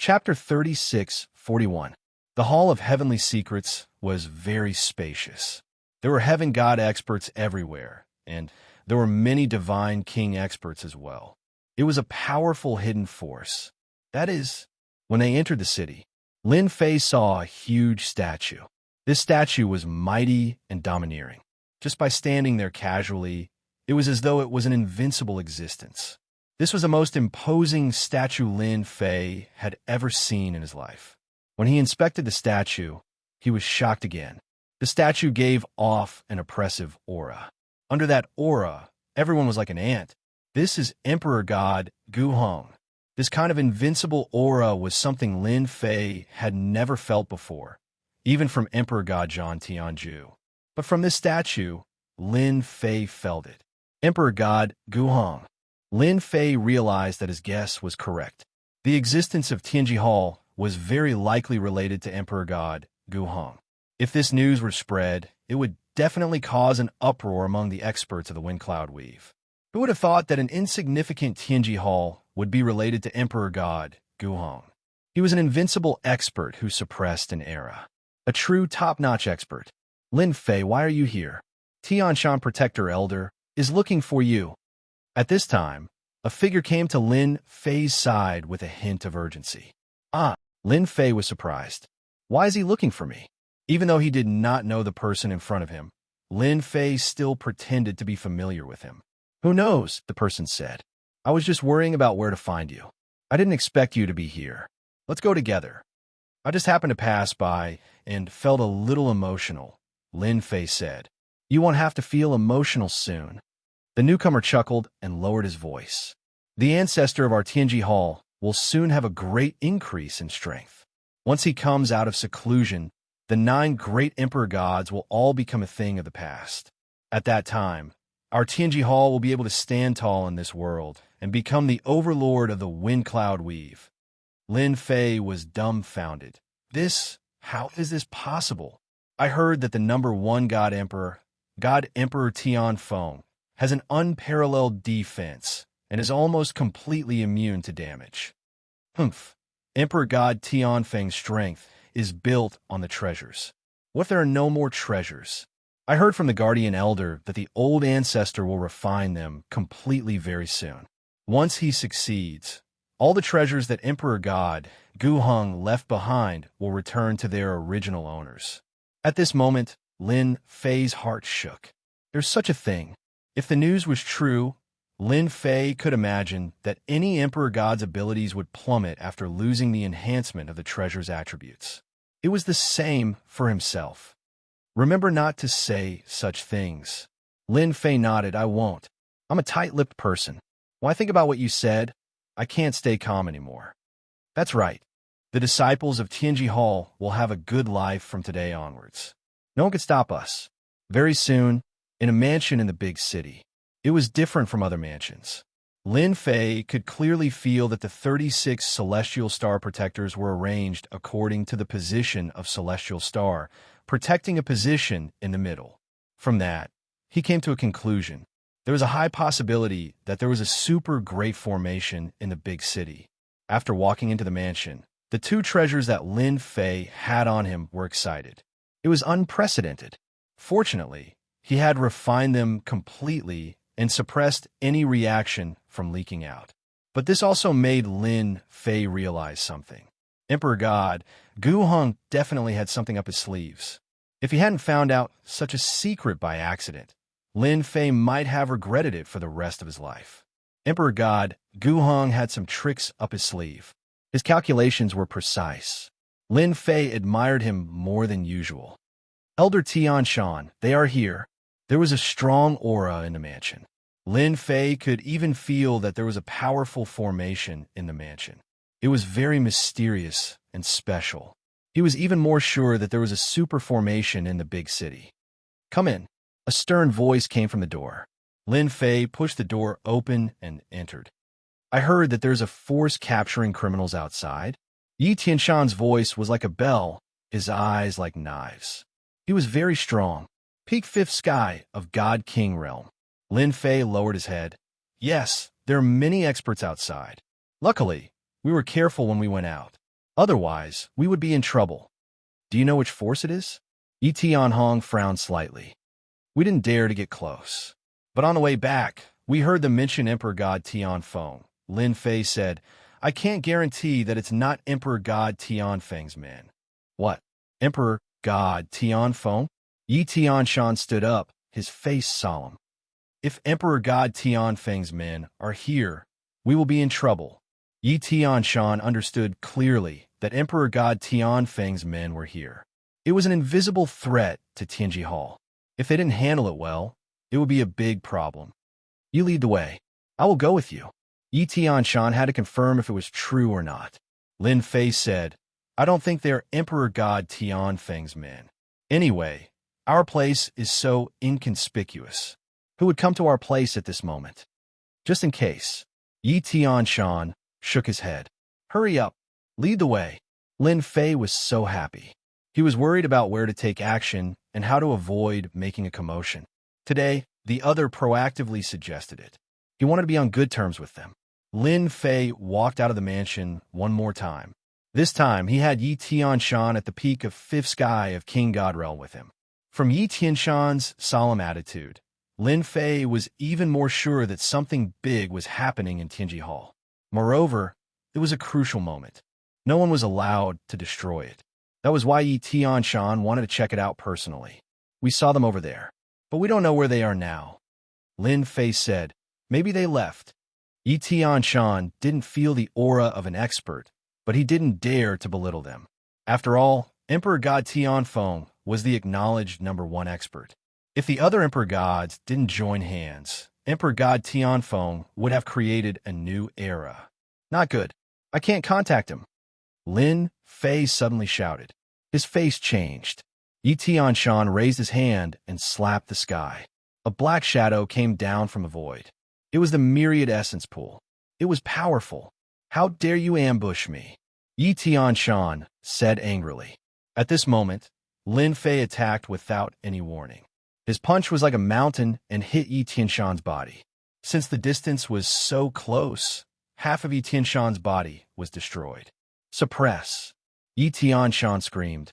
Chapter 36:41. The Hall of Heavenly Secrets was very spacious. There were heaven god experts everywhere, and there were many divine king experts as well. It was a powerful hidden force. That is, when they entered the city, Lin Fei saw a huge statue. This statue was mighty and domineering. Just by standing there casually, it was as though it was an invincible existence. This was the most imposing statue Lin Fei had ever seen in his life. When he inspected the statue, he was shocked again. The statue gave off an oppressive aura. Under that aura, everyone was like an ant. This is Emperor God Gu Hong. This kind of invincible aura was something Lin Fei had never felt before, even from Emperor God Zhan Tianju. But from this statue, Lin Fei felt it. Emperor God Gu Hong. Lin Fei realized that his guess was correct. The existence of Tianji Hall was very likely related to Emperor God Gu Hong. If this news were spread, it would definitely cause an uproar among the experts of the Wind Cloud Weave. Who would have thought that an insignificant Tianji Hall would be related to Emperor God Gu Hong? He was an invincible expert who suppressed an era. A true top-notch expert. Lin Fei, why are you here? Tianshan Protector Elder is looking for you. At this time, a figure came to Lin Fei's side with a hint of urgency. Lin Fei was surprised. Why is he looking for me? Even though he did not know the person in front of him, Lin Fei still pretended to be familiar with him. Who knows, the person said. I was just worrying about where to find you. I didn't expect you to be here. Let's go together. I just happened to pass by and felt a little emotional, Lin Fei said. You won't have to feel emotional soon. The newcomer chuckled and lowered his voice. The ancestor of our Tianji Hall will soon have a great increase in strength. Once he comes out of seclusion, the 9 great emperor gods will all become a thing of the past. At that time, our Tianji Hall will be able to stand tall in this world and become the overlord of the Wind Cloud Weave. Lin Fei was dumbfounded. How is this possible? I heard that the number 1 God Emperor Tian Feng, has an unparalleled defense and is almost completely immune to damage. Emperor God Tianfeng's strength is built on the treasures. What if there are no more treasures? I heard from the Guardian Elder that the old ancestor will refine them completely very soon. Once he succeeds, all the treasures that Emperor God Gu Hong left behind will return to their original owners. At this moment, Lin Fei's heart shook. There's such a thing. If the news was true, Lin Fei could imagine that any Emperor God's abilities would plummet after losing the enhancement of the treasure's attributes. It was the same for himself. Remember not to say such things. Lin Fei nodded. I won't. I'm a tight-lipped person. When I think about what you said, I can't stay calm anymore. That's right. The disciples of Tianji Hall will have a good life from today onwards. No one can stop us. Very soon, in a mansion in the big city. It was different from other mansions. Lin Fei could clearly feel that the 36 celestial star protectors were arranged according to the position of celestial star, protecting a position in the middle. From that, he came to a conclusion. There was a high possibility that there was a super great formation in the big city. After walking into the mansion, the 2 treasures that Lin Fei had on him were excited. It was unprecedented. Fortunately, he had refined them completely and suppressed any reaction from leaking out. But this also made Lin Fei realize something. Emperor God Gu Hong definitely had something up his sleeves. If he hadn't found out such a secret by accident, Lin Fei might have regretted it for the rest of his life. Emperor God Gu Hong had some tricks up his sleeve. His calculations were precise. Lin Fei admired him more than usual. Elder Tianshan, they are here. There was a strong aura in the mansion. Lin Fei could even feel that there was a powerful formation in the mansion. It was very mysterious and special. He was even more sure that there was a super formation in the big city. Come in. A stern voice came from the door. Lin Fei pushed the door open and entered. I heard that there's a force capturing criminals outside. Yi Tianshan's voice was like a bell, his eyes like knives. He was very strong. Peak 5th sky of God King realm. Lin Fei lowered his head. Yes, there are many experts outside. Luckily, we were careful when we went out. Otherwise, we would be in trouble. Do you know which force it is? Yi Tianhong frowned slightly. We didn't dare to get close. But on the way back, we heard them mention Emperor God Tianfeng. Lin Fei said, I can't guarantee that it's not Emperor God Tianfeng's men. What? Emperor God Tianfeng? Yi Tianshan stood up, his face solemn. If Emperor God Tianfeng's men are here, we will be in trouble. Yi Tianshan understood clearly that Emperor God Tianfeng's men were here. It was an invisible threat to Tianji Hall. If they didn't handle it well, it would be a big problem. You lead the way. I will go with you. Yi Tianshan had to confirm if it was true or not. Lin Fei said, I don't think they're Emperor God Tianfeng's men. Anyway, our place is so inconspicuous. Who would come to our place at this moment? Just in case. Yi Tianshan shook his head. Hurry up. Lead the way. Lin Fei was so happy. He was worried about where to take action and how to avoid making a commotion. Today, the other proactively suggested it. He wanted to be on good terms with them. Lin Fei walked out of the mansion one more time. This time, he had Yi Tianshan at the peak of fifth sky of King Godrel with him. From Yi Tianshan's solemn attitude, Lin Fei was even more sure that something big was happening in Tianji Hall. Moreover, it was a crucial moment. No one was allowed to destroy it. That was why Yi Tianshan wanted to check it out personally. We saw them over there, but we don't know where they are now. Lin Fei said, maybe they left. Yi Tianshan didn't feel the aura of an expert, but he didn't dare to belittle them. After all, Emperor God Tianfeng was the acknowledged #1 expert. If the other Emperor Gods didn't join hands, Emperor God Tianfeng would have created a new era. Not good. I can't contact him. Lin Fei suddenly shouted. His face changed. Yi Tianshan raised his hand and slapped the sky. A black shadow came down from the void. It was the myriad essence pool. It was powerful. How dare you ambush me? Yi Tianshan said angrily. At this moment, Lin Fei attacked without any warning. His punch was like a mountain and hit Yi Tianshan's body. Since the distance was so close, half of Yi Tianshan's body was destroyed. Suppress. Yi Tianshan screamed.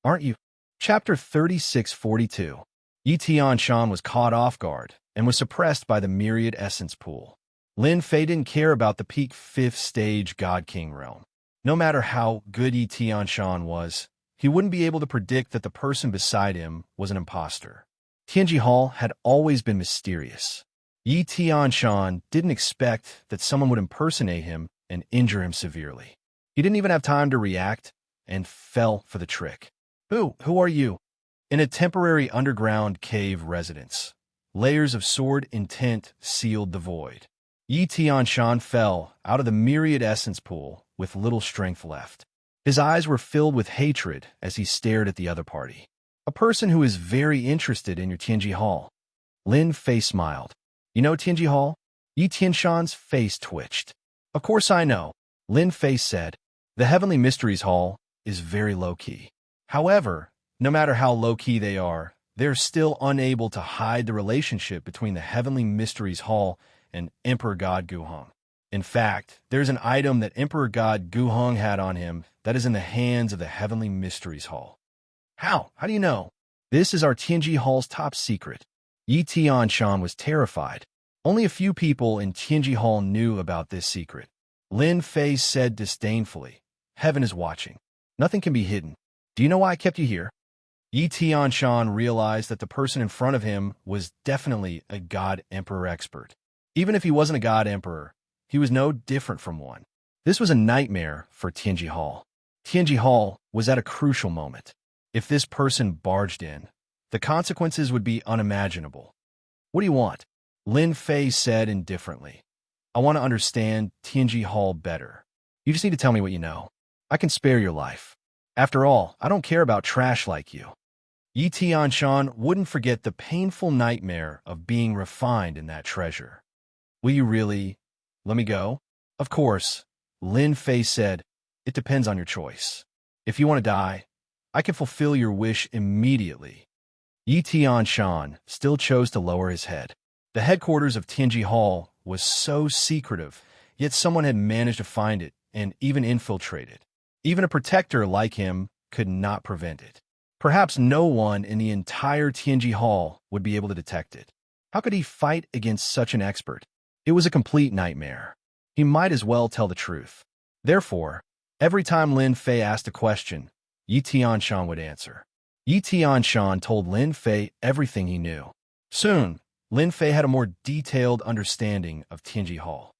Aren't you? Chapter 3642. Yi Tianshan was caught off guard and was suppressed by the myriad essence pool. Lin Fei didn't care about the peak 5th stage God King realm. No matter how good Yi Tianshan was, he wouldn't be able to predict that the person beside him was an imposter. Tianji Hall had always been mysterious. Yi Tianshan didn't expect that someone would impersonate him and injure him severely. He didn't even have time to react and fell for the trick. Who are you? In a temporary underground cave residence, layers of sword intent sealed the void. Yi Tianshan fell out of the myriad essence pool with little strength left. His eyes were filled with hatred as he stared at the other party. A person who is very interested in your Tianji Hall. Lin Fei smiled. You know Tianji Hall? Yi Tianshan's face twitched. Of course I know, Lin Fei said. The Heavenly Mysteries Hall is very low-key. However, no matter how low-key they are, they're still unable to hide the relationship between the Heavenly Mysteries Hall and Emperor God Guhong. In fact, there's an item that Emperor God Guhong had on him that is in the hands of the Heavenly Mysteries Hall. How? How do you know? This is our Tianji Hall's top secret. Yi Tianshan was terrified. Only a few people in Tianji Hall knew about this secret. Lin Fei said disdainfully, Heaven is watching. Nothing can be hidden. Do you know why I kept you here? Yi Tianshan realized that the person in front of him was definitely a God Emperor expert. Even if he wasn't a God Emperor, he was no different from one. This was a nightmare for Tianji Hall. Tianji Hall was at a crucial moment. If this person barged in, the consequences would be unimaginable. What do you want? Lin Fei said indifferently. I want to understand Tianji Hall better. You just need to tell me what you know. I can spare your life. After all, I don't care about trash like you. Yi Tianshan wouldn't forget the painful nightmare of being refined in that treasure. Will you really let me go? Of course, Lin Fei said. It depends on your choice. If you want to die, I can fulfill your wish immediately. Yi Tianshan still chose to lower his head. The headquarters of Tianji Hall was so secretive, yet someone had managed to find it and even infiltrate it. Even a protector like him could not prevent it. Perhaps no one in the entire Tianji Hall would be able to detect it. How could he fight against such an expert? It was a complete nightmare. He might as well tell the truth. Therefore, every time Lin Fei asked a question, Yi Tianshan would answer. Yi Tianshan told Lin Fei everything he knew. Soon, Lin Fei had a more detailed understanding of Tianji Hall.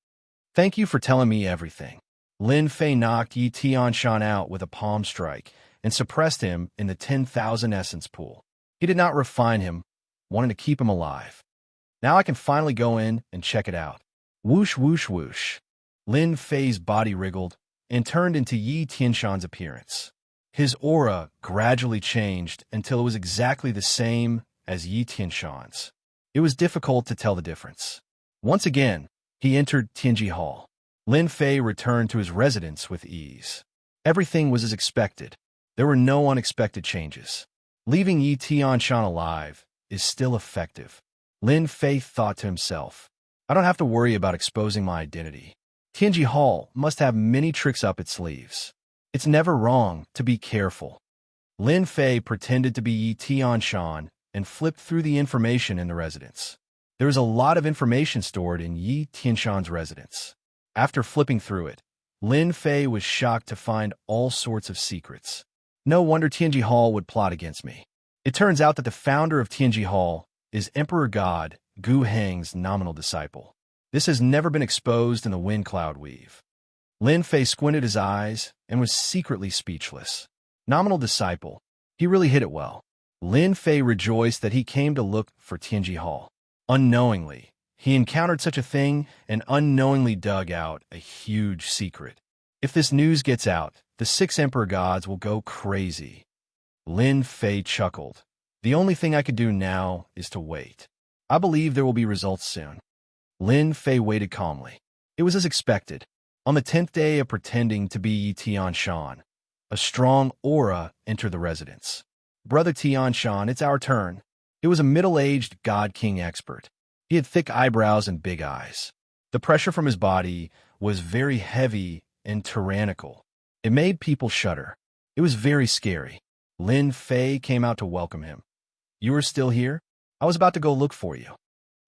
Thank you for telling me everything. Lin Fei knocked Yi Tianshan out with a palm strike and suppressed him in the 10,000 essence pool. He did not refine him, wanted to keep him alive. Now I can finally go in and check it out. Whoosh, whoosh, whoosh. Lin Fei's body wriggled and turned into Yi Tianshan's appearance. His aura gradually changed until it was exactly the same as Yi Tianshan's. It was difficult to tell the difference. Once again, he entered Tianji Hall. Lin Fei returned to his residence with ease. Everything was as expected. There were no unexpected changes. Leaving Yi Tianshan alive is still effective. Lin Fei thought to himself, I don't have to worry about exposing my identity. Tianji Hall must have many tricks up its sleeves. It's never wrong to be careful. Lin Fei pretended to be Yi Tianshan and flipped through the information in the residence. There was a lot of information stored in Yi Tianshan's residence. After flipping through it, Lin Fei was shocked to find all sorts of secrets. No wonder Tianji Hall would plot against me. It turns out that the founder of Tianji Hall is Emperor God Gu Heng's nominal disciple. This has never been exposed in the Wind Cloud Weave. Lin Fei squinted his eyes and was secretly speechless. Nominal disciple. He really hit it well. Lin Fei rejoiced that he came to look for Tianji Hall. Unknowingly, he encountered such a thing and unknowingly dug out a huge secret. If this news gets out, the 6 Emperor Gods will go crazy. Lin Fei chuckled. The only thing I could do now is to wait. I believe there will be results soon. Lin Fei waited calmly. It was as expected. On the 10th day of pretending to be Yi Tianshan, a strong aura entered the residence. Brother Tianshan, it's our turn. It was a middle-aged God-King expert. He had thick eyebrows and big eyes. The pressure from his body was very heavy and tyrannical. It made people shudder. It was very scary. Lin Fei came out to welcome him. You are still here? I was about to go look for you.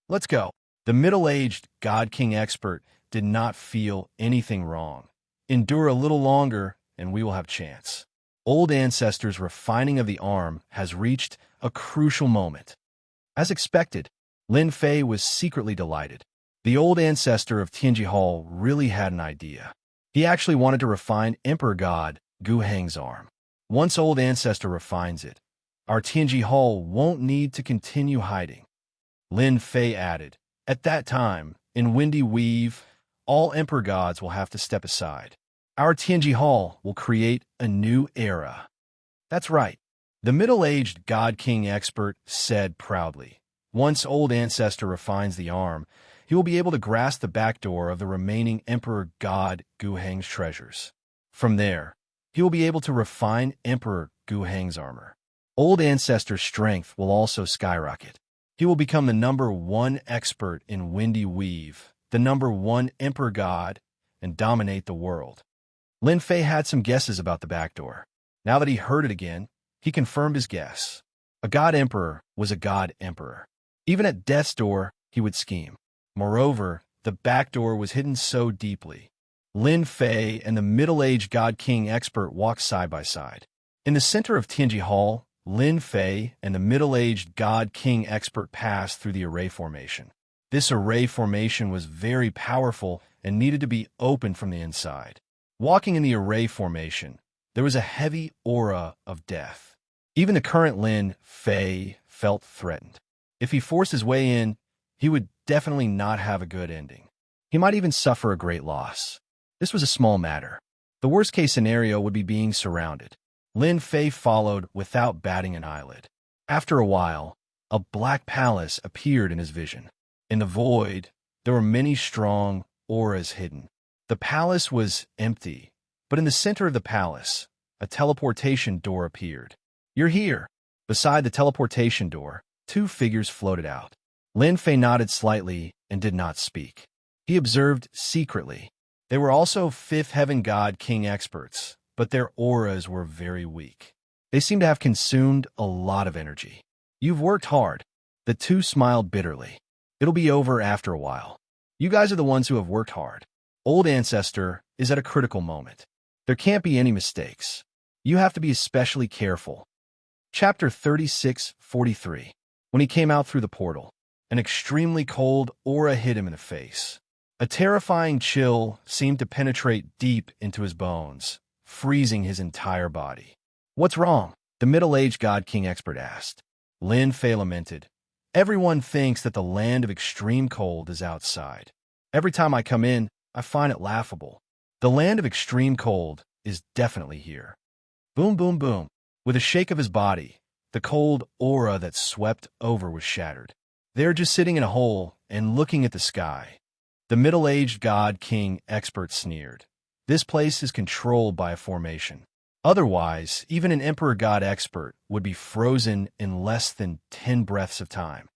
Let's go. The middle-aged God-King expert did not feel anything wrong. Endure a little longer, and we will have chance. Old Ancestor's refining of the arm has reached a crucial moment. As expected, Lin Fei was secretly delighted. The old ancestor of Tianji Hall really had an idea. He actually wanted to refine Emperor God Gu Heng's arm. Once old ancestor refines it, our Tianji Hall won't need to continue hiding. Lin Fei added, at that time, in Windy Weave, all Emperor Gods will have to step aside. Our Tianji Hall will create a new era. That's right. The middle-aged God-King expert said proudly. Once old ancestor refines the arm, he will be able to grasp the back door of the remaining Emperor God Gu Heng's treasures. From there, he will be able to refine Emperor Gu Heng's armor. Old ancestor's strength will also skyrocket. He will become the #1 expert in Windy Weave, the #1 Emperor God, and dominate the world. Lin Fei had some guesses about the back door. Now that he heard it again, he confirmed his guess. A God Emperor was a God Emperor. Even at death's door, he would scheme. Moreover, the back door was hidden so deeply. Lin Fei and the middle-aged God King expert walked side by side. In the center of Tianji Hall, Lin Fei and the middle-aged God King expert passed through the array formation. This array formation was very powerful and needed to be opened from the inside. Walking in the array formation, there was a heavy aura of death. Even the current Lin Fei felt threatened. If he forced his way in, he would definitely not have a good ending. He might even suffer a great loss. This was a small matter. The worst-case scenario would be being surrounded. Lin Fei followed without batting an eyelid. After a while, a black palace appeared in his vision. In the void, there were many strong auras hidden. The palace was empty, but in the center of the palace, a teleportation door appeared. You're here. Beside the teleportation door, 2 figures floated out. Lin Fei nodded slightly and did not speak. He observed secretly. They were also 5th Heaven God King experts, but their auras were very weak. They seemed to have consumed a lot of energy. You've worked hard. The two smiled bitterly. It'll be over after a while. You guys are the ones who have worked hard. Old Ancestor is at a critical moment. There can't be any mistakes. You have to be especially careful. Chapter 36:43. When he came out through the portal, an extremely cold aura hit him in the face. A terrifying chill seemed to penetrate deep into his bones, freezing his entire body. What's wrong? The middle-aged God King expert asked. Lin Fei lamented. Everyone thinks that the land of extreme cold is outside. Every time I come in, I find it laughable. The land of extreme cold is definitely here. Boom, boom, boom. With a shake of his body, the cold aura that swept over was shattered. They're just sitting in a hole and looking at the sky. The middle-aged God King expert sneered. This place is controlled by a formation. Otherwise, even an Emperor God expert would be frozen in less than 10 breaths of time.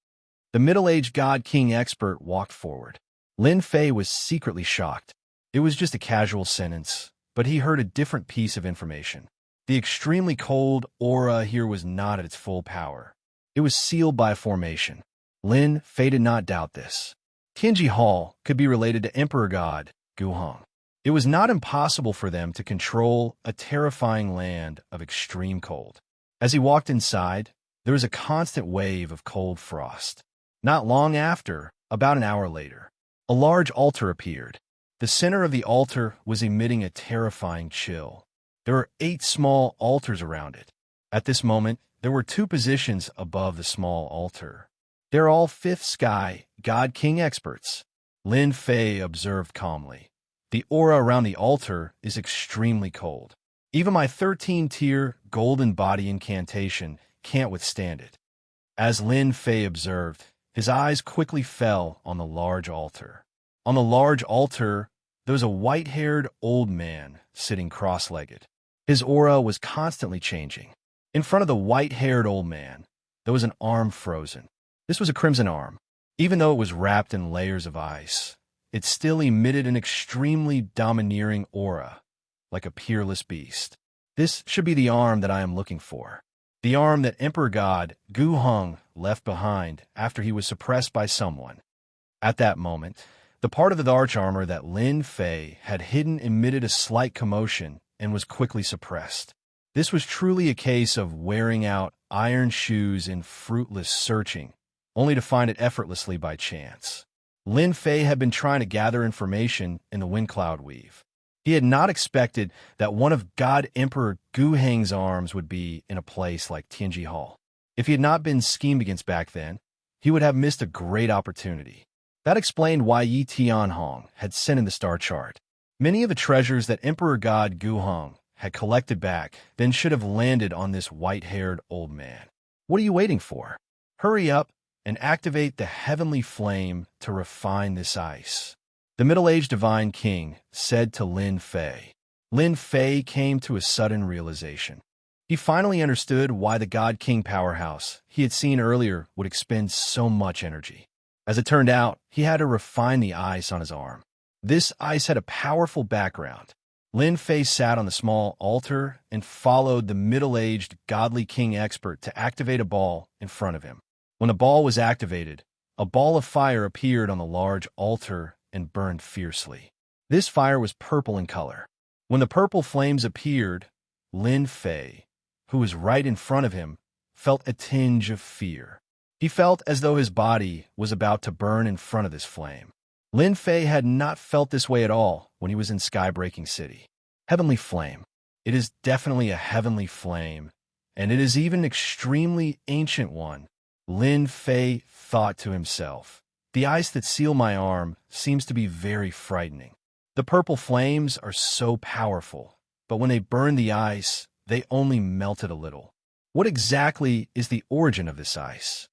The middle-aged God King expert walked forward. Lin Fei was secretly shocked. It was just a casual sentence, but he heard a different piece of information. The extremely cold aura here was not at its full power. It was sealed by a formation. Lin Fei did not doubt this. Tianji Hall could be related to Emperor God Guhong. It was not impossible for them to control a terrifying land of extreme cold. As he walked inside, there was a constant wave of cold frost. Not long after, about an hour later, a large altar appeared. The center of the altar was emitting a terrifying chill. There were 8 small altars around it. At this moment, there were 2 positions above the small altar. They're all 5th sky God King experts. Lin Fei observed calmly. The aura around the altar is extremely cold. Even my 13-tier golden body incantation can't withstand it. As Lin Fei observed, his eyes quickly fell on the large altar. On the large altar, there was a white-haired old man sitting cross-legged. His aura was constantly changing. In front of the white-haired old man, there was an arm frozen. This was a crimson arm. Even though it was wrapped in layers of ice, it still emitted an extremely domineering aura, like a peerless beast. This should be the arm that I am looking for. The arm that Emperor God Guhong left behind after he was suppressed by someone. At that moment, the part of the arch armor that Lin Fei had hidden emitted a slight commotion and was quickly suppressed. This was truly a case of wearing out iron shoes in fruitless searching, only to find it effortlessly by chance. Lin Fei had been trying to gather information in the wind cloud weave. He had not expected that one of God Emperor Guheng's arms would be in a place like Tianji Hall. If he had not been schemed against back then, he would have missed a great opportunity. That explained why Yi Tianhong had sent in the star chart. Many of the treasures that Emperor God Guhong had collected back then should have landed on this white-haired old man. What are you waiting for? Hurry up and activate the heavenly flame to refine this ice. The middle-aged divine king said to Lin Fei. Lin Fei came to a sudden realization. He finally understood why the God King powerhouse he had seen earlier would expend so much energy. As it turned out, he had to refine the ice on his arm. This ice had a powerful background. Lin Fei sat on the small altar and followed the middle-aged godly king expert to activate a ball in front of him. When the ball was activated, a ball of fire appeared on the large altar and burned fiercely. This fire was purple in color. When the purple flames appeared, Lin Fei, who was right in front of him, felt a tinge of fear. He felt as though his body was about to burn in front of this flame. Lin Fei had not felt this way at all when he was in Skybreaking City. Heavenly flame. It is definitely a heavenly flame, and it is even an extremely ancient one. Lin Fei thought to himself. The ice that sealed my arm seems to be very frightening. The purple flames are so powerful, but when they burned the ice, they only melted a little. What exactly is the origin of this ice?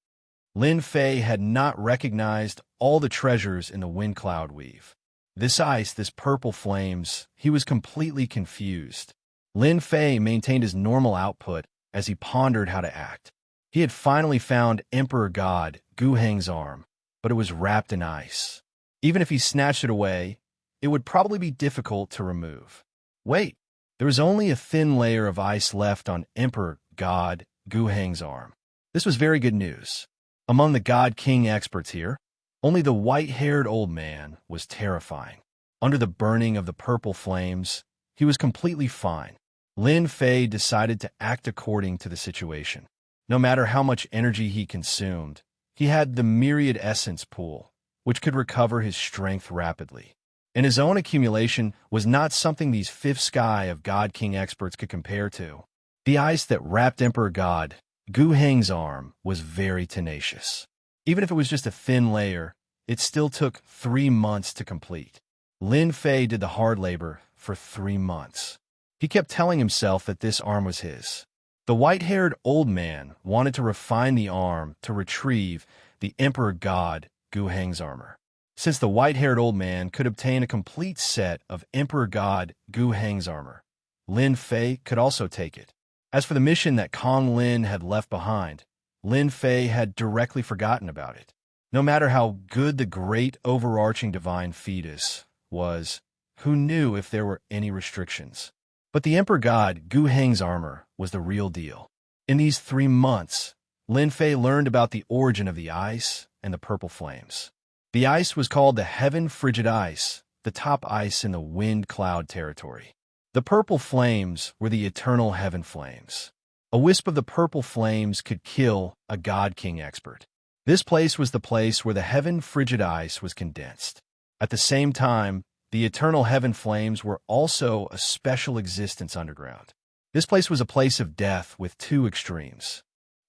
Lin Fei had not recognized all the treasures in the wind cloud weave. This ice, this purple flames, he was completely confused. Lin Fei maintained his normal output as he pondered how to act. He had finally found Emperor God Guheng's arm, but it was wrapped in ice. Even if he snatched it away, it would probably be difficult to remove. Wait, There was only a thin layer of ice left on Emperor God Gu Heng's arm. This was very good news. Among the God King experts here, only the white-haired old man was terrifying. Under the burning of the purple flames, he was completely fine. Lin Fei decided to act according to the situation. No matter how much energy he consumed, he had the myriad essence pool, which could recover his strength rapidly. And his own accumulation was not something these fifth sky of God King experts could compare to. The ice that wrapped Emperor God Gu Heng's arm was very tenacious. Even if it was just a thin layer, it still took 3 months to complete. Lin Fei did the hard labor for 3 months. He kept telling himself that this arm was his. The white-haired old man wanted to refine the arm to retrieve the Emperor God Gu Heng's armor. Since the white-haired old man could obtain a complete set of Emperor God Gu Heng's armor, Lin Fei could also take it. As for the mission that Kong Lin had left behind, Lin Fei had directly forgotten about it. No matter how good the great overarching divine fetus was, who knew if there were any restrictions? But the Emperor God Gu Heng's armor was the real deal. In these 3 months, Lin Fei learned about the origin of the ice and the purple flames. The ice was called the Heaven Frigid Ice, the top ice in the wind cloud territory. The purple flames were the eternal heaven flames. A wisp of the purple flames could kill a God King expert. This place was the place where the heaven frigid ice was condensed. At the same time, the eternal heaven flames were also a special existence underground. This place was a place of death with 2 extremes.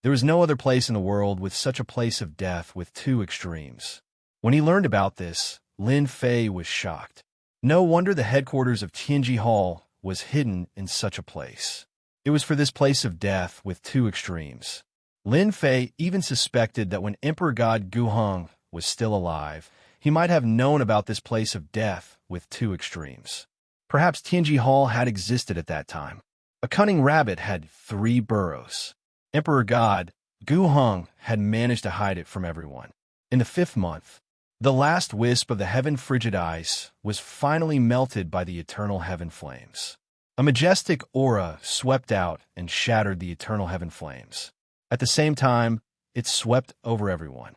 There was no other place in the world with such a place of death with 2 extremes. When he learned about this, Lin Fei was shocked. No wonder the headquarters of Tianji Hall was hidden in such a place. It was for this place of death with 2 extremes. Lin Fei even suspected that when Emperor God Gu Heng was still alive, he might have known about this place of death with 2 extremes. Perhaps Tianji Hall had existed at that time. A cunning rabbit had 3 burrows. Emperor God Gu Heng had managed to hide it from everyone. In the 5th month, the last wisp of the heaven frigid ice was finally melted by the eternal heaven flames. A majestic aura swept out and shattered the eternal heaven flames. At the same time, it swept over everyone.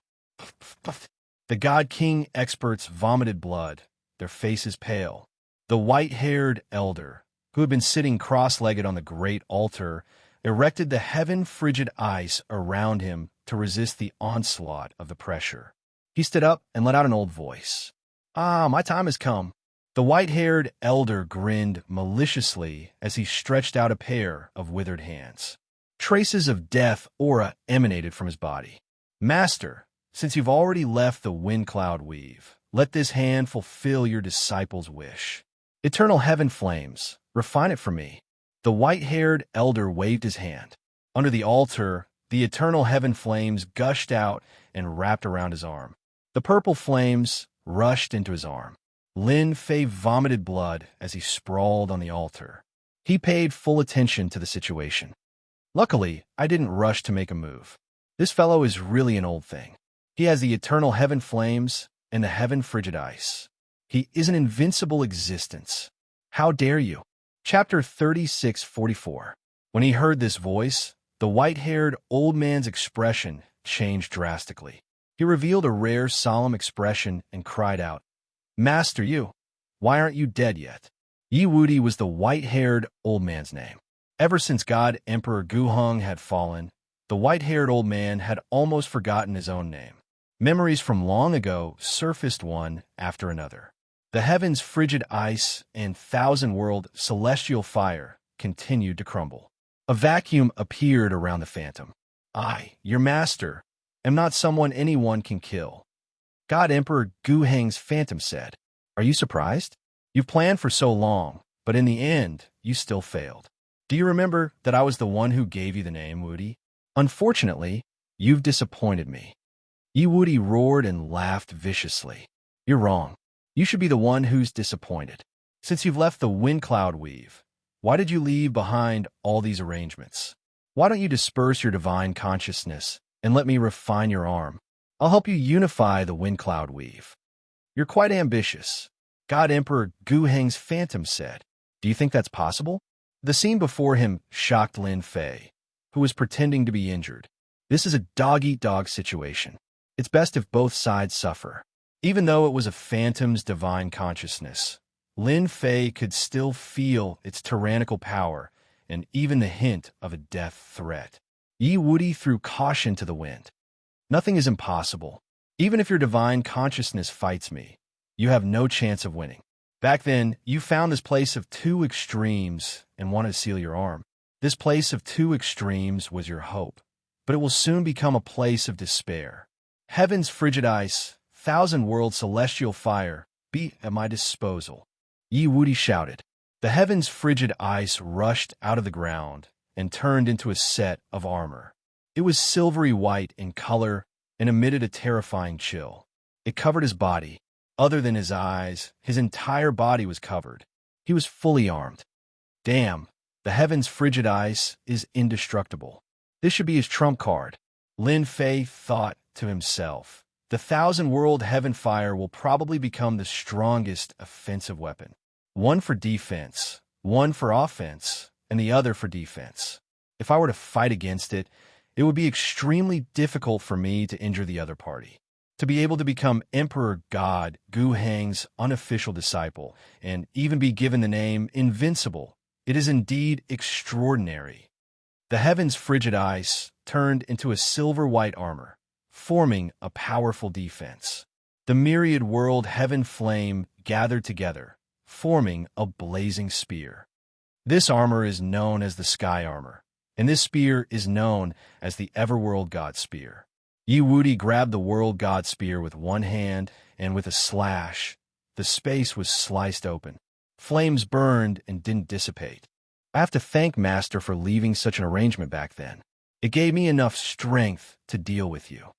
The God King experts vomited blood, their faces pale. The white-haired elder, who had been sitting cross-legged on the great altar, erected the heaven frigid ice around him to resist the onslaught of the pressure. He stood up and let out an old voice. "Ah, my time has come." The white-haired elder grinned maliciously as he stretched out a pair of withered hands. Traces of death aura emanated from his body. "Master, since you've already left the wind cloud weave, let this hand fulfill your disciple's wish. Eternal heaven flames, refine it for me." The white-haired elder waved his hand. Under the altar, the eternal heaven flames gushed out and wrapped around his arm. The purple flames rushed into his arm. Lin Fei vomited blood as he sprawled on the altar. He paid full attention to the situation. "Luckily, I didn't rush to make a move. This fellow is really an old thing. He has the eternal heaven flames and the heaven frigid ice. He is an invincible existence. How dare you?" Chapter 36:44. When he heard this voice, the white-haired old man's expression changed drastically. He revealed a rare, solemn expression and cried out, "Master, why aren't you dead yet?" Yi Wudi was the white-haired old man's name. Ever since God Emperor Gu Heng had fallen, the white-haired old man had almost forgotten his own name. Memories from long ago surfaced one after another. The heavens' frigid ice and thousand-world celestial fire continued to crumble. A vacuum appeared around the phantom. "I, your master, am not someone anyone can kill," God Emperor Gu Heng's phantom said. "Are you surprised? You've planned for so long, but in the end, you still failed. Do you remember that I was the one who gave you the name, Wudi? Unfortunately, you've disappointed me." Yi Wudi roared and laughed viciously. "You're wrong. You should be the one who's disappointed. Since you've left the wind cloud weave, why did you leave behind all these arrangements? Why don't you disperse your divine consciousness and let me refine your arm? I'll help you unify the wind cloud weave." "You're quite ambitious," God Emperor Gu Heng's phantom said. "Do you think that's possible? The scene before him shocked Lin Fei, who was pretending to be injured. This is a dog-eat-dog situation. It's best if both sides suffer. Even though it was a phantom's divine consciousness, Lin Fei could still feel its tyrannical power and even the hint of a death threat. Yi Wuti threw caution to the wind. Nothing is impossible. Even if your divine consciousness fights me, you have no chance of winning. Back then, you found this place of two extremes and wanted to seal your arm. This place of two extremes was your hope, but it will soon become a place of despair. Heaven's frigid ice, thousand-world celestial fire, be at my disposal. Yi Wuti shouted. The heaven's frigid ice rushed out of the ground and turned into a set of armor. It was silvery white in color and emitted a terrifying chill. It covered his body. Other than his eyes, his entire body was covered. He was fully armed. Damn, the heaven's frigid ice is indestructible. This should be his trump card. Lin Fei thought to himself. The thousand-world heaven fire will probably become the strongest offensive weapon. One for defense, one for offense, and the other for defense. If I were to fight against it, it would be extremely difficult for me to injure the other party. To be able to become Emperor God Gu Heng's unofficial disciple and even be given the name Invincible, it is indeed extraordinary. The heaven's frigid ice turned into a silver-white armor, forming a powerful defense. The myriad world heaven flame gathered together, forming a blazing spear. This armor is known as the Sky Armor, and this spear is known as the Everworld God Spear. Yi Wuti grabbed the World God Spear with one hand, and with a slash, the space was sliced open. Flames burned and didn't dissipate. I have to thank Master for leaving such an arrangement back then. It gave me enough strength to deal with you.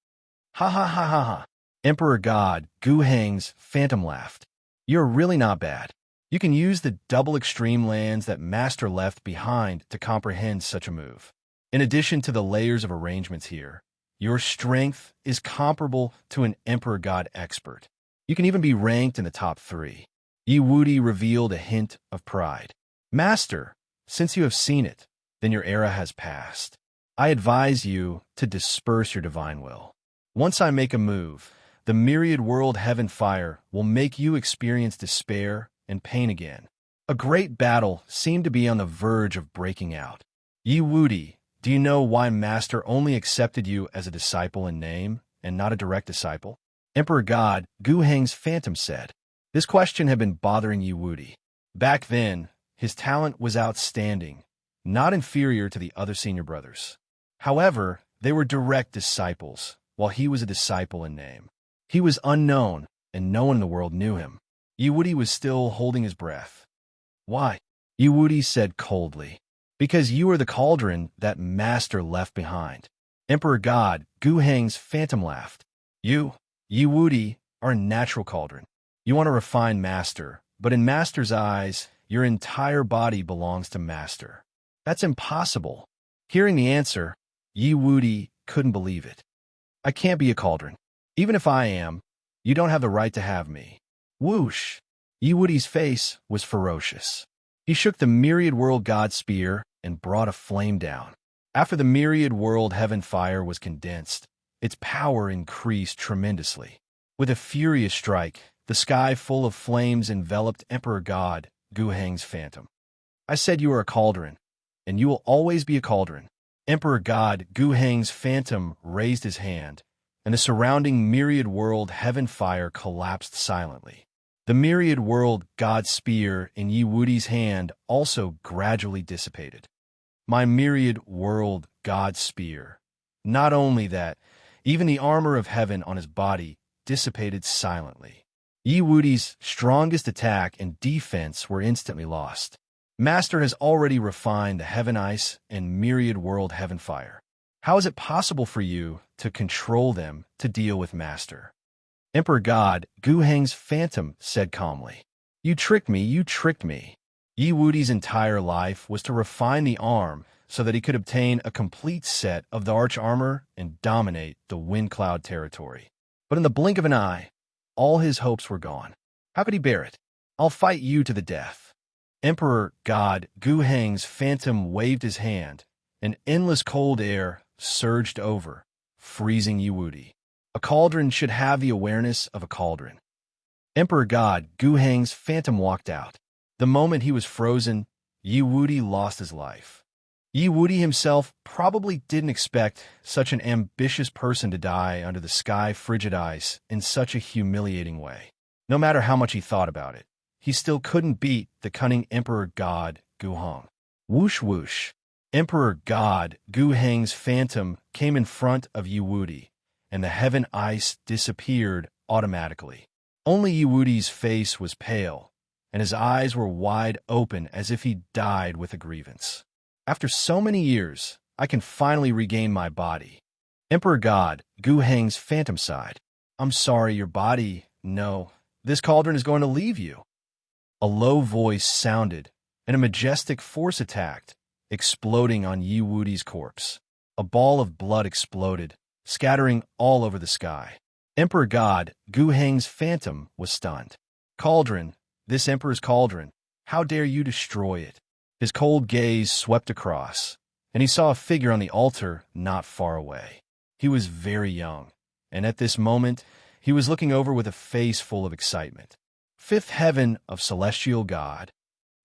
Ha ha ha ha ha. Emperor God Gu Heng's phantom laughed. You're really not bad. You can use the double extreme lands that Master left behind to comprehend such a move. In addition to the layers of arrangements here, your strength is comparable to an Emperor God expert. You can even be ranked in the top 3. Yi Wuti revealed a hint of pride. Master, since you have seen it, then your era has passed. I advise you to disperse your divine will. Once I make a move, the myriad world heaven fire will make you experience despair and pain again. A great battle seemed to be on the verge of breaking out. Yi Wuti, do you know why Master only accepted you as a disciple in name and not a direct disciple? Emperor God Gu Heng's phantom said. This question had been bothering Yi Wuti. Back then, his talent was outstanding, not inferior to the other senior brothers. However, they were direct disciples, while he was a disciple in name. He was unknown, and no one in the world knew him. Yi Wuti was still holding his breath. Why? Yi Wuti said coldly. Because you are the cauldron that Master left behind. Emperor God Gu Heng's phantom laughed. You, Yi Wuti, are a natural cauldron. You want to refine Master, but in Master's eyes, your entire body belongs to Master. That's impossible. Hearing the answer, Yi Wuti couldn't believe it. I can't be a cauldron. Even if I am, you don't have the right to have me. Whoosh! Yi Wuti's face was ferocious. He shook the myriad world God spear and brought a flame down. After the myriad world heaven fire was condensed, its power increased tremendously. With a furious strike, the sky full of flames enveloped Emperor God Gu Heng's phantom. I said you are a cauldron, and you will always be a cauldron. Emperor God Gu Heng's phantom raised his hand, and the surrounding myriad world heaven fire collapsed silently. The myriad world God spear in Yi Wuti's hand also gradually dissipated. My myriad world God spear. Not only that, even the armor of heaven on his body dissipated silently. Yi Wuti's strongest attack and defense were instantly lost. Master has already refined the heaven ice and myriad world heaven fire. How is it possible for you to control them to deal with Master? Emperor God Gu Heng's phantom said calmly. You tricked me, you tricked me. Yi Wuti's entire life was to refine the arm so that he could obtain a complete set of the arch armor and dominate the Wind Cloud territory. But in the blink of an eye, all his hopes were gone. How could he bear it? I'll fight you to the death. Emperor God Gu Heng's phantom waved his hand, and endless cold air surged over, freezing Yiwudi. A cauldron should have the awareness of a cauldron. Emperor God Gu Heng's phantom walked out. The moment he was frozen, Yiwudi lost his life. Yiwudi himself probably didn't expect such an ambitious person to die under the sky frigid ice in such a humiliating way. No matter how much he thought about it, he still couldn't beat the cunning Emperor God Gu Heng. Whoosh whoosh. Emperor God Gu Heng's phantom came in front of Yiwudi, and the heaven ice disappeared automatically. Only Yiwudi's face was pale, and his eyes were wide open as if he died with a grievance. After so many years, I can finally regain my body. Emperor God Gu Heng's phantom sighed. I'm sorry, your body, no, this cauldron is going to leave you. A low voice sounded, and a majestic force attacked, exploding on Yiwudi's corpse. A ball of blood exploded, scattering all over the sky. Emperor God Gu Heng's phantom was stunned. Cauldron, this emperor's cauldron, how dare you destroy it? His cold gaze swept across, and he saw a figure on the altar not far away. He was very young, and at this moment, he was looking over with a face full of excitement. Fifth heaven of celestial God.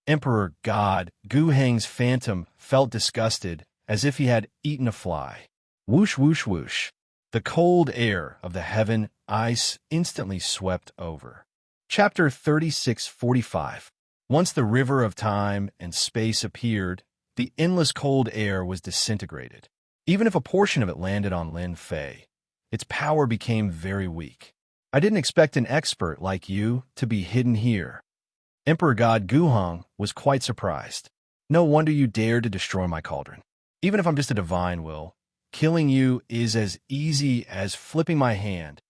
Emperor God Gu Heng's phantom felt disgusted as if he had eaten a fly. Whoosh whoosh whoosh. The cold air of the heaven ice instantly swept over. Chapter 3645. Once the river of time and space appeared, the endless cold air was disintegrated. Even if a portion of it landed on Lin Fei, its power became very weak. I didn't expect an expert like you to be hidden here. Emperor God Gu Heng was quite surprised. No wonder you dared to destroy my cauldron. Even if I'm just a divine will, killing you is as easy as flipping my hand.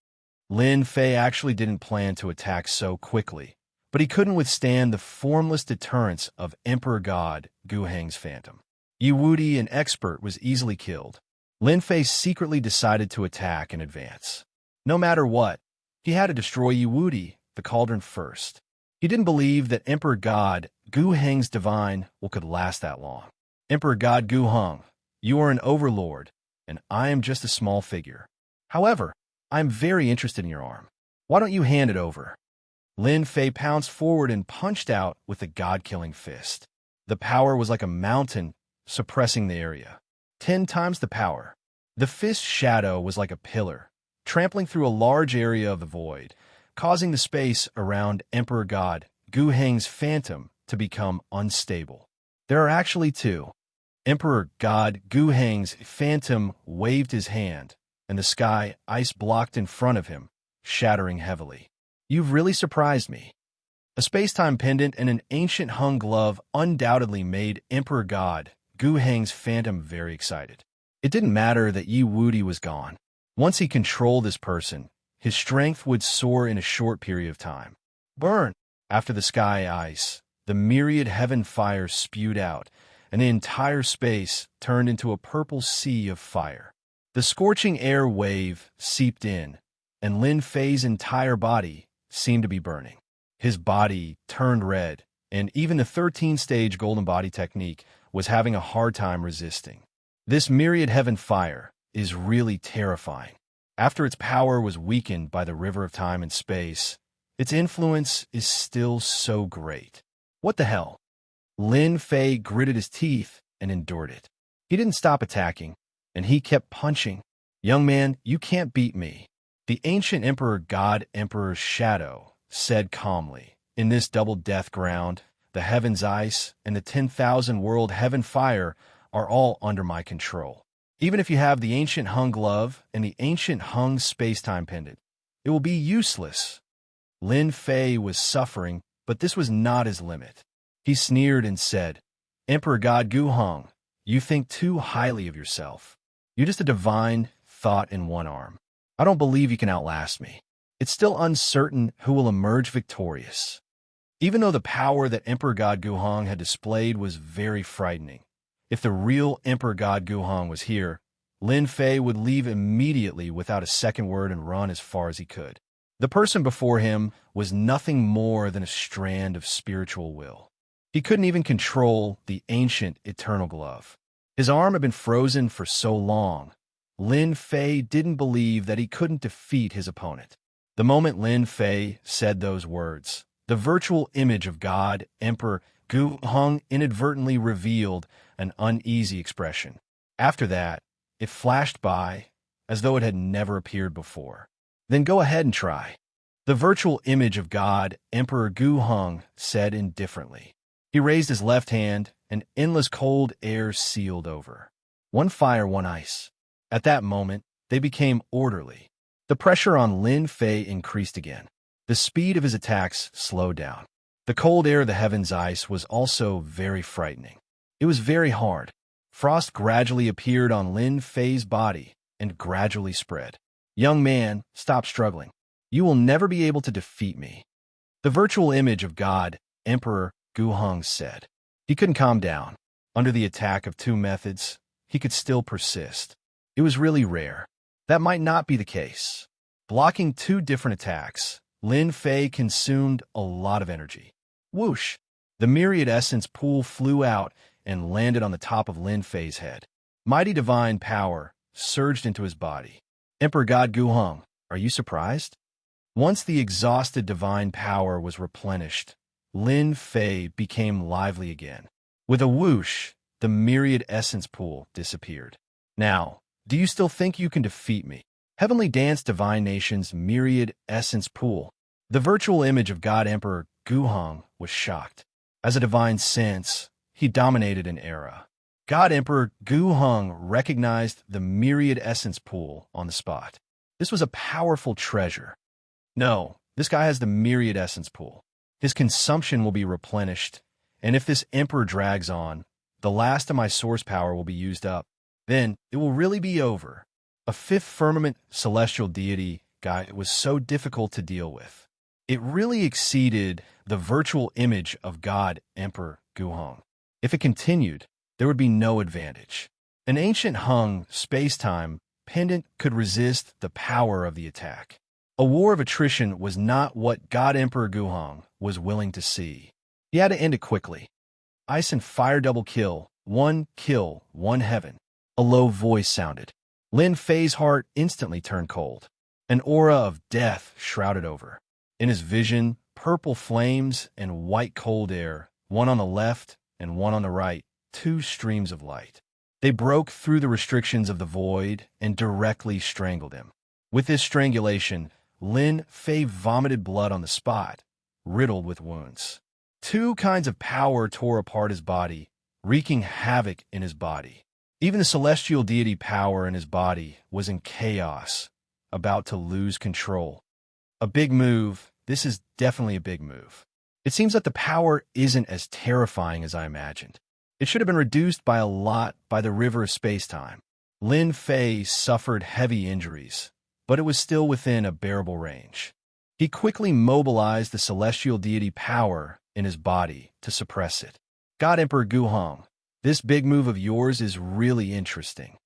Lin Fei actually didn't plan to attack so quickly, but he couldn't withstand the formless deterrence of Emperor God Gu Heng's phantom. Yiwudi, an expert, was easily killed. Lin Fei secretly decided to attack in advance. No matter what, he had to destroy Yiwudi, the cauldron, first. He didn't believe that Emperor God Gu Heng's divine will could last that long. Emperor God Gu Heng, you are an overlord, and I am just a small figure. However, I am very interested in your arm. Why don't you hand it over? Lin Fei pounced forward and punched out with a god-killing fist. The power was like a mountain, suppressing the area. 10 times the power. The fist's shadow was like a pillar, trampling through a large area of the void, causing the space around Emperor God Gu Heng's phantom to become unstable. There are actually two. Emperor God Gu Heng's phantom waved his hand, and the sky ice blocked in front of him, shattering heavily. You've really surprised me. A space-time pendant and an ancient hung glove undoubtedly made Emperor God Gu Heng's phantom very excited. It didn't matter that Yiwudi was gone. Once he controlled this person, his strength would soar in a short period of time. Burn! After the sky ice, the myriad heaven fires spewed out, and the entire space turned into a purple sea of fire. The scorching air wave seeped in, and Lin Fei's entire body seemed to be burning. His body turned red, and even the 13-stage golden body technique was having a hard time resisting. This myriad heaven fire is really terrifying. After its power was weakened by the river of time and space, its influence is still so great. What the hell? Lin Fei gritted his teeth and endured it. He didn't stop attacking, and he kept punching. Young man, you can't beat me. The ancient Emperor God Emperor's shadow said calmly, in this double death ground, the heaven's ice and the 10,000 world heaven fire are all under my control. Even if you have the ancient hung glove and the ancient hung space-time pendant, it will be useless. Lin Fei was suffering, but this was not his limit. He sneered and said, Emperor God Gu Heng, you think too highly of yourself. You're just a divine thought in one arm. I don't believe you can outlast me. It's still uncertain who will emerge victorious. Even though the power that Emperor God Gu Heng had displayed was very frightening, if the real Emperor God Gu Heng was here, Lin Fei would leave immediately without a second word and run as far as he could. The person before him was nothing more than a strand of spiritual will. He couldn't even control the ancient eternal glove. His arm had been frozen for so long. Lin Fei didn't believe that he couldn't defeat his opponent. The moment Lin Fei said those words, the virtual image of God, Emperor Gu Hong, inadvertently revealed an uneasy expression. After that, it flashed by as though it had never appeared before. Then go ahead and try. The virtual image of God, Emperor Gu Hong, said indifferently. He raised his left hand, and endless cold air sealed over. One fire, one ice. At that moment, they became orderly. The pressure on Lin Fei increased again. The speed of his attacks slowed down. The cold air of the heavens ice was also very frightening. It was very hard. Frost gradually appeared on Lin Fei's body and gradually spread. Young man, stop struggling. You will never be able to defeat me. The virtual image of God, Emperor Gu Hong, said. He couldn't calm down. Under the attack of two methods, he could still persist. It was really rare. That might not be the case. Blocking two different attacks, Lin Fei consumed a lot of energy. Whoosh! The myriad essence pool flew out and landed on the top of Lin Fei's head. Mighty divine power surged into his body. Emperor God Gu Hong, are you surprised? Once the exhausted divine power was replenished, Lin Fei became lively again. With a whoosh, the myriad essence pool disappeared. Now, do you still think you can defeat me? Heavenly Dance Divine Nation's myriad essence pool. The virtual image of God Emperor Gu Hong was shocked. As a divine sense, he dominated an era. God Emperor Gu Hong recognized the myriad essence pool on the spot. This was a powerful treasure. No, this guy has the myriad essence pool. His consumption will be replenished, and if this emperor drags on, the last of my source power will be used up. Then it will really be over. A fifth firmament celestial deity guy was so difficult to deal with. It really exceeded the virtual image of God Emperor Gu Hong. If it continued, there would be no advantage. An ancient hung space-time pendant could resist the power of the attack. A war of attrition was not what God Emperor Gu Hong was willing to see. He had to end it quickly. Ice and fire double kill, one heaven. A low voice sounded. Lin Fei's heart instantly turned cold. An aura of death shrouded over. In his vision, purple flames and white cold air, one on the left and one on the right, two streams of light. They broke through the restrictions of the void and directly strangled him. With this strangulation, Lin Fei vomited blood on the spot, riddled with wounds. Two kinds of power tore apart his body, wreaking havoc in his body. Even the celestial deity power in his body was in chaos, about to lose control. A big move. This is definitely a big move. It seems that the power isn't as terrifying as I imagined. It should have been reduced by a lot by the river of space-time. Lin Fei suffered heavy injuries, but it was still within a bearable range. He quickly mobilized the celestial deity power in his body to suppress it. God Emperor Gu Hong, this big move of yours is really interesting.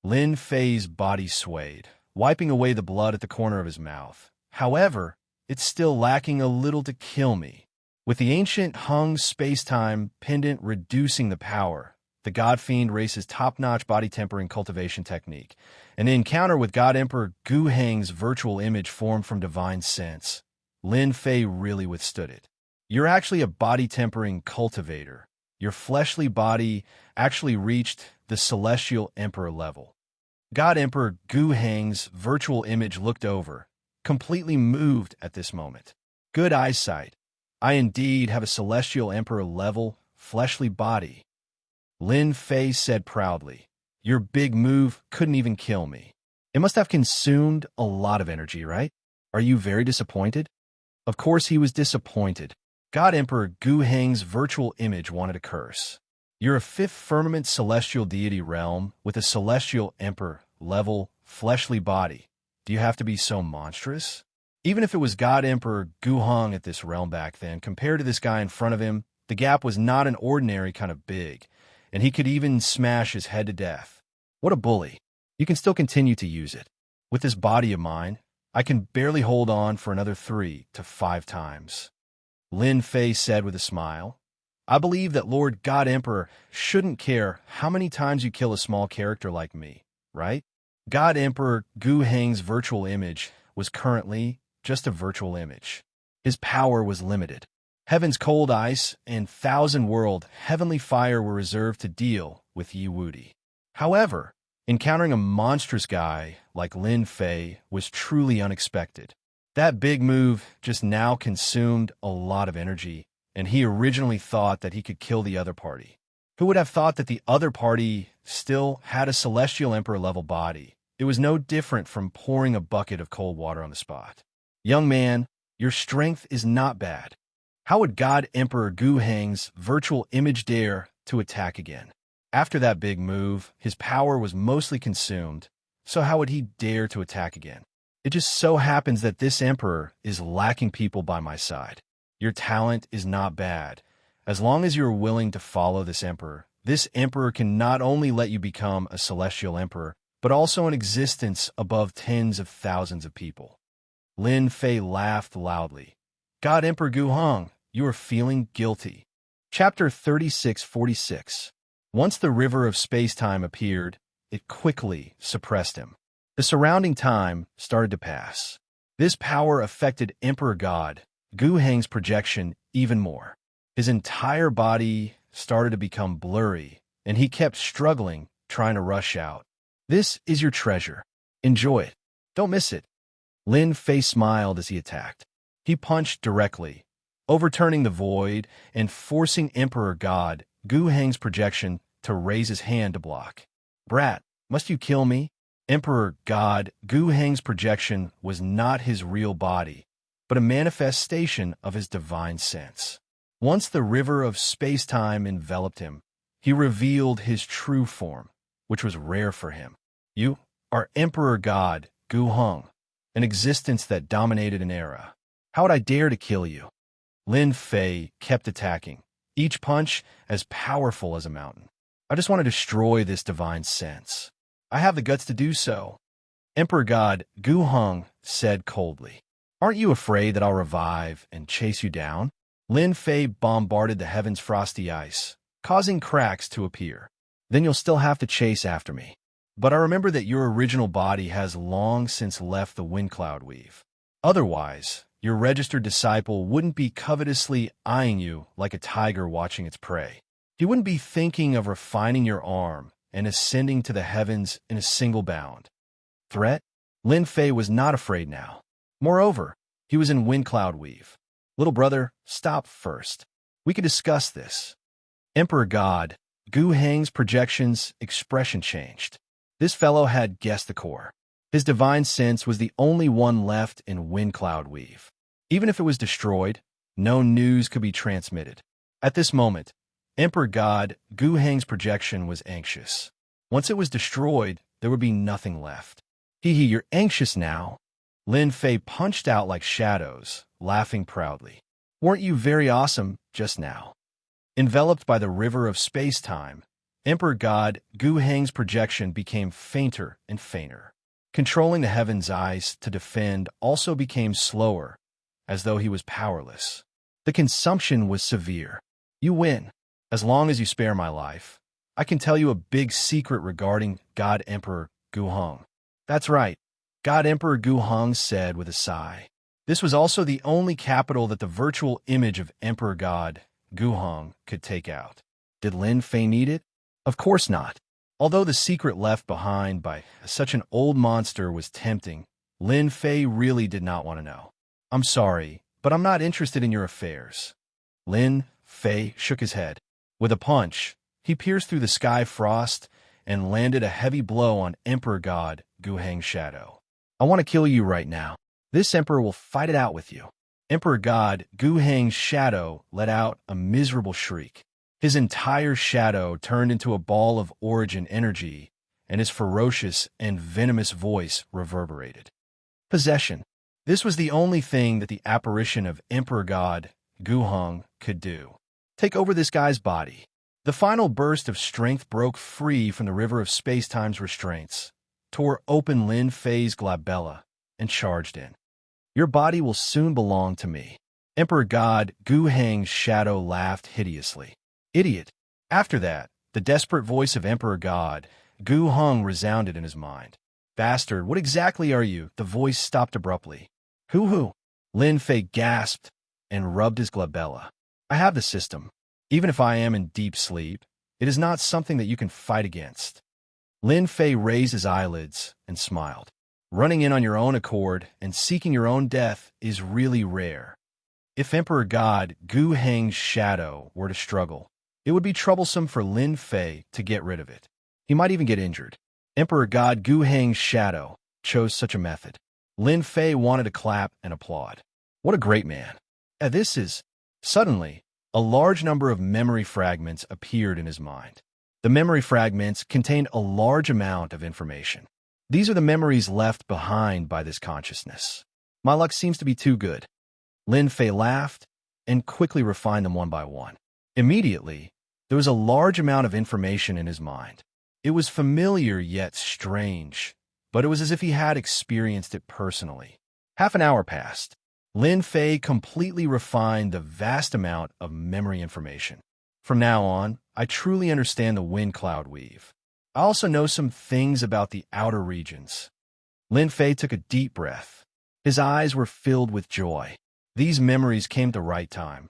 Lin Fei's body swayed, wiping away the blood at the corner of his mouth. However, it's still lacking a little to kill me. With the ancient hung space-time pendant reducing the power, the God Fiend raised his top-notch body tempering cultivation technique. An encounter with God Emperor Gu Hong's virtual image formed from divine sense. Lin Fei really withstood it. You're actually a body-tempering cultivator. Your fleshly body actually reached the celestial emperor level. God Emperor Gu Hong's virtual image looked over, completely moved at this moment. Good eyesight. I indeed have a celestial emperor level, fleshly body. Lin Fei said proudly. Your big move couldn't even kill me. It must have consumed a lot of energy, right? Are you very disappointed? Of course he was disappointed. God Emperor Gu Hong's virtual image wanted to curse. You're a fifth firmament celestial deity realm with a celestial emperor level, fleshly body. Do you have to be so monstrous? Even if it was God Emperor Gu Hong at this realm back then, compared to this guy in front of him, the gap was not an ordinary kind of big, and he could even smash his head to death. What a bully. You can still continue to use it. With this body of mine, I can barely hold on for another 3 to 5 times. Lin Fei said with a smile. I believe that Lord God Emperor shouldn't care how many times you kill a small character like me, right? God Emperor Gu Heng's virtual image was currently just a virtual image. His power was limited. Heaven's cold ice and thousand-world heavenly fire were reserved to deal with Yi Wudi. However, encountering a monstrous guy like Lin Fei was truly unexpected. That big move just now consumed a lot of energy, and he originally thought that he could kill the other party. Who would have thought that the other party still had a Celestial Emperor-level body? It was no different from pouring a bucket of cold water on the spot. Young man, your strength is not bad. How would God Emperor Gu Heng's virtual image dare to attack again? After that big move, his power was mostly consumed, so how would he dare to attack again? It just so happens that this emperor is lacking people by my side. Your talent is not bad. As long as you're willing to follow this emperor can not only let you become a celestial emperor, but also an existence above tens of thousands of people. Lin Fei laughed loudly. God Emperor Gu Heng, you are feeling guilty. Chapter 3646. Once the river of space-time appeared, it quickly suppressed him. The surrounding time started to pass. This power affected Emperor God Gu Heng's projection even more. His entire body started to become blurry, and he kept struggling, trying to rush out. This is your treasure. Enjoy it. Don't miss it. Lin Fei smiled as he attacked. He punched directly, overturning the void and forcing Emperor God Gu Heng's projection to raise his hand to block. Brat, must you kill me? Emperor God Gu Heng's projection was not his real body, but a manifestation of his divine sense. Once the river of space-time enveloped him, he revealed his true form, which was rare for him. You are Emperor God Gu Heng, an existence that dominated an era. How would I dare to kill you? Lin Fei kept attacking, each punch as powerful as a mountain. I just want to destroy this divine sense. I have the guts to do so. Emperor God Gu Heng said coldly. Aren't you afraid that I'll revive and chase you down? Lin Fei bombarded the heavens' frosty ice, causing cracks to appear. Then you'll still have to chase after me. But I remember that your original body has long since left the wind cloud weave. Otherwise, your registered disciple wouldn't be covetously eyeing you like a tiger watching its prey. He wouldn't be thinking of refining your arm and ascending to the heavens in a single bound. Threat? Lin Fei was not afraid now. Moreover, he was in wind cloud weave. Little brother, stop first. We could discuss this. Emperor God Gu Heng's projection's expression changed. This fellow had guessed the core. His divine sense was the only one left in wind cloud weave. Even if it was destroyed, no news could be transmitted. At this moment, Emperor God Gu Heng's projection was anxious. Once it was destroyed, there would be nothing left. Hee, you're anxious now. Lin Fei punched out like shadows, laughing proudly. Weren't you very awesome just now? Enveloped by the river of space-time, Emperor God Gu Heng's projection became fainter and fainter. Controlling the heaven's ice to defend also became slower, as though he was powerless. The consumption was severe. You win. As long as you spare my life, I can tell you a big secret regarding God Emperor Gu Heng. That's right, God Emperor Gu Heng said with a sigh. This was also the only capital that the virtual image of Emperor God Gu Heng could take out. Did Lin Fei need it? Of course not. Although the secret left behind by such an old monster was tempting, Lin Fei really did not want to know. I'm sorry, but I'm not interested in your affairs. Lin Fei shook his head. With a punch, he pierced through the sky frost and landed a heavy blow on Emperor God Gu Heng's shadow. I want to kill you right now. This emperor will fight it out with you. Emperor God Gu Heng's shadow let out a miserable shriek. His entire shadow turned into a ball of origin energy, and his ferocious and venomous voice reverberated. Possession. This was the only thing that the apparition of Emperor God Gu Heng could do. Take over this guy's body. The final burst of strength broke free from the river of space-time's restraints, tore open Lin Fei's glabella, and charged in. Your body will soon belong to me. Emperor God Gu Heng's shadow laughed hideously. Idiot. After that, the desperate voice of Emperor God, Gu Heng, resounded in his mind. Bastard, what exactly are you? The voice stopped abruptly. Who? Lin Fei gasped and rubbed his glabella. I have the system. Even if I am in deep sleep, it is not something that you can fight against. Lin Fei raised his eyelids and smiled. Running in on your own accord and seeking your own death is really rare. If Emperor God Gu Heng's shadow were to struggle, it would be troublesome for Lin Fei to get rid of it. He might even get injured. Emperor God Gu Heng's shadow chose such a method. Lin Fei wanted to clap and applaud. What a great man. Suddenly, a large number of memory fragments appeared in his mind. The memory fragments contained a large amount of information. These are the memories left behind by this consciousness. My luck seems to be too good. Lin Fei laughed and quickly refined them one by one. Immediately, there was a large amount of information in his mind. It was familiar yet strange, but it was as if he had experienced it personally. Half an hour passed. Lin Fei completely refined the vast amount of memory information. From now on, I truly understand the wind cloud weave. I also know some things about the outer regions. Lin Fei took a deep breath. His eyes were filled with joy. These memories came at the right time.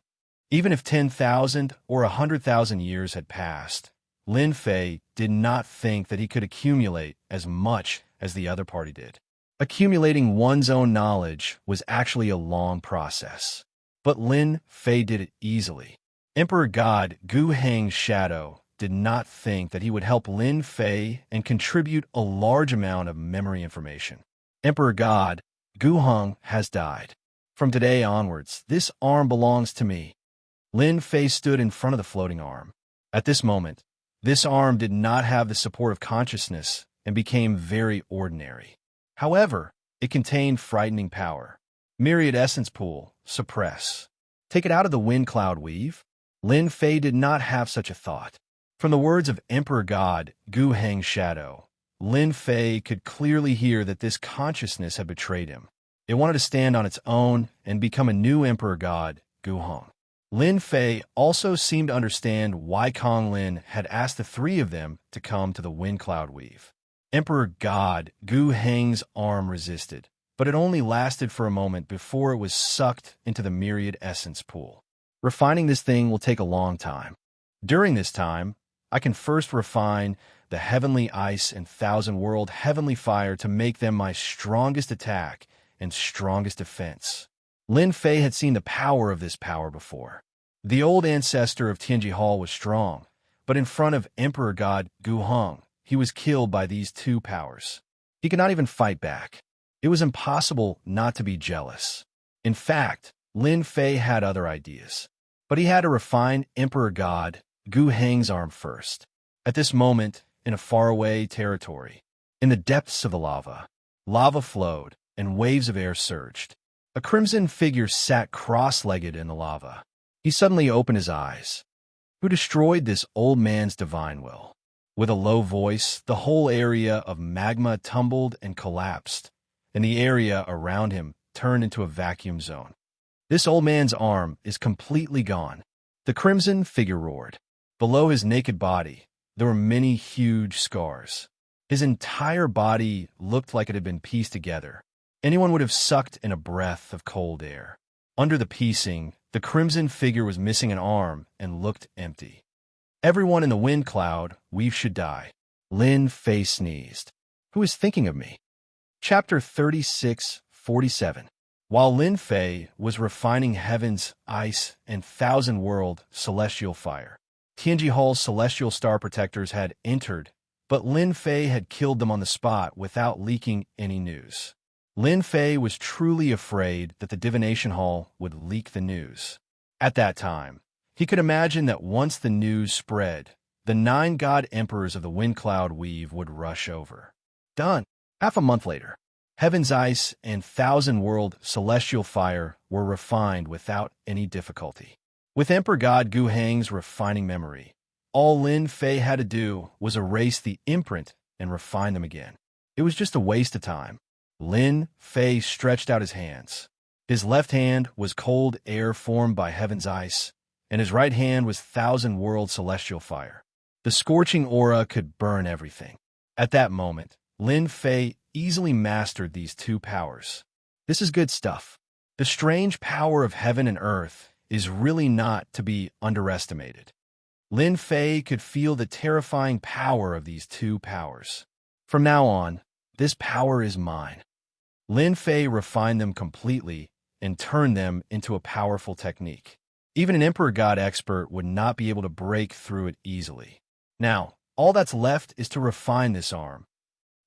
Even if 10,000 or 100,000 years had passed, Lin Fei did not think that he could accumulate as much as the other party did. Accumulating one's own knowledge was actually a long process, but Lin Fei did it easily. Emperor God Gu Heng's shadow did not think that he would help Lin Fei and contribute a large amount of memory information. Emperor God Gu Heng has died. From today onwards, this arm belongs to me. Lin Fei stood in front of the floating arm. At this moment, this arm did not have the support of consciousness and became very ordinary. However, it contained frightening power. Myriad essence pool, suppress. Take it out of the wind cloud weave? Lin Fei did not have such a thought. From the words of Emperor God Gu Heng's shadow, Lin Fei could clearly hear that this consciousness had betrayed him. It wanted to stand on its own and become a new Emperor God Gu Heng. Lin Fei also seemed to understand why Kong Lin had asked the three of them to come to the wind cloud weave. Emperor God Gu Heng's arm resisted, but it only lasted for a moment before it was sucked into the myriad essence pool. Refining this thing will take a long time. During this time, I can first refine the heavenly ice and thousand-world heavenly fire to make them my strongest attack and strongest defense. Lin Fei had seen the power of this power before. The old ancestor of Tianji Hall was strong, but in front of Emperor God Gu Heng, he was killed by these two powers. He could not even fight back. It was impossible not to be jealous. In fact, Lin Fei had other ideas, but he had to refine Emperor God Gu Heng's arm first. At this moment, in a faraway territory, in the depths of the lava flowed and waves of air surged. A crimson figure sat cross-legged in the lava. He suddenly opened his eyes. Who destroyed this old man's divine will? With a low voice, the whole area of magma tumbled and collapsed, and the area around him turned into a vacuum zone. This old man's arm is completely gone. The crimson figure roared. Below his naked body, there were many huge scars. His entire body looked like it had been pieced together. Anyone would have sucked in a breath of cold air. Under the piecing, the crimson figure was missing an arm and looked empty. Everyone in the wind cloud weave should die. Lin Fei sneezed. Who is thinking of me? Chapter 36:47. While Lin Fei was refining heaven's ice and thousand-world celestial fire, Tianji Hall's celestial star protectors had entered, but Lin Fei had killed them on the spot without leaking any news. Lin Fei was truly afraid that the divination hall would leak the news. At that time, he could imagine that once the news spread, the 9 god emperors of the wind cloud weave would rush over. Done. Half a month later, heaven's ice and thousand-world celestial fire were refined without any difficulty. With Emperor God Gu Heng's refining memory, all Lin Fei had to do was erase the imprint and refine them again. It was just a waste of time. Lin Fei stretched out his hands. His left hand was cold air formed by heaven's ice, and his right hand was 1,000-world celestial fire. The scorching aura could burn everything. At that moment, Lin Fei easily mastered these two powers. This is good stuff. The strange power of heaven and earth is really not to be underestimated. Lin Fei could feel the terrifying power of these two powers. From now on, this power is mine. Lin Fei refined them completely and turned them into a powerful technique. Even an Emperor God expert would not be able to break through it easily. Now, all that's left is to refine this arm.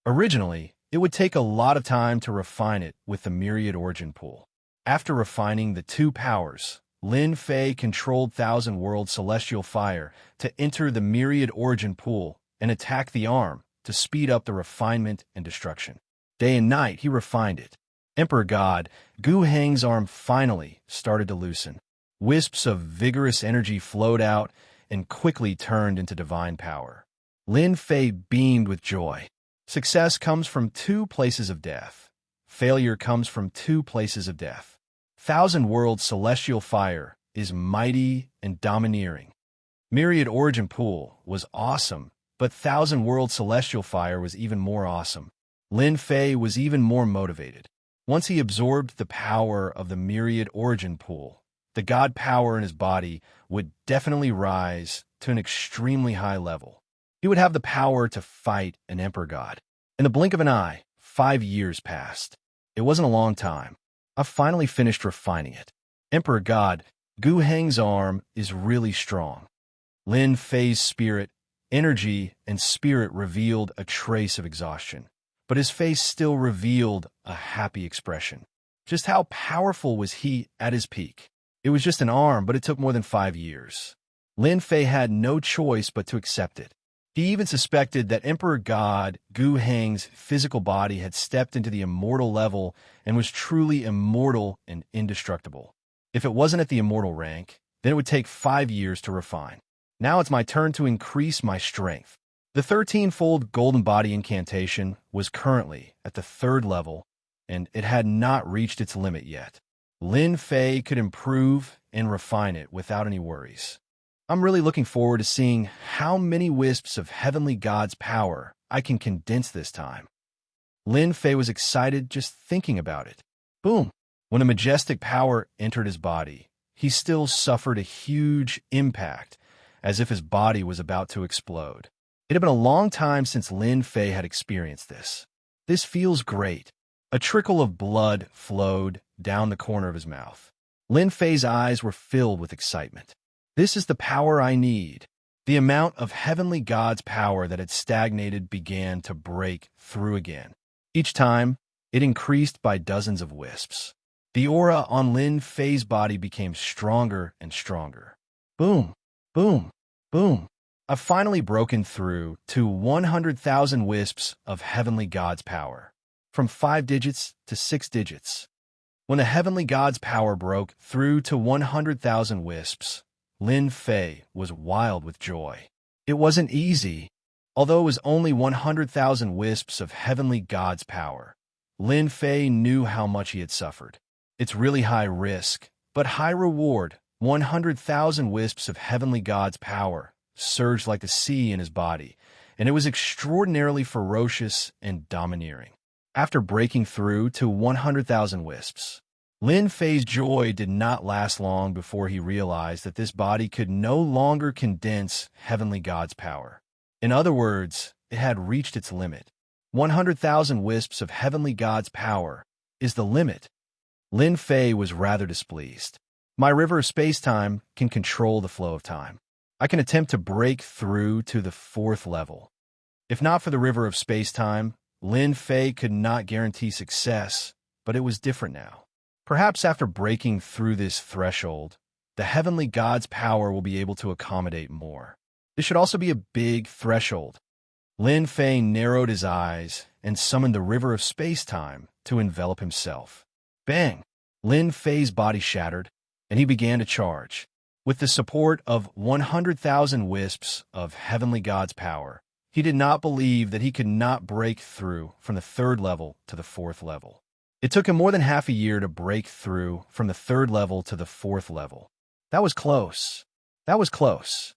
Originally, it would take a lot of time to refine it with the Myriad Origin Pool. After refining the two powers, Lin Fei controlled 1,000-world celestial fire to enter the Myriad Origin Pool and attack the arm to speed up the refinement and destruction. Day and night, he refined it. Emperor God Gu Heng's arm finally started to loosen. Wisps of vigorous energy flowed out and quickly turned into divine power. Lin Fei beamed with joy. Success comes from two places of death. Failure comes from two places of death. 1,000-world celestial fire is mighty and domineering. Myriad Origin Pool was awesome, but 1,000-world celestial fire was even more awesome. Lin Fei was even more motivated. Once he absorbed the power of the Myriad Origin Pool, the god power in his body would definitely rise to an extremely high level. He would have the power to fight an Emperor God. In the blink of an eye, 5 years passed. It wasn't a long time. I finally finished refining it. Emperor God Gu Heng's arm is really strong. Lin Fei's spirit, energy, and spirit revealed a trace of exhaustion, but his face still revealed a happy expression. Just how powerful was he at his peak? It was just an arm, but it took more than 5 years. Lin Fei had no choice but to accept it. He even suspected that Emperor God Gu Heng's physical body had stepped into the immortal level and was truly immortal and indestructible. If it wasn't at the immortal rank, then it would take 5 years to refine. Now it's my turn to increase my strength. The 13-fold golden body incantation was currently at the 3rd level, and it had not reached its limit yet. Lin Fei could improve and refine it without any worries. I'm really looking forward to seeing how many wisps of heavenly God's power I can condense this time. Lin Fei was excited just thinking about it. Boom! When the majestic power entered his body, he still suffered a huge impact, as if his body was about to explode. It had been a long time since Lin Fei had experienced this. This feels great. A trickle of blood flowed down the corner of his mouth. Lin Fei's eyes were filled with excitement. This is the power I need. The amount of heavenly God's power that had stagnated began to break through again. Each time, it increased by dozens of wisps. The aura on Lin Fei's body became stronger and stronger. Boom, boom, boom. I've finally broken through to 100,000 wisps of heavenly God's power, from 5 digits to 6 digits. When the heavenly God's power broke through to 100,000 wisps, Lin Fei was wild with joy. It wasn't easy. Although it was only 100,000 wisps of heavenly God's power, Lin Fei knew how much he had suffered. It's really high risk, but high reward. 100,000 wisps of heavenly God's power surged like the sea in his body, and it was extraordinarily ferocious and domineering. After breaking through to 100,000 wisps, Lin Fei's joy did not last long before he realized that this body could no longer condense heavenly God's power. In other words, it had reached its limit. 100,000 wisps of heavenly God's power is the limit. Lin Fei was rather displeased. My river of space-time can control the flow of time. I can attempt to break through to the 4th level. If not for the river of space-time, Lin Fei could not guarantee success, but it was different now. Perhaps after breaking through this threshold, the heavenly God's power will be able to accommodate more. This should also be a big threshold. Lin Fei narrowed his eyes and summoned the river of space-time to envelop himself. Bang! Lin Fei's body shattered, and he began to charge. With the support of 100,000 wisps of heavenly God's power, he did not believe that he could not break through from the 3rd level to the 4th level. It took him more than half a year to break through from the 3rd level to the 4th level. That was close. That was close.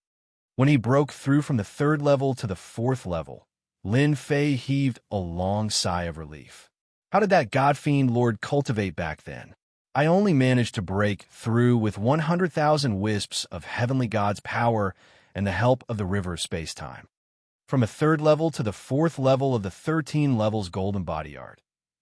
When he broke through from the 3rd level to the 4th level, Lin Fei heaved a long sigh of relief. How did that god-fiend Lord cultivate back then? I only managed to break through with 100,000 wisps of heavenly god's power and the help of the river of space-time. From a 3rd level to the 4th level of the 13 levels golden body art,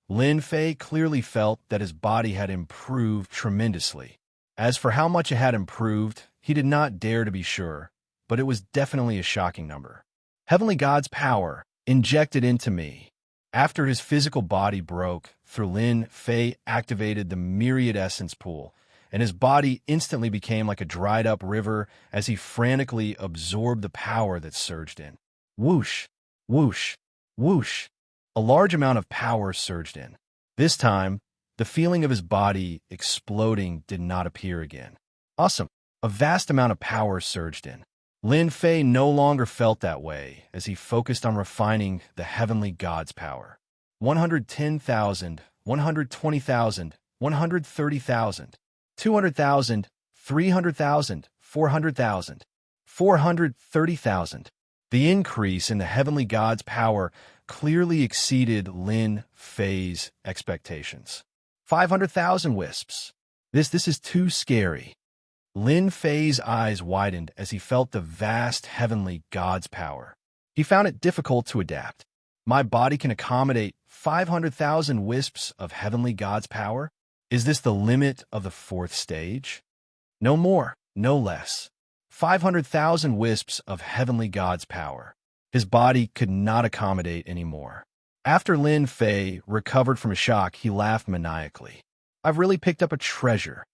Lin Fei clearly felt that his body had improved tremendously. As for how much it had improved, he did not dare to be sure, but it was definitely a shocking number. Heavenly God's power injected into me. After his physical body broke through, Lin Fei activated the myriad essence pool, and his body instantly became like a dried-up river as he frantically absorbed the power that surged in. Whoosh, whoosh, whoosh. A large amount of power surged in. This time, the feeling of his body exploding did not appear again. Awesome. A vast amount of power surged in. Lin Fei no longer felt that way as he focused on refining the heavenly god's power. 110,000, 120,000, 130,000, 200,000, 300,000, 400,000, 430,000. The increase in the heavenly god's power clearly exceeded Lin Fei's expectations. 500,000 wisps. This is too scary. Lin Fei's eyes widened as he felt the vast heavenly god's power. He found it difficult to adapt. My body can accommodate 500,000 wisps of heavenly god's power? Is this the limit of the 4th stage? No more, no less. 500,000 wisps of heavenly god's power. His body could not accommodate any more. After Lin Fei recovered from a shock, he laughed maniacally. I've really picked up a treasure.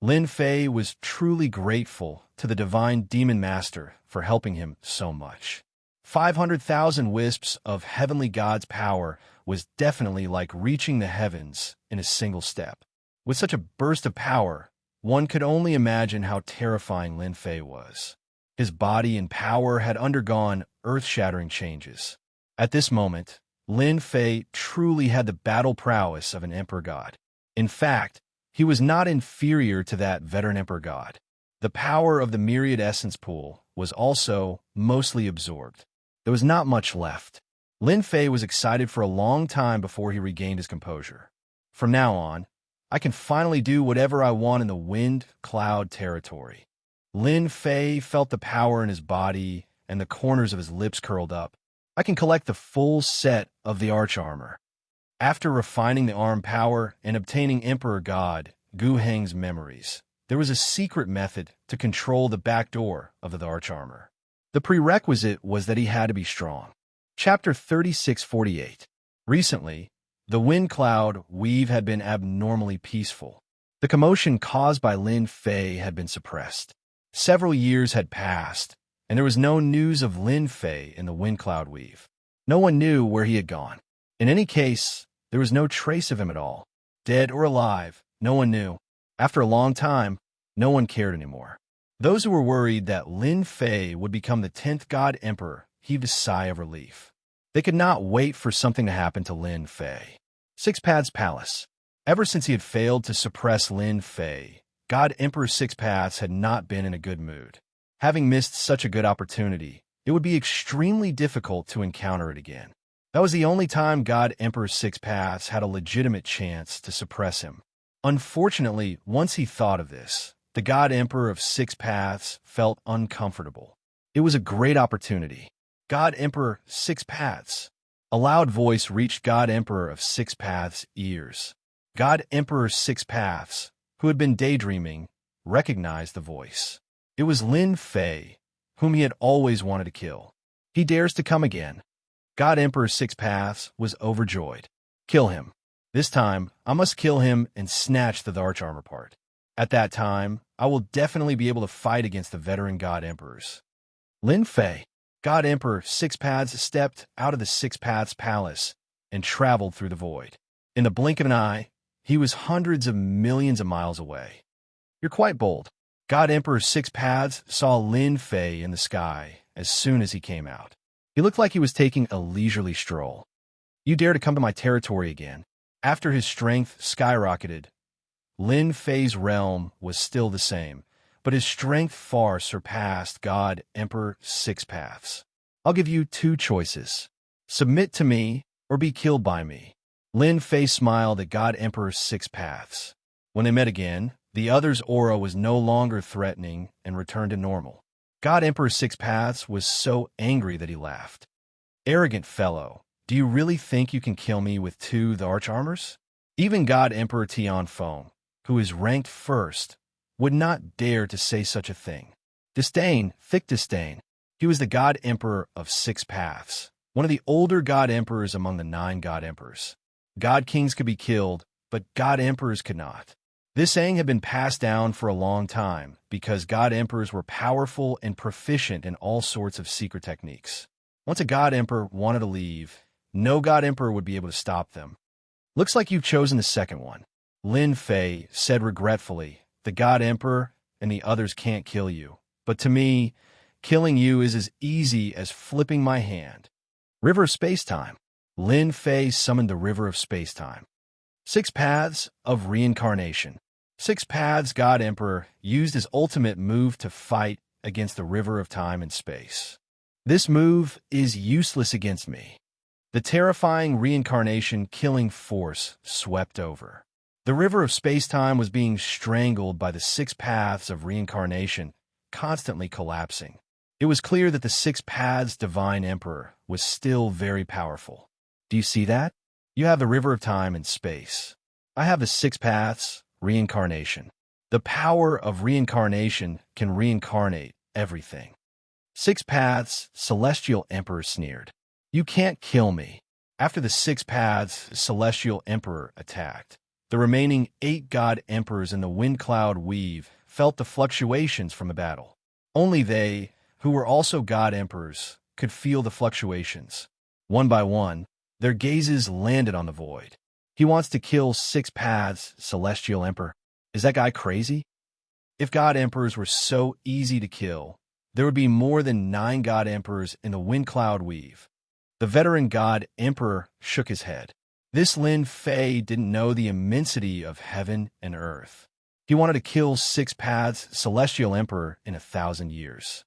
Lin Fei was truly grateful to the divine demon master for helping him so much. 500,000 wisps of heavenly god's power was definitely like reaching the heavens in a single step. With such a burst of power, one could only imagine how terrifying Lin Fei was. His body and power had undergone earth-shattering changes. At this moment, Lin Fei truly had the battle prowess of an emperor god. In fact, he was not inferior to that veteran emperor god. The power of the myriad essence pool was also mostly absorbed. There was not much left. Lin Fei was excited for a long time before he regained his composure. From now on, I can finally do whatever I want in the wind cloud territory. Lin Fei felt the power in his body and the corners of his lips curled up. I can collect the full set of the arch armor. After refining the arm power and obtaining Emperor God Gu Heng's memories, there was a secret method to control the back door of the arch armor. The prerequisite was that he had to be strong. Chapter 3648. Recently, the wind cloud weave had been abnormally peaceful. The commotion caused by Lin Fei had been suppressed. Several years had passed, and there was no news of Lin Fei in the wind cloud weave. No one knew where he had gone. In any case, there was no trace of him at all. Dead or alive, no one knew. After a long time, no one cared anymore. Those who were worried that Lin Fei would become the 10th God Emperor heaved a sigh of relief. They could not wait for something to happen to Lin Fei. Six Paths Palace. Ever since he had failed to suppress Lin Fei, God Emperor Six Paths had not been in a good mood. Having missed such a good opportunity, it would be extremely difficult to encounter it again. That was the only time God Emperor Six Paths had a legitimate chance to suppress him. Unfortunately, once he thought of this, the God Emperor of Six Paths felt uncomfortable. It was a great opportunity. God Emperor Six Paths. A loud voice reached God Emperor of Six Paths' ears. God Emperor Six Paths, who had been daydreaming, recognized the voice. It was Lin Fei, whom he had always wanted to kill. He dares to come again. God Emperor Six Paths was overjoyed. Kill him. This time, I must kill him and snatch the arch armor part. At that time, I will definitely be able to fight against the veteran God Emperors. Lin Fei, God Emperor Six Paths stepped out of the Six Paths Palace and traveled through the void. In the blink of an eye, he was hundreds of millions of miles away. You're quite bold. God Emperor Six Paths saw Lin Fei in the sky as soon as he came out. He looked like he was taking a leisurely stroll. You dare to come to my territory again. After his strength skyrocketed, Lin Fei's realm was still the same, but his strength far surpassed God Emperor Six Paths. I'll give you two choices. Submit to me or be killed by me. Lin Fei smiled at God Emperor Six Paths. When they met again, the other's aura was no longer threatening and returned to normal. God Emperor Six Paths was so angry that he laughed. Arrogant fellow, do you really think you can kill me with two the arch-armors? Even God Emperor Tianfeng, who is ranked first, would not dare to say such a thing. Disdain, thick disdain. He was the God Emperor of Six Paths, one of the older God Emperors among the 9 God Emperors. God Kings could be killed, but God Emperors could not. This saying had been passed down for a long time because God Emperors were powerful and proficient in all sorts of secret techniques. Once a God Emperor wanted to leave, no God Emperor would be able to stop them. Looks like you've chosen the second one. Lin Fei said regretfully, the God Emperor and the others can't kill you. But to me, killing you is as easy as flipping my hand. River of Space-Time. Lin Fei summoned the River of Space-Time. 6 Paths of Reincarnation. 6 Paths God Emperor used his ultimate move to fight against the River of Time and Space. This move is useless against me. The terrifying reincarnation killing force swept over. The River of Space-Time was being strangled by the 6 Paths of Reincarnation, constantly collapsing. It was clear that the 6 Paths Divine Emperor was still very powerful. Do you see that? You have the River of Time and Space. I have the 6 Paths, Reincarnation. The power of reincarnation can reincarnate everything. 6 Paths, Celestial Emperor sneered. You can't kill me. After the 6 Paths, Celestial Emperor attacked. The remaining 8 God Emperors in the Wind Cloud Weave felt the fluctuations from the battle. Only they, who were also God Emperors, could feel the fluctuations. One by one, their gazes landed on the void. He wants to kill 6 Paths, Celestial Emperor. Is that guy crazy? If God Emperors were so easy to kill, there would be more than 9 God Emperors in the Wind Cloud Weave. The veteran God Emperor shook his head. This Lin Fei didn't know the immensity of heaven and earth. He wanted to kill 6 Paths, Celestial Emperor in 1,000 years.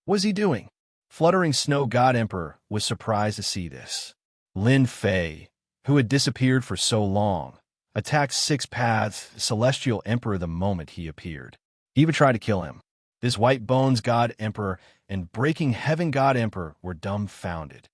What was he doing? Fluttering Snow God Emperor was surprised to see this. Lin Fei, who had disappeared for so long, attacked 6 Paths, Celestial Emperor the moment he appeared. He even tried to kill him. This White Bones God Emperor and Breaking Heaven God Emperor were dumbfounded.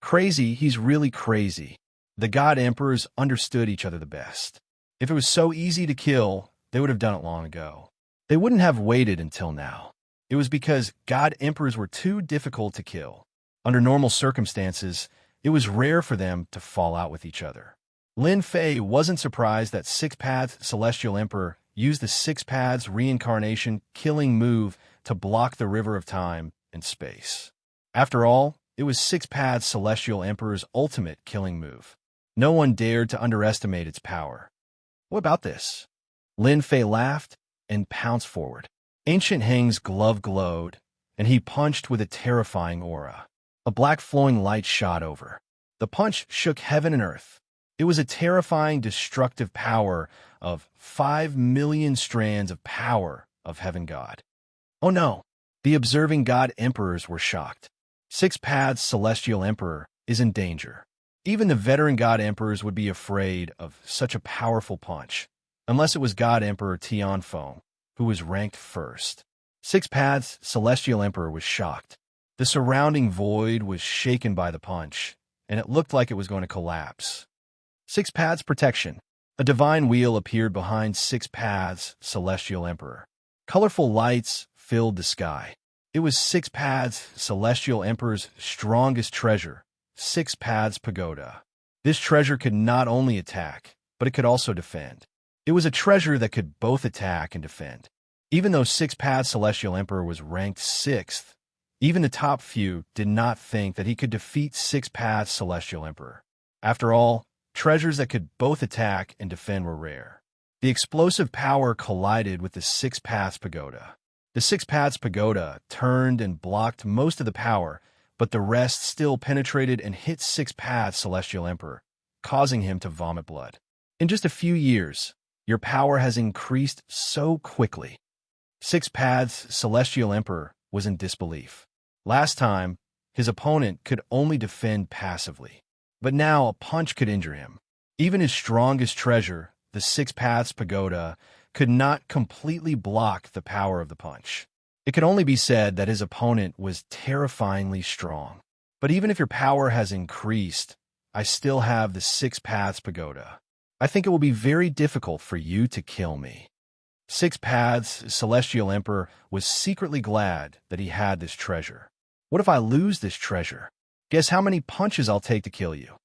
Crazy, he's really crazy. The God Emperors understood each other the best. If it was so easy to kill, they would have done it long ago. They wouldn't have waited until now. It was because God Emperors were too difficult to kill. Under normal circumstances, it was rare for them to fall out with each other. Lin Fei wasn't surprised that 6 Paths Celestial Emperor used the 6 Paths Reincarnation killing move to block the River of Time and Space. After all, it was 6 Paths Celestial Emperor's ultimate killing move. No one dared to underestimate its power. What about this? Lin Fei laughed and pounced forward. Ancient Heng's glove glowed, and he punched with a terrifying aura. A black flowing light shot over. The punch shook heaven and earth. It was a terrifying, destructive power of 5 million strands of power of Heaven God. Oh no! The observing God Emperors were shocked. 6 Paths Celestial Emperor is in danger. Even the veteran God Emperors would be afraid of such a powerful punch, unless it was God Emperor Tianfeng, who was ranked first. 6 Paths Celestial Emperor was shocked. The surrounding void was shaken by the punch, and it looked like it was going to collapse. 6 Paths Protection. A divine wheel appeared behind 6 Paths Celestial Emperor. Colorful lights filled the sky. It was 6 Paths Celestial Emperor's strongest treasure, 6 Paths Pagoda. This treasure could not only attack, but it could also defend. It was a treasure that could both attack and defend. Even though 6 Paths Celestial Emperor was ranked 6th, even the top few did not think that he could defeat 6 Paths Celestial Emperor. After all, treasures that could both attack and defend were rare. The explosive power collided with the 6 Paths Pagoda. The 6 Paths Pagoda turned and blocked most of the power, but the rest still penetrated and hit 6 Paths Celestial Emperor, causing him to vomit blood. In just a few years, your power has increased so quickly. Six Paths Celestial Emperor was in disbelief. Last time, his opponent could only defend passively, but now a punch could injure him. Even his strongest treasure, the Six Paths Pagoda, could not completely block the power of the punch. It could only be said that his opponent was terrifyingly strong. But even if your power has increased, I still have the Six Paths Pagoda. I think it will be very difficult for you to kill me. Six Paths Celestial Emperor was secretly glad that he had this treasure. What if I lose this treasure? Guess how many punches I'll take to kill you?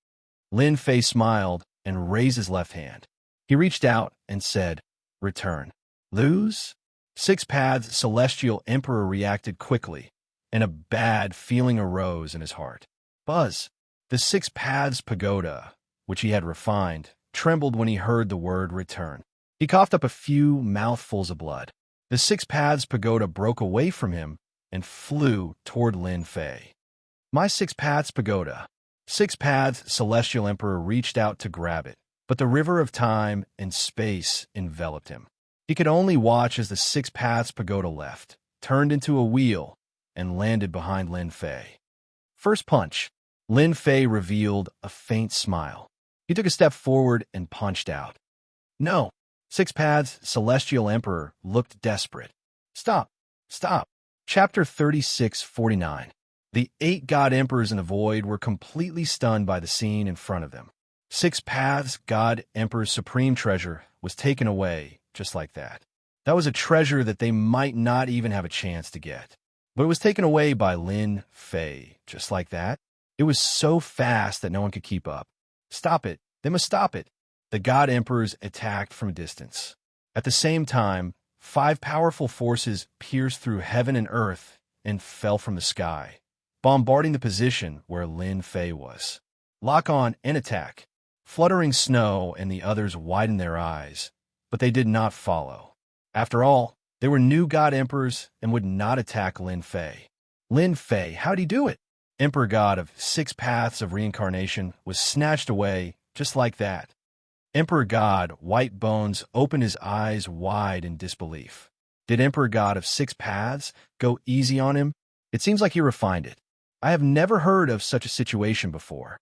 Lin Fei smiled and raised his left hand. He reached out and said, "Return." Lose? Six Paths Celestial Emperor reacted quickly, and a bad feeling arose in his heart. Buzz, the Six Paths Pagoda, which he had refined, trembled when he heard the word return. He coughed up a few mouthfuls of blood. The Six Paths Pagoda broke away from him and flew toward Lin Fei. My Six Paths Pagoda. Six Paths Celestial Emperor reached out to grab it, but the river of time and space enveloped him. He could only watch as the Six Paths Pagoda left, turned into a wheel, and landed behind Lin Fei. First punch. Lin Fei revealed a faint smile. He took a step forward and punched out. No. Six Paths Celestial Emperor looked desperate. Stop. Stop. Chapter 3649. The 8 God Emperors in the Void were completely stunned by the scene in front of them. Six Paths God Emperor's supreme treasure was taken away just like that. That was a treasure that they might not even have a chance to get. But it was taken away by Lin Fei just like that. It was so fast that no one could keep up. Stop it. They must stop it. The God Emperors attacked from a distance. At the same time, 5 powerful forces pierced through heaven and earth and fell from the sky, bombarding the position where Lin Fei was. Lock on and attack. Fluttering Snow and the others widened their eyes, but they did not follow. After all, they were new God Emperors and would not attack Lin Fei. Lin Fei, how'd he do it? Emperor God of 6 Paths of Reincarnation was snatched away just like that. Emperor God, White Bones, opened his eyes wide in disbelief. Did Emperor God of 6 Paths go easy on him? It seems like he refined it. I have never heard of such a situation before.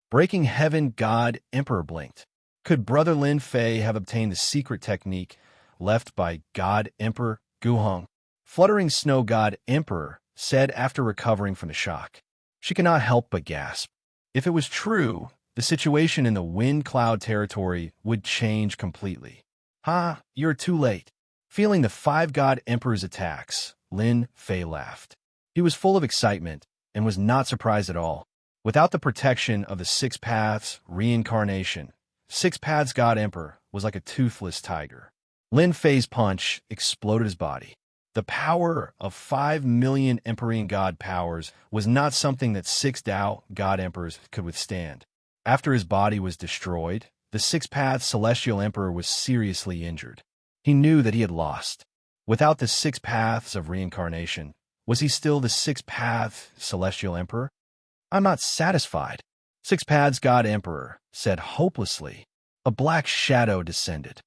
Breaking Heaven God Emperor blinked. Could Brother Lin Fei have obtained the secret technique left by God Emperor Guheng? Fluttering Snow God Emperor said after recovering from the shock. She could not help but gasp. If it was true, the situation in the Wind Cloud territory would change completely. Ha, you're too late. Feeling the 5 God Emperors' attacks, Lin Fei laughed. He was full of excitement and was not surprised at all. Without the protection of the 6 Paths Reincarnation, 6 Paths God Emperor was like a toothless tiger. Lin Fei's punch exploded his body. The power of 5 million Emperor God powers was not something that 6 Tao God Emperors could withstand. After his body was destroyed, the 6 Paths Celestial Emperor was seriously injured. He knew that he had lost. Without the 6 Paths of Reincarnation, was he still the 6 Paths Celestial Emperor? I'm not satisfied. 6 Paths God Emperor said hopelessly. A black shadow descended.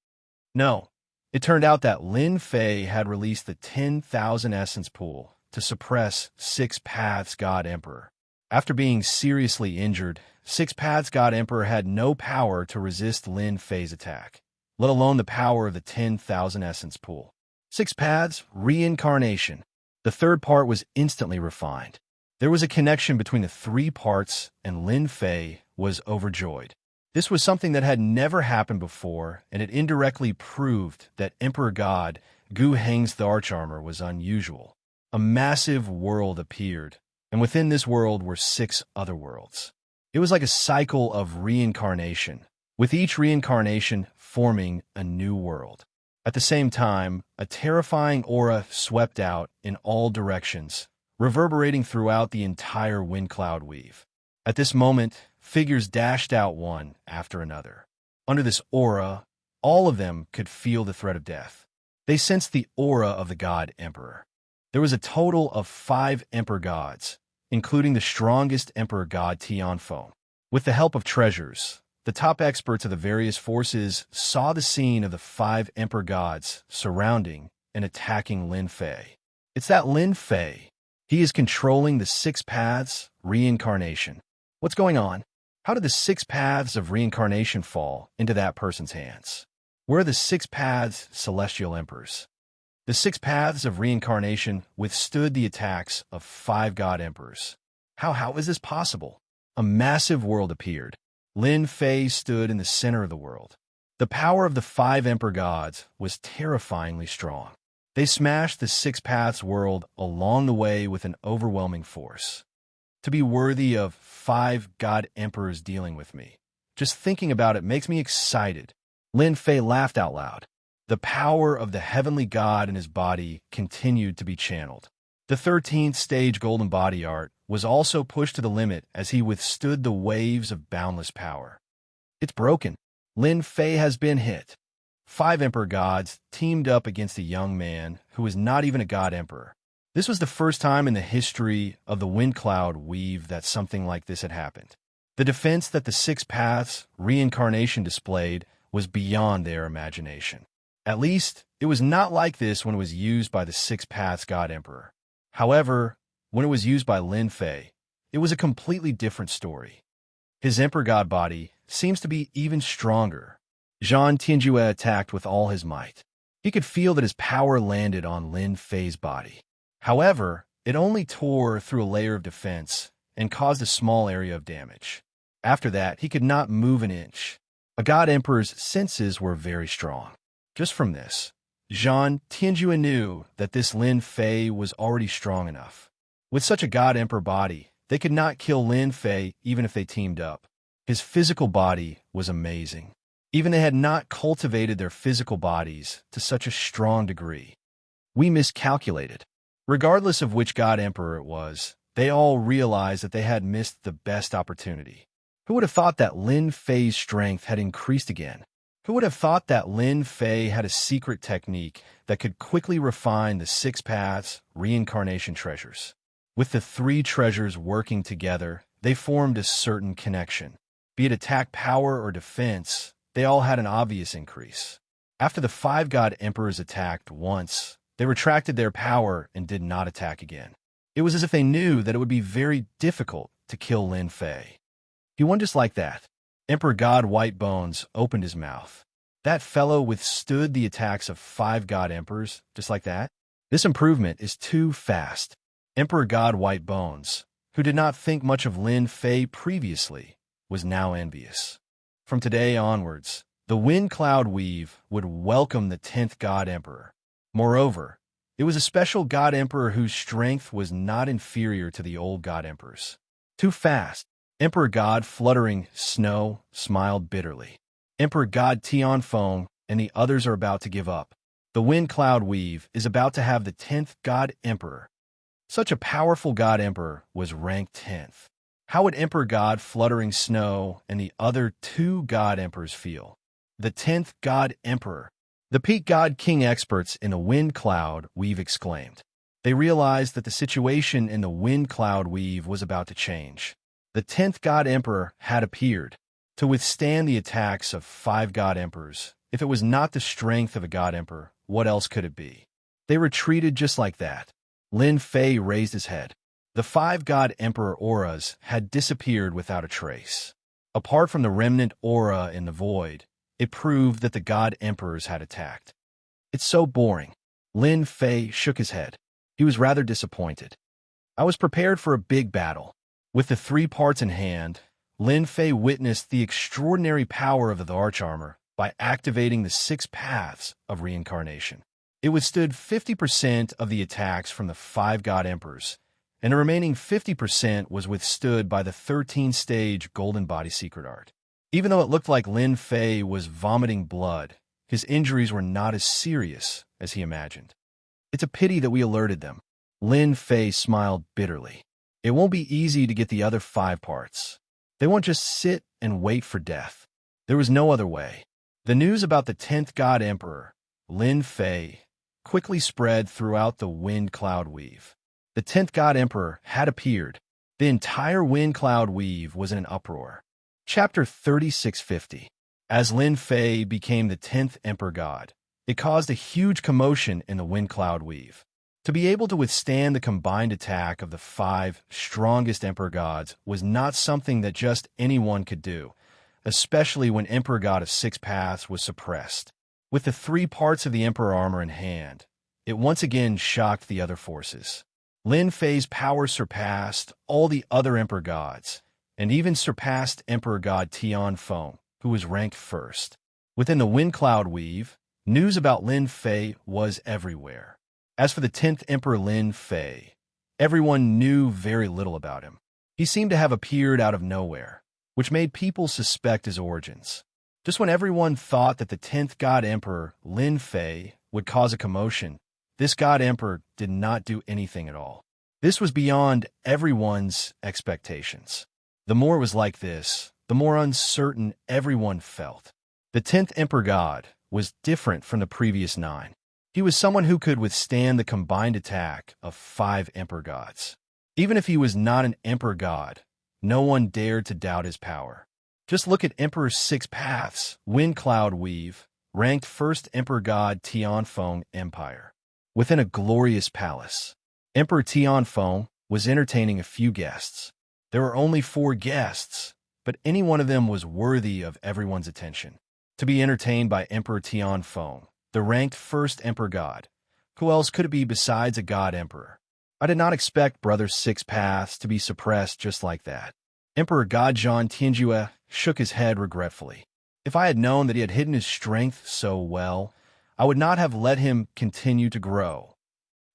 No, it turned out that Lin Fei had released the 10,000 Essence Pool to suppress 6 Paths God Emperor. After being seriously injured, 6 Paths God Emperor had no power to resist Lin Fei's attack, let alone the power of the 10,000 Essence Pool. 6 Paths Reincarnation. The third part was instantly refined. There was a connection between the 3 parts, and Lin Fei was overjoyed. This was something that had never happened before, and it indirectly proved that Emperor God Gu Heng's Archarmor was unusual. A massive world appeared, and within this world were 6 other worlds. It was like a cycle of reincarnation, with each reincarnation forming a new world. At the same time, a terrifying aura swept out in all directions, reverberating throughout the entire wind cloud weave. At this moment, figures dashed out one after another. Under this aura, all of them could feel the threat of death. They sensed the aura of the God Emperor. There was a total of 5 Emperor Gods, including the strongest Emperor God Tianfeng. With the help of treasures, the top experts of the various forces saw the scene of the 5 Emperor Gods surrounding and attacking Lin Fei. It's that Lin Fei. He is controlling the six paths, reincarnation. What's going on? How did the six paths of reincarnation fall into that person's hands? Where are the six paths, celestial emperors? The six paths of reincarnation withstood the attacks of five god emperors. How is this possible? A massive world appeared. Lin Fei stood in the center of the world. The power of the five emperor gods was terrifyingly strong. They smashed the six paths world along the way with an overwhelming force. To be worthy of five god emperors dealing with me. Just thinking about it makes me excited. Lin Fei laughed out loud. The power of the heavenly god in his body continued to be channeled. The 13th stage golden body art was also pushed to the limit as he withstood the waves of boundless power. It's broken. Lin Fei has been hit. Five emperor gods teamed up against a young man who was not even a god emperor. This was the first time in the history of the Wind Cloud Weave that something like this had happened. The defense that the six paths reincarnation displayed was beyond their imagination. At least, it was not like this when it was used by the six paths god emperor. However, when it was used by Lin Fei, it was a completely different story. His emperor god body seems to be even stronger. Xianxia attacked with all his might. He could feel that his power landed on Lin Fei's body. However, it only tore through a layer of defense and caused a small area of damage. After that, he could not move an inch. A god emperor's senses were very strong. Just from this, Xianxia knew that this Lin Fei was already strong enough. With such a god emperor body, they could not kill Lin Fei even if they teamed up. His physical body was amazing. Even they had not cultivated their physical bodies to such a strong degree. We miscalculated. Regardless of which god emperor it was, they all realized that they had missed the best opportunity. Who would have thought that Lin Fei's strength had increased again? Who would have thought that Lin Fei had a secret technique that could quickly refine the six paths reincarnation treasures? With the three treasures working together, they formed a certain connection. Be it attack power or defense, they all had an obvious increase. After the five god emperors attacked once, they retracted their power and did not attack again. It was as if they knew that it would be very difficult to kill Lin Fei. He won just like that. Emperor God White Bones opened his mouth. That fellow withstood the attacks of five god emperors just like that. This improvement is too fast. Emperor God White Bones, who did not think much of Lin Fei previously, was now envious. From today onwards, the Wind Cloud Weave would welcome the 10th god emperor. Moreover, it was a special god emperor whose strength was not inferior to the old god emperors. Too fast. Emperor God Fluttering Snow smiled bitterly. Emperor God Tianfeng and the others are about to give up. The Wind Cloud Weave is about to have the 10th god emperor. Such a powerful god emperor was ranked 10th. How would Emperor God Fluttering Snow and the other two god emperors feel? The 10th god emperor. The peak god king experts in the Wind Cloud Weave exclaimed. They realized that the situation in the Wind Cloud Weave was about to change. The 10th god emperor had appeared. To withstand the attacks of five god emperors, if it was not the strength of a god emperor, what else could it be? They retreated just like that. Lin Fei raised his head. The five god emperor auras had disappeared without a trace. Apart from the remnant aura in the void, it proved that the god emperors had attacked. It's so boring. Lin Fei shook his head. He was rather disappointed. I was prepared for a big battle. With the three parts in hand, Lin Fei witnessed the extraordinary power of the Archarmor by activating the six paths of reincarnation. It withstood 50% of the attacks from the five god emperors, and the remaining 50% was withstood by the 13-stage golden body secret art. Even though it looked like Lin Fei was vomiting blood, his injuries were not as serious as he imagined. It's a pity that we alerted them. Lin Fei smiled bitterly. It won't be easy to get the other five parts. They won't just sit and wait for death. There was no other way. The news about the 10th god emperor, Lin Fei, quickly spread throughout the Wind Cloud Weave. The 10th god emperor had appeared. The entire Wind Cloud Weave was in an uproar. Chapter 3650. As Lin Fei became the 10th emperor god, It caused a huge commotion in the wind cloud weave. To be able to withstand the combined attack of the 5 strongest Emperor Gods was not something that just anyone could do, especially when Emperor God of 6 Paths was suppressed. With the 3 parts of the Emperor armor in hand, it once again shocked the other forces. Lin Fei's power surpassed all the other Emperor Gods, and even surpassed Emperor God Tianfeng, who was ranked first. Within the wind cloud weave, news about Lin Fei was everywhere. As for the 10th Emperor Lin Fei, everyone knew very little about him. He seemed to have appeared out of nowhere, which made people suspect his origins. Just when everyone thought that the 10th God Emperor, Lin Fei, would cause a commotion, this God Emperor did not do anything at all. This was beyond everyone's expectations. The more it was like this, the more uncertain everyone felt. The 10th Emperor God was different from the previous 9. He was someone who could withstand the combined attack of 5 Emperor Gods. Even if he was not an Emperor God, no one dared to doubt his power. Just look at Emperor 6 Paths, Wind Cloud Weave, ranked first Emperor God Tianfeng Empire. Within a glorious palace, Emperor Tianfeng was entertaining a few guests. There were only 4 guests, but any one of them was worthy of everyone's attention. To be entertained by Emperor Tianfeng, the ranked first Emperor God. Who else could it be besides a God Emperor? I did not expect Brother 6 Paths to be suppressed just like that. Emperor God Zhan Tianjue shook his head regretfully. If I had known that he had hidden his strength so well, I would not have let him continue to grow.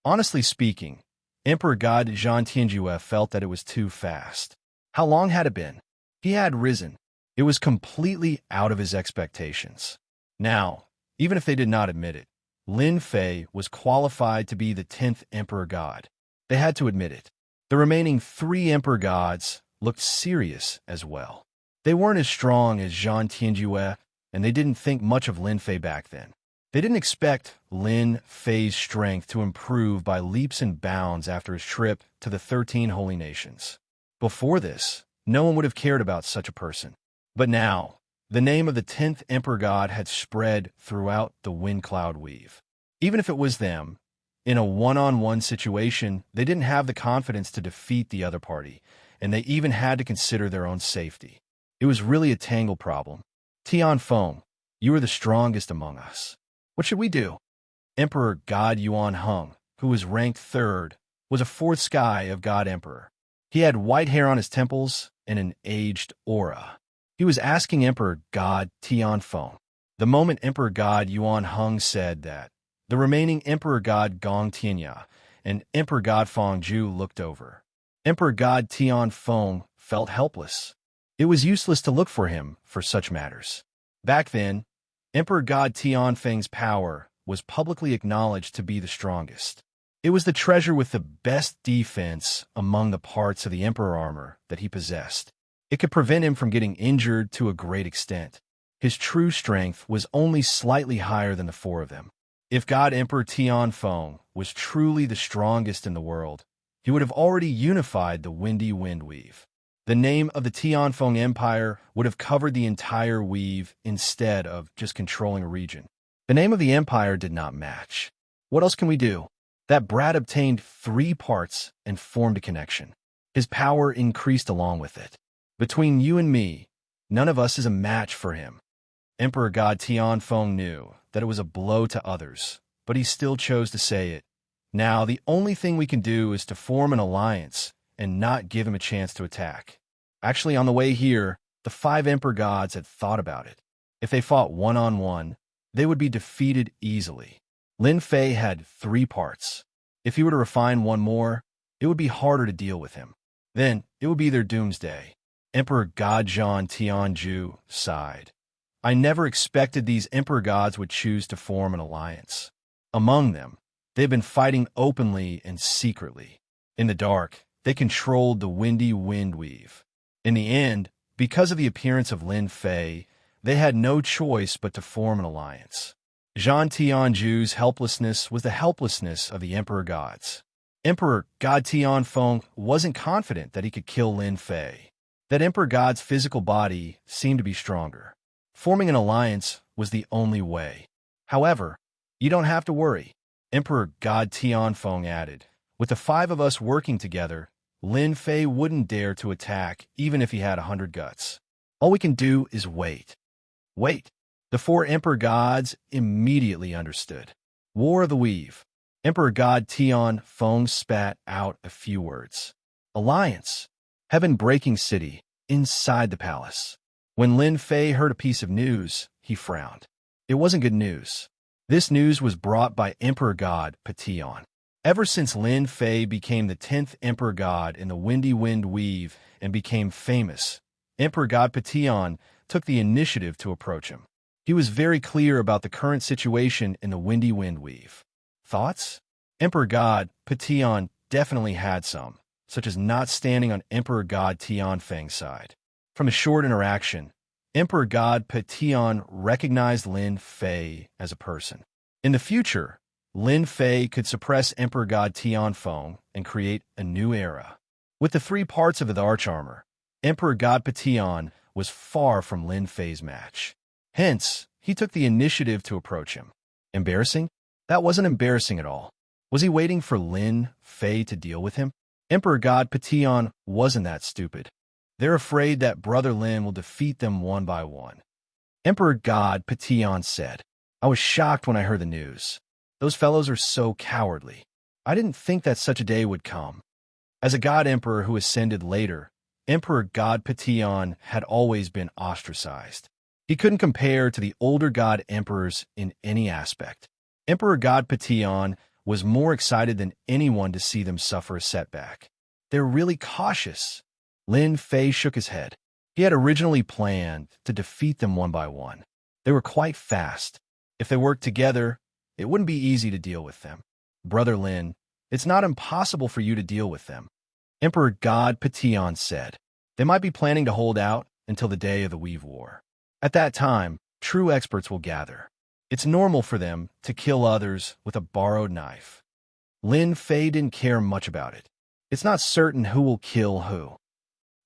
Honestly speaking, Emperor God Zhan Tianjue felt that it was too fast. How long had it been? He had risen. It was completely out of his expectations. Now, even if they did not admit it, Lin Fei was qualified to be the 10th Emperor God. They had to admit it. The remaining 3 Emperor Gods looked serious as well. They weren't as strong as Zhan Tianjue, and they didn't think much of Lin Fei back then. They didn't expect Lin Fei's strength to improve by leaps and bounds after his trip to the 13 holy nations. Before this, no one would have cared about such a person. But now, the name of the 10th Emperor God had spread throughout the wind cloud weave. Even if it was them, in a one-on-one situation, they didn't have the confidence to defeat the other party, and they even had to consider their own safety. It was really a tangled problem. Tianfeng, you are the strongest among us. What should we do? Emperor God Yuan Heng, who was ranked 3rd, was a 4th sky of God Emperor. He had white hair on his temples and an aged aura. He was asking Emperor God Tianfeng. The moment Emperor God Yuan Heng said that, the remaining Emperor God Gong Tianya and Emperor God Fengju looked over. Emperor God Tianfeng felt helpless. It was useless to look for him for such matters. Back then, Emperor God Tianfeng's power was publicly acknowledged to be the strongest. It was the treasure with the best defense among the parts of the Emperor armor that he possessed. It could prevent him from getting injured to a great extent. His true strength was only slightly higher than the 4 of them. If God Emperor Tianfeng was truly the strongest in the world, he would have already unified the windy wind weave. The name of the Tianfeng Empire would have covered the entire weave instead of just controlling a region. The name of the empire did not match. What else can we do? That brat obtained 3 parts and formed a connection. His power increased along with it. Between you and me, none of us is a match for him. Emperor God Tianfeng knew that it was a blow to others, but he still chose to say it. Now, the only thing we can do is to form an alliance and not give him a chance to attack. Actually, on the way here, the 5 Emperor Gods had thought about it. If they fought one-on-one, they would be defeated easily. Lin Fei had 3 parts. If he were to refine one more, it would be harder to deal with him. Then, it would be their doomsday. Emperor God Zhan Tianju sighed. I never expected these Emperor Gods would choose to form an alliance. Among them, they've been fighting openly and secretly. In the dark, they controlled the windy wind weave. In the end, because of the appearance of Lin Fei, they had no choice but to form an alliance. Zhan Tianju's helplessness was the helplessness of the Emperor Gods. Emperor God Tianfeng wasn't confident that he could kill Lin Fei. That Emperor God's physical body seemed to be stronger. Forming an alliance was the only way. However, You don't have to worry, Emperor God Tianfeng added. With the 5 of us working together, Lin Fei wouldn't dare to attack even if he had 100 guts. All we can do is wait. Wait. The 4 Emperor Gods immediately understood. War of the Weave. Emperor God Tianfeng spat out a few words. Alliance. Heaven-breaking city, inside the palace. When Lin Fei heard a piece of news, he frowned. It wasn't good news. This news was brought by Emperor God Pation. Ever since Lin Fei became the 10th Emperor God in the Windy Wind Weave and became famous, Emperor God Pation took the initiative to approach him. He was very clear about the current situation in the Windy Wind Weave. Thoughts? Emperor God Pation definitely had some, such as not standing on Emperor God Tianfeng's side. From a short interaction, Emperor God Pation recognized Lin Fei as a person. In the future, Lin Fei could suppress Emperor God Tianfeng and create a new era. With the 3 parts of his arch-armor, Emperor God Pation was far from Lin Fei's match. Hence, he took the initiative to approach him. Embarrassing? That wasn't embarrassing at all. Was he waiting for Lin Fei to deal with him? Emperor God Pation wasn't that stupid. They're afraid that Brother Lin will defeat them one by one. Emperor God Pation said, I was shocked when I heard the news. Those fellows are so cowardly. I didn't think that such a day would come. As a god emperor who ascended later, Emperor God Pation had always been ostracized. He couldn't compare to the older god emperors in any aspect. Emperor God Pation was more excited than anyone to see them suffer a setback. They're really cautious. Lin Fei shook his head. He had originally planned to defeat them one by one. They were quite fast. If they worked together, it wouldn't be easy to deal with them. Brother Lin, it's not impossible for you to deal with them. Emperor God Pation said. They might be planning to hold out until the day of the Weave War. At that time, true experts will gather. It's normal for them to kill others with a borrowed knife. Lin Fei didn't care much about it. It's not certain who will kill who.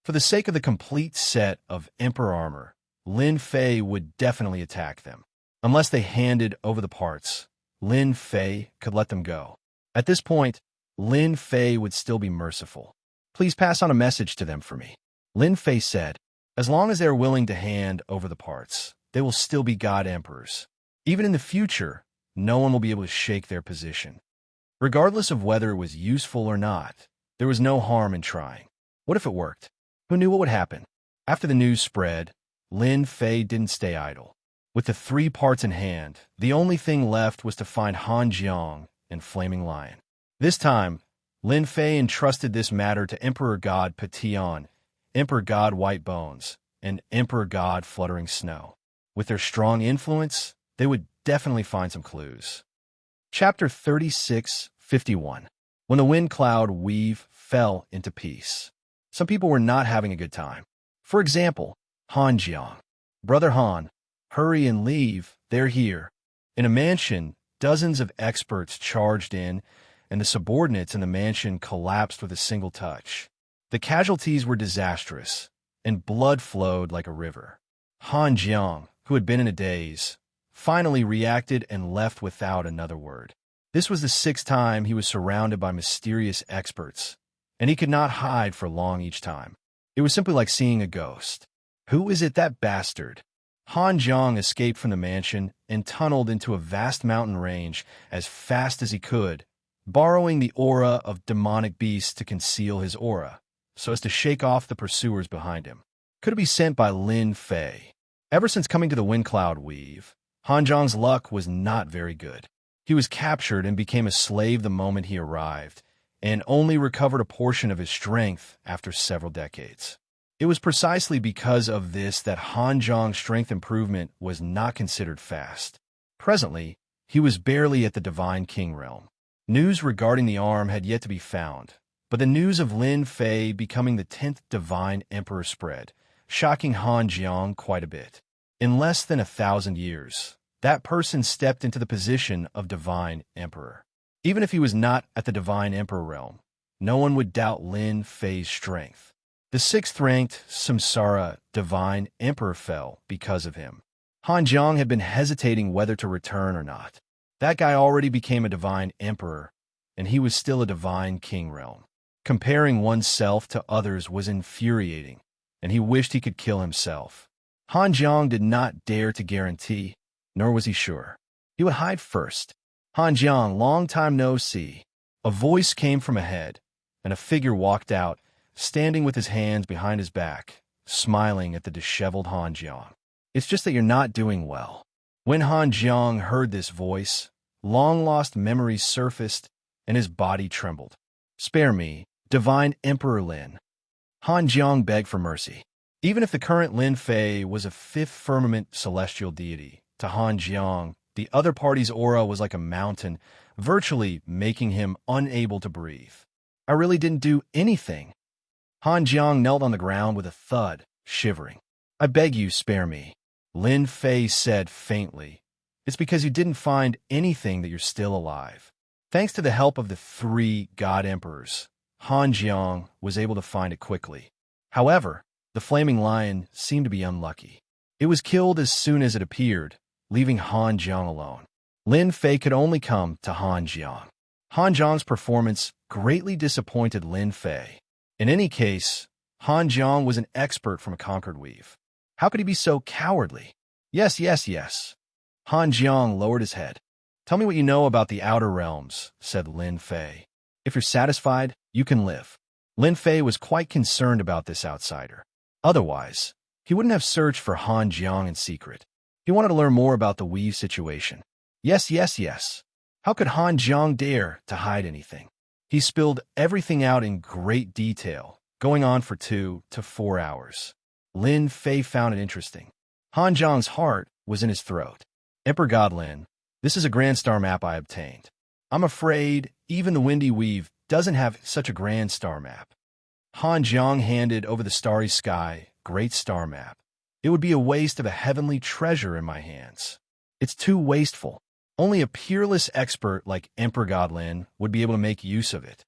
For the sake of the complete set of Emperor armor, Lin Fei would definitely attack them. Unless they handed over the parts, Lin Fei could let them go. At this point, Lin Fei would still be merciful. Please pass on a message to them for me. Lin Fei said, as long as they are willing to hand over the parts, they will still be god emperors. Even in the future, no one will be able to shake their position. Regardless of whether it was useful or not, there was no harm in trying. What if it worked? Who knew what would happen? After the news spread, Lin Fei didn't stay idle. With the 3 parts in hand, the only thing left was to find Han Jiang and Flaming Lion. This time, Lin Fei entrusted this matter to Emperor God Pation, Emperor God White Bones, and Emperor God Fluttering Snow. With their strong influence, they would definitely find some clues. Chapter 36:51. When the wind cloud weave fell into peace. Some people were not having a good time. For example, Han Jiang. Brother Han, hurry and leave, they're here. In a mansion, dozens of experts charged in, and the subordinates in the mansion collapsed with a single touch. The casualties were disastrous, and blood flowed like a river. Han Jiang, who had been in a daze, finally reacted and left without another word. This was the 6th time he was surrounded by mysterious experts, and he could not hide for long each time. It was simply like seeing a ghost. Who is it, that bastard? Han Jiang escaped from the mansion and tunneled into a vast mountain range as fast as he could, borrowing the aura of demonic beasts to conceal his aura, so as to shake off the pursuers behind him. Could it be sent by Lin Fei? Ever since coming to the Wind Cloud Weave, Han Jiang's luck was not very good. He was captured and became a slave the moment he arrived, and only recovered a portion of his strength after several decades. It was precisely because of this that Han Jiang's strength improvement was not considered fast. Presently, he was barely at the Divine King realm. News regarding the arm had yet to be found, but the news of Lin Fei becoming the 10th Divine Emperor spread, shocking Han Jiang quite a bit. In less than 1,000 years, that person stepped into the position of Divine Emperor. Even if he was not at the Divine Emperor realm, no one would doubt Lin Fei's strength. The 6th-ranked Samsara Divine Emperor fell because of him. Han Jiang had been hesitating whether to return or not. That guy already became a divine emperor, and he was still a divine king realm. Comparing oneself to others was infuriating, and he wished he could kill himself. Han Jiang did not dare to guarantee, nor was he sure. He would hide first. Han Jiang, long time no see. A voice came from ahead, and a figure walked out, standing with his hands behind his back, smiling at the disheveled Han Jiang. It's just that you're not doing well. When Han Jiang heard this voice, long-lost memories surfaced, and his body trembled. Spare me, Divine Emperor Lin. Han Jiang begged for mercy. Even if the current Lin Fei was a fifth firmament celestial deity, to Han Jiang, the other party's aura was like a mountain, virtually making him unable to breathe. I really didn't do anything. Han Jiang knelt on the ground with a thud, shivering. I beg you, spare me. Lin Fei said faintly. It's because you didn't find anything that you're still alive. Thanks to the help of the 3 God Emperors, Han Jiang was able to find it quickly. However, the flaming lion seemed to be unlucky. It was killed as soon as it appeared, leaving Han Jiang alone. Lin Fei could only come to Han Jiang. Han Jiang's performance greatly disappointed Lin Fei. In any case, Han Jiang was an expert from a conquered weave. How could he be so cowardly? Yes. Han Jiang lowered his head. Tell me what you know about the outer realms, said Lin Fei. If you're satisfied, you can live. Lin Fei was quite concerned about this outsider. Otherwise, he wouldn't have searched for Han Jiang in secret. He wanted to learn more about the weave situation. Yes. How could Han Jiang dare to hide anything? He spilled everything out in great detail, going on for 2 to 4 hours. Lin Fei found it interesting. Han Jiang's heart was in his throat. Emperor God Lin, this is a grand star map I obtained. I'm afraid even the Windy Weave doesn't have such a grand star map. Han Jiang handed over the starry sky, great star map. It would be a waste of a heavenly treasure in my hands. It's too wasteful. Only a peerless expert like Emperor God Lin would be able to make use of it.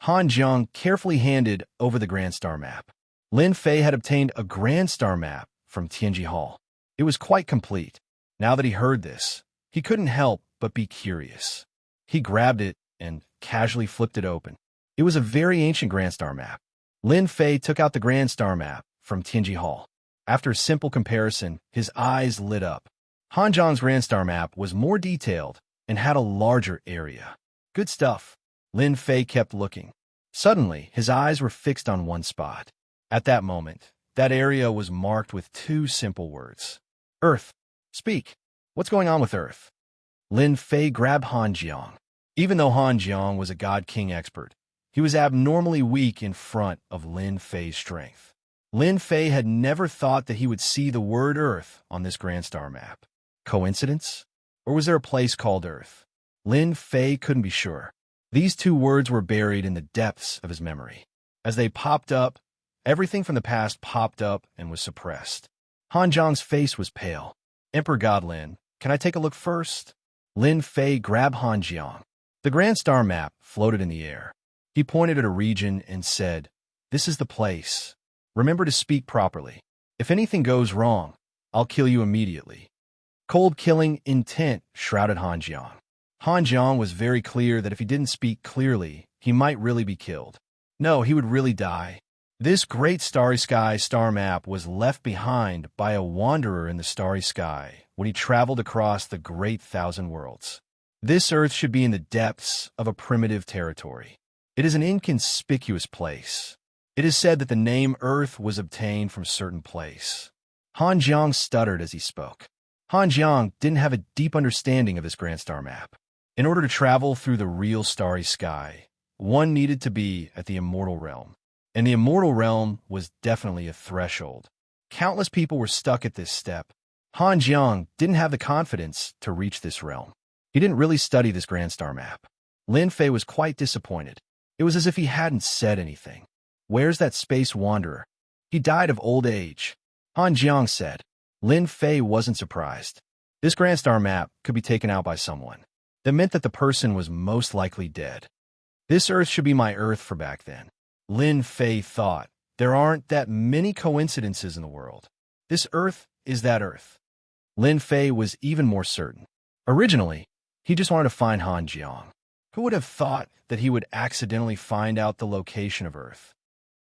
Han Jiang carefully handed over the grand star map. Lin Fei had obtained a grand star map from Tianji Hall. It was quite complete. Now that he heard this, he couldn't help but be curious. He grabbed it and casually flipped it open. It was a very ancient grand star map. Lin Fei took out the grand star map from Tianji Hall. After a simple comparison, his eyes lit up. Han Jiang's grand star map was more detailed and had a larger area. Good stuff. Lin Fei kept looking. Suddenly, his eyes were fixed on one spot. At that moment, that area was marked with 2 simple words. Earth. Speak. What's going on with Earth? Lin Fei grabbed Han Jiang. Even though Han Jiang was a God King expert, he was abnormally weak in front of Lin Fei's strength. Lin Fei had never thought that he would see the word Earth on this grand star map. Coincidence? Or was there a place called Earth? Lin Fei couldn't be sure. These 2 words were buried in the depths of his memory. As they popped up, everything from the past popped up and was suppressed. Han Jiang's face was pale. Emperor God Lin, can I take a look first? Lin Fei grabbed Han Jiang. The grand star map floated in the air. He pointed at a region and said, "This is the place. Remember to speak properly. If anything goes wrong, I'll kill you immediately." Cold killing intent shrouded Han Jiang. Han Jiang was very clear that if he didn't speak clearly, he might really be killed. No, he would really die. This great starry sky star map was left behind by a wanderer in the starry sky when he traveled across the great 1,000 worlds. This Earth should be in the depths of a primitive territory. It is an inconspicuous place. It is said that the name Earth was obtained from a certain place. Han Jiang stuttered as he spoke. Han Jiang didn't have a deep understanding of this grand star map. In order to travel through the real starry sky, one needed to be at the immortal realm. And the immortal realm was definitely a threshold. Countless people were stuck at this step. Han Jiang didn't have the confidence to reach this realm. He didn't really study this grand star map. Lin Fei was quite disappointed. It was as if he hadn't said anything. Where's that space wanderer? He died of old age. Han Jiang said. Lin Fei wasn't surprised. This grand star map could be taken out by someone. That meant that the person was most likely dead. This Earth should be my Earth for back then. Lin Fei thought, there aren't that many coincidences in the world. This Earth is that Earth. Lin Fei was even more certain. Originally, He just wanted to find Han Jiang. Who would have thought that he would accidentally find out the location of Earth?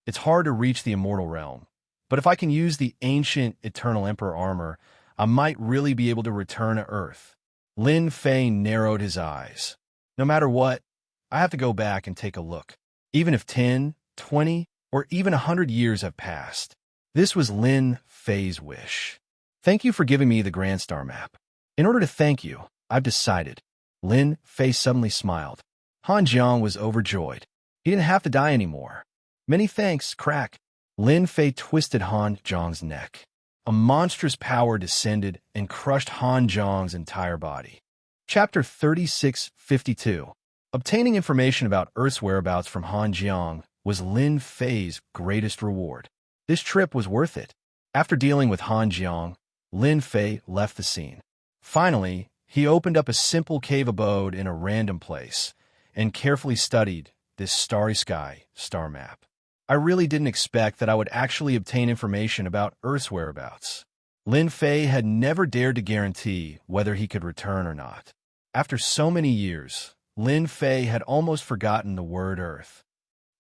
It's hard to reach the immortal realm, but if I can use the ancient Eternal Emperor armor, I might really be able to return to Earth. Lin Fei narrowed his eyes. No matter what, I have to go back and take a look. Even if 10, 20, or even 100 years have passed. This was Lin Fei's wish. Thank you for giving me the Grand Star map. In order to thank you, I've decided. Lin Fei suddenly smiled. Han Jiang was overjoyed. He didn't have to die anymore. Many thanks, crack. Lin Fei twisted Han Jiang's neck. A monstrous power descended and crushed Han Jiang's entire body. Chapter 3652. Obtaining information about Earth's whereabouts from Han Jiang was Lin Fei's greatest reward. This trip was worth it. After dealing with Han Jiang, Lin Fei left the scene. Finally, he opened up a simple cave abode in a random place and carefully studied this starry sky star map. I really didn't expect that I would actually obtain information about Earth's whereabouts. Lin Fei had never dared to guarantee whether he could return or not. After so many years, Lin Fei had almost forgotten the word Earth.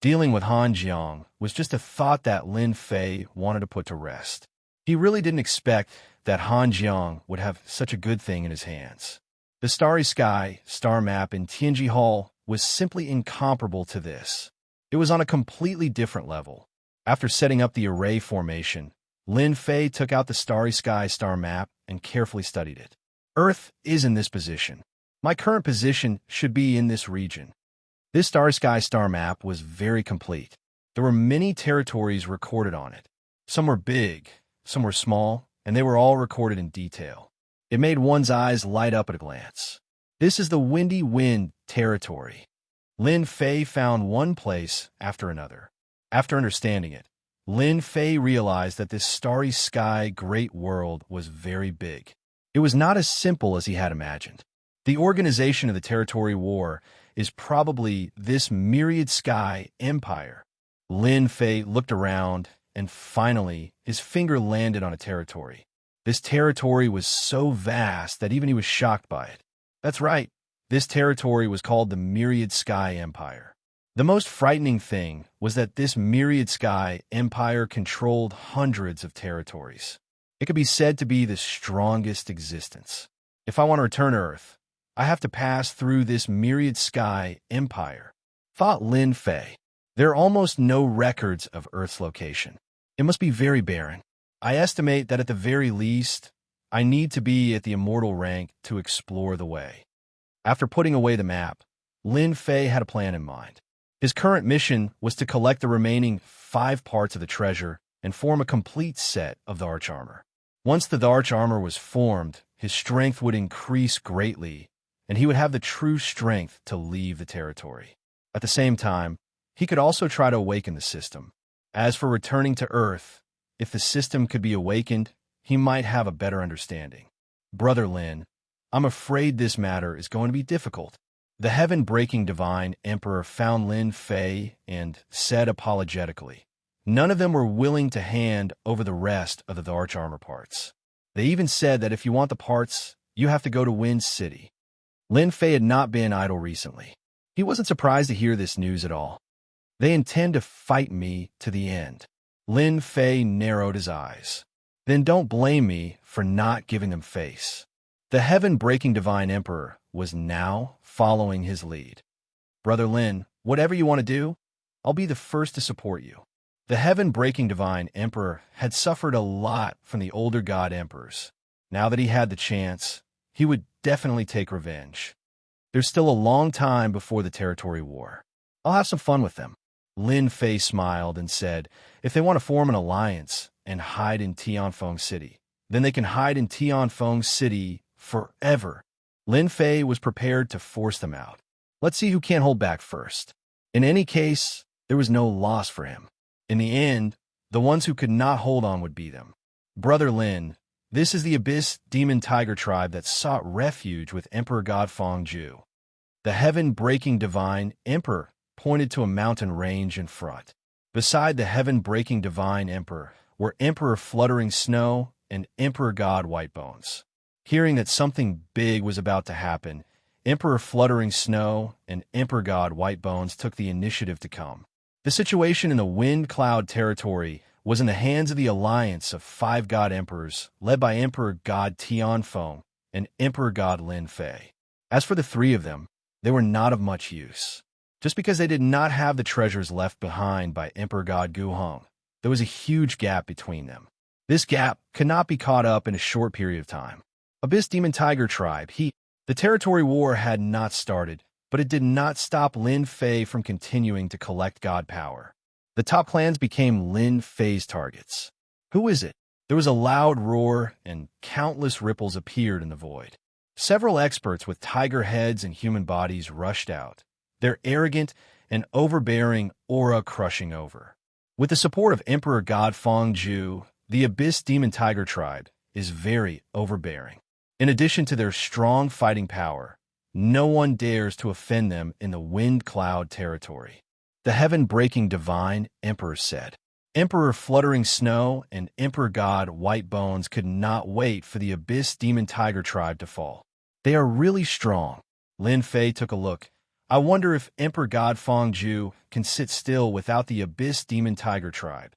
Dealing with Han Jiang was just a thought that Lin Fei wanted to put to rest. He really didn't expect that Han Jiang would have such a good thing in his hands. The starry sky star map in Tianji Hall was simply incomparable to this. It was on a completely different level. After setting up the array formation, Lin Fei took out the starry sky star map and carefully studied it. Earth is in this position. My current position should be in this region. This starry sky star map was very complete. There were many territories recorded on it. Some were big, some were small, and they were all recorded in detail. It made one's eyes light up at a glance. This is the Windy Wind territory. Lin Fei found one place after another. After understanding it, Lin Fei realized that this starry sky great world was very big. It was not as simple as he had imagined. The organization of the territory war is probably this myriad sky empire. Lin Fei looked around, and finally, his finger landed on a territory. This territory was so vast that even he was shocked by it. That's right, this territory was called the Myriad Sky Empire. The most frightening thing was that this Myriad Sky Empire controlled hundreds of territories. It could be said to be the strongest existence. If I want to return to Earth, I have to pass through this Myriad Sky Empire, thought Lin Fei. There are almost no records of Earth's location. It must be very barren. I estimate that at the very least, I need to be at the immortal rank to explore the way. After putting away the map, Lin Fei had a plan in mind. His current mission was to collect the remaining 5 parts of the treasure and form a complete set of the arch armor. Once the arch armor was formed, his strength would increase greatly, and he would have the true strength to leave the territory. At the same time, he could also try to awaken the system. As for returning to Earth, if the system could be awakened, he might have a better understanding. Brother Lin, I'm afraid this matter is going to be difficult. The heaven-breaking divine emperor found Lin Fei and said apologetically, none of them were willing to hand over the rest of the arch armor parts. They even said that if you want the parts, you have to go to Wind City. Lin Fei had not been idle recently. He wasn't surprised to hear this news at all. They intend to fight me to the end. Lin Fei narrowed his eyes. Then don't blame me for not giving them face. The heaven-breaking divine emperor was now following his lead. Brother Lin, whatever you want to do, I'll be the first to support you. The heaven-breaking divine emperor had suffered a lot from the older god emperors. Now that he had the chance, he would definitely take revenge. There's still a long time before the territory war. I'll have some fun with them. Lin Fei smiled and said, if they want to form an alliance and hide in Tianfeng City, then they can hide in Tianfeng City forever. Lin Fei was prepared to force them out. Let's see who can't hold back first. In any case, there was no loss for him. In the end, the ones who could not hold on would be them. Brother Lin, this is the Abyss Demon Tiger tribe that sought refuge with Emperor God Fangju. The heaven-breaking divine emperor pointed to a mountain range in front. Beside the heaven-breaking divine emperor were Emperor Fluttering Snow and Emperor God Whitebones. Hearing that something big was about to happen, Emperor Fluttering Snow and Emperor God White Bones took the initiative to come. The situation in the Wind Cloud territory was in the hands of the alliance of 5 god emperors, led by Emperor God Tianfeng and Emperor God Lin Fei. As for the 3 of them, they were not of much use. Just because they did not have the treasures left behind by Emperor God Guhong, there was a huge gap between them. This gap could not be caught up in a short period of time. Abyss Demon Tiger Tribe, the territory war had not started, but it did not stop Lin Fei from continuing to collect god power. The top clans became Lin Fei's targets. Who is it? There was a loud roar, and countless ripples appeared in the void. Several experts with tiger heads and human bodies rushed out, their arrogant and overbearing aura crushing over. With the support of Emperor God Fangju, the Abyss Demon Tiger Tribe is very overbearing. In addition to their strong fighting power, no one dares to offend them in the Wind Cloud territory. The heaven-breaking divine Emperor said. Emperor Fluttering Snow and Emperor God White Bones could not wait for the Abyss Demon Tiger Tribe to fall. They are really strong. Lin Fei took a look. I wonder if Emperor God Fangju can sit still without the Abyss Demon Tiger Tribe.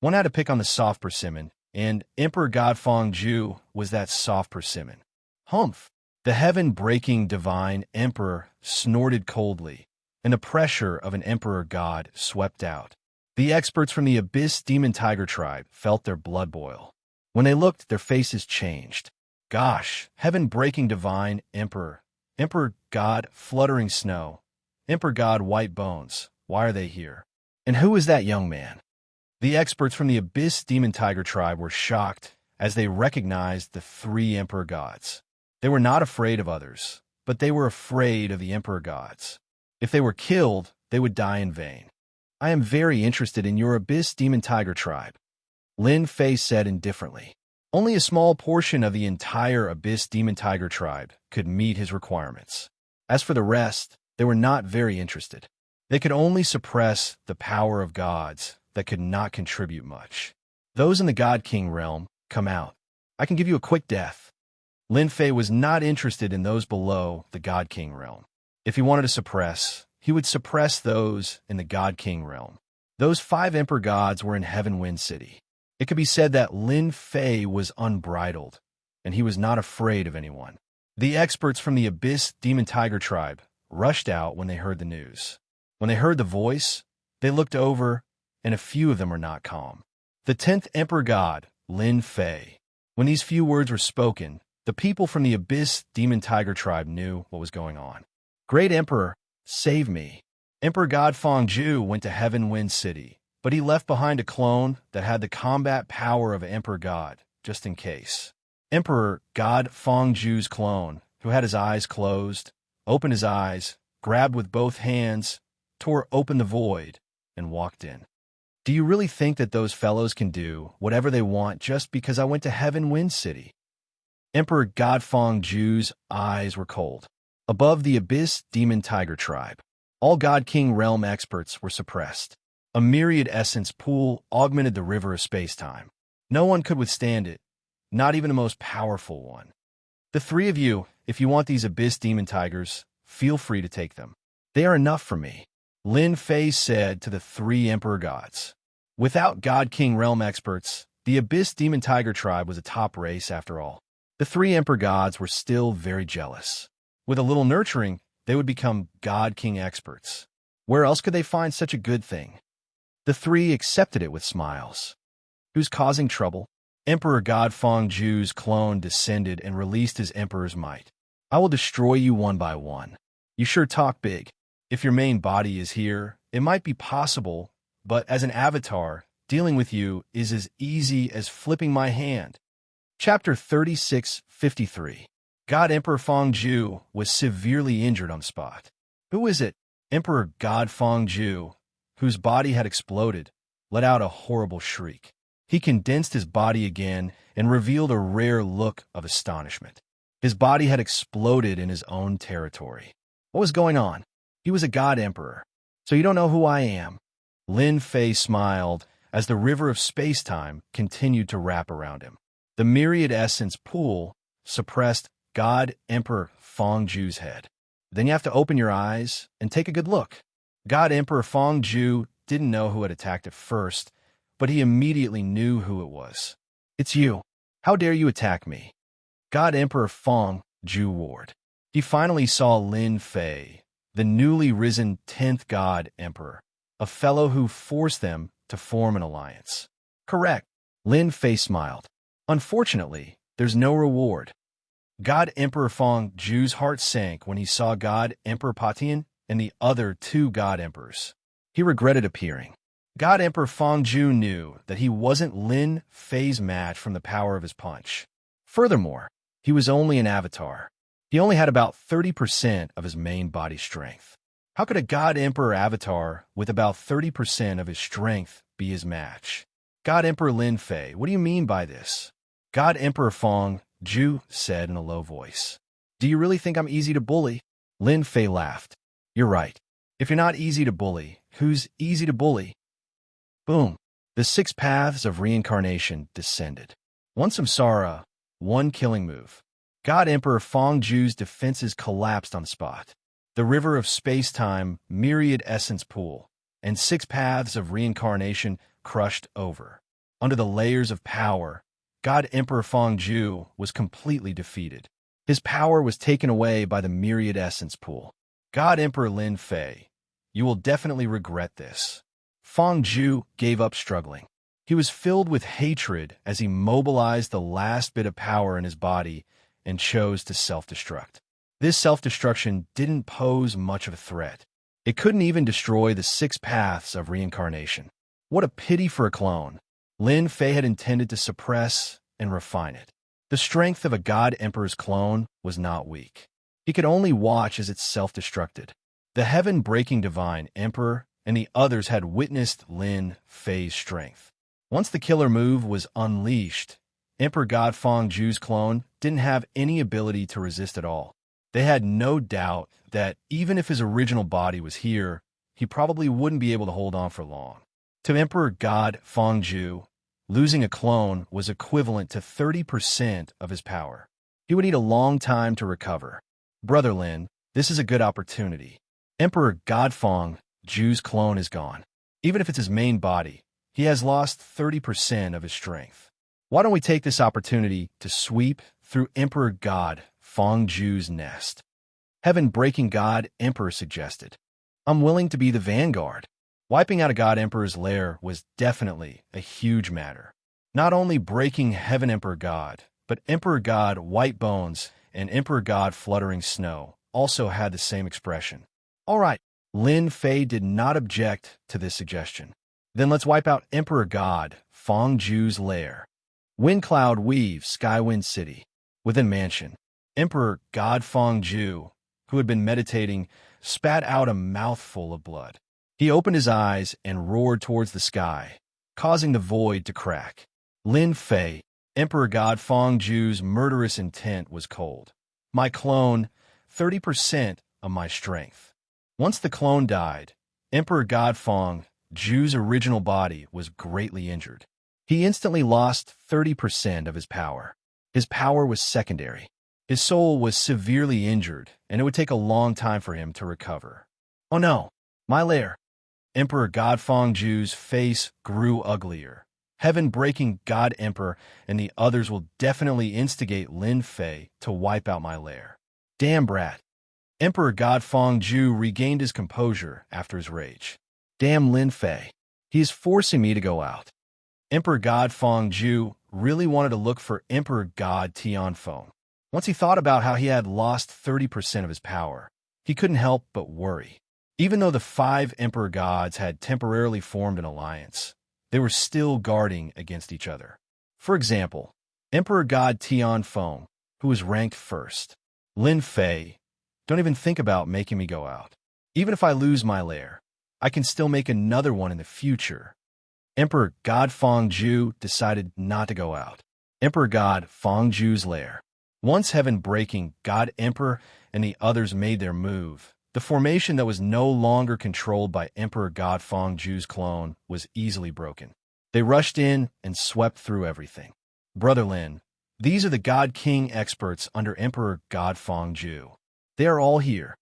One had to pick on the soft persimmon, and Emperor God Fangju was that soft persimmon. Humph! The heaven-breaking divine emperor snorted coldly, and the pressure of an emperor god swept out. The experts from the Abyss Demon Tiger Tribe felt their blood boil. When they looked, their faces changed. Gosh, heaven-breaking divine emperor, Emperor God Fluttering Snow, Emperor God White Bones, why are they here? And who is that young man? The experts from the Abyss Demon Tiger Tribe were shocked as they recognized the 3 emperor gods. They were not afraid of others, but they were afraid of the emperor gods. If they were killed, they would die in vain. I am very interested in your Abyss Demon Tiger Tribe, Lin Fei said indifferently. Only a small portion of the entire Abyss Demon Tiger Tribe could meet his requirements. As for the rest, they were not very interested. They could only suppress the power of gods that could not contribute much. Those in the God King realm, come out. I can give you a quick death. Lin Fei was not interested in those below the God King realm. If he wanted to suppress, he would suppress those in the God King realm. Those 5 emperor gods were in Heaven Wind City. It could be said that Lin Fei was unbridled, and he was not afraid of anyone. The experts from the Abyss Demon Tiger Tribe rushed out when they heard the news. When they heard the voice, they looked over, and a few of them were not calm. The 10th emperor god, Lin Fei. When these few words were spoken, the people from the Abyss Demon Tiger Tribe knew what was going on. Great Emperor, save me. Emperor God Fangju went to Heaven Wind City, but he left behind a clone that had the combat power of Emperor God, just in case. Emperor God Fangju's clone, who had his eyes closed, opened his eyes, grabbed with both hands, tore open the void, and walked in. Do you really think that those fellows can do whatever they want just because I went to Heaven Wind City? Emperor God Fangju's eyes were cold. Above the Abyss Demon Tiger Tribe, all God King realm experts were suppressed. A myriad essence pool augmented the river of space-time. No one could withstand it, not even the most powerful one. The 3 of you, if you want these Abyss Demon Tigers, feel free to take them. They are enough for me, Lin Fei said to the 3 emperor gods. Without God King realm experts, the Abyss Demon Tiger Tribe was a top race after all. The 3 emperor gods were still very jealous. With a little nurturing, they would become God King experts. Where else could they find such a good thing? The 3 accepted it with smiles. Who's causing trouble? Emperor God Fangju's clone descended and released his emperor's might. I will destroy you one by one. You sure talk big. If your main body is here, it might be possible, but as an avatar, dealing with you is as easy as flipping my hand. Chapter 36:53. God Emperor Fangju was severely injured on the spot. Who is it? Emperor God Fangju, whose body had exploded, let out a horrible shriek. He condensed his body again and revealed a rare look of astonishment. His body had exploded in his own territory. What was going on? He was a god emperor. So you don't know who I am? Lin Fei smiled as the river of space-time continued to wrap around him. The myriad essence pool suppressed God Emperor Fangju's head. Then you have to open your eyes and take a good look. God Emperor Fong Zhu didn't know who had attacked at first, but he immediately knew who it was. It's you. How dare you attack me? God Emperor Fong Zhu roared. He finally saw Lin Fei, the newly risen 10th God Emperor, a fellow who forced them to form an alliance. Correct. Lin Fei smiled. Unfortunately, there's no reward. God Emperor Fong Zhu's heart sank when he saw God Emperor Patian and the other two God Emperors. He regretted appearing. God Emperor Fong Zhu knew that he wasn't Lin Fei's match from the power of his punch. Furthermore, he was only an avatar. He only had about 30% of his main body strength. How could a God Emperor avatar with about 30% of his strength be his match? God Emperor Lin Fei, what do you mean by this? God Emperor Fong Zhu said in a low voice. Do you really think I'm easy to bully? Lin Fei laughed. You're right. If you're not easy to bully, who's easy to bully? Boom. The 6 paths of reincarnation descended. One samsara, one killing move. God Emperor Fong Zhu's defenses collapsed on the spot. The river of space-time, myriad essence pool, and 6 paths of reincarnation crushed over. Under the layers of power, God Emperor Fong Zhu was completely defeated. His power was taken away by the myriad essence pool. God Emperor Lin Fei, you will definitely regret this. Fong Zhu gave up struggling. He was filled with hatred as he mobilized the last bit of power in his body and chose to self-destruct. This self-destruction didn't pose much of a threat. It couldn't even destroy the 6 paths of reincarnation. What a pity for a clone. Lin Fei had intended to suppress and refine it. The strength of a God Emperor's clone was not weak. He could only watch as it self-destructed. The heaven-breaking divine Emperor and the others had witnessed Lin Fei's strength. Once the killer move was unleashed, Emperor God Fong Zhu's clone didn't have any ability to resist at all. They had no doubt that even if his original body was here, he probably wouldn't be able to hold on for long. To Emperor God Fong Zhu, losing a clone was equivalent to 30% of his power. He would need a long time to recover. Brother Lin, this is a good opportunity. Emperor God Fong Zhu's clone is gone. Even if it's his main body, he has lost 30% of his strength. Why don't we take this opportunity to sweep through Emperor God Fong Zhu's nest? Heaven-breaking God Emperor suggested. I'm willing to be the vanguard. Wiping out a God Emperor's lair was definitely a huge matter. Not only breaking Heaven Emperor God, but Emperor God White Bones and Emperor God Fluttering Snow also had the same expression. All right, Lin Fei did not object to this suggestion. Then let's wipe out Emperor God Fong Zhu's lair. Wind cloud weaves Skywind City. Within mansion, Emperor God Fong Zhu, who had been meditating, spat out a mouthful of blood. He opened his eyes and roared towards the sky, causing the void to crack. Lin Fei, Emperor God Fong Zhu's murderous intent was cold. My clone, 30% of my strength. Once the clone died, Emperor God Fong Zhu's original body was greatly injured. He instantly lost 30% of his power. His power was secondary. His soul was severely injured, and it would take a long time for him to recover. Oh no, my lair. Emperor God Fong Zhu's face grew uglier. Heaven-breaking God Emperor and the others will definitely instigate Lin Fei to wipe out my lair. Damn brat. Emperor God Fong Zhu regained his composure after his rage. Damn Lin Fei. He is forcing me to go out. Emperor God Fong Zhu really wanted to look for Emperor God Tianfeng. Once he thought about how he had lost 30% of his power, he couldn't help but worry. Even though the 5 Emperor Gods had temporarily formed an alliance, they were still guarding against each other. For example, Emperor God Tianfeng, who was ranked first. Lin Fei, don't even think about making me go out. Even if I lose my lair, I can still make another one in the future. Emperor God Fong Zhu decided not to go out. Emperor God Fong Zhu's lair. Once heaven-breaking God Emperor and the others made their move, the formation that was no longer controlled by Emperor God Fong Zhu's clone was easily broken. They rushed in and swept through everything. Brother Lin, these are the God King experts under Emperor God Fong Zhu. They are all here.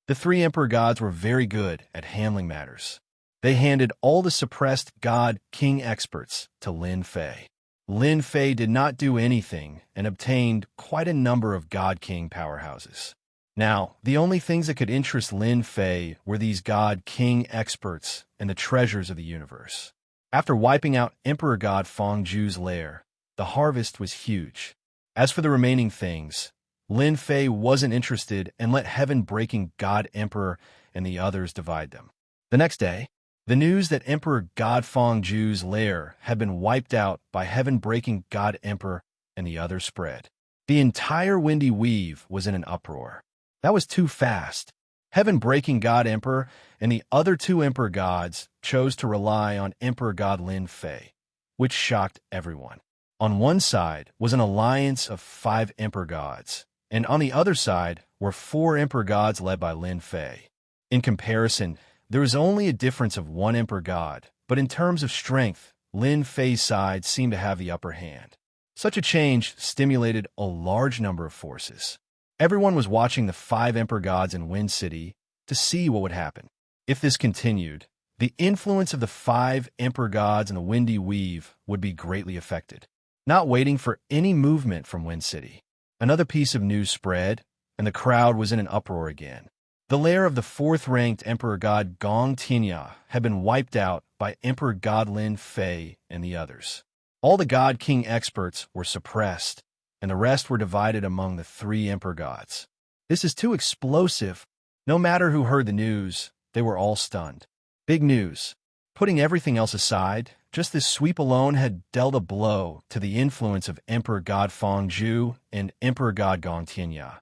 The three emperor gods were very good at handling matters. They handed all the suppressed god-king experts to Lin Fei. Lin Fei did not do anything and obtained quite a number of god-king powerhouses. Now, the only things that could interest Lin Fei were these god-king experts and the treasures of the universe. After wiping out Emperor God Fangzhu's lair, the harvest was huge. As for the remaining things, Lin Fei wasn't interested and let heaven-breaking God Emperor and the others divide them. The next day, the news that Emperor God Fangzhu's lair had been wiped out by heaven-breaking God Emperor and the others spread. The entire Windy Weave was in an uproar. That was too fast. Heaven-breaking God Emperor and the other two Emperor gods chose to rely on Emperor God Lin Fei, which shocked everyone. On one side was an alliance of 5 Emperor gods, and on the other side were 4 Emperor gods led by Lin Fei. In comparison, there was only a difference of 1 Emperor god, but in terms of strength, Lin Fei's side seemed to have the upper hand. Such a change stimulated a large number of forces. Everyone was watching the 5 Emperor gods in Wind City to see what would happen. If this continued, the influence of the 5 Emperor gods in the Windy Weave would be greatly affected. Not waiting for any movement from Wind City, another piece of news spread, and the crowd was in an uproar again. The lair of the 4th-ranked Emperor God Gong Tianya had been wiped out by Emperor God Lin Fei and the others. All the God King experts were suppressed, and the rest were divided among the 3 Emperor gods. This is too explosive. No matter who heard the news, they were all stunned. Big news. Putting everything else aside, just this sweep alone had dealt a blow to the influence of Emperor God Fangzhu and Emperor God Gong Tianya,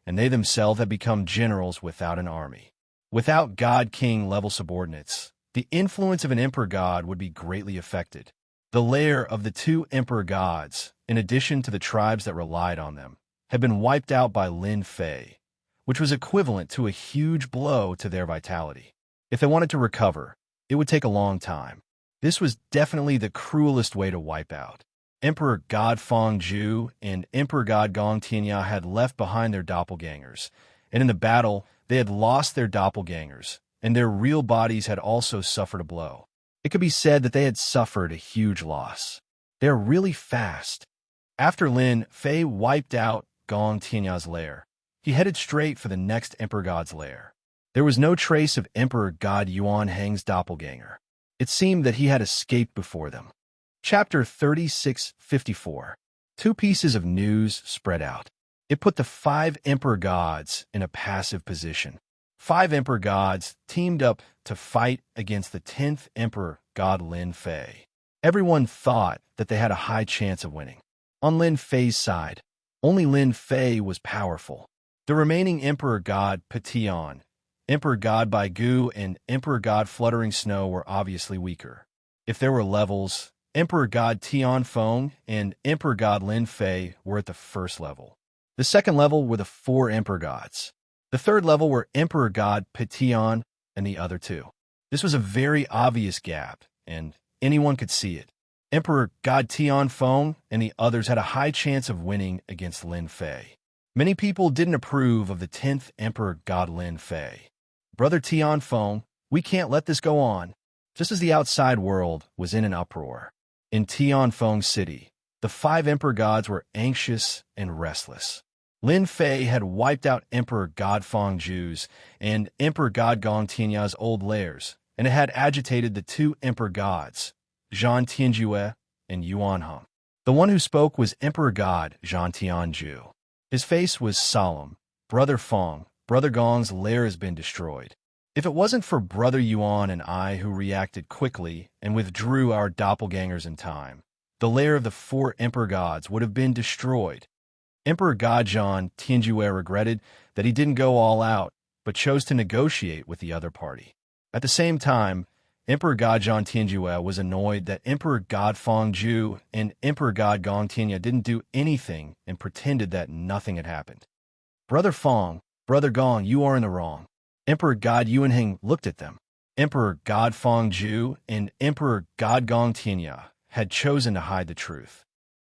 and they themselves had become generals without an army. Without God-King level subordinates, the influence of an Emperor God would be greatly affected. The lair of the 2 Emperor gods, in addition to the tribes that relied on them, had been wiped out by Lin Fei, which was equivalent to a huge blow to their vitality. If they wanted to recover, it would take a long time. This was definitely the cruelest way to wipe out. Emperor God Fangzhu and Emperor God Gong Tianya had left behind their doppelgangers, and in the battle, they had lost their doppelgangers, and their real bodies had also suffered a blow. It could be said that they had suffered a huge loss. They are really fast. After Lin Fei wiped out Gong Tianya's lair, he headed straight for the next Emperor God's lair. There was no trace of Emperor God Yuan Heng's doppelganger. It seemed that he had escaped before them. Chapter 3654. 2 pieces of news spread out. It put the 5 Emperor gods in a passive position. 5 Emperor gods teamed up to fight against the 10th Emperor God Lin Fei. Everyone thought that they had a high chance of winning. On Lin Fei's side, only Lin Fei was powerful. The remaining Emperor God Petion, Emperor God Baigu, and Emperor God Fluttering Snow were obviously weaker. If there were levels, Emperor God Tianfeng and Emperor God Lin Fei were at the first level. The second level were the 4 Emperor gods. The third level were Emperor God Petion and the other 2. This was a very obvious gap, and anyone could see it. Emperor God Tianfeng and the others had a high chance of winning against Lin Fei. Many people didn't approve of the 10th Emperor God Lin Fei. Brother Tianfeng, we can't let this go on. Just as the outside world was in an uproar. In Tianfeng City, the 5 Emperor gods were anxious and restless. Lin Fei had wiped out Emperor God Fangzhu's and Emperor God Gong Tianya's old lairs, and it had agitated the 2 Emperor gods, Zhan Tianjue and Yuan Heng. The one who spoke was Emperor God Zhan Tianju. His face was solemn. Brother Feng, Brother Gong's lair has been destroyed. If it wasn't for Brother Yuan and I who reacted quickly and withdrew our doppelgangers in time, the lair of the 4 Emperor gods would have been destroyed. Emperor God Zhan Tianjue regretted that he didn't go all out, but chose to negotiate with the other party. At the same time, Emperor God Zhan Tianjue was annoyed that Emperor God Fangzhu and Emperor God Gong Tianya didn't do anything and pretended that nothing had happened. Brother Feng, Brother Gong, you are in the wrong. Emperor God Yuanheng looked at them. Emperor God Fangzhu and Emperor God Gong Tianya had chosen to hide the truth.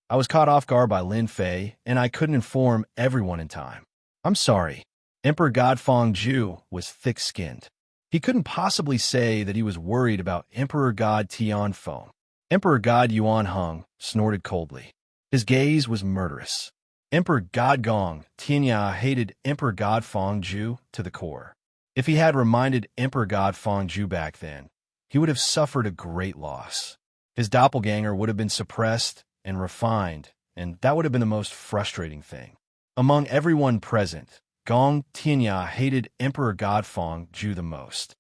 I was caught off guard by Lin Fei, and I couldn't inform everyone in time. I'm sorry. Emperor God Fongju was thick-skinned. He couldn't possibly say that he was worried about Emperor God Tianfeng. Emperor God Yuan Hung snorted coldly. His gaze was murderous. Emperor God Gong Tianya hated Emperor God Fongju to the core. If he had reminded Emperor God Fongju back then, he would have suffered a great loss. His doppelganger would have been suppressed and refined, and that would have been the most frustrating thing. Among everyone present, Gong Tianya hated Emperor God Fongju the most.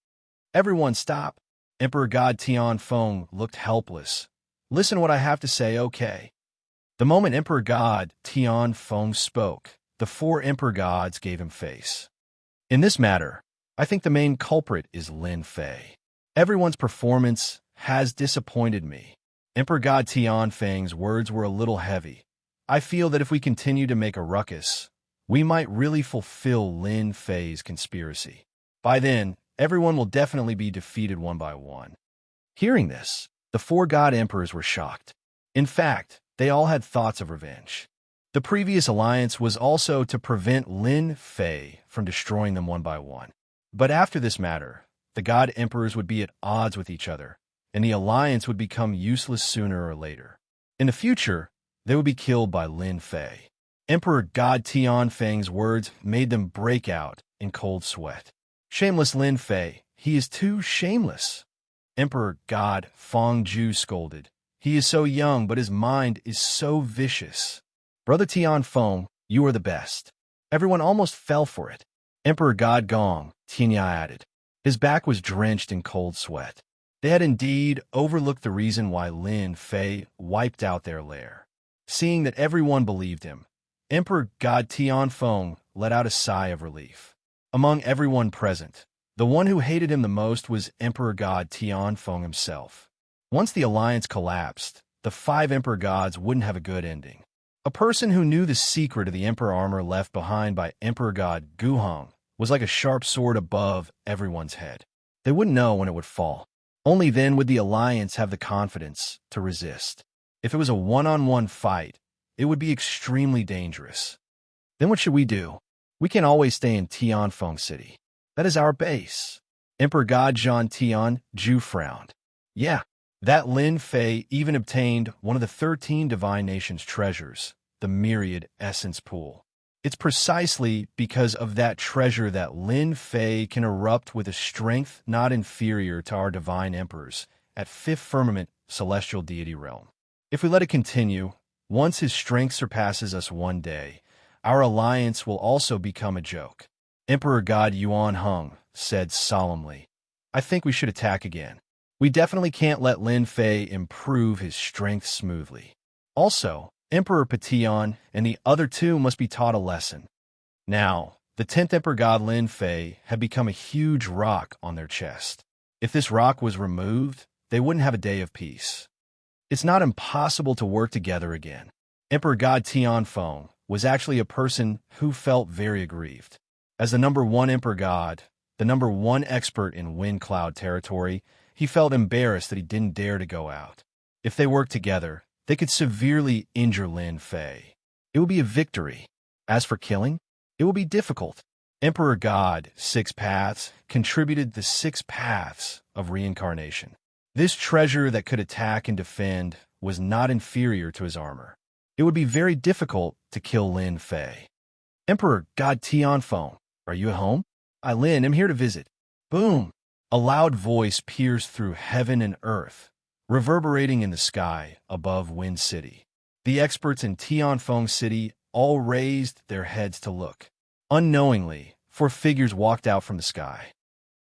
Everyone stop. Emperor God Tianfeng looked helpless. Listen to what I have to say, okay? The moment Emperor God Tianfeng spoke, the four Emperor Gods gave him face. In this matter, I think the main culprit is Lin Fei. Everyone's performance has disappointed me. Emperor God Tianfeng's words were a little heavy. I feel that if we continue to make a ruckus, we might really fulfill Lin Fei's conspiracy. By then, everyone will definitely be defeated one by one. Hearing this, the four god emperors were shocked. In fact, they all had thoughts of revenge. The previous alliance was also to prevent Lin Fei from destroying them one by one. But after this matter, the god emperors would be at odds with each other, and the alliance would become useless sooner or later. In the future, they would be killed by Lin Fei. Emperor God Tianfeng's words made them break out in cold sweat. Shameless Lin Fei, he is too shameless. Emperor God Fongju scolded. He is so young, but his mind is so vicious. Brother Tianfeng, you are the best. Everyone almost fell for it. Emperor God Gong, Tianya added. His back was drenched in cold sweat. They had indeed overlooked the reason why Lin Fei wiped out their lair. Seeing that everyone believed him, Emperor God Tianfeng let out a sigh of relief. Among everyone present, the one who hated him the most was Emperor God Tianfeng himself. Once the alliance collapsed, the five Emperor Gods wouldn't have a good ending. A person who knew the secret of the Emperor armor left behind by Emperor God Guhong was like a sharp sword above everyone's head. They wouldn't know when it would fall. Only then would the alliance have the confidence to resist. If it was a one-on-one fight, it would be extremely dangerous. Then what should we do? We can't always stay in Tianfeng City. That is our base. Emperor God Zhan Tianju frowned. Yeah, that Lin Fei even obtained one of the 13 Divine Nations' treasures, the Myriad Essence Pool. It's precisely because of that treasure that Lin Fei can erupt with a strength not inferior to our Divine Emperors at Fifth Firmament Celestial Deity Realm. If we let it continue, once his strength surpasses us one day, our alliance will also become a joke. Emperor God Yuan Hung said solemnly, I think we should attack again. We definitely can't let Lin Fei improve his strength smoothly. Also, Emperor Patian and the other two must be taught a lesson. Now, the 10th Emperor God Lin Fei had become a huge rock on their chest. If this rock was removed, they wouldn't have a day of peace. It's not impossible to work together again. Emperor God Tianfeng was actually a person who felt very aggrieved. As the number one Emperor God, the number one expert in Wind Cloud territory, he felt embarrassed that he didn't dare to go out. If they worked together, they could severely injure Lin Fei. It would be a victory. As for killing, it would be difficult. Emperor God, Six Paths, contributed the 6 paths of reincarnation. This treasure that could attack and defend was not inferior to his armor. It would be very difficult to kill Lin Fei. Emperor God Tianfeng, are you at home? I, Lin, am here to visit. Boom! A loud voice pierced through heaven and earth, reverberating in the sky above Wind City. The experts in Tianfeng City all raised their heads to look. Unknowingly, 4 figures walked out from the sky.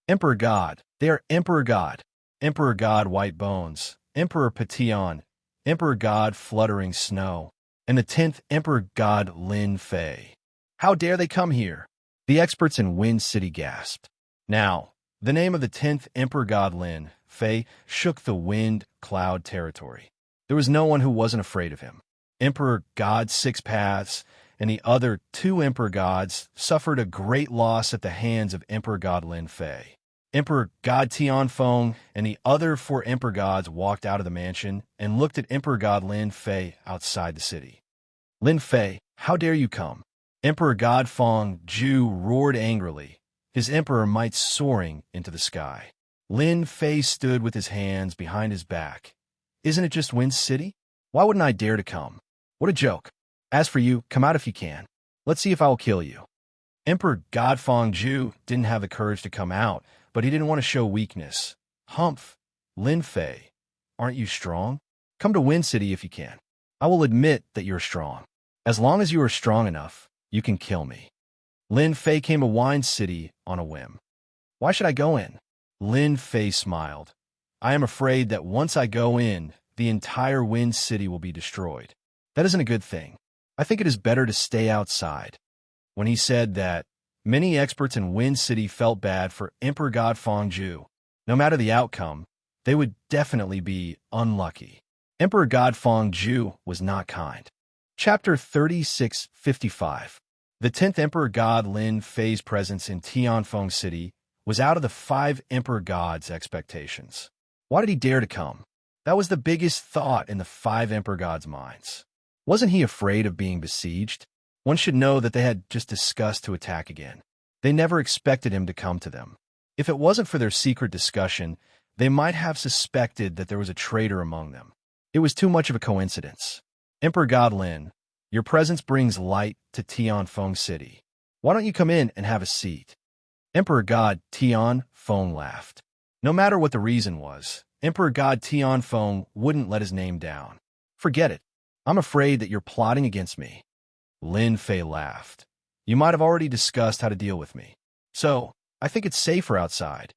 Emperor God, they are Emperor God. Emperor God White Bones, Emperor Patian, Emperor God Fluttering Snow, and the 10th Emperor God Lin Fei. How dare they come here? The experts in Wind City gasped. Now, the name of the 10th Emperor God Lin Fei shook the Wind Cloud territory. There was no one who wasn't afraid of him. Emperor God Six Paths and the other 2 Emperor Gods suffered a great loss at the hands of Emperor God Lin Fei. Emperor God Tianfeng and the other 4 Emperor Gods walked out of the mansion and looked at Emperor God Lin Fei outside the city. Lin Fei, how dare you come? Emperor God Fong Zhu roared angrily, his emperor might soaring into the sky. Lin Fei stood with his hands behind his back. Isn't it just Wind City? Why wouldn't I dare to come? What a joke. As for you, come out if you can. Let's see if I will kill you. Emperor God Fong Zhu didn't have the courage to come out, but he didn't want to show weakness. Humph, Lin Fei, aren't you strong? Come to Wind City if you can. I will admit that you're strong. As long as you are strong enough, you can kill me. Lin Fei came to Wind City on a whim. Why should I go in? Lin Fei smiled. I am afraid that once I go in, the entire Wind City will be destroyed. That isn't a good thing. I think it is better to stay outside. When he said that, many experts in Wind City felt bad for Emperor God Fong Zhu. No matter the outcome, they would definitely be unlucky. Emperor God Fong Zhu was not kind. Chapter 3655. The 10th Emperor God Lin Fei's presence in Tianfeng City was out of the 5 Emperor Gods' expectations. Why did he dare to come? That was the biggest thought in the 5 Emperor Gods' minds. Wasn't he afraid of being besieged? One should know that they had just discussed to attack again. They never expected him to come to them. If it wasn't for their secret discussion, they might have suspected that there was a traitor among them. It was too much of a coincidence. Emperor God Lin, your presence brings light to Tianfeng City. Why don't you come in and have a seat? Emperor God Tianfeng laughed. No matter what the reason was, Emperor God Tianfeng wouldn't let his name down. Forget it. I'm afraid that you're plotting against me. Lin Fei laughed. You might have already discussed how to deal with me. So, I think it's safer outside.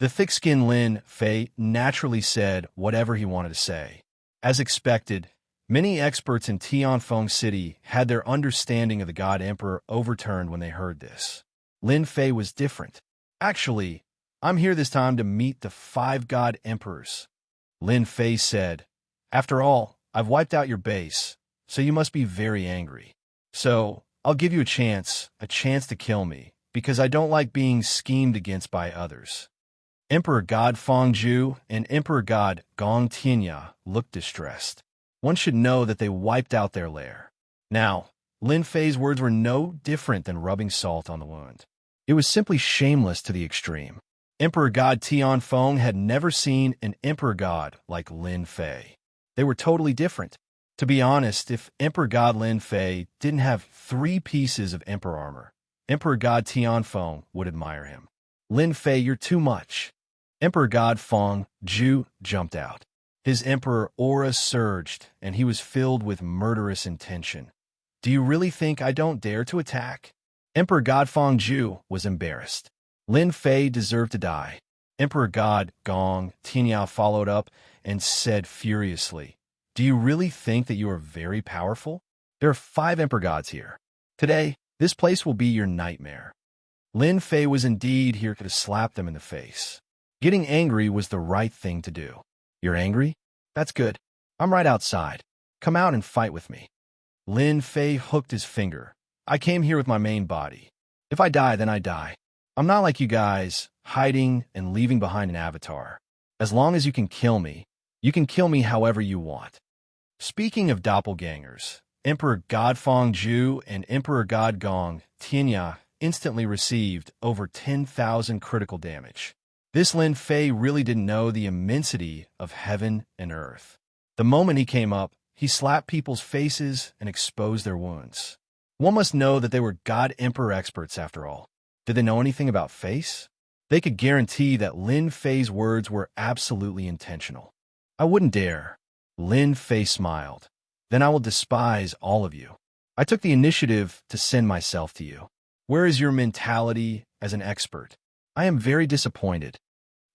The thick-skinned Lin Fei naturally said whatever he wanted to say. As expected, many experts in Tianfeng City had their understanding of the God Emperor overturned when they heard this. Lin Fei was different. Actually, I'm here this time to meet the 5 God Emperors. Lin Fei said, after all, I've wiped out your base, so you must be very angry. So, I'll give you a chance to kill me, because I don't like being schemed against by others. Emperor God Fong Zhu and Emperor God Gong Tianya looked distressed. One should know that they wiped out their lair. Now, Lin Fei's words were no different than rubbing salt on the wound. It was simply shameless to the extreme. Emperor God Tianfeng had never seen an Emperor God like Lin Fei. They were totally different. To be honest, if Emperor God Lin Fei didn't have 3 pieces of Emperor armor, Emperor God Tianfeng would admire him. Lin Fei, you're too much. Emperor God Fong Zhu jumped out. His Emperor aura surged, and he was filled with murderous intention. Do you really think I don't dare to attack? Emperor God Fong Zhu was embarrassed. Lin Fei deserved to die. Emperor God Gong Tianya followed up and said furiously, do you really think that you are very powerful? There are 5 Emperor Gods here. Today, this place will be your nightmare. Lin Fei was indeed here to slap them in the face. Getting angry was the right thing to do. You're angry? That's good. I'm right outside. Come out and fight with me. Lin Fei hooked his finger. I came here with my main body. If I die, then I die. I'm not like you guys, hiding and leaving behind an avatar. As long as you can kill me however you want. Speaking of doppelgangers, Emperor God Fong Zhu and Emperor God Gong Tianya instantly received over 10,000 critical damage. This Lin Fei really didn't know the immensity of heaven and earth. The moment he came up, he slapped people's faces and exposed their wounds. One must know that they were God Emperor experts after all. Did they know anything about face? They could guarantee that Lin Fei's words were absolutely intentional. I wouldn't dare. Lin Fei smiled. Then I will despise all of you. I took the initiative to send myself to you. Where is your mentality as an expert? I am very disappointed.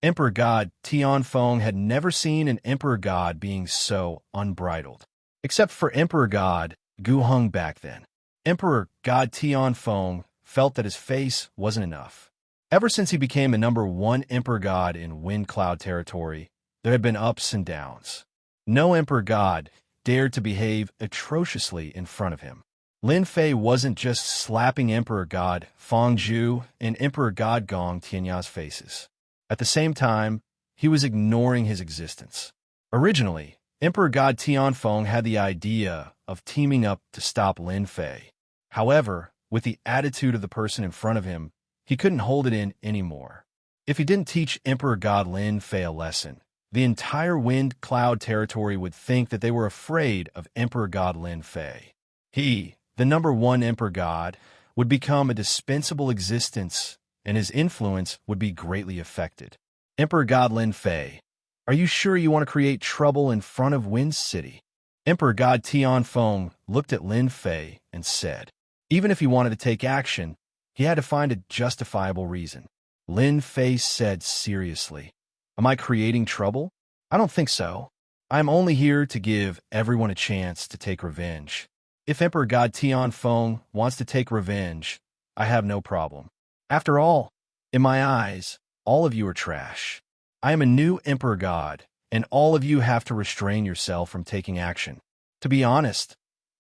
Emperor God Tianfeng had never seen an Emperor God being so unbridled. Except for Emperor God Guheng back then. Emperor God Tianfeng felt that his face wasn't enough. Ever since he became the #1 Emperor God in Wind Cloud territory, there had been ups and downs. No Emperor God dared to behave atrociously in front of him. Lin Fei wasn't just slapping Emperor God Fong Zhu and Emperor God Gong Tianya's faces. At the same time, he was ignoring his existence. Originally, Emperor God Tianfeng had the idea of teaming up to stop Lin Fei. However, with the attitude of the person in front of him, he couldn't hold it in anymore. If he didn't teach Emperor God Lin Fei a lesson, the entire Wind Cloud territory would think that they were afraid of Emperor God Lin Fei. He, the #1 Emperor God, would become a dispensable existence, and his influence would be greatly affected. Emperor God Lin Fei, are you sure you want to create trouble in front of Wind City? Emperor God Tianfeng looked at Lin Fei and said, even if he wanted to take action, he had to find a justifiable reason. Lin Fei said seriously, am I creating trouble? I don't think so. I am only here to give everyone a chance to take revenge. If Emperor God Tianfeng wants to take revenge, I have no problem. After all, in my eyes, all of you are trash. I am a new Emperor God, and all of you have to restrain yourself from taking action. To be honest,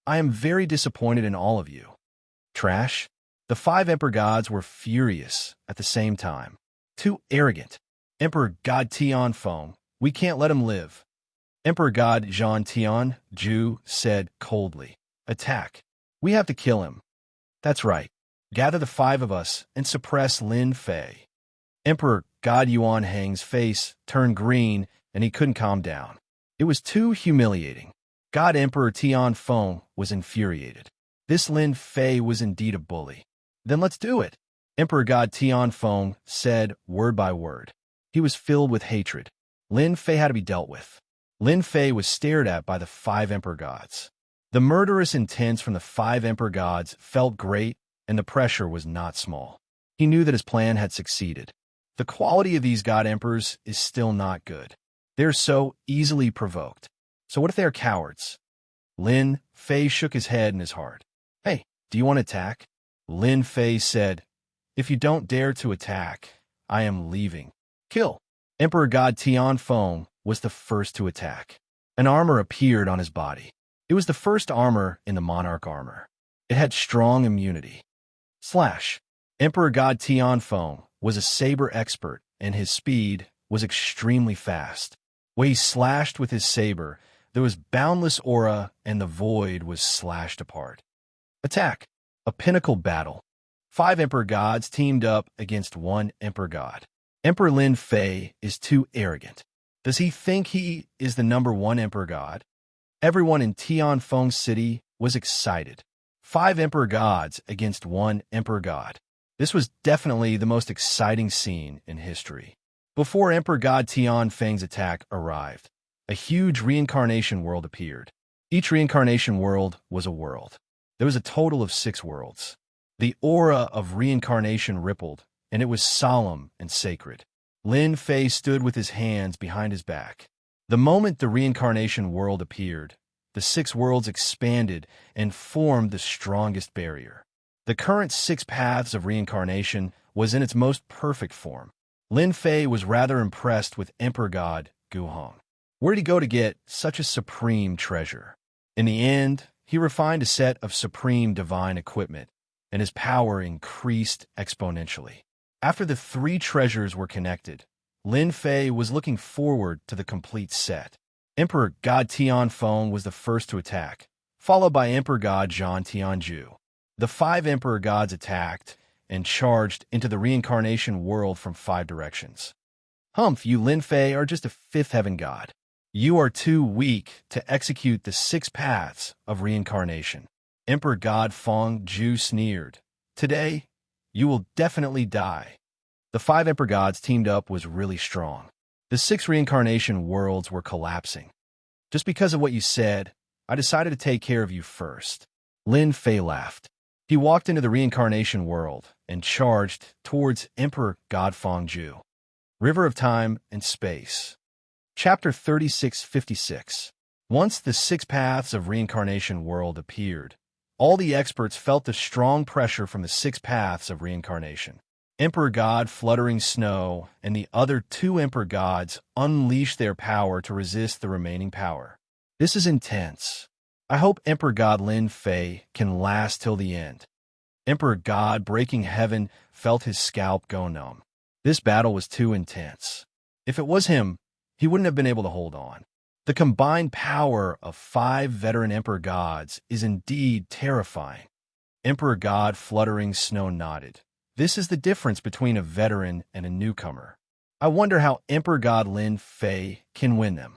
I am very disappointed in all of you. Trash? The 5 Emperor Gods were furious at the same time. Too arrogant. Emperor God Tianfeng, we can't let him live. Emperor God Zhan Tianju said coldly, attack. We have to kill him. That's right. Gather the 5 of us and suppress Lin Fei. Emperor God Yuan Hang's face turned green and he couldn't calm down. It was too humiliating. God Emperor Tianfeng was infuriated. This Lin Fei was indeed a bully. Then let's do it. Emperor God Tianfeng said word by word. He was filled with hatred. Lin Fei had to be dealt with. Lin Fei was stared at by the 5 Emperor Gods. The murderous intent from the 5 Emperor Gods felt great, and the pressure was not small. He knew that his plan had succeeded. The quality of these God Emperors is still not good. They are so easily provoked. So what if they are cowards? Lin Fei shook his head in his heart. Hey, do you want to attack? Lin Fei said, if you don't dare to attack, I am leaving. Kill. Emperor God Tianfeng was the first to attack. An armor appeared on his body. It was the first armor in the monarch armor. It had strong immunity. Slash. Emperor God Tianfeng was a saber expert, and his speed was extremely fast. When he slashed with his saber, there was boundless aura, and the void was slashed apart. Attack. A pinnacle battle. 5 Emperor Gods teamed up against 1 Emperor God. Emperor Lin Fei is too arrogant. Does he think he is the #1 Emperor God? Everyone in Tianfeng City was excited. 5 Emperor Gods against 1 Emperor God. This was definitely the most exciting scene in history. Before Emperor God Tianfeng's attack arrived, a huge reincarnation world appeared. Each reincarnation world was a world. There was a total of 6 worlds. The aura of reincarnation rippled, and it was solemn and sacred. Lin Fei stood with his hands behind his back. The moment the reincarnation world appeared, the 6 worlds expanded and formed the strongest barrier. The current 6 paths of reincarnation was in its most perfect form. Lin Fei was rather impressed with Emperor God Guhong. Where did he go to get such a supreme treasure? In the end, he refined a set of supreme divine equipment, and his power increased exponentially. After the 3 treasures were connected, Lin Fei was looking forward to the complete set. Emperor God Tianfeng was the first to attack, followed by Emperor God Zhan Tianju. The 5 Emperor Gods attacked and charged into the reincarnation world from 5 directions. Humph, you Lin Fei are just a 5th heaven god. You are too weak to execute the 6 paths of reincarnation. Emperor God Feng Ju sneered. Today, you will definitely die. The 5 Emperor Gods teamed up was really strong. The 6 reincarnation worlds were collapsing. Just because of what you said, I decided to take care of you first. Lin Fei laughed. He walked into the reincarnation world and charged towards Emperor God Feng Ju. River of Time and Space. Chapter 3656. Once the 6 paths of reincarnation world appeared, all the experts felt the strong pressure from the 6 paths of reincarnation. Emperor God Fluttering Snow and the other 2 Emperor Gods unleashed their power to resist the remaining power. This is intense. I hope Emperor God Lin Fei can last till the end. Emperor God Breaking Heaven felt his scalp go numb. This battle was too intense. If it was him, he wouldn't have been able to hold on. The combined power of 5 veteran Emperor Gods is indeed terrifying. Emperor God Fluttering Snow nodded. This is the difference between a veteran and a newcomer. I wonder how Emperor God Lin Fei can win them.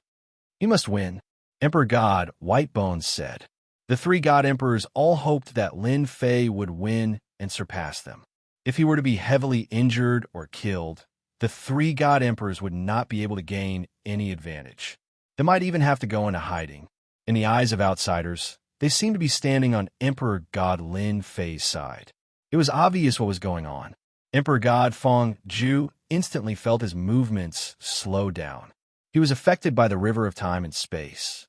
He must win, Emperor God White Bones said. The three God Emperors all hoped that Lin Fei would win and surpass them. If he were to be heavily injured or killed, the three God Emperors would not be able to gain any advantage. They might even have to go into hiding. In the eyes of outsiders, they seemed to be standing on Emperor God Lin Fei's side. It was obvious what was going on. Emperor God Feng Zhu instantly felt his movements slow down. He was affected by the river of time and space.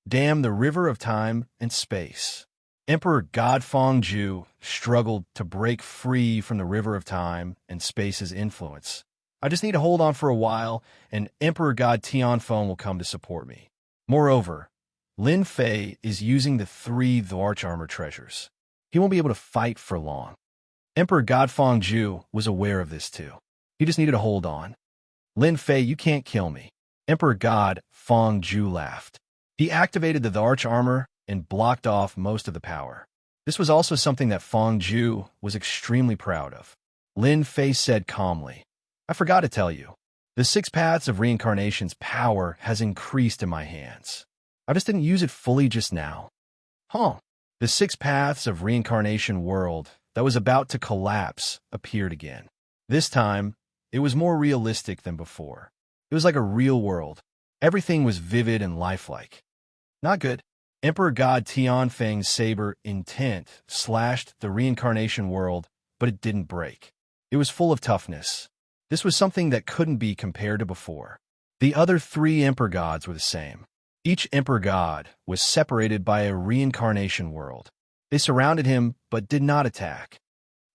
Damn the river of time and space. Emperor God Feng Zhu struggled to break free from the river of time and space's influence. I just need to hold on for a while, and Emperor God Tianfeng will come to support me. Moreover, Lin Fei is using the three Dwarch armor treasures. He won't be able to fight for long. Emperor God Feng Zhu was aware of this too. He just needed to hold on. Lin Fei, you can't kill me. Emperor God Feng Zhu laughed. He activated the Dwarch armor and blocked off most of the power. This was also something that Feng Zhu was extremely proud of. Lin Fei said calmly, I forgot to tell you. The 6 paths of reincarnation's power has increased in my hands. I just didn't use it fully just now. Huh. The 6 paths of reincarnation world that was about to collapse appeared again. This time, it was more realistic than before. It was like a real world. Everything was vivid and lifelike. Not good. Emperor God Tianfeng's saber intent slashed the reincarnation world, but it didn't break. It was full of toughness. This was something that couldn't be compared to before. The other 3 Emperor Gods were the same. Each Emperor God was separated by a reincarnation world. They surrounded him, but did not attack.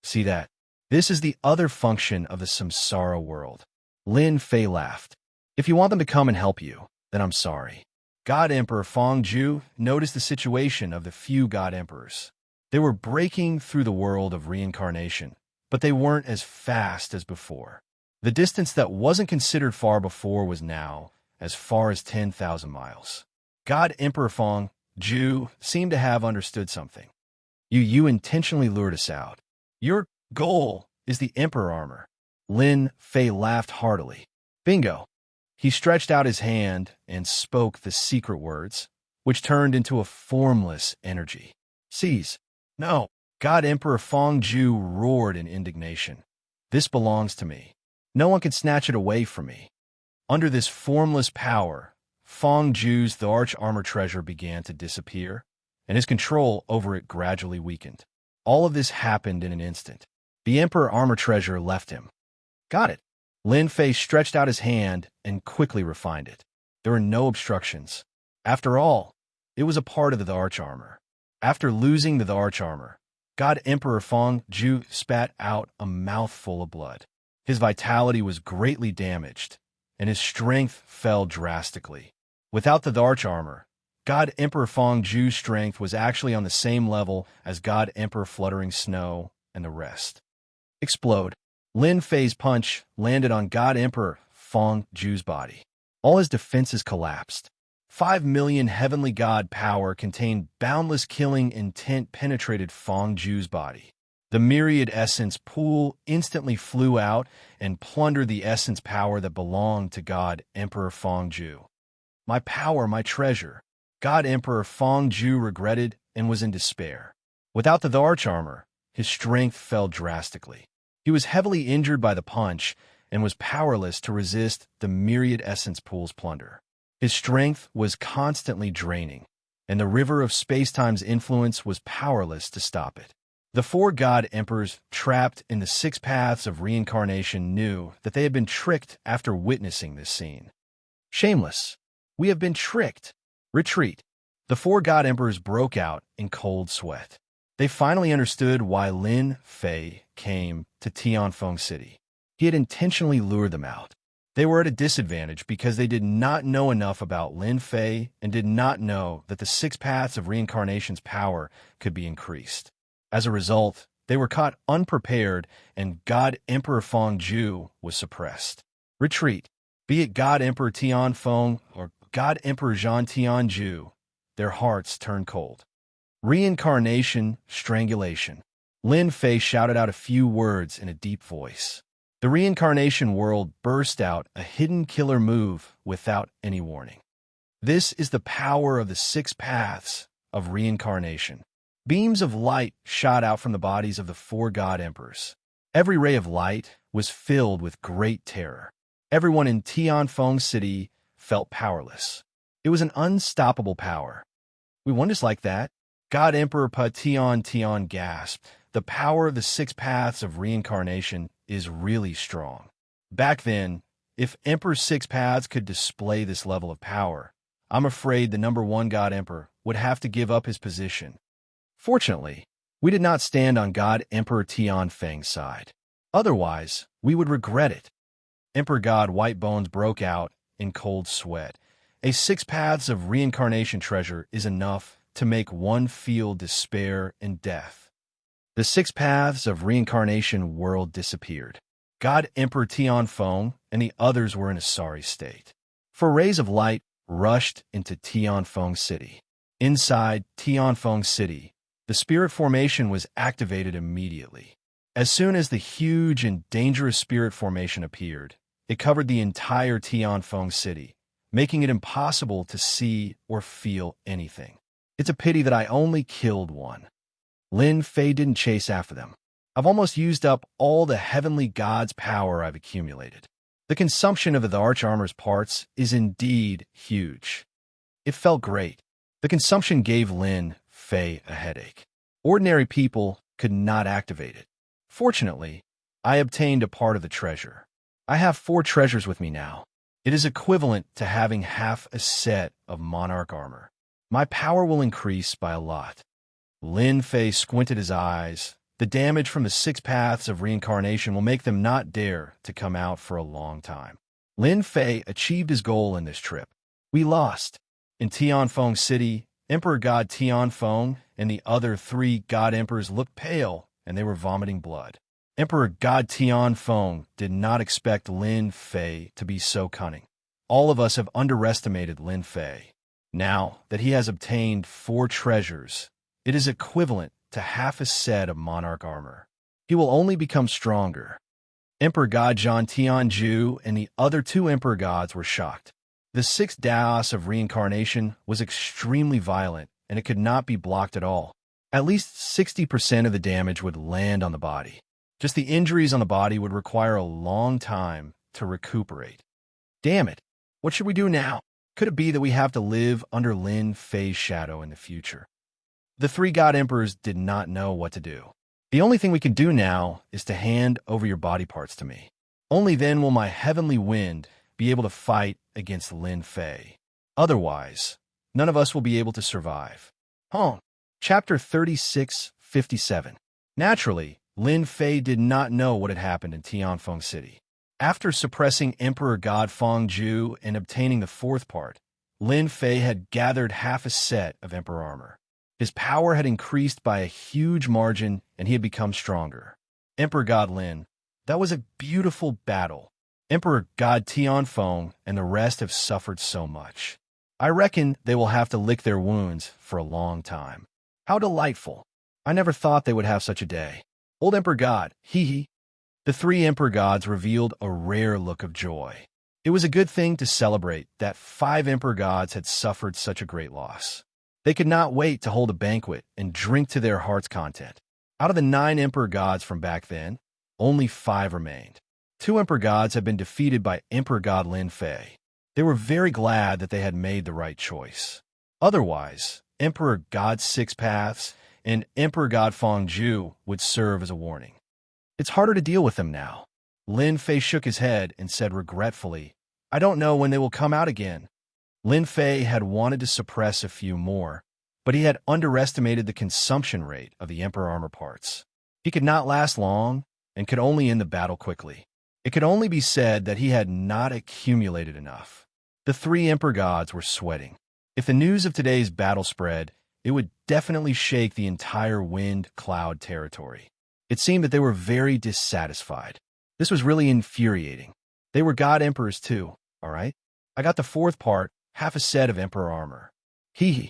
See that? This is the other function of the Samsara world. Lin Fei laughed. If you want them to come and help you, then I'm sorry. God Emperor Feng Zhu noticed the situation of the few God Emperors. They were breaking through the world of reincarnation, but they weren't as fast as before. The distance that wasn't considered far before was now as far as 10,000 miles. God Emperor Feng Zhu seemed to have understood something. You intentionally lured us out. Your goal is the Emperor armor. Lin Fei laughed heartily. Bingo. He stretched out his hand and spoke the secret words, which turned into a formless energy. Seize. No. God Emperor Feng Zhu roared in indignation. This belongs to me. No one can snatch it away from me. Under this formless power, Feng Zhu's Dwarch armor treasure began to disappear, and his control over it gradually weakened. All of this happened in an instant. The Emperor armor treasure left him. Got it. Lin Fei stretched out his hand and quickly refined it. There were no obstructions. After all, it was a part of the Dwarch armor. After losing the Dwarch armor, God Emperor Feng Zhu spat out a mouthful of blood. His vitality was greatly damaged, and his strength fell drastically. Without the Dwarch armor, God Emperor Feng Zhu's strength was actually on the same level as God Emperor Fluttering Snow and the rest. Explode. Lin Fei's punch landed on God Emperor Feng Zhu's body. All his defenses collapsed. 5 million heavenly god power contained boundless killing intent penetrated Feng Zhu's body. The myriad essence pool instantly flew out and plundered the essence power that belonged to God Emperor Feng Zhu. My power, my treasure. God Emperor Feng Zhu regretted and was in despair. Without the Dwarch armor, his strength fell drastically. He was heavily injured by the punch and was powerless to resist the myriad essence pool's plunder. His strength was constantly draining, and the river of spacetime's influence was powerless to stop it. The 4 God Emperors trapped in the 6 paths of reincarnation knew that they had been tricked after witnessing this scene. Shameless. We have been tricked. Retreat. The 4 God Emperors broke out in cold sweat. They finally understood why Lin Fei came to Tianfeng City. He had intentionally lured them out. They were at a disadvantage because they did not know enough about Lin Fei and did not know that the 6 paths of reincarnation's power could be increased. As a result, they were caught unprepared and God Emperor Feng Zhu was suppressed. Retreat. Be it God Emperor Tianfeng or God Emperor Zhan Tianzhu, their hearts turned cold. Reincarnation, strangulation. Lin Fei shouted out a few words in a deep voice. The reincarnation world burst out a hidden killer move without any warning. This is the power of the 6 paths of reincarnation. Beams of light shot out from the bodies of the 4 god emperors. Every ray of light was filled with great terror. Everyone in Tianfeng City felt powerless. It was an unstoppable power. We won just like that. God Emperor Pa Tian gasped. The power of the 6 paths of reincarnation is really strong. Back then, if Emperor 6 paths could display this level of power, I'm afraid the number 1 God Emperor would have to give up his position. Fortunately, we did not stand on God Emperor Tianfeng's side. Otherwise, we would regret it. Emperor God White Bones broke out in cold sweat. A 6 paths of reincarnation treasure is enough to make one feel despair and death. The 6 paths of reincarnation world disappeared. God Emperor Tianfeng and the others were in a sorry state. 4 rays of light rushed into Tianfeng City. Inside Tianfeng City, the spirit formation was activated immediately. As soon as the huge and dangerous spirit formation appeared, it covered the entire Tianfeng City, making it impossible to see or feel anything. It's a pity that I only killed one. Lin Fei didn't chase after them. I've almost used up all the heavenly god's power I've accumulated. The consumption of the arch armor's parts is indeed huge. It felt great. The consumption gave Lin Fei a headache. Ordinary people could not activate it. Fortunately, I obtained a part of the treasure. I have 4 treasures with me now. It is equivalent to having half a set of monarch armor. My power will increase by a lot. Lin Fei squinted his eyes. The damage from the 6 paths of reincarnation will make them not dare to come out for a long time. Lin Fei achieved his goal in this trip. We lost. In Tianfeng City, Emperor God Tianfeng and the other 3 god emperors looked pale and they were vomiting blood. Emperor God Tianfeng did not expect Lin Fei to be so cunning. All of us have underestimated Lin Fei. Now that he has obtained 4 treasures, it is equivalent to half a set of monarch armor. He will only become stronger. Emperor God Zhan Tianju and the other 2 emperor gods were shocked. The 6th Daos of reincarnation was extremely violent, and it could not be blocked at all. At least 60% of the damage would land on the body. Just the injuries on the body would require a long time to recuperate. Damn it! What should we do now? Could it be that we have to live under Lin Fei's shadow in the future? The 3 god emperors did not know what to do. The only thing we can do now is to hand over your body parts to me. Only then will my heavenly wind be able to fight against Lin Fei. Otherwise, none of us will be able to survive. Chapter 3657. Naturally, Lin Fei did not know what had happened in Tianfeng City. After suppressing Emperor God Fengju and obtaining the 4th part, Lin Fei had gathered half a set of emperor armor. His power had increased by a huge margin and he had become stronger. Emperor God Lin, that was a beautiful battle. Emperor God Tianfeng and the rest have suffered so much. I reckon they will have to lick their wounds for a long time. How delightful. I never thought they would have such a day. Old Emperor God, hee. The 3 emperor gods revealed a rare look of joy. It was a good thing to celebrate that 5 emperor gods had suffered such a great loss. They could not wait to hold a banquet and drink to their heart's content. Out of the 9 emperor gods from back then, only 5 remained. 2 emperor gods had been defeated by Emperor God Lin Fei. They were very glad that they had made the right choice. Otherwise, Emperor God 6 Paths and Emperor God Fengju would serve as a warning. It's harder to deal with them now. Lin Fei shook his head and said regretfully, I don't know when they will come out again. Lin Fei had wanted to suppress a few more, but he had underestimated the consumption rate of the emperor armor parts. He could not last long and could only end the battle quickly. It could only be said that he had not accumulated enough. The 3 emperor gods were sweating. If the news of today's battle spread, it would definitely shake the entire wind cloud territory. It seemed that they were very dissatisfied. This was really infuriating. They were god emperors too, all right? I got the 4th part, half a set of emperor armor. Hee.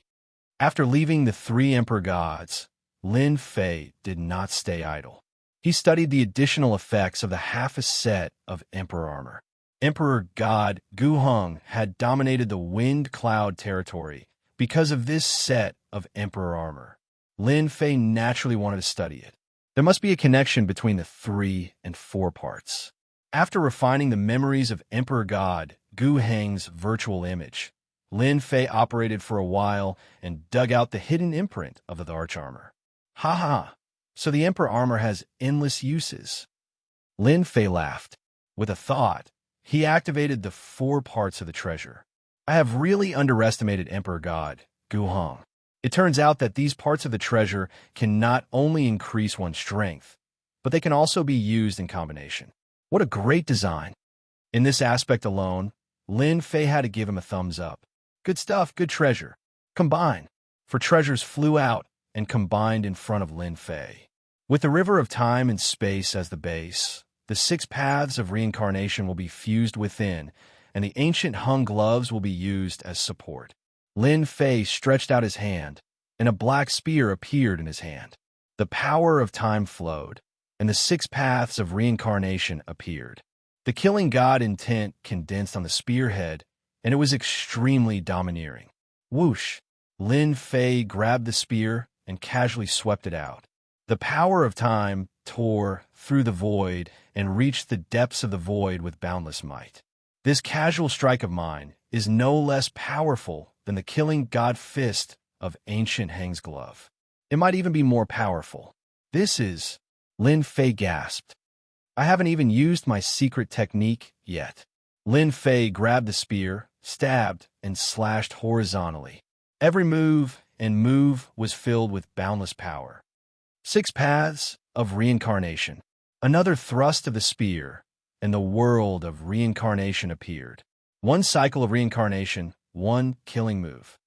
After leaving the three emperor gods, Lin Fei did not stay idle. He studied the additional effects of the half a set of emperor armor. Emperor God Gu Heng had dominated the wind cloud territory because of this set of emperor armor. Lin Fei naturally wanted to study it. There must be a connection between the 3 and 4 parts. After refining the memories of Emperor God Gu Heng's virtual image, Lin Fei operated for a while and dug out the hidden imprint of the arch armor. Ha ha! So the emperor armor has endless uses. Lin Fei laughed. With a thought, he activated the 4 parts of the treasure. I have really underestimated Emperor God Gu Heng. It turns out that these parts of the treasure can not only increase one's strength, but they can also be used in combination. What a great design! In this aspect alone, Lin Fei had to give him a thumbs up. Good stuff, good treasure. Combine. For treasures flew out and combined in front of Lin Fei. With the river of time and space as the base, the 6 paths of reincarnation will be fused within, and the ancient hung gloves will be used as support. Lin Fei stretched out his hand, and a black spear appeared in his hand. The power of time flowed, and the 6 paths of reincarnation appeared. The killing god intent condensed on the spearhead, and it was extremely domineering. Whoosh! Lin Fei grabbed the spear and casually swept it out. The power of time tore through the void and reached the depths of the void with boundless might. This casual strike of mine is no less powerful than the killing god fist of ancient Heng's glove. It might even be more powerful. This is... Lin Fei gasped. I haven't even used my secret technique yet. Lin Fei grabbed the spear, stabbed, and slashed horizontally. Every move was filled with boundless power. 6 paths of reincarnation. Another thrust of the spear, and the world of reincarnation appeared. 1 cycle of reincarnation, 1 killing move.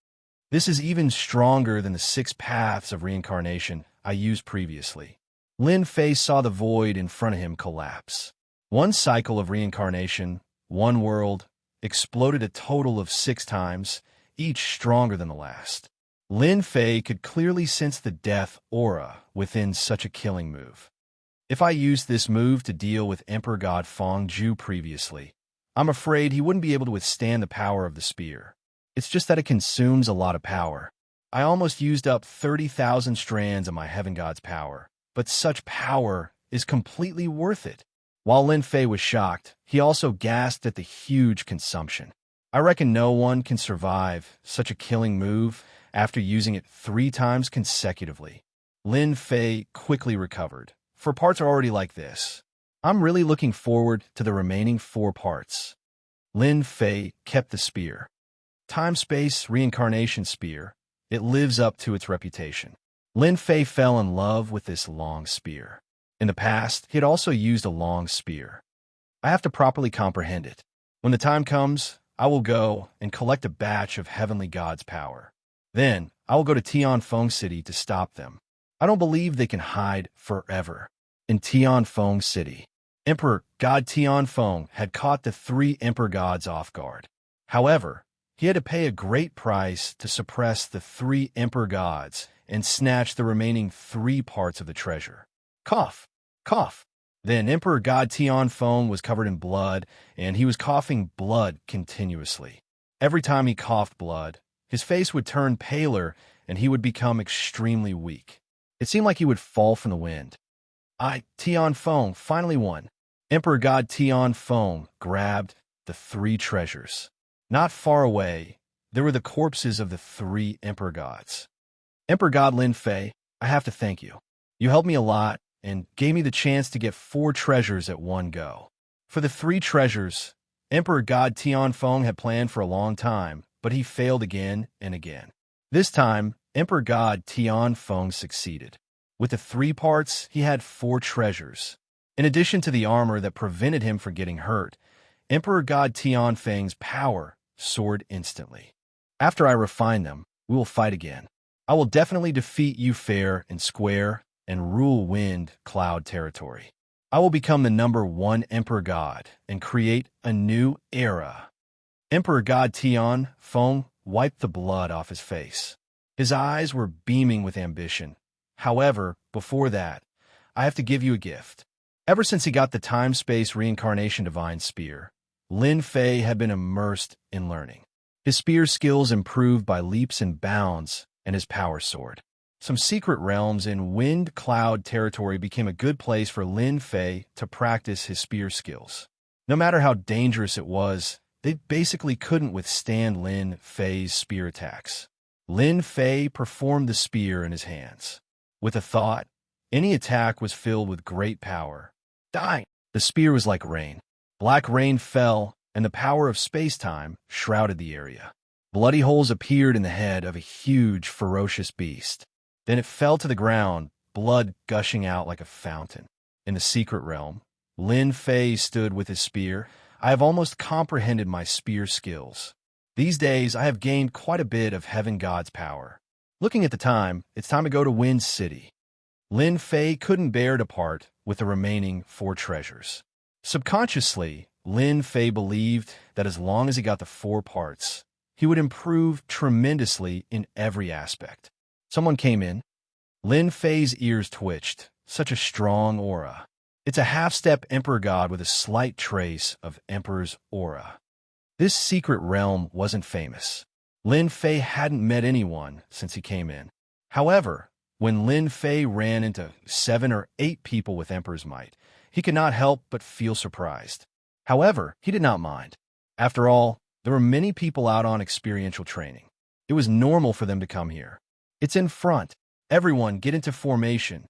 This is even stronger than the 6 paths of reincarnation I used previously. Lin Fei saw the void in front of him collapse. 1 cycle of reincarnation, 1 world, exploded a total of 6 times, each stronger than the last. Lin Fei could clearly sense the death aura within such a killing move. If I used this move to deal with Emperor God Feng Zhu previously, I'm afraid he wouldn't be able to withstand the power of the spear. It's just that it consumes a lot of power. I almost used up 30,000 strands of my Heaven God's power, but such power is completely worth it. While Lin Fei was shocked, he also gasped at the huge consumption. I reckon no one can survive such a killing move after using it 3 times consecutively. Lin Fei quickly recovered, for parts are already like this. I'm really looking forward to the remaining 4 parts. Lin Fei kept the spear. Time-space reincarnation spear. It lives up to its reputation. Lin Fei fell in love with this long spear. In the past, he had also used a long spear. I have to properly comprehend it. When the time comes, I will go and collect a batch of heavenly God's power. Then, I will go to Tianfeng City to stop them. I don't believe they can hide forever. In Tianfeng City, Emperor God Tianfeng had caught the 3 emperor gods off guard. However, he had to pay a great price to suppress the 3 emperor gods and snatch the remaining 3 parts of the treasure. Cough, cough. Then Emperor God Tianfeng was covered in blood, and he was coughing blood continuously. Every time he coughed blood, his face would turn paler, and he would become extremely weak. It seemed like he would fall from the wind. Tianfeng finally won. Emperor God Tianfeng grabbed the 3 treasures. Not far away, there were the corpses of the 3 emperor gods. Emperor God Lin Fei, I have to thank you. You helped me a lot and gave me the chance to get 4 treasures at one go. For the 3 treasures, Emperor God Tianfeng had planned for a long time, but he failed again and again. This time, Emperor God Tianfeng succeeded. With the 3 parts, he had 4 treasures. In addition to the armor that prevented him from getting hurt, Emperor God Tianfeng's power soared instantly. After I refine them, we will fight again. I will definitely defeat you fair and square and rule wind cloud territory. I will become the #1 Emperor God and create a new era. Emperor God Tianfeng wiped the blood off his face. His eyes were beaming with ambition. However, before that, I have to give you a gift. Ever since he got the time-space reincarnation divine spear, Lin Fei had been immersed in learning. His spear skills improved by leaps and bounds, and his power soared. Some secret realms in Wind Cloud territory became a good place for Lin Fei to practice his spear skills. No matter how dangerous it was, they basically couldn't withstand Lin Fei's spear attacks. Lin Fei performed the spear in his hands. With a thought, any attack was filled with great power. Dying! The spear was like rain. Black rain fell, and the power of space-time shrouded the area. Bloody holes appeared in the head of a huge, ferocious beast. Then it fell to the ground, blood gushing out like a fountain. In the secret realm, Lin Fei stood with his spear. I have almost comprehended my spear skills. These days, I have gained quite a bit of Heaven God's power. Looking at the time, it's time to go to Wind City. Lin Fei couldn't bear to part with the remaining 4 treasures. Subconsciously, Lin Fei believed that as long as he got the 4 parts, he would improve tremendously in every aspect. Someone came in. Lin Fei's ears twitched. Such a strong aura. It's a half-step Emperor God with a slight trace of Emperor's aura. This secret realm wasn't famous. Lin Fei hadn't met anyone since he came in. However, when Lin Fei ran into 7 or 8 people with Emperor's might, he could not help but feel surprised. However, he did not mind. After all, there were many people out on experiential training. It was normal for them to come here. It's in front. Everyone get into formation.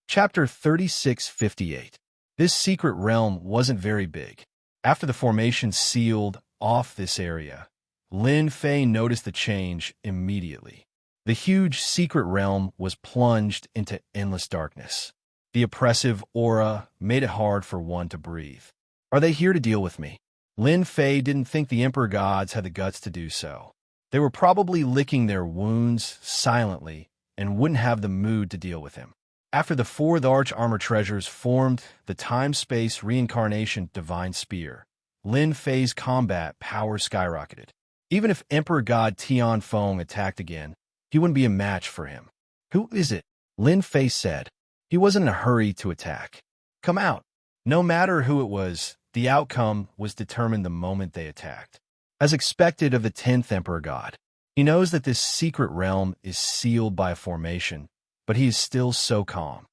Chapter 3658. This secret realm wasn't very big. After the formation sealed off this area, Lin Fei noticed the change immediately. The huge secret realm was plunged into endless darkness. The oppressive aura made it hard for one to breathe. Are they here to deal with me? Lin Fei didn't think the Emperor Gods had the guts to do so. They were probably licking their wounds silently and wouldn't have the mood to deal with him. After the 4 Arch Armor treasures formed the time-space reincarnation divine spear, Lin Fei's combat power skyrocketed. Even if Emperor God Tianfeng attacked again, he wouldn't be a match for him. Who is it? Lin Fei said. He wasn't in a hurry to attack. Come out. No matter who it was, the outcome was determined the moment they attacked. As expected of the 10th Emperor God, he knows that this secret realm is sealed by a formation, but he is still so calm.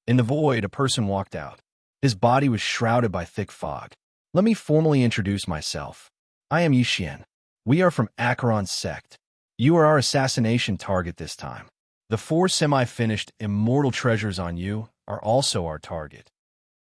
In the void, a person walked out. His body was shrouded by thick fog. Let me formally introduce myself. I am Yixian. We are from Acheron's sect. You are our assassination target this time. The 4 semi-finished immortal treasures on you are also our target.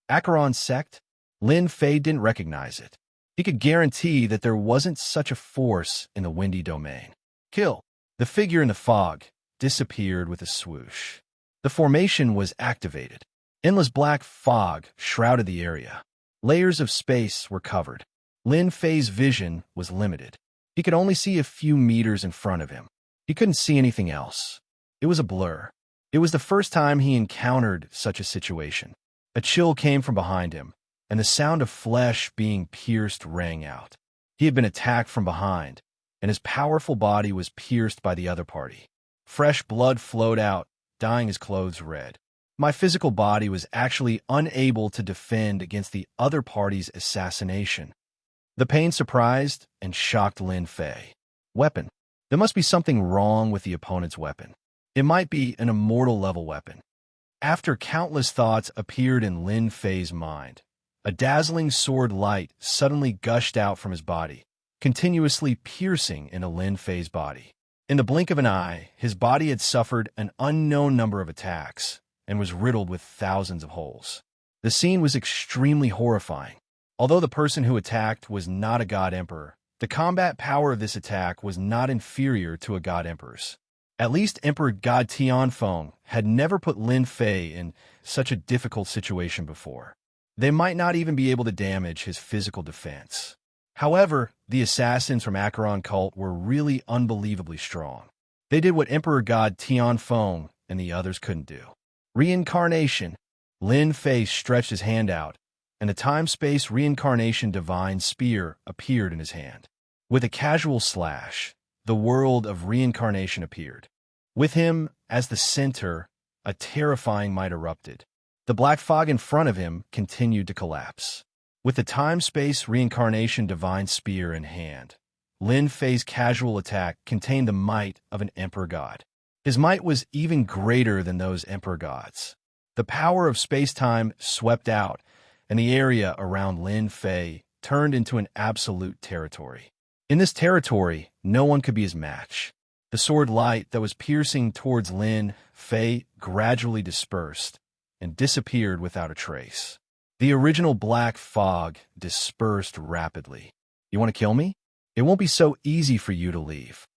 Acheron's sect? Lin Fei didn't recognize it. He could guarantee that there wasn't such a force in the windy domain. Kill. The figure in the fog disappeared with a swoosh. The formation was activated. Endless black fog shrouded the area. Layers of space were covered. Lin Fei's vision was limited. He could only see a few meters in front of him. He couldn't see anything else. It was a blur. It was the first time he encountered such a situation. A chill came from behind him, and the sound of flesh being pierced rang out. He had been attacked from behind, and his powerful body was pierced by the other party. Fresh blood flowed out, dyeing his clothes red. My physical body was actually unable to defend against the other party's assassination. The pain surprised and shocked Lin Fei. Weapon. There must be something wrong with the opponent's weapon. It might be an immortal level weapon. After countless thoughts appeared in Lin Fei's mind, a dazzling sword light suddenly gushed out from his body, continuously piercing into Lin Fei's body. In the blink of an eye, his body had suffered an unknown number of attacks and was riddled with thousands of holes. The scene was extremely horrifying. Although the person who attacked was not a God Emperor, the combat power of this attack was not inferior to a God Emperor's. At least Emperor God Tianfeng had never put Lin Fei in such a difficult situation before. They might not even be able to damage his physical defense. However, the assassins from Acheron cult were really unbelievably strong. They did what Emperor God Tianfeng and the others couldn't do. Reincarnation. Lin Fei stretched his hand out, and the time-space reincarnation divine spear appeared in his hand. With a casual slash, the world of reincarnation appeared. With him as the center, a terrifying might erupted. The black fog in front of him continued to collapse. With the time-space reincarnation divine spear in hand, Lin Fei's casual attack contained the might of an emperor god. His might was even greater than those emperor gods. The power of space-time swept out, and the area around Lin Fei turned into an absolute territory. In this territory, no one could be his match. The sword light that was piercing towards Lin Fei gradually dispersed and disappeared without a trace. The original black fog dispersed rapidly. You want to kill me? It won't be so easy for you to leave.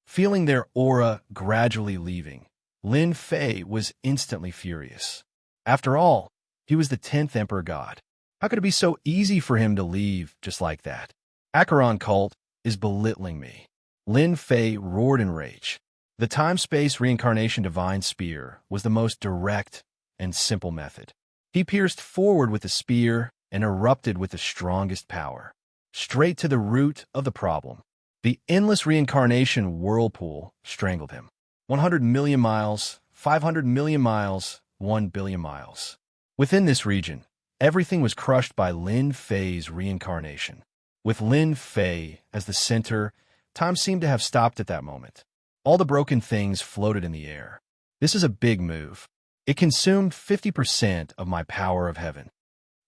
Feeling their aura gradually leaving, Lin Fei was instantly furious. After all, he was the 10th Emperor God. How could it be so easy for him to leave just like that? Acheron cult is belittling me. Lin Fei roared in rage. The time-space reincarnation divine spear was the most direct and simple method. He pierced forward with the spear and erupted with the strongest power, straight to the root of the problem. The endless reincarnation whirlpool strangled him. 100 million miles, 500 million miles, 1 billion miles. Within this region, everything was crushed by Lin Fei's reincarnation. With Lin Fei as the center, time seemed to have stopped at that moment. All the broken things floated in the air. This is a big move. It consumed 50% of my power of heaven.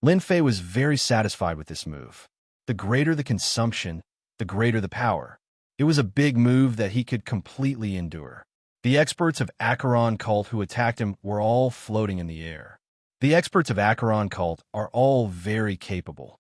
Lin Fei was very satisfied with this move. The greater the consumption, the greater the power. It was a big move that he could completely endure. The experts of Acheron cult who attacked him were all floating in the air. The experts of Acheron cult are all very capable.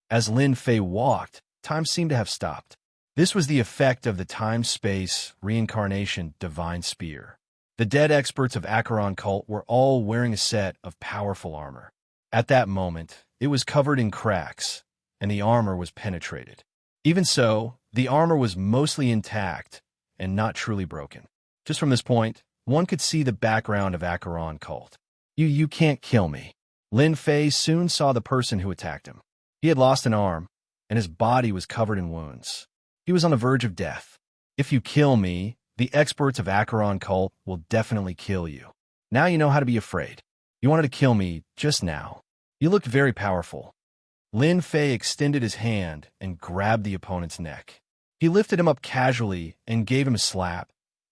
As Lin Fei walked, time seemed to have stopped. This was the effect of the time-space reincarnation divine spear. The dead experts of Acheron cult were all wearing a set of powerful armor. At that moment, it was covered in cracks, and the armor was penetrated. Even so, the armor was mostly intact and not truly broken. Just from this point, one could see the background of Acheron cult. You can't kill me. Lin Fei soon saw the person who attacked him. He had lost an arm, and his body was covered in wounds. He was on the verge of death. If you kill me, the experts of Acheron cult will definitely kill you. Now you know how to be afraid. You wanted to kill me just now. You looked very powerful. Lin Fei extended his hand and grabbed the opponent's neck. He lifted him up casually and gave him a slap,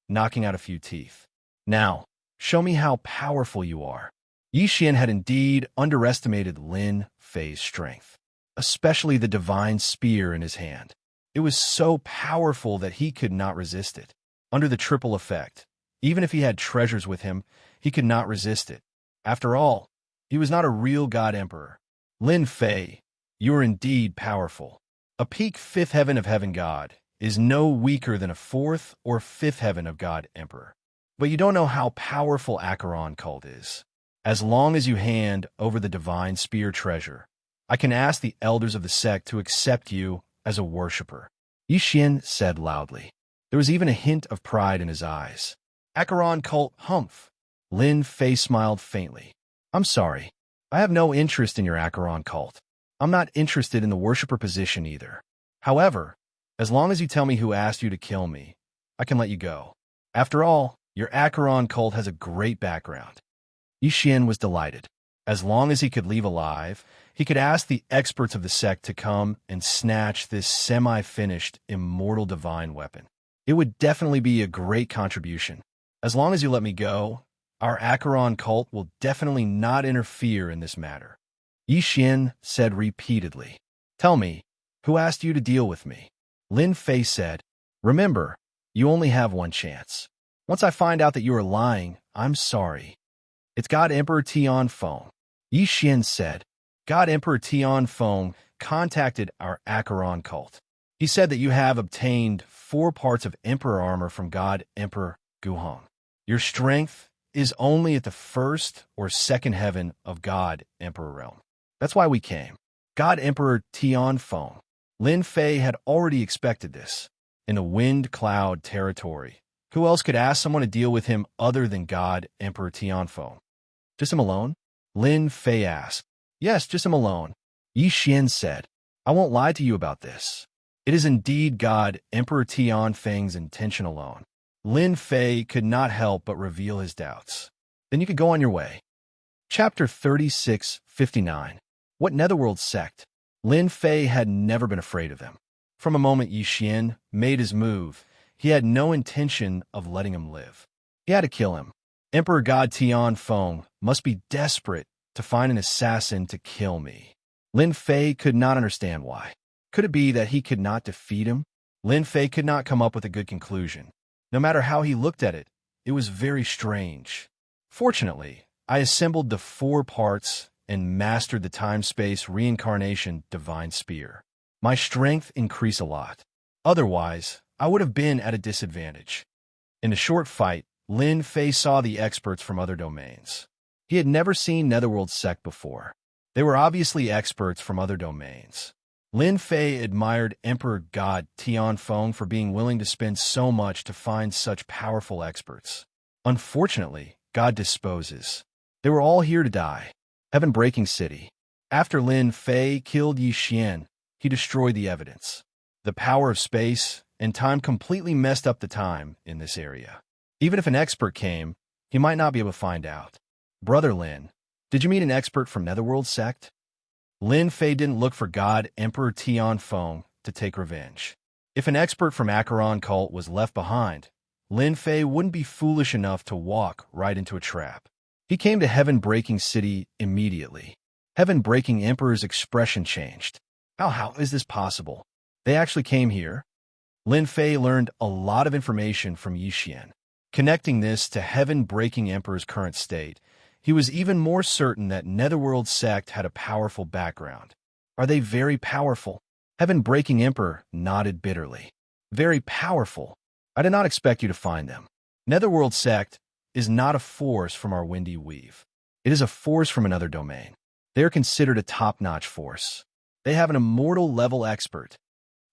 knocking out a few teeth. Now, show me how powerful you are. Yixian had indeed underestimated Lin Fei's strength, especially the divine spear in his hand. It was so powerful that he could not resist it. Under the triple effect, even if he had treasures with him, he could not resist it. After all, he was not a real god emperor. Lin Fei, you are indeed powerful. A peak 5th heaven of heaven god is no weaker than a 4th or 5th heaven of god emperor. But you don't know how powerful Acheron cult is. As long as you hand over the divine spear treasure, I can ask the elders of the sect to accept you as a worshipper. Yixian said loudly. There was even a hint of pride in his eyes. Acheron cult humph. Lin Fei smiled faintly. I'm sorry. I have no interest in your Acheron cult. I'm not interested in the worshipper position either. However, as long as you tell me who asked you to kill me, I can let you go. After all, your Acheron cult has a great background. Yixian was delighted. As long as he could leave alive, he could ask the experts of the sect to come and snatch this semi-finished immortal divine weapon. It would definitely be a great contribution. As long as you let me go, our Acheron cult will definitely not interfere in this matter. Yixian said repeatedly. Tell me, who asked you to deal with me? Lin Fei said, remember, you only have one chance. Once I find out that you are lying, I'm sorry. It's God Emperor Tianfeng. Yixian said, God Emperor Tianfeng contacted our Acheron cult. He said that you have obtained 4 parts of Emperor armor from God Emperor Guhong. Your strength is only at the 1st or 2nd heaven of God Emperor realm. That's why we came. God Emperor Tianfeng. Lin Fei had already expected this. In the wind cloud territory, who else could ask someone to deal with him other than God Emperor Tianfeng? Just him alone? Lin Fei asked. Yes, just him alone. Yixian said, I won't lie to you about this. It is indeed God Emperor Tianfeng's intention alone. Lin Fei could not help but reveal his doubts. Then you could go on your way. Chapter 36:59. What Netherworld Sect? Lin Fei had never been afraid of them. From the moment Yi Xian made his move, he had no intention of letting him live. He had to kill him. Emperor God Tianfeng must be desperate to find an assassin to kill me. Lin Fei could not understand why. Could it be that he could not defeat him? Lin Fei could not come up with a good conclusion. No matter how he looked at it, it was very strange. Fortunately, I assembled the 4 parts and mastered the time-space reincarnation divine spear. My strength increased a lot. Otherwise, I would have been at a disadvantage. In the short fight, Lin Fei saw the experts from other domains. He had never seen Netherworld Sect before. They were obviously experts from other domains. Lin Fei admired Emperor God Tianfeng for being willing to spend so much to find such powerful experts. Unfortunately, God disposes. They were all here to die. Heaven-breaking city. After Lin Fei killed Yi Xian, he destroyed the evidence. The power of space and time completely messed up the time in this area. Even if an expert came, he might not be able to find out. Brother Lin, did you meet an expert from Netherworld Sect? Lin Fei didn't look for God Emperor Tianfeng to take revenge. If an expert from Acheron cult was left behind, Lin Fei wouldn't be foolish enough to walk right into a trap. He came to Heaven-breaking city immediately. Heaven-breaking Emperor's expression changed. How is this possible? They actually came here? Lin Fei learned a lot of information from Yi Xian. Connecting this to Heaven-breaking Emperor's current state, he was even more certain that Netherworld Sect had a powerful background. Are they very powerful? Heaven-breaking Emperor nodded bitterly. Very powerful. I did not expect you to find them. Netherworld Sect is not a force from our Windy Weave. It is a force from another domain. They are considered a top-notch force. They have an immortal level expert.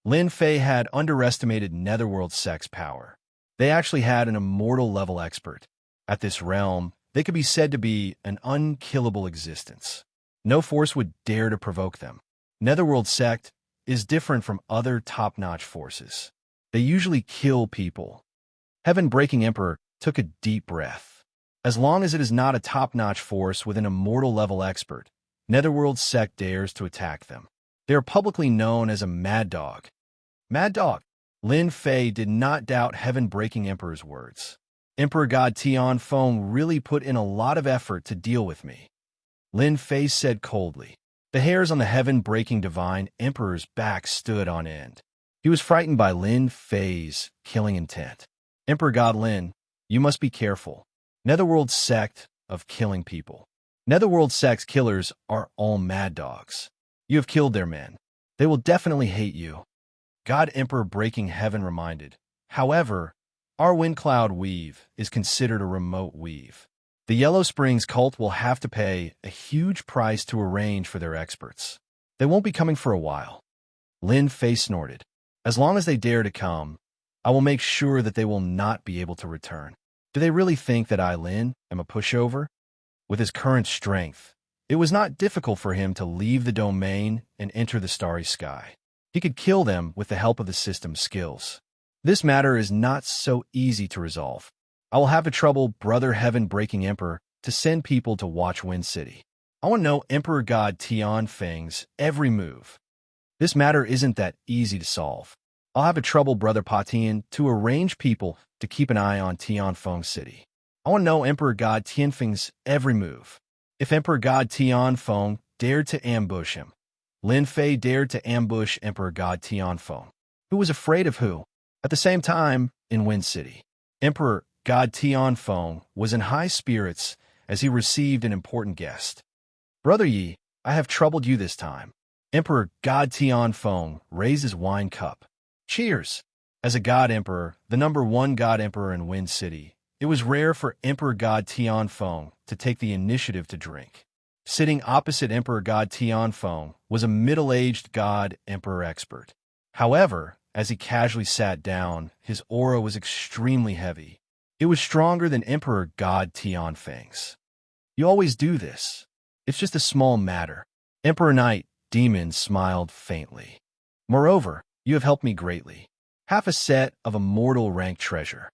Lin Fei had underestimated Netherworld Sect's power. They actually had an immortal level expert. At this realm, they could be said to be an unkillable existence. No force would dare to provoke them. Netherworld Sect is different from other top-notch forces. They usually kill people. Heaven-breaking Emperor took a deep breath. As long as it is not a top-notch force with an immortal level expert, Netherworld Sect dares to attack them. They are publicly known as a mad dog. Mad dog. Lin Fei did not doubt Heaven-breaking Emperor's words. Emperor God Tianfeng really put in a lot of effort to deal with me. Lin Fei said coldly. The hairs on the Heaven-breaking divine Emperor's back stood on end. He was frightened by Lin Fei's killing intent. Emperor God Lin, you must be careful. Netherworld Sect of killing people. Netherworld Sect's killers are all mad dogs. You have killed their men. They will definitely hate you. God Emperor Breaking Heaven reminded. However, our Wind Cloud Weave is considered a remote weave. The Yellow Springs cult will have to pay a huge price to arrange for their experts. They won't be coming for a while. Lin Fei snorted. As long as they dare to come, I will make sure that they will not be able to return. Do they really think that I, Lin, am a pushover? With his current strength, it was not difficult for him to leave the domain and enter the starry sky. He could kill them with the help of the system's skills. This matter is not so easy to resolve. I will have to trouble Brother Heaven-breaking Emperor to send people to watch Wind City. I want to know Emperor God Tianfeng's every move. This matter isn't that easy to solve. I'll have to trouble Brother Patian to arrange people to keep an eye on Tianfeng City. I want to know Emperor God Tianfeng's every move. If Emperor God Tianfeng dared to ambush him, Lin Fei dared to ambush Emperor God Tianfeng. Who was afraid of who? At the same time, in Wind City, Emperor God Tianfeng was in high spirits as he received an important guest. Brother Yi, I have troubled you this time. Emperor God Tianfeng raised his wine cup. Cheers! As a God Emperor, the #1 God Emperor in Wind City, it was rare for Emperor God Tianfeng to take the initiative to drink. Sitting opposite Emperor God Tianfeng was a middle-aged God Emperor expert. However, as he casually sat down, his aura was extremely heavy. It was stronger than Emperor God Tianfeng's. You always do this. It's just a small matter. Emperor Knight Demon smiled faintly. Moreover, you have helped me greatly. Half a set of immortal rank treasure.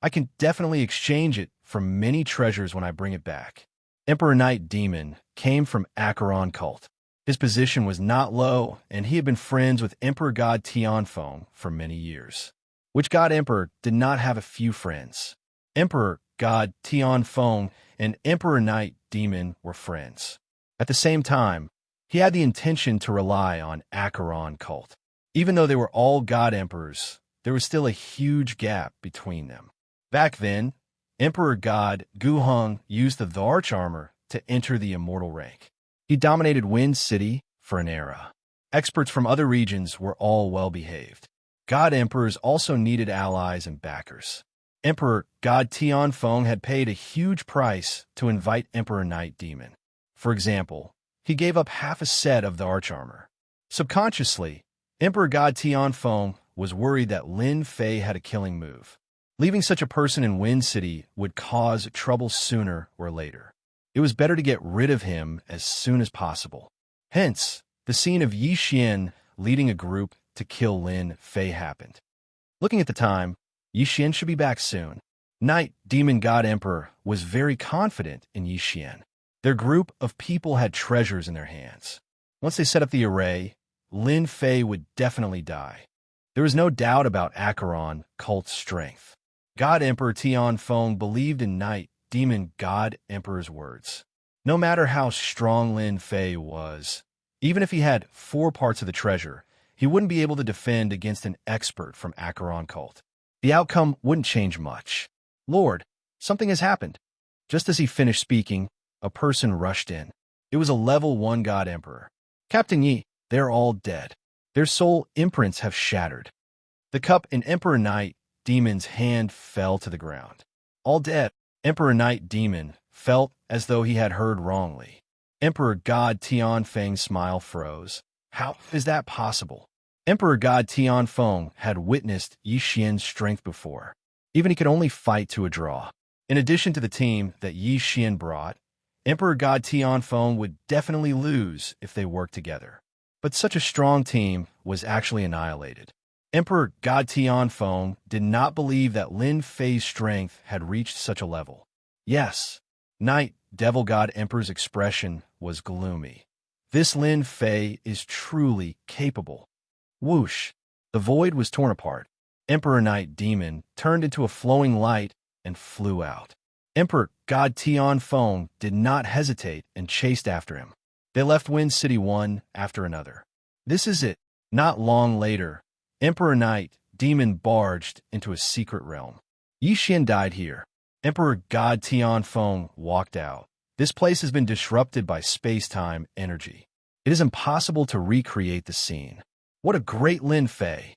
I can definitely exchange it for many treasures when I bring it back. Emperor Night Demon came from Acheron cult. His position was not low, and he had been friends with Emperor God Tianfeng for many years. Which God Emperor did not have a few friends? Emperor God Tianfeng and Emperor Night Demon were friends. At the same time, he had the intention to rely on Acheron cult. Even though they were all God Emperors, there was still a huge gap between them. Back then, Emperor God Guheng used the Arch Armor to enter the immortal rank. He dominated Wind City for an era. Experts from other regions were all well-behaved. God Emperors also needed allies and backers. Emperor God Tianfeng had paid a huge price to invite Emperor Night Demon. For example, he gave up half a set of the Arch Armor. Subconsciously, Emperor God Tianfeng was worried that Lin Fei had a killing move. Leaving such a person in Wind City would cause trouble sooner or later. It was better to get rid of him as soon as possible. Hence, the scene of Yixian leading a group to kill Lin Fei happened. Looking at the time, Yixian should be back soon. Night Demon God Emperor was very confident in Yixian. Their group of people had treasures in their hands. Once they set up the array, Lin Fei would definitely die. There was no doubt about Acheron cult's strength. God Emperor Tianfeng believed in Night Demon God Emperor's words. No matter how strong Lin Fei was, even if he had 4 parts of the treasure, he wouldn't be able to defend against an expert from Acheron cult. The outcome wouldn't change much. Lord, something has happened. Just as he finished speaking, a person rushed in. It was a level 1 God Emperor. Captain Yi, they're all dead. Their soul imprints have shattered. The cup in Emperor Night Demon's hand fell to the ground. All dead. Emperor Night Demon felt as though he had heard wrongly. Emperor God Tianfeng's smile froze. How is that possible? Emperor God Tianfeng had witnessed Yixian's strength before. Even he could only fight to a draw. In addition to the team that Yixian brought, Emperor God Tianfeng would definitely lose if they worked together. But such a strong team was actually annihilated. Emperor God Tianfeng did not believe that Lin Fei's strength had reached such a level. Yes, Night Devil God Emperor's expression was gloomy. This Lin Fei is truly capable. Whoosh! The void was torn apart. Emperor Night Demon turned into a flowing light and flew out. Emperor God Tianfeng did not hesitate and chased after him. They left Wind City one after another. This is it. Not long later, Emperor Night Demon barged into a secret realm. Yixian died here. Emperor God Tianfeng walked out. This place has been disrupted by space-time energy. It is impossible to recreate the scene. What a great Lin Fei!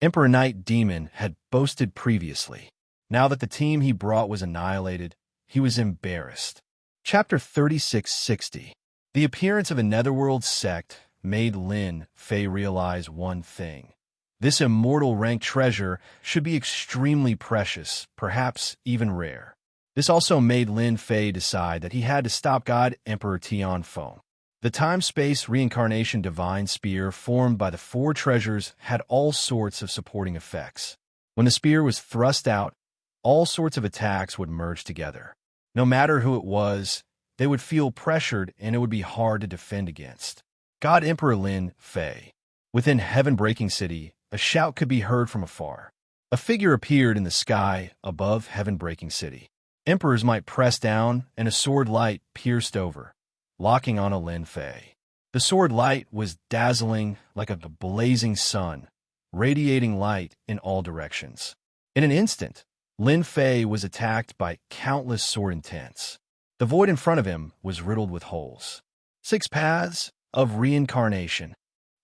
Emperor Night Demon had boasted previously. Now that the team he brought was annihilated, he was embarrassed. Chapter 3660. The appearance of a netherworld sect made Lin Fei realize one thing. This immortal rank treasure should be extremely precious, perhaps even rare. This also made Lin Fei decide that he had to stop God Emperor Tianfeng. The time-space reincarnation divine spear formed by the 4 treasures had all sorts of supporting effects. When the spear was thrust out, all sorts of attacks would merge together. No matter who it was, they would feel pressured and it would be hard to defend against. God Emperor Lin Fei. Within Heaven-Breaking City, a shout could be heard from afar. A figure appeared in the sky above Heaven-Breaking City. Emperors might press down, and a sword light pierced over, locking on a Lin Fei. The sword light was dazzling like a blazing sun, radiating light in all directions. In an instant, Lin Fei was attacked by countless sword intents. The void in front of him was riddled with holes. 6 paths of reincarnation.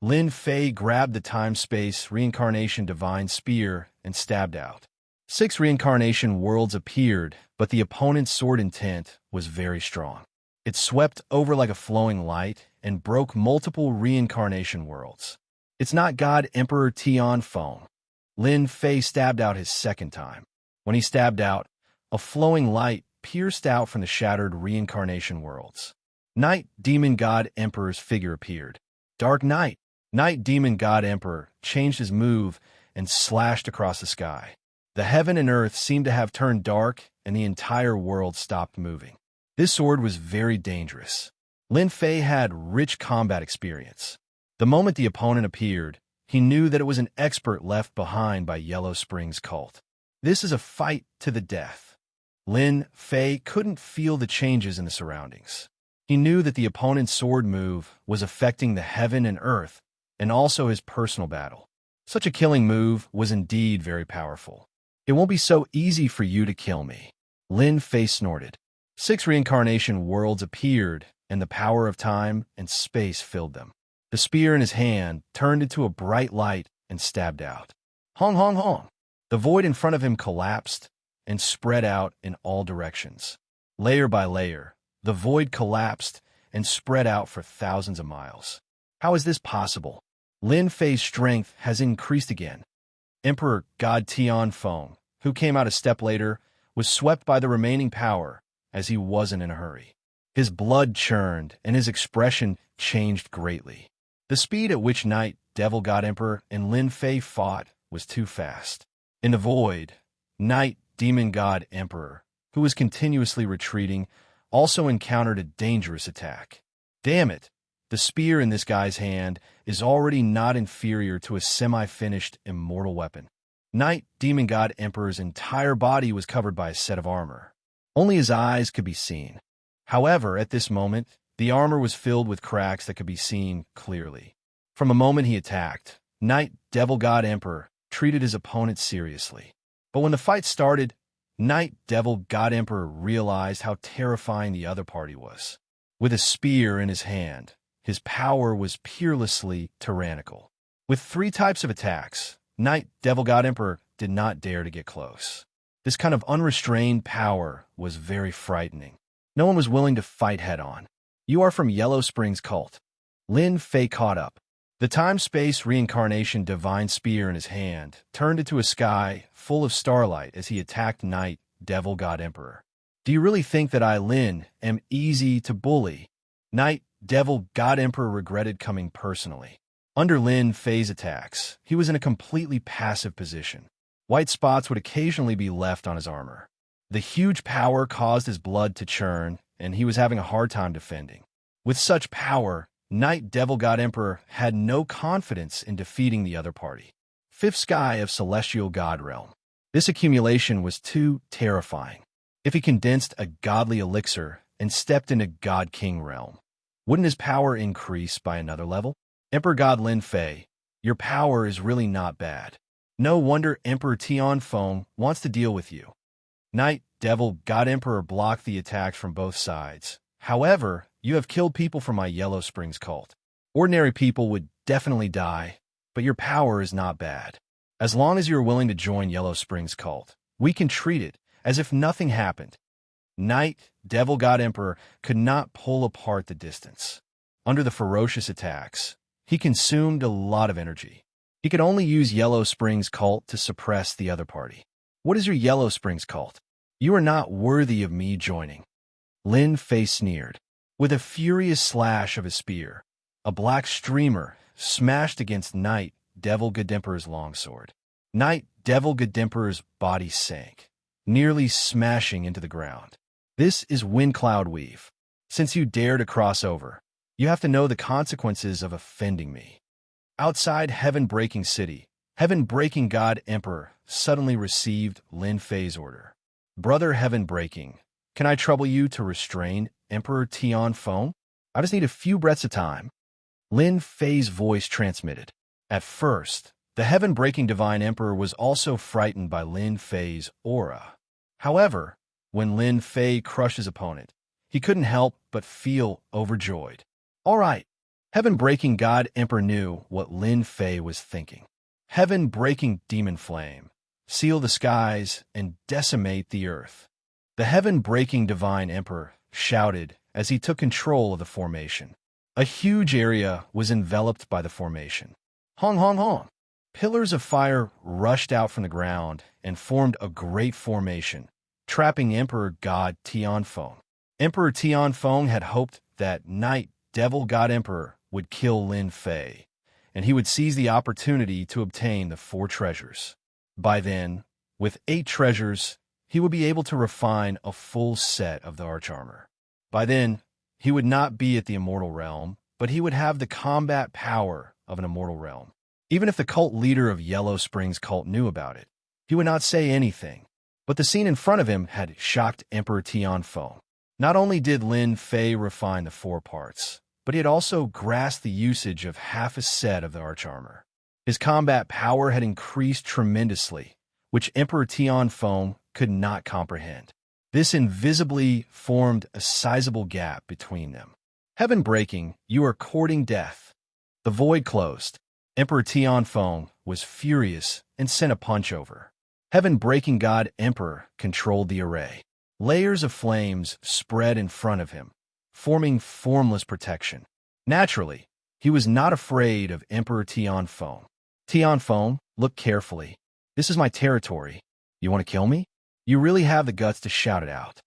Lin Fei grabbed the time-space reincarnation divine spear and stabbed out. 6 reincarnation worlds appeared, but the opponent's sword intent was very strong. It swept over like a flowing light and broke multiple reincarnation worlds. It's not God Emperor Tianfeng. Lin Fei stabbed out his second time. When he stabbed out, a flowing light pierced out from the shattered reincarnation worlds. Night Demon God Emperor's figure appeared. Dark Night. Night Demon God Emperor changed his move and slashed across the sky. The heaven and earth seemed to have turned dark, and the entire world stopped moving. This sword was very dangerous. Lin Fei had rich combat experience. The moment the opponent appeared, he knew that it was an expert left behind by Yellow Spring's cult. This is a fight to the death. Lin Fei couldn't feel the changes in the surroundings. He knew that the opponent's sword move was affecting the heaven and earth, and also his personal battle. Such a killing move was indeed very powerful. It won't be so easy for you to kill me. Lin Fei snorted. 6 reincarnation worlds appeared, and the power of time and space filled them. The spear in his hand turned into a bright light and stabbed out. Hong, hong, hong. The void in front of him collapsed and spread out in all directions. Layer by layer, the void collapsed and spread out for thousands of miles. How is this possible? Lin Fei's strength has increased again. Emperor God Tianfeng, who came out a step later, was swept by the remaining power, as he wasn't in a hurry. His blood churned, and his expression changed greatly. The speed at which Night Devil God Emperor and Lin Fei fought was too fast. In the void, Night Demon God Emperor, who was continuously retreating, also encountered a dangerous attack. Damn it! The spear in this guy's hand is already not inferior to a semi-finished immortal weapon. Night Demon God Emperor's entire body was covered by a set of armor. Only his eyes could be seen. However, at this moment, the armor was filled with cracks that could be seen clearly. From the moment he attacked, Night Devil God Emperor treated his opponent seriously. But when the fight started, Night Devil God Emperor realized how terrifying the other party was. With a spear in his hand, his power was peerlessly tyrannical. With 3 types of attacks, Night Devil God Emperor did not dare to get close. This kind of unrestrained power was very frightening. No one was willing to fight head-on. You are from Yellow Spring's cult. Lin Fei caught up. The time-space reincarnation divine spear in his hand turned into a sky full of starlight as he attacked Night Devil God Emperor. Do you really think that I, Lin, am easy to bully? Night Devil God Emperor regretted coming personally. Under Lin Fei's attacks, he was in a completely passive position. White spots would occasionally be left on his armor. The huge power caused his blood to churn, and he was having a hard time defending. With such power, Night Devil God Emperor had no confidence in defeating the other party. 5th sky of Celestial God Realm. This accumulation was too terrifying. If he condensed a godly elixir and stepped into God King Realm, wouldn't his power increase by another level? Emperor God Lin Fei, your power is really not bad. No wonder Emperor Tianfeng wants to deal with you. Night Devil God Emperor blocked the attacks from both sides. However, you have killed people from my Yellow Springs cult. Ordinary people would definitely die, but your power is not bad. As long as you are willing to join Yellow Springs cult, we can treat it as if nothing happened. Night Devil God Emperor could not pull apart the distance. Under the ferocious attacks, he consumed a lot of energy. He could only use Yellow Springs cult to suppress the other party. What is your Yellow Springs cult? You are not worthy of me joining. Lin Fei sneered. With a furious slash of his spear, a black streamer smashed against Night Devil God Emperor's longsword. Night Devil God Emperor's body sank, nearly smashing into the ground. This is Wind Cloud Weave. Since you dare to cross over, you have to know the consequences of offending me. Outside Heaven-Breaking City, Heaven-Breaking God Emperor suddenly received Lin Fei's order. Brother Heaven-Breaking, can I trouble you to restrain Emperor Tianfeng? I just need a few breaths of time. Lin Fei's voice transmitted. At first, the Heaven-Breaking Divine Emperor was also frightened by Lin Fei's aura. However, when Lin Fei crushed his opponent, he couldn't help but feel overjoyed. All right, Heaven-Breaking God Emperor knew what Lin Fei was thinking. Heaven-Breaking Demon Flame, seal the skies and decimate the earth. The Heaven-Breaking Divine Emperor shouted as he took control of the formation. A huge area was enveloped by the formation. Hong, hong, hong. Pillars of fire rushed out from the ground and formed a great formation, trapping Emperor God Tianfeng. Emperor Tianfeng had hoped that Night Devil God Emperor would kill Lin Fei, and he would seize the opportunity to obtain the 4 treasures. By then, With 8 treasures, he would be able to refine a full set of the archarmor. By then, he would not be at the immortal realm, but he would have the combat power of an immortal realm. Even if the cult leader of Yellow Springs cult knew about it, he would not say anything. But the scene in front of him had shocked Emperor Tianfeng. Not only did Lin Fei refine the 4 parts, but he had also grasped the usage of half a set of the archarmor. His combat power had increased tremendously, which Emperor Tianfeng could not comprehend. This invisibly formed a sizable gap between them. Heaven breaking, you are courting death. The void closed. Emperor Tianfeng was furious and sent a punch over. Heaven-breaking God Emperor controlled the array. Layers of flames spread in front of him, forming formless protection. Naturally, he was not afraid of Emperor Tianfeng. Tianfeng, look carefully. This is my territory. You want to kill me? You really have the guts to shout it out.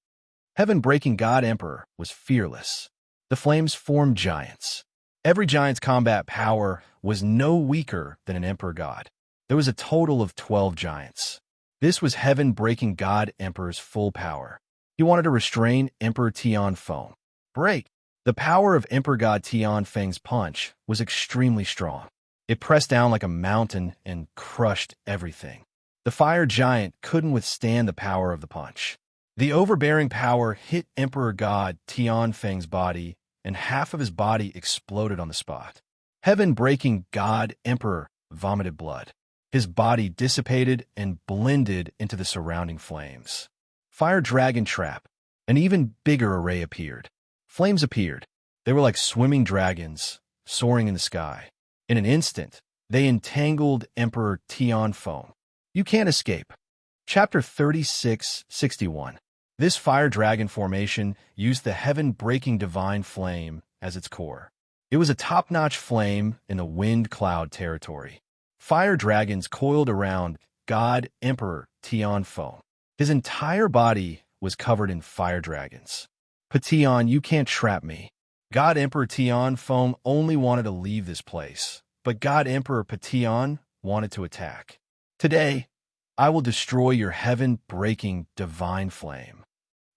Heaven-breaking God Emperor was fearless. The flames formed giants. Every giant's combat power was no weaker than an Emperor God. There was a total of 12 giants. This was heaven-breaking God Emperor's full power. He wanted to restrain Emperor Tianfeng. Break! The power of Emperor God Tianfeng's punch was extremely strong. It pressed down like a mountain and crushed everything. The fire giant couldn't withstand the power of the punch. The overbearing power hit Emperor God Tianfeng's body, and half of his body exploded on the spot. Heaven-breaking God Emperor vomited blood. His body dissipated and blended into the surrounding flames. Fire Dragon Trap. An even bigger array appeared. Flames appeared. They were like swimming dragons, soaring in the sky. In an instant, they entangled Emperor Tianfeng. You can't escape. Chapter 3661. This fire dragon formation used the heaven-breaking divine flame as its core. It was a top-notch flame in the wind cloud territory. Fire dragons coiled around God Emperor Tianfeng. His entire body was covered in fire dragons. Patian, you can't trap me. God Emperor Tianfeng only wanted to leave this place, but God Emperor Patian wanted to attack. Today, I will destroy your heaven-breaking divine flame.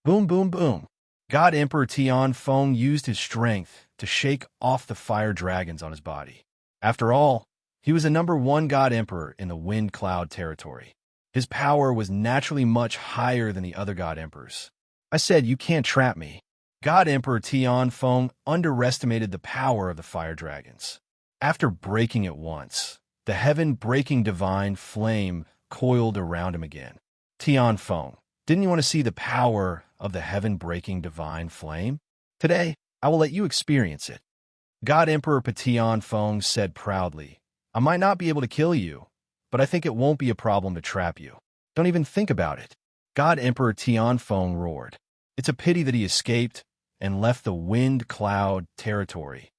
Boom, boom, boom. God Emperor Tianfeng used his strength to shake off the fire dragons on his body. After all, he was the #1 God Emperor in the Wind Cloud territory. His power was naturally much higher than the other God Emperors. I said, you can't trap me. God Emperor Tianfeng underestimated the power of the fire dragons. After breaking it once, the heaven-breaking divine flame coiled around him again. Tianfeng, didn't you want to see the power of the heaven-breaking divine flame? Today, I will let you experience it. God Emperor Tianfeng said proudly, I might not be able to kill you, but I think it won't be a problem to trap you. Don't even think about it. God Emperor Tianfeng roared. It's a pity that he escaped and left the wind cloud territory.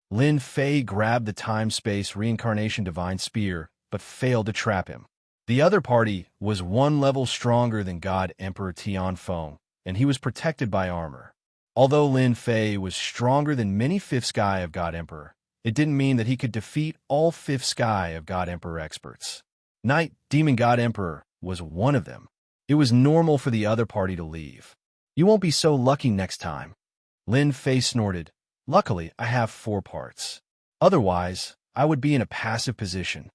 Lin Fei grabbed the time-space reincarnation divine spear, but failed to trap him. The other party was 1 level stronger than God Emperor Tianfeng, and he was protected by armor. Although Lin Fei was stronger than many 5th Sky of God Emperor, it didn't mean that he could defeat all 5th Sky of God Emperor experts. Night Demon God Emperor was one of them. It was normal for the other party to leave. You won't be so lucky next time. Lin Fei snorted. Luckily, I have 4 parts. Otherwise, I would be in a passive position.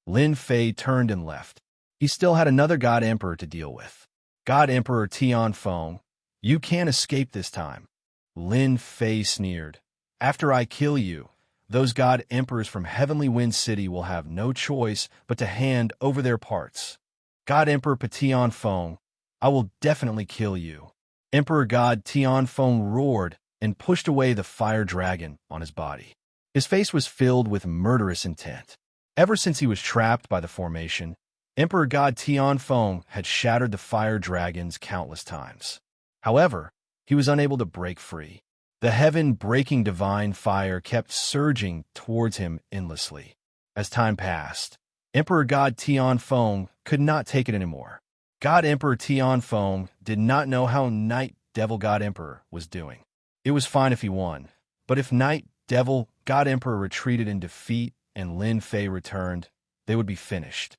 Lin Fei turned and left. He still had another God Emperor to deal with. God Emperor Tianfeng, you can't escape this time. Lin Fei sneered. After I kill you, those God Emperors from Heavenly Wind City will have no choice but to hand over their parts. God Emperor Tianfeng, I will definitely kill you. Emperor God Tianfeng roared and pushed away the fire dragon on his body. His face was filled with murderous intent. Ever since he was trapped by the formation, Emperor God Tianfeng had shattered the fire dragons countless times. However, he was unable to break free. The heaven-breaking divine fire kept surging towards him endlessly. As time passed, Emperor God Tianfeng could not take it anymore. God Emperor Tianfeng did not know how Night Devil God Emperor was doing. It was fine if he won, but if Night Devil God Emperor retreated in defeat and Lin Fei returned, they would be finished.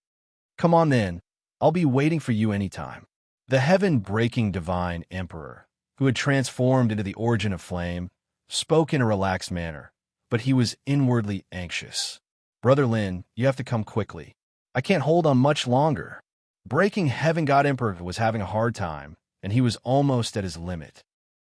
Come on then, I'll be waiting for you anytime." The heaven-breaking divine emperor, who had transformed into the origin of flame, spoke in a relaxed manner, but he was inwardly anxious. "Brother Lin, you have to come quickly. I can't hold on much longer." Breaking Heaven God Emperor was having a hard time, and he was almost at his limit.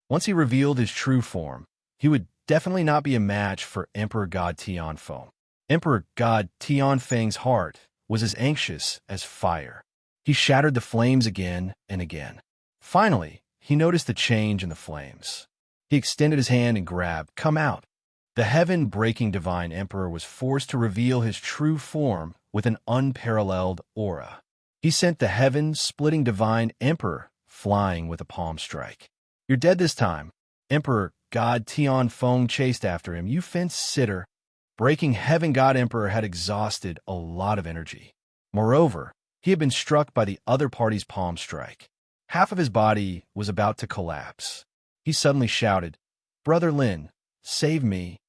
Once he revealed his true form, he would definitely not be a match for Emperor God Tianfeng. Emperor God Tianfeng's heart was as anxious as fire. He shattered the flames again and again. Finally, he noticed the change in the flames. He extended his hand and grabbed, "Come out." The heaven-breaking divine emperor was forced to reveal his true form with an unparalleled aura. He sent the heaven-splitting divine emperor flying with a palm strike. "You're dead this time." Emperor God Tianfeng chased after him. "You fence-sitter." Breaking Heaven God Emperor had exhausted a lot of energy. Moreover, he had been struck by the other party's palm strike. Half of his body was about to collapse. He suddenly shouted, "Brother Lin, save me."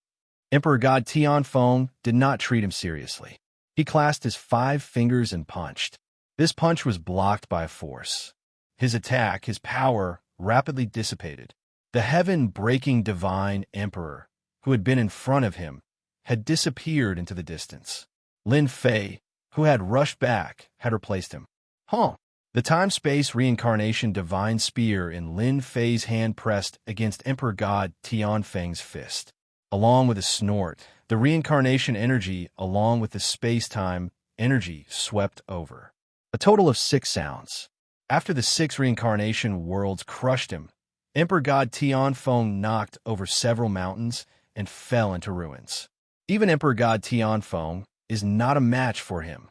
Emperor God Tianfeng did not treat him seriously. He clasped his 5 fingers and punched. This punch was blocked by a force. His attack, his power, rapidly dissipated. The heaven-breaking divine emperor, who had been in front of him, had disappeared into the distance. Lin Fei, who had rushed back, had replaced him. "Huh!" The time-space reincarnation divine spear in Lin Fei's hand pressed against Emperor God Tianfeng's fist. Along with a snort, the reincarnation energy, along with the space-time energy, swept over. A total of 6 sounds. After the 6 reincarnation worlds crushed him, Emperor God Tianfeng knocked over several mountains and fell into ruins. Even Emperor God Tianfeng is not a match for him.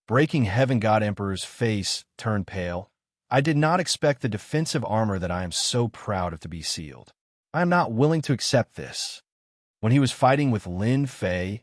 Breaking Heaven God Emperor's face turned pale. "I did not expect the defensive armor that I am so proud of to be sealed. I am not willing to accept this." When he was fighting with Lin Fei,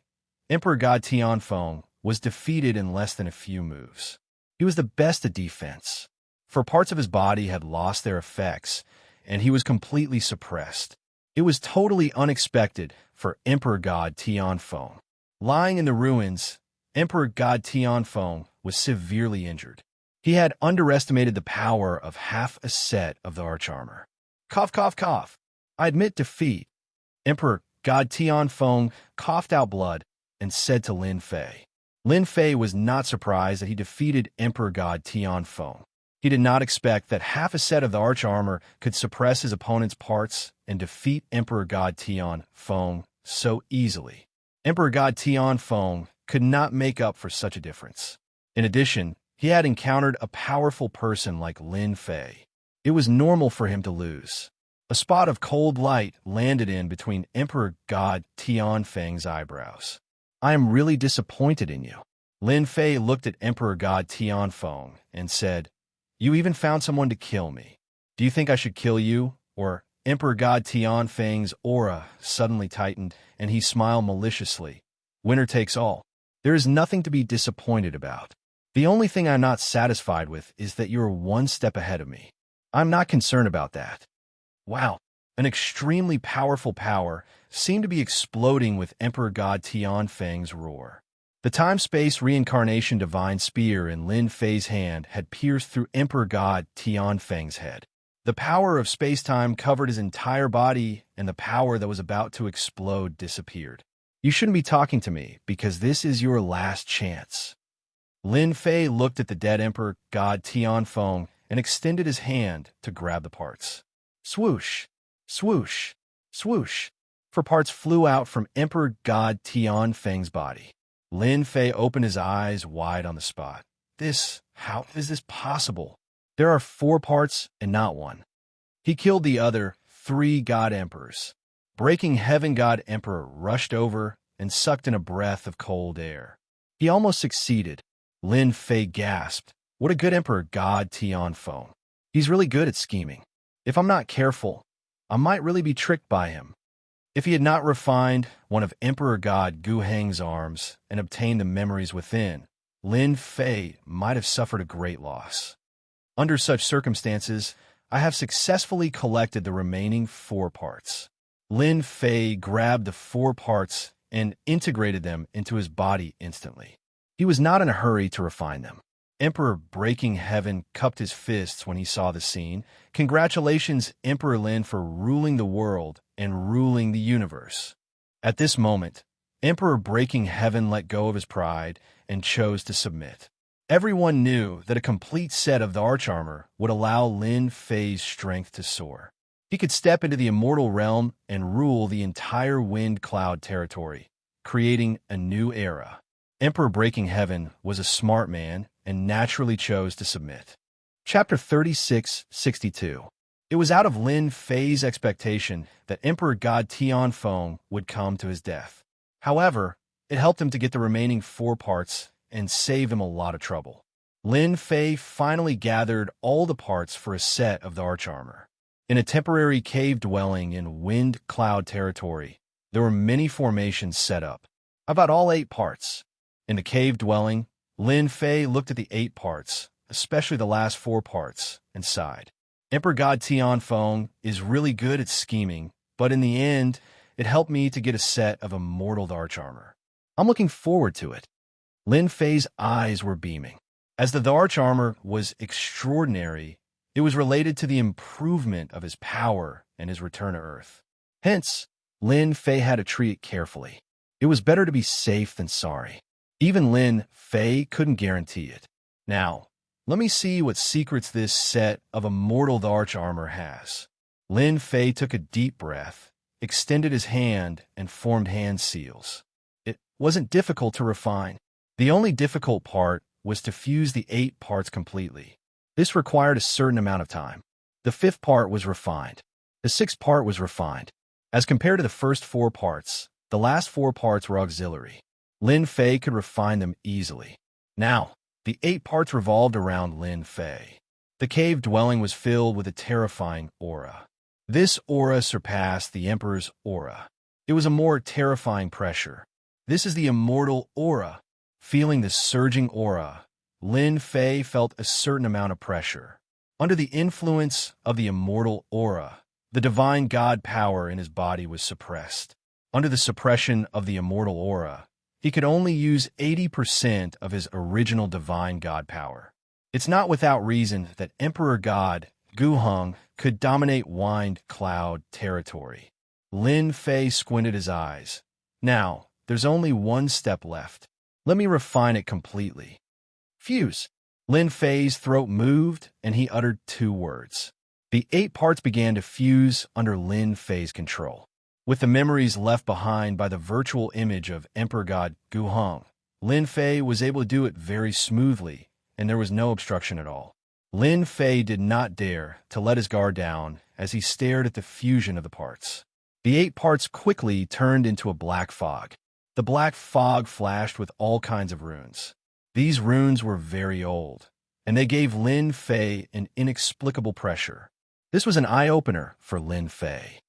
Emperor God Tianfeng was defeated in less than a few moves. He was the best at defense, for parts of his body had lost their effects, and he was completely suppressed. It was totally unexpected for Emperor God Tianfeng. Lying in the ruins, Emperor God Tianfeng was severely injured. He had underestimated the power of half a set of the arch-armor. Cough, cough, cough. "I admit defeat." Emperor God Tianfeng coughed out blood and said to Lin Fei. Lin Fei was not surprised that he defeated Emperor God Tianfeng. He did not expect that half a set of the arch-armor could suppress his opponent's parts and defeat Emperor God Tianfeng so easily. Emperor God Tianfeng could not make up for such a difference. In addition, he had encountered a powerful person like Lin Fei. It was normal for him to lose. A spot of cold light landed in between Emperor God Tianfeng's eyebrows. "I am really disappointed in you." Lin Fei looked at Emperor God Tianfeng and said, "You even found someone to kill me. Do you think I should kill you?" Or Emperor God Tianfeng's aura suddenly tightened, and he smiled maliciously. "Winner takes all. There is nothing to be disappointed about. The only thing I'm not satisfied with is that you're 1 step ahead of me. I'm not concerned about that." Wow, an extremely powerful power seemed to be exploding with Emperor God Tianfeng's roar. The time-space reincarnation divine spear in Lin Fei's hand had pierced through Emperor God Tianfeng's head. The power of space-time covered his entire body, and the power that was about to explode disappeared. "You shouldn't be talking to me, because this is your last chance." Lin Fei looked at the dead Emperor God Tianfeng and extended his hand to grab the parts. Swoosh, swoosh, swoosh. 4 parts flew out from Emperor God Tianfeng's body. Lin Fei opened his eyes wide on the spot. How is this possible? There are 4 parts and not 1. He killed the other 3 God Emperors. Breaking Heaven God Emperor rushed over and sucked in a breath of cold air. He almost succeeded. Lin Fei gasped. What a good Emperor God Tianfeng. He's really good at scheming. If I'm not careful, I might really be tricked by him. If he had not refined one of Emperor God Gu Heng's arms and obtained the memories within, Lin Fei might have suffered a great loss. Under such circumstances, I have successfully collected the remaining 4 parts. Lin Fei grabbed the 4 parts and integrated them into his body instantly. He was not in a hurry to refine them. Emperor Breaking Heaven cupped his fists when he saw the scene. Congratulations, Emperor Lin, for ruling the world and ruling the universe. At this moment, Emperor Breaking Heaven let go of his pride and chose to submit. Everyone knew that a complete set of the arch-armor would allow Lin Fei's strength to soar. He could step into the immortal realm and rule the entire wind cloud territory, creating a new era. Emperor Breaking Heaven was a smart man and naturally chose to submit. Chapter 3662. It was out of Lin Fei's expectation that Emperor God Tianfeng would come to his death. However, it helped him to get the remaining 4 parts and saved him a lot of trouble. Lin Fei finally gathered all the parts for a set of the arch-armor. In a temporary cave dwelling in wind cloud territory, there were many formations set up, about all 8 parts. In the cave dwelling, Lin Fei looked at the 8 parts, especially the last 4 parts, and sighed. Emperor God Tianfeng is really good at scheming, but in the end, it helped me to get a set of immortal arch-armor. I'm looking forward to it. Lin Fei's eyes were beaming. As the arch-armor was extraordinary, it was related to the improvement of his power and his return to Earth. Hence, Lin Fei had to treat it carefully. It was better to be safe than sorry. Even Lin Fei couldn't guarantee it. Now, let me see what secrets this set of immortal arch-armor has. Lin Fei took a deep breath, extended his hand, and formed hand seals. It wasn't difficult to refine. The only difficult part was to fuse the 8 parts completely. This required a certain amount of time. The 5th part was refined. The 6th part was refined. As compared to the first 4 parts, the last 4 parts were auxiliary. Lin Fei could refine them easily. Now, the 8 parts revolved around Lin Fei. The cave dwelling was filled with a terrifying aura. This aura surpassed the Emperor's aura. It was a more terrifying pressure. This is the immortal aura. Feeling the surging aura, Lin Fei felt a certain amount of pressure. Under the influence of the immortal aura, the divine god power in his body was suppressed. Under the suppression of the immortal aura, he could only use 80% of his original divine god power. It's not without reason that Emperor God Guheng could dominate wind cloud territory. Lin Fei squinted his eyes. Now, there's only one step left. Let me refine it completely. Fuse. Lin Fei's throat moved, and he uttered 2 words. The 8 parts began to fuse under Lin Fei's control. With the memories left behind by the virtual image of Emperor God Guheng, Lin Fei was able to do it very smoothly, and there was no obstruction at all. Lin Fei did not dare to let his guard down as he stared at the fusion of the parts. The 8 parts quickly turned into a black fog. The black fog flashed with all kinds of runes. These runes were very old, and they gave Lin Fei an inexplicable pressure. This was an eye-opener for Lin Fei.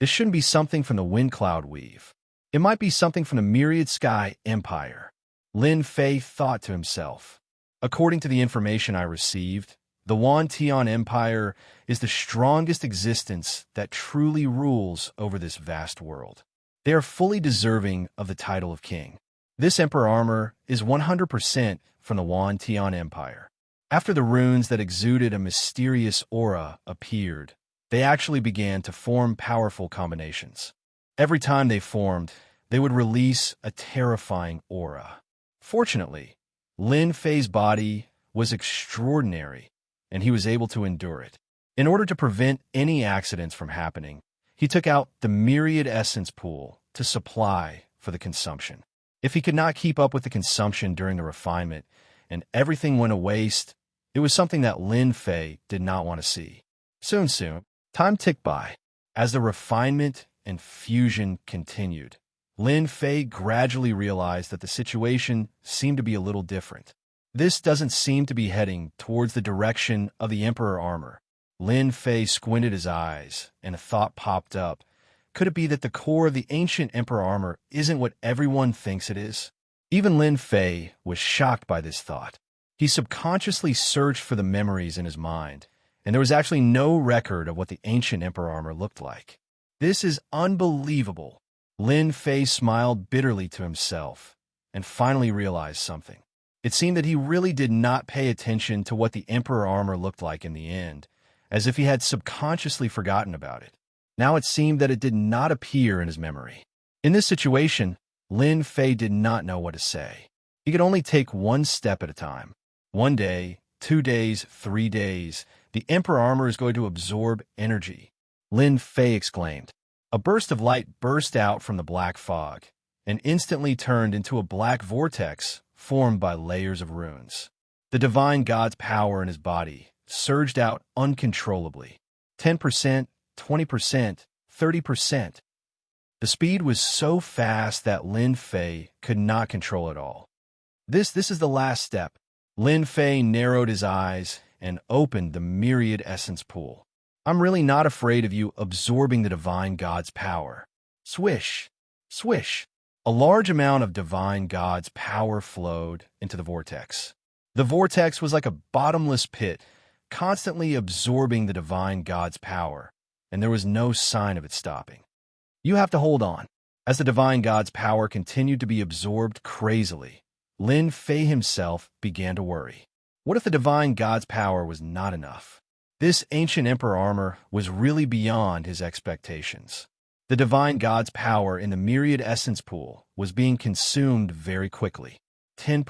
This shouldn't be something from the Wind Cloud Weave. It might be something from the Myriad Sky Empire. Lin Fei thought to himself. According to the information I received, the Wan Tian Empire is the strongest existence that truly rules over this vast world. They are fully deserving of the title of king. This emperor armor is 100% from the Wan Tian Empire. After the runes that exuded a mysterious aura appeared, they actually began to form powerful combinations. Every time they formed, they would release a terrifying aura. Fortunately, Lin Fei's body was extraordinary, and he was able to endure it. In order to prevent any accidents from happening, he took out the Myriad Essence Pool to supply for the consumption. If he could not keep up with the consumption during the refinement and everything went to waste, it was something that Lin Fei did not want to see. Soon, time ticked by. As the refinement and fusion continued, Lin Fei gradually realized that the situation seemed to be a little different. This doesn't seem to be heading towards the direction of the Emperor armor. Lin Fei squinted his eyes, and a thought popped up. Could it be that the core of the ancient Emperor armor isn't what everyone thinks it is? Even Lin Fei was shocked by this thought. He subconsciously searched for the memories in his mind, and there was actually no record of what the ancient Emperor armor looked like. This is unbelievable. Lin Fei smiled bitterly to himself, and finally realized something. It seemed that he really did not pay attention to what the Emperor armor looked like in the end, as if he had subconsciously forgotten about it. Now it seemed that it did not appear in his memory. In this situation, Lin Fei did not know what to say. He could only take one step at a time. 1 day, 2 days, 3 days. The Emperor armor is going to absorb energy. Lin Fei exclaimed. A burst of light burst out from the black fog and instantly turned into a black vortex formed by layers of runes. The divine god's power in his body surged out uncontrollably. 10%, 20%, 30%. The speed was so fast that Lin Fei could not control it all. This is the last step. Lin Fei narrowed his eyes and opened the myriad essence pool. I'm really not afraid of you absorbing the divine god's power. Swish, swish. A large amount of divine god's power flowed into the vortex. The vortex was like a bottomless pit, constantly absorbing the divine god's power, and there was no sign of it stopping. You have to hold on. As the divine god's power continued to be absorbed crazily, Lin Fei himself began to worry. What if the divine god's power was not enough? This ancient emperor armor was really beyond his expectations. The divine god's power in the myriad essence pool was being consumed very quickly. 10%,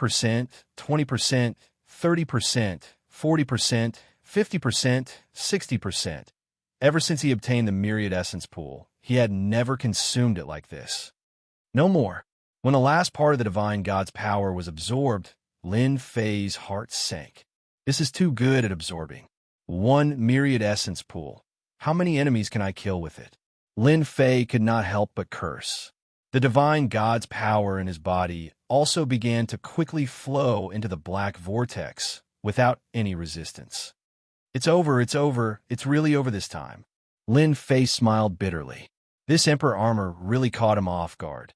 20%, 30%, 40%, 50%, 60%. Ever since he obtained the myriad essence pool, he had never consumed it like this. No more. When the last part of the divine god's power was absorbed, Lin Fei's heart sank. This is too good at absorbing. 1 myriad essence pool. How many enemies can I kill with it? Lin Fei could not help but curse. The divine god's power in his body also began to quickly flow into the black vortex without any resistance. It's over, it's really over this time. Lin Fei smiled bitterly. This emperor armor really caught him off guard.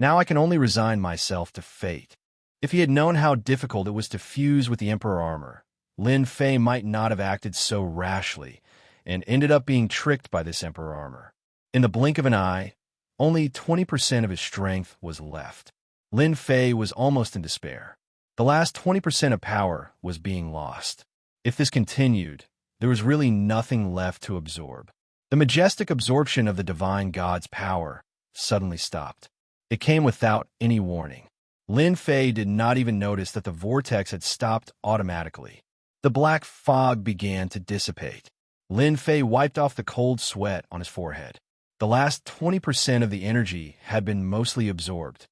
Now I can only resign myself to fate. If he had known how difficult it was to fuse with the emperor armor, Lin Fei might not have acted so rashly and ended up being tricked by this emperor armor. In the blink of an eye, only 20% of his strength was left. Lin Fei was almost in despair. The last 20% of power was being lost. If this continued, there was really nothing left to absorb. The majestic absorption of the divine god's power suddenly stopped. It came without any warning. Lin Fei did not even notice that the vortex had stopped automatically. The black fog began to dissipate. Lin Fei wiped off the cold sweat on his forehead. The last 20% of the energy had been mostly absorbed.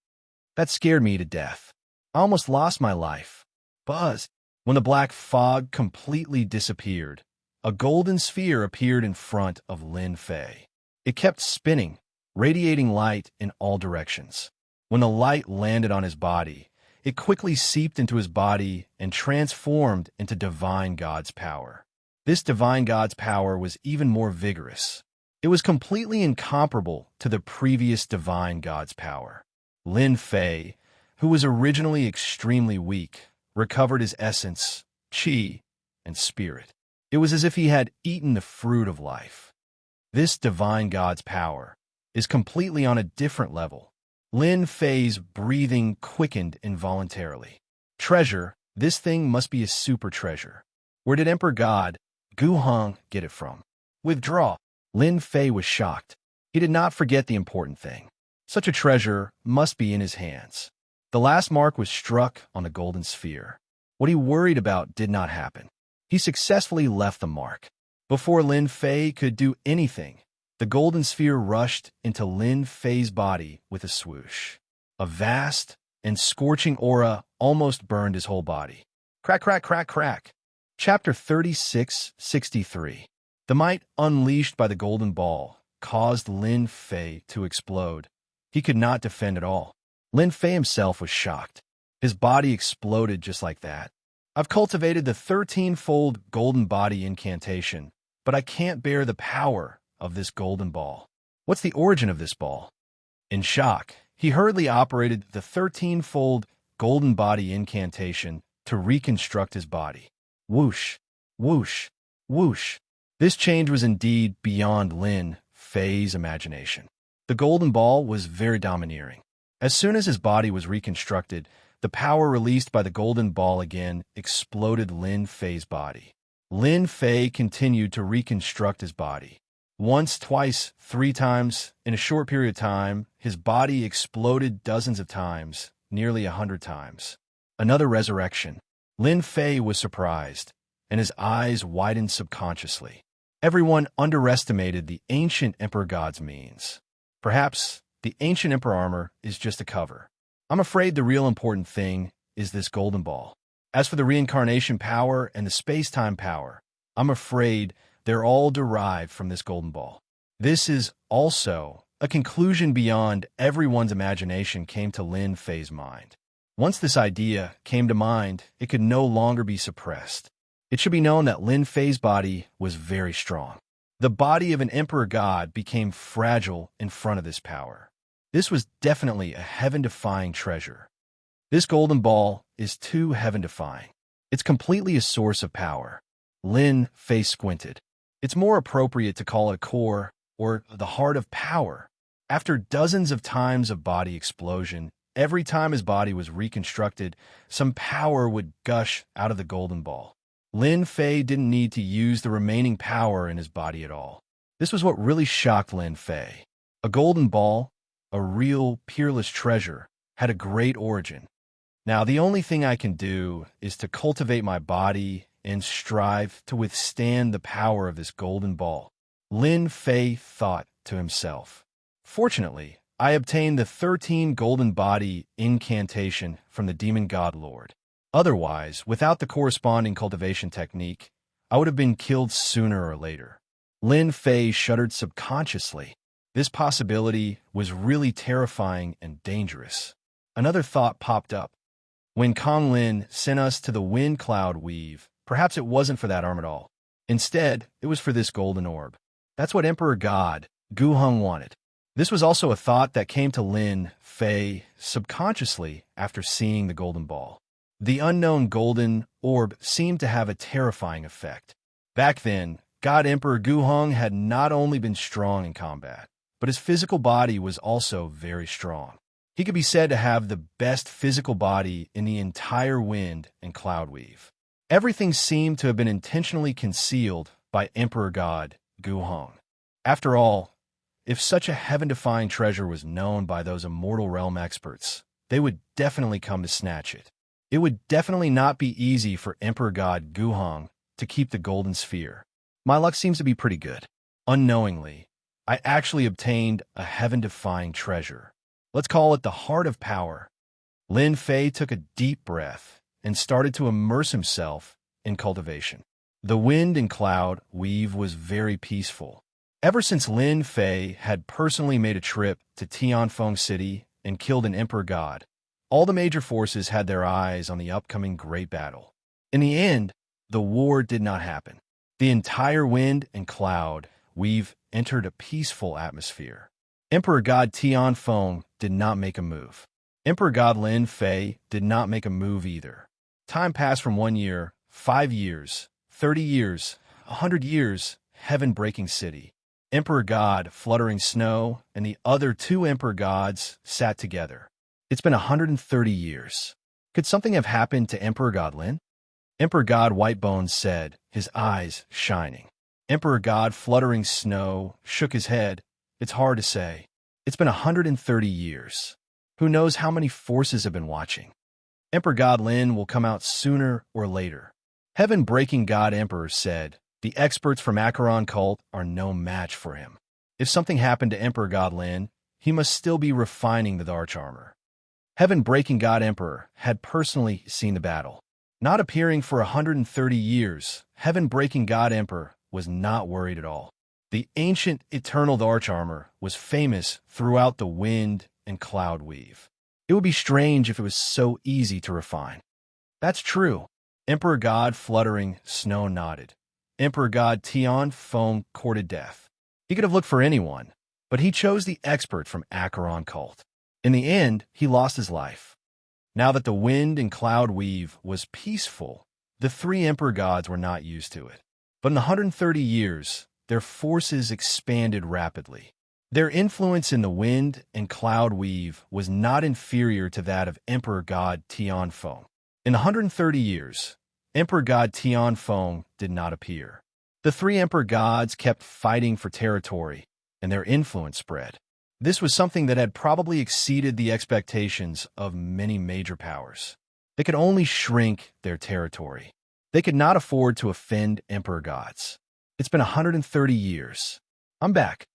That scared me to death. I almost lost my life. Buzz. When the black fog completely disappeared, a golden sphere appeared in front of Lin Fei. It kept spinning, radiating light in all directions. When the light landed on his body, it quickly seeped into his body and transformed into divine god's power. This divine god's power was even more vigorous. It was completely incomparable to the previous divine god's power. Lin Fei, who was originally extremely weak, recovered his essence, qi, and spirit. It was as if he had eaten the fruit of life. This divine god's power is completely on a different level. Lin Fei's breathing quickened involuntarily. Treasure, this thing must be a super treasure. Where did Emperor God, Gu Hong, get it from? Withdraw. Lin Fei was shocked. He did not forget the important thing. Such a treasure must be in his hands. The last mark was struck on the golden sphere. What he worried about did not happen. He successfully left the mark. Before Lin Fei could do anything, the golden sphere rushed into Lin Fei's body with a swoosh. A vast and scorching aura almost burned his whole body. Crack, crack, crack, crack. Chapter 3663. The might unleashed by the golden ball caused Lin Fei to explode. He could not defend at all. Lin Fei himself was shocked. His body exploded just like that. I've cultivated the 13-fold golden body incantation, but I can't bear the power of this golden ball. What's the origin of this ball? In shock, he hurriedly operated the 13-fold golden body incantation to reconstruct his body. Whoosh, whoosh, whoosh. This change was indeed beyond Lin Fei's imagination. The golden ball was very domineering. As soon as his body was reconstructed, The power released by the golden ball again exploded Lin Fei's body. Lin Fei continued to reconstruct his body. Once, twice, 3 times, in a short period of time, his body exploded dozens of times, nearly 100 times. Another resurrection. Lin Fei was surprised, and his eyes widened subconsciously. Everyone underestimated the ancient Emperor God's means. Perhaps the ancient Emperor armor is just a cover. I'm afraid the real important thing is this golden ball. As for the reincarnation power and the space-time power, I'm afraid they're all derived from this golden ball. This is also a conclusion beyond everyone's imagination came to Lin Fei's mind. Once this idea came to mind, it could no longer be suppressed. It should be known that Lin Fei's body was very strong. The body of an Emperor God became fragile in front of this power. This was definitely a heaven-defying treasure. This golden ball is too heaven-defying. It's completely a source of power. Lin Fei squinted. It's more appropriate to call it a core, or the heart of power. After dozens of times of body explosion, every time his body was reconstructed, some power would gush out of the golden ball. Lin Fei didn't need to use the remaining power in his body at all. This was what really shocked Lin Fei. A golden ball, a real, peerless treasure, had a great origin. Now, the only thing I can do is to cultivate my body and strive to withstand the power of this golden ball. Lin Fei thought to himself. Fortunately, I obtained the 13 golden body incantation from the demon god lord. Otherwise, without the corresponding cultivation technique, I would have been killed sooner or later. Lin Fei shuddered subconsciously. This possibility was really terrifying and dangerous. Another thought popped up. When Kong Lin sent us to the wind cloud weave, perhaps it wasn't for that arm at all. Instead, it was for this golden orb. That's what Emperor God Gu Heng wanted. This was also a thought that came to Lin Fei subconsciously after seeing the golden ball. The unknown golden orb seemed to have a terrifying effect. Back then, God Emperor Gu Heng had not only been strong in combat, but his physical body was also very strong. He could be said to have the best physical body in the entire wind and cloud weave. Everything seemed to have been intentionally concealed by Emperor God Gu Heng. After all, if such a heaven-defying treasure was known by those immortal realm experts, they would definitely come to snatch it. It would definitely not be easy for Emperor God Gu Heng to keep the golden sphere. My luck seems to be pretty good. Unknowingly, I actually obtained a heaven-defying treasure. Let's call it the heart of power. Lin Fei took a deep breath and started to immerse himself in cultivation. The wind and cloud weave was very peaceful. Ever since Lin Fei had personally made a trip to Tianfeng City and killed an emperor god, all the major forces had their eyes on the upcoming great battle. In the end, the war did not happen. The entire wind and cloud weave entered a peaceful atmosphere. Emperor God Tianfeng did not make a move. Emperor God Lin Fei did not make a move either. Time passed from 1 year, 5 years, 30 years, 100 years, heaven-breaking city. Emperor God, Fluttering Snow, and the other 2 emperor gods sat together. It's been 130 years. Could something have happened to Emperor God Lin? Emperor God Whitebones said, his eyes shining. Emperor God Fluttering Snow shook his head. It's hard to say. It's been 130 years. Who knows how many forces have been watching? Emperor God Lin will come out sooner or later. Heaven-breaking God Emperor said, the experts from Acheron cult are no match for him. If something happened to Emperor God Lin, he must still be refining the Darch armor. Heaven-breaking God Emperor had personally seen the battle. Not appearing for 130 years, heaven-breaking God Emperor was not worried at all. The ancient eternal Darch armor was famous throughout the wind and cloud weave. It would be strange if it was so easy to refine. That's true. Emperor God Fluttering Snow nodded. Emperor God Tianfeng courted death. He could have looked for anyone, but he chose the expert from Acheron cult. In the end, he lost his life. Now that the wind and cloud weave was peaceful, the 3 emperor gods were not used to it. But in 130 years, their forces expanded rapidly. Their influence in the wind and cloud weave was not inferior to that of Emperor God Tianfeng. In 130 years, Emperor God Tianfeng did not appear. The three emperor gods kept fighting for territory, and their influence spread. This was something that had probably exceeded the expectations of many major powers. They could only shrink their territory. They could not afford to offend emperor gods. It's been 130 years. I'm back.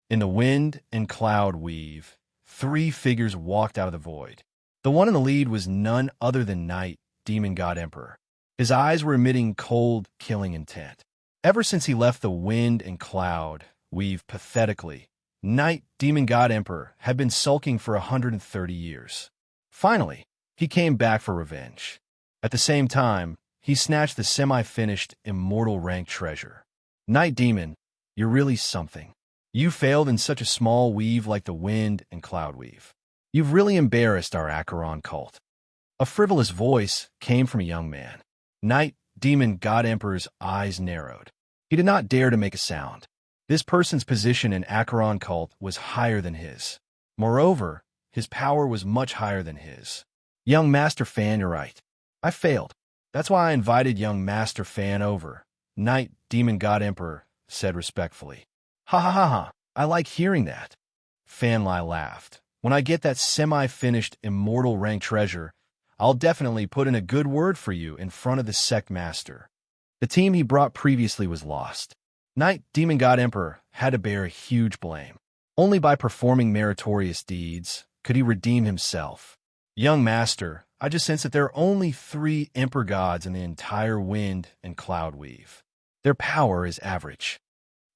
In the wind and cloud weave, three figures walked out of the void. The one in the lead was none other than Night, demon god emperor. His eyes were emitting cold, killing intent. Ever since he left the wind and cloud weave pathetically, Night, demon god emperor, had been sulking for 130 years. Finally, he came back for revenge. At the same time, he snatched the semi-finished immortal rank treasure. Night demon, you're really something. You failed in such a small weave like the wind and cloud weave. You've really embarrassed our Acheron cult. A frivolous voice came from a young man. Night, demon god emperor's eyes narrowed. He did not dare to make a sound. This person's position in Acheron cult was higher than his. Moreover, his power was much higher than his. Young Master Fan, you're right. I failed. That's why I invited young Master Fan over. Night, demon god emperor said respectfully. Ha ha ha ha, I like hearing that. Fanlai laughed. When I get that semi-finished immortal rank treasure, I'll definitely put in a good word for you in front of the sect master. The team he brought previously was lost. Night, demon god emperor, had to bear a huge blame. Only by performing meritorious deeds could he redeem himself. Young master, I just sense that there are only 3 emperor gods in the entire wind and cloud weave. Their power is average.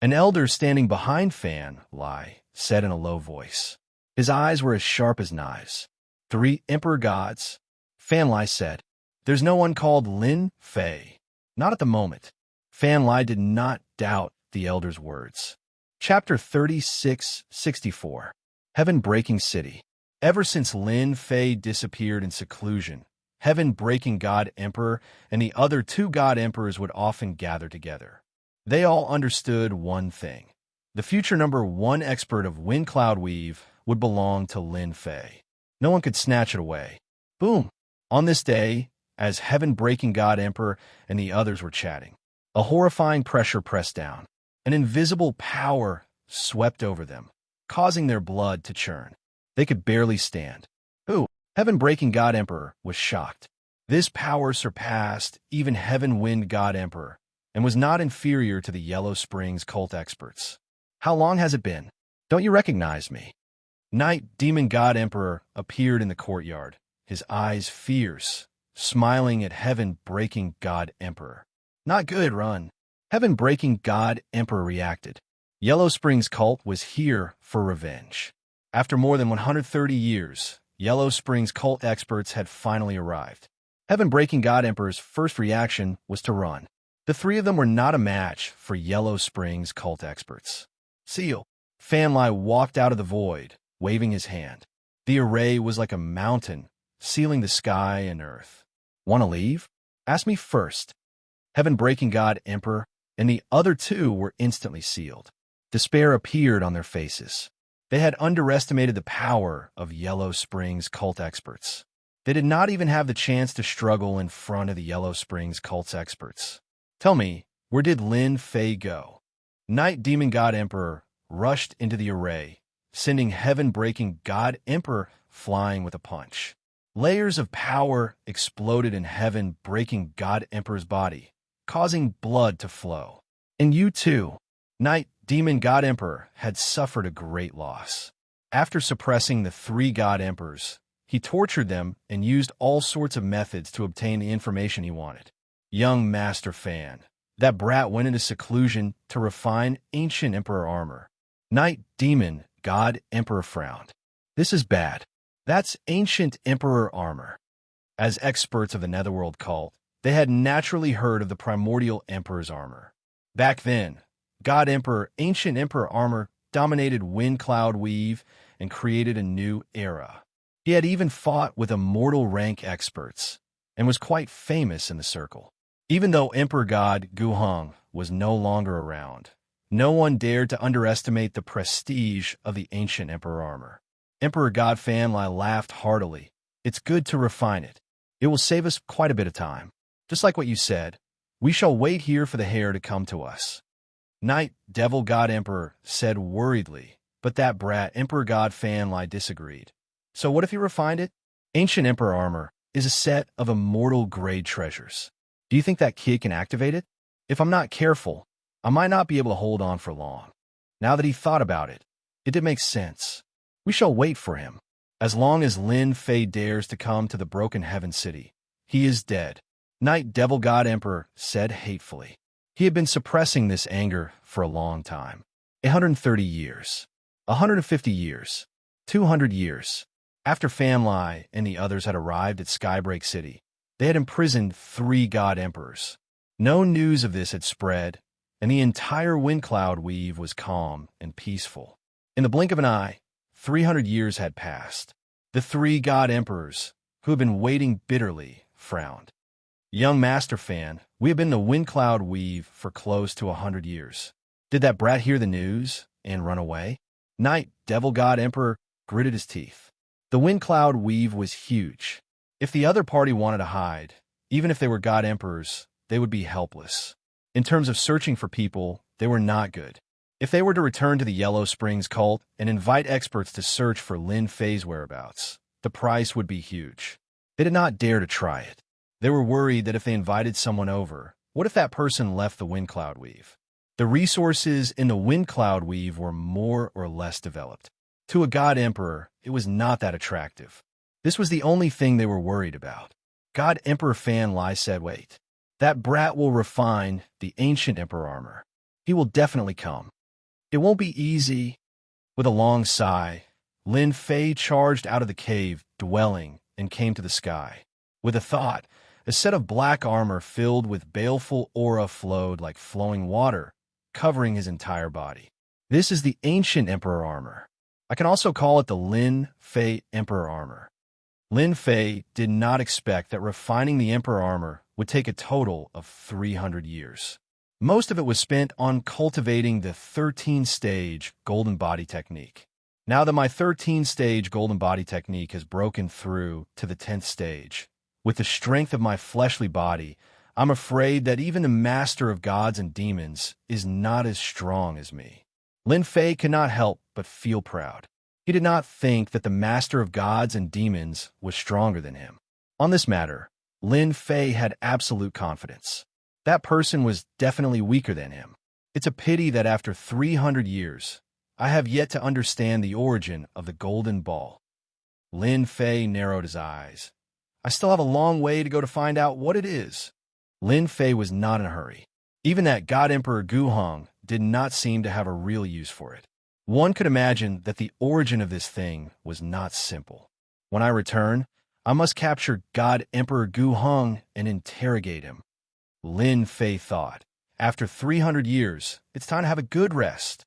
An elder standing behind Fan Lai said in a low voice. His eyes were as sharp as knives. 3 emperor gods? Fan Lai said. There's no one called Lin Fei. Not at the moment. Fan Lai did not doubt the elder's words. Chapter 3664. Heaven-Breaking City. Ever since Lin Fei disappeared in seclusion, Heaven-Breaking God Emperor and the other 2 God Emperors would often gather together. They all understood one thing. The future number 1 expert of Wind Cloud Weave would belong to Lin Fei. No one could snatch it away. Boom! On this day, as Heaven-Breaking God Emperor and the others were chatting, a horrifying pressure pressed down. An invisible power swept over them, causing their blood to churn. They could barely stand. Who? Heaven-Breaking God Emperor was shocked. This power surpassed even Heaven-Wind God Emperor, and was not inferior to the Yellow Springs cult experts. How long has it been? Don't you recognize me? Night, demon god emperor appeared in the courtyard, his eyes fierce, smiling at Heaven-Breaking God Emperor. Not good, run. Heaven-Breaking God Emperor reacted. Yellow Springs cult was here for revenge. After more than 130 years, Yellow Springs cult experts had finally arrived. Heaven-Breaking God Emperor's first reaction was to run. The 3 of them were not a match for Yellow Springs cult experts. Seal. Fanlai walked out of the void, waving his hand. The array was like a mountain, sealing the sky and earth. Want to leave? Ask me first. Heaven-Breaking God Emperor and the other 2 were instantly sealed. Despair appeared on their faces. They had underestimated the power of Yellow Springs cult experts. They did not even have the chance to struggle in front of the Yellow Springs cult's experts. Tell me, where did Lin Fei go? Night Demon God Emperor rushed into the array, sending Heaven-Breaking God Emperor flying with a punch. Layers of power exploded in Heaven-Breaking God Emperor's body, causing blood to flow. And you too. Night Demon God Emperor had suffered a great loss. After suppressing the 3 God Emperors, he tortured them and used all sorts of methods to obtain the information he wanted. Young Master Fan. That brat went into seclusion to refine ancient Emperor armor. Night Demon God Emperor frowned. This is bad. That's ancient Emperor armor. As experts of the Netherworld cult, they had naturally heard of the primordial Emperor's armor. Back then, God Emperor ancient Emperor armor dominated Wind Cloud Weave and created a new era. He had even fought with immortal rank experts and was quite famous in the circle. Even though Emperor God Guhong was no longer around, No one dared to underestimate the prestige of the ancient Emperor armor. Emperor God Fanlai laughed heartily. It's good to refine it. It will save us quite a bit of time. Just like what you said, we shall wait here for the heir to come to us. Knight Devil God Emperor said worriedly, but that brat Emperor God Fanlai disagreed. So what if you refined it? Ancient Emperor armor is a set of immortal grade treasures. Do you think that kid can activate it? If I'm not careful, I might not be able to hold on for long. Now that he thought about it, it did make sense. We shall wait for him. As long as Lin Fei dares to come to the Broken Heaven City, he is dead. Knight Devil God Emperor said hatefully. He had been suppressing this anger for a long time. 130 years. 150 years. 200 years. After Fanlai and the others had arrived at Skybreak City, they had imprisoned 3 God Emperors. No news of this had spread, and the entire wind cloud weave was calm and peaceful. In the blink of an eye, 300 years had passed. The 3 God Emperors, who had been waiting bitterly, frowned. Young Master Fan, we have been in the wind cloud weave for close to 100 years. Did that brat hear the news and run away? Knight Devil God Emperor gritted his teeth. The wind cloud weave was huge. If the other party wanted to hide, even if they were God Emperors, they would be helpless. In terms of searching for people, they were not good. If they were to return to the Yellow Springs cult and invite experts to search for Lin Fei's whereabouts, the price would be huge. They did not dare to try it. They were worried that if they invited someone over, what if that person left the wind cloud weave? The resources in the wind cloud weave were more or less developed. To a God Emperor, it was not that attractive. This was the only thing they were worried about. God Emperor Fanlai said, wait. That brat will refine the ancient Emperor armor. He will definitely come. It won't be easy. With a long sigh, Lin Fei charged out of the cave dwelling and came to the sky. With a thought, a set of black armor filled with baleful aura flowed like flowing water, covering his entire body. This is the ancient Emperor armor. I can also call it the Lin Fei Emperor armor. Lin Fei did not expect that refining the Emperor armor would take a total of 300 years. Most of it was spent on cultivating the 13-stage golden body technique. Now that my 13-stage golden body technique has broken through to the 10th stage, with the strength of my fleshly body, I'm afraid that even the master of gods and demons is not as strong as me. Lin Fei could not help but feel proud. He did not think that the master of gods and demons was stronger than him. On this matter, Lin Fei had absolute confidence. That person was definitely weaker than him. It's a pity that after 300 years, I have yet to understand the origin of the golden ball. Lin Fei narrowed his eyes. I still have a long way to go to find out what it is. Lin Fei was not in a hurry. Even that God Emperor Guhong did not seem to have a real use for it. One could imagine that the origin of this thing was not simple. When I return, I must capture God Emperor Guhong and interrogate him. Lin Fei thought. After 300 years, it's time to have a good rest.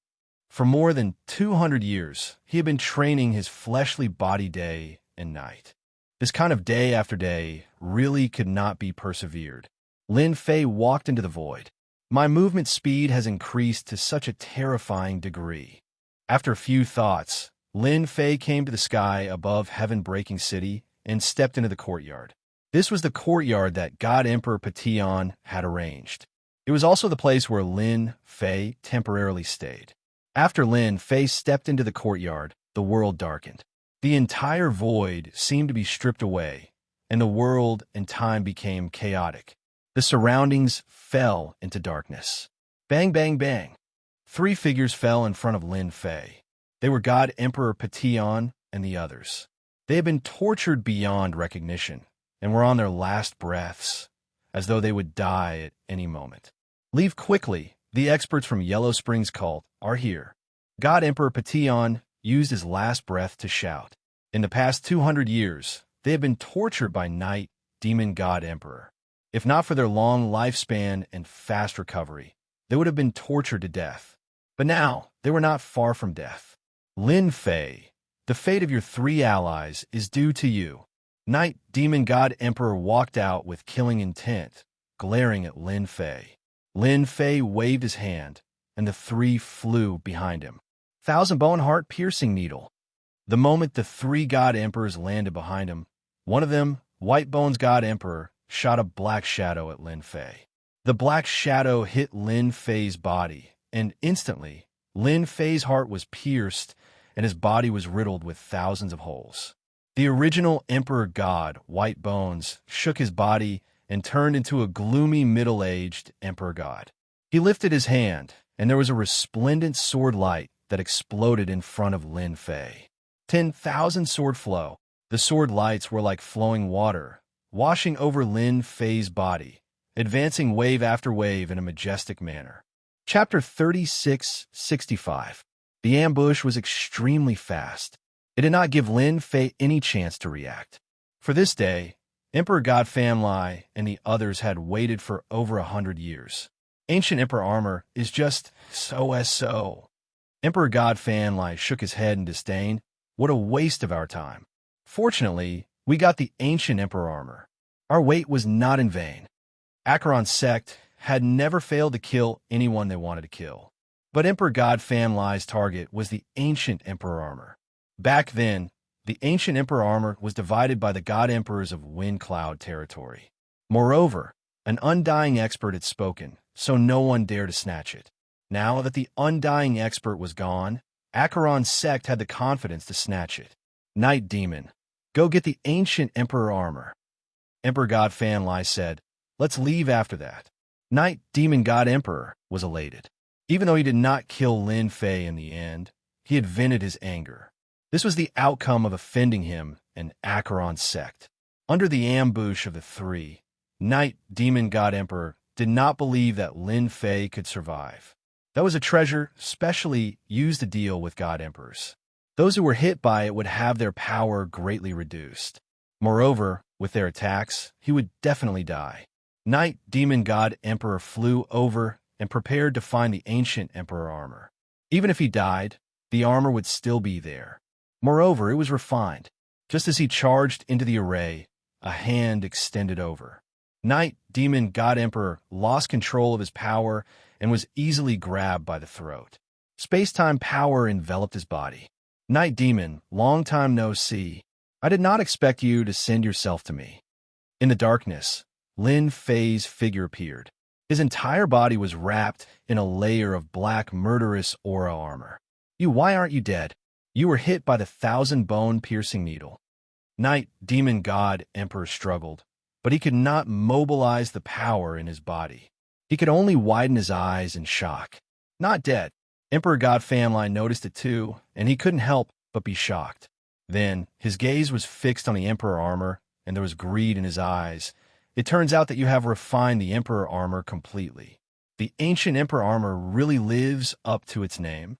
For more than 200 years, he had been training his fleshly body day and night. This kind of day after day really could not be persevered. Lin Fei walked into the void. My movement speed has increased to such a terrifying degree. After a few thoughts, Lin Fei came to the sky above heaven-breaking city and stepped into the courtyard. This was the courtyard that God Emperor Petion had arranged. It was also the place where Lin Fei temporarily stayed. After Lin Fei stepped into the courtyard, the world darkened. The entire void seemed to be stripped away, and the world and time became chaotic. The surroundings fell into darkness. Bang, bang, bang. 3 figures fell in front of Lin Fei. They were God Emperor Petion and the others. They had been tortured beyond recognition and were on their last breaths, as though they would die at any moment. Leave quickly. The experts from Yellow Springs cult are here. God Emperor Petion used his last breath to shout. In the past 200 years, they had been tortured by Night Demon God Emperor. If not for their long lifespan and fast recovery, they would have been tortured to death. But now, they were not far from death. Lin Fei, the fate of your 3 allies is due to you. Night Demon God Emperor walked out with killing intent, glaring at Lin Fei. Lin Fei waved his hand, and the three flew behind him. Thousand Bone Heart Piercing Needle. The moment the three God Emperors landed behind him, one of them, White Bones God Emperor, shot a black shadow at Lin Fei. The black shadow hit Lin Fei's body, and instantly, Lin Fei's heart was pierced and his body was riddled with thousands of holes. The original Emperor God, White Bones, shook his body and turned into a gloomy middle-aged Emperor God. He lifted his hand, and there was a resplendent sword light that exploded in front of Lin Fei. 10,000 sword flow. The sword lights were like flowing water, washing over Lin Fei's body, advancing wave after wave in a majestic manner. Chapter 3665. The ambush was extremely fast. It did not give Lin Fei any chance to react. For this day, Emperor God Fan Lai and the others had waited for over 100 years. Ancient Emperor armor is just so. Emperor God Fan Lai shook his head in disdain. What a waste of our time. Fortunately, we got the ancient Emperor armor. Our wait was not in vain. Acheron's sect had never failed to kill anyone they wanted to kill. But Emperor God Fan Lai's target was the ancient Emperor armor. Back then, the ancient Emperor armor was divided by the God Emperors of Wind Cloud territory. Moreover, an undying expert had spoken, so no one dared to snatch it. Now that the undying expert was gone, Acheron's sect had the confidence to snatch it. Night Demon, go get the ancient Emperor armor. Emperor God Fan Lai said, let's leave after that. Night Demon God Emperor was elated. Even though he did not kill Lin Fei in the end, he had vented his anger. This was the outcome of offending him and Acheron's sect. Under the ambush of the three, Night Demon God Emperor did not believe that Lin Fei could survive. That was a treasure specially used to deal with God Emperors. Those who were hit by it would have their power greatly reduced. Moreover, with their attacks, he would definitely die. Night Demon God Emperor flew over and prepared to find the ancient Emperor armor. Even if he died, the armor would still be there. Moreover, it was refined. Just as he charged into the array, a hand extended over. Night Demon God Emperor lost control of his power and was easily grabbed by the throat. Space-time power enveloped his body. Night Demon, long time no see. I did not expect you to send yourself to me. In the darkness, Lin Fei's figure appeared. His entire body was wrapped in a layer of black murderous aura armor. Why aren't you dead? You were hit by the 1,000-bone piercing needle. Night Demon God Emperor struggled, but he could not mobilize the power in his body. He could only widen his eyes in shock. Not dead. Emperor God Fan Lai noticed it too, and he couldn't help but be shocked. Then, his gaze was fixed on the Emperor armor, and there was greed in his eyes. It turns out that you have refined the Emperor armor completely. The ancient Emperor armor really lives up to its name.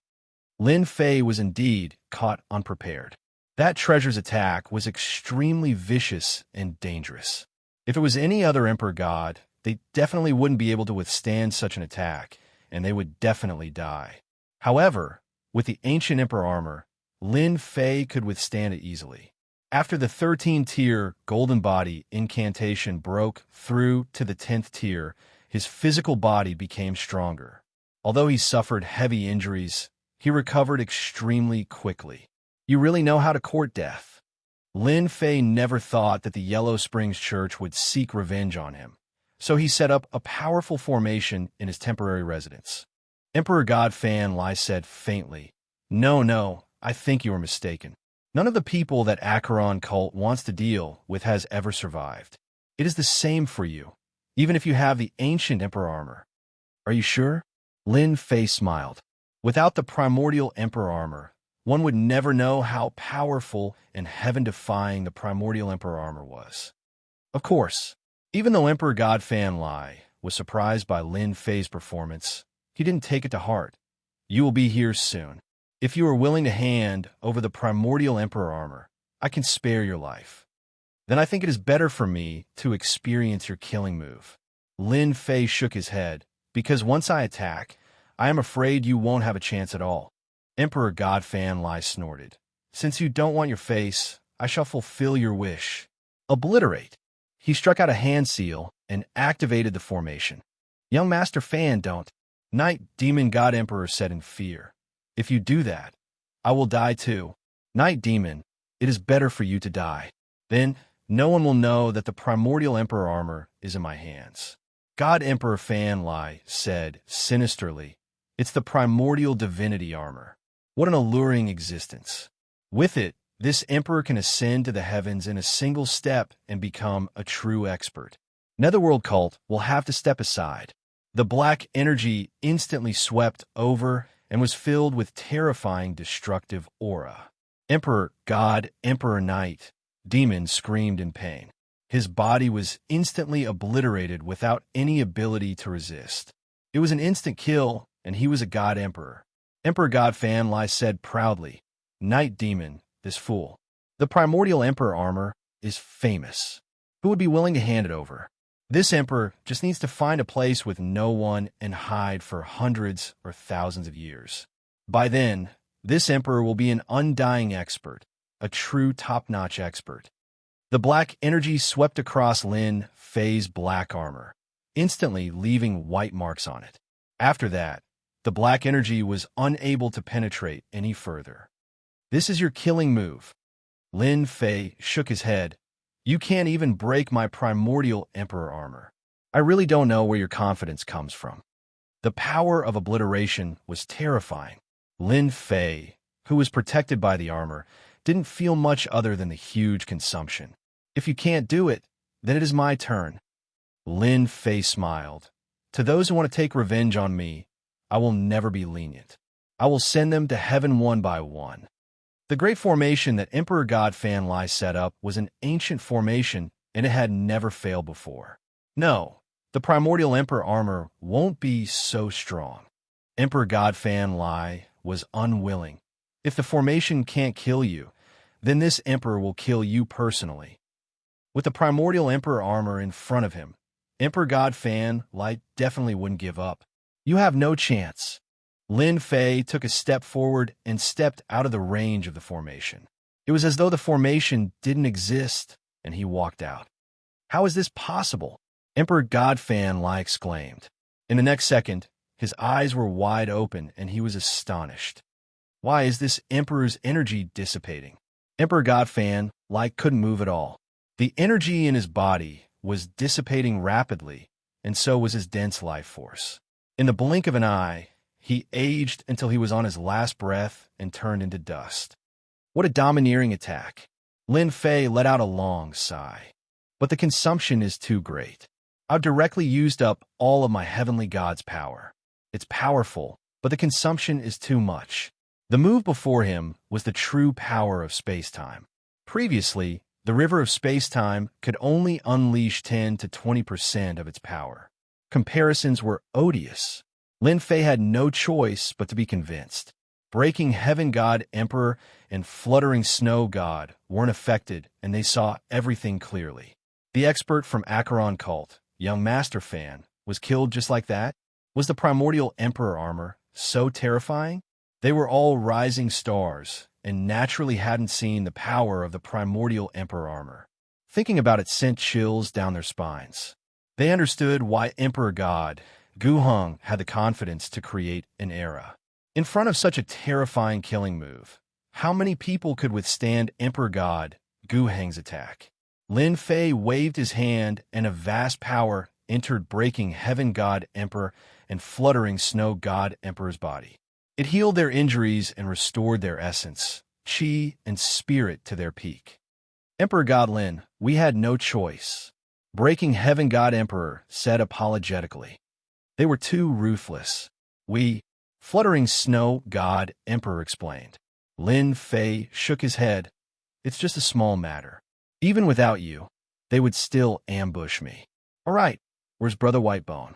Lin Fei was indeed caught unprepared. That treasure's attack was extremely vicious and dangerous. If it was any other Emperor God, they definitely wouldn't be able to withstand such an attack, and they would definitely die. However, with the ancient Emperor armor, Lin Fei could withstand it easily. After the 13-tier Golden Body incantation broke through to the 10th tier, his physical body became stronger. Although he suffered heavy injuries, he recovered extremely quickly. You really know how to court death. Lin Fei never thought that the Yellow Springs Church would seek revenge on him, so he set up a powerful formation in his temporary residence. Emperor God Fan Lai said faintly, No, I think you are mistaken. None of the people that Acheron cult wants to deal with has ever survived. It is the same for you, even if you have the ancient Emperor armor. Are you sure? Lin Fei smiled. Without the primordial Emperor armor, one would never know how powerful and heaven-defying the primordial Emperor armor was. Of course, even though Emperor God Fan Lai was surprised by Lin Fei's performance, he didn't take it to heart. You will be here soon. If you are willing to hand over the primordial Emperor armor, I can spare your life. Then I think it is better for me to experience your killing move. Lin Fei shook his head, because once I attack, I am afraid you won't have a chance at all. Emperor God Fan Lai snorted. Since you don't want your face, I shall fulfill your wish. Obliterate. He struck out a hand seal and activated the formation. Young Master Fan don't. Night Demon God Emperor said in fear. If you do that, I will die too. Night Demon, it is better for you to die. Then no one will know that the primordial Emperor armor is in my hands. God Emperor Fan Lai said sinisterly, it's the primordial divinity armor. What an alluring existence. With it, this emperor can ascend to the heavens in a single step and become a true expert. Netherworld cult will have to step aside. The black energy instantly swept over and was filled with terrifying destructive aura. Emperor, God, Emperor Knight, Demon screamed in pain. His body was instantly obliterated without any ability to resist. It was an instant kill, and he was a God Emperor. Emperor God Fan Lai said proudly, Night Demon, this fool. The primordial Emperor armor is famous. Who would be willing to hand it over? This emperor just needs to find a place with no one and hide for hundreds or thousands of years. By then, this emperor will be an undying expert, a true top-notch expert. The black energy swept across Lin Fei's black armor, instantly leaving white marks on it. After that, the black energy was unable to penetrate any further. This is your killing move. Lin Fei shook his head. You can't even break my primordial emperor armor. I really don't know where your confidence comes from. The power of obliteration was terrifying. Lin Fei, who was protected by the armor, didn't feel much other than the huge consumption. If you can't do it, then it is my turn. Lin Fei smiled. To those who want to take revenge on me, I will never be lenient. I will send them to heaven one by one. The great formation that Emperor God Fan Lai set up was an ancient formation, and it had never failed before. No, the primordial Emperor armor won't be so strong. Emperor God Fan Lai was unwilling. If the formation can't kill you, then this emperor will kill you personally. With the primordial Emperor armor in front of him, Emperor God Fan Lai definitely wouldn't give up. You have no chance. Lin Fei took a step forward and stepped out of the range of the formation. It was as though the formation didn't exist, and he walked out. How is this possible? Emperor God Fan Lai exclaimed. In the next second, his eyes were wide open, and he was astonished. Why is this emperor's energy dissipating? Emperor God Fan Lai couldn't move at all. The energy in his body was dissipating rapidly, and so was his dense life force. In the blink of an eye, he aged until he was on his last breath and turned into dust. What a domineering attack. Lin Fei let out a long sigh. But the consumption is too great. I've directly used up all of my heavenly god's power. It's powerful, but the consumption is too much. The move before him was the true power of space-time. Previously, the river of space-time could only unleash 10 to 20% of its power. Comparisons were odious. Lin Fei had no choice but to be convinced. Breaking Heaven God Emperor and Fluttering Snow God weren't affected, and they saw everything clearly. The expert from Acheron cult, Young Master Fan, was killed just like that? Was the primordial Emperor armor so terrifying? They were all rising stars, and naturally hadn't seen the power of the primordial Emperor armor. Thinking about it sent chills down their spines. They understood why Emperor God Gu Heng had the confidence to create an era. In front of such a terrifying killing move, how many people could withstand Emperor God Gu Heng's attack? Lin Fei waved his hand, and a vast power entered Breaking Heaven God Emperor and Fluttering Snow God Emperor's body. It healed their injuries and restored their essence, chi, and spirit to their peak. Emperor God Lin, we had no choice. Breaking Heaven God Emperor said apologetically. They were too ruthless. Fluttering Snow God Emperor explained. Lin Fei shook his head. It's just a small matter. Even without you, they would still ambush me. All right, where's Brother Whitebone?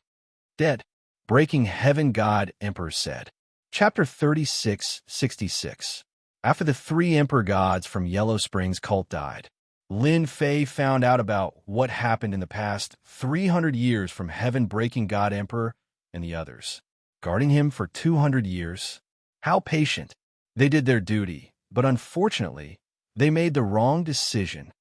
Dead. Breaking Heaven God Emperor said. Chapter 3666. After the 3 Emperor gods from Yellow Springs cult died, Lin Fei found out about what happened in the past 300 years from Heaven-breaking God Emperor and the others. Guarding him for 200 years? How patient. They did their duty, but unfortunately, they made the wrong decision.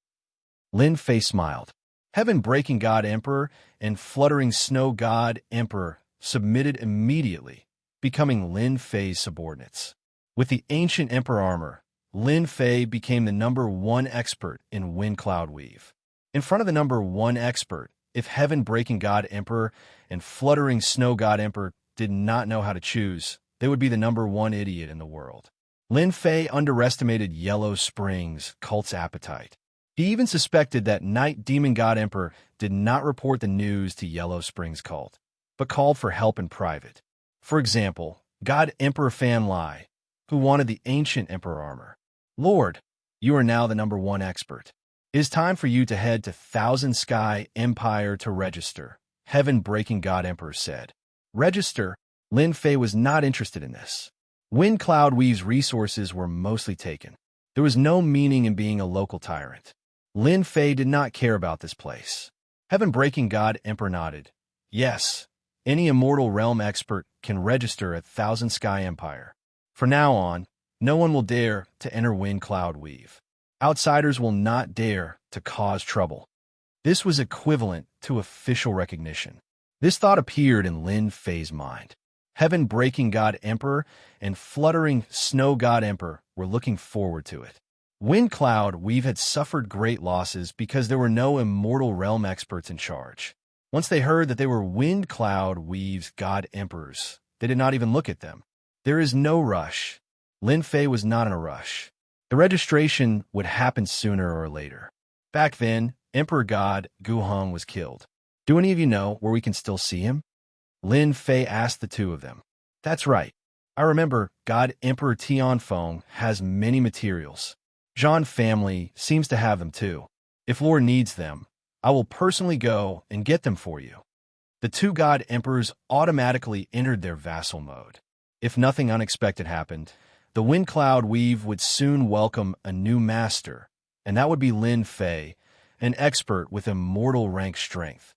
Lin Fei smiled. Heaven-breaking God Emperor and Fluttering Snow God Emperor submitted immediately, becoming Lin Fei's subordinates. With the ancient Emperor armor, Lin Fei became the #1 expert in Wind Cloud Weave. In front of the #1 expert, if Heaven-Breaking God Emperor and Fluttering Snow God Emperor did not know how to choose, they would be the #1 idiot in the world. Lin Fei underestimated Yellow Spring's cult's appetite. He even suspected that Night Demon God Emperor did not report the news to Yellow Spring's cult, but called for help in private. For example, God Emperor Fan Lai, who wanted the ancient Emperor armor. Lord, you are now the #1 expert. It is time for you to head to Thousand Sky Empire to register, Heaven-Breaking God Emperor said. Register? Lin Fei was not interested in this. Wind Cloud Weave's resources were mostly taken. There was no meaning in being a local tyrant. Lin Fei did not care about this place. Heaven-Breaking God Emperor nodded. Yes, any Immortal Realm expert can register at Thousand Sky Empire. From now on, no one will dare to enter Wind Cloud Weave. Outsiders will not dare to cause trouble. This was equivalent to official recognition. This thought appeared in Lin Fei's mind. Heaven-Breaking God Emperor and Fluttering Snow God Emperor were looking forward to it. Wind Cloud Weave had suffered great losses because there were no Immortal Realm experts in charge. Once they heard that they were Wind Cloud Weave's God Emperors, they did not even look at them. There is no rush. Lin Fei was not in a rush. The registration would happen sooner or later. Back then, Emperor God Guhong was killed. Do any of you know where we can still see him? Lin Fei asked the two of them. That's right. I remember God Emperor Tianfeng has many materials. Zhan family seems to have them too. If Lord needs them, I will personally go and get them for you. The two God Emperors automatically entered their vassal mode. If nothing unexpected happened, the Wind Cloud Weave would soon welcome a new master, and that would be Lin Fei, an expert with immortal rank strength.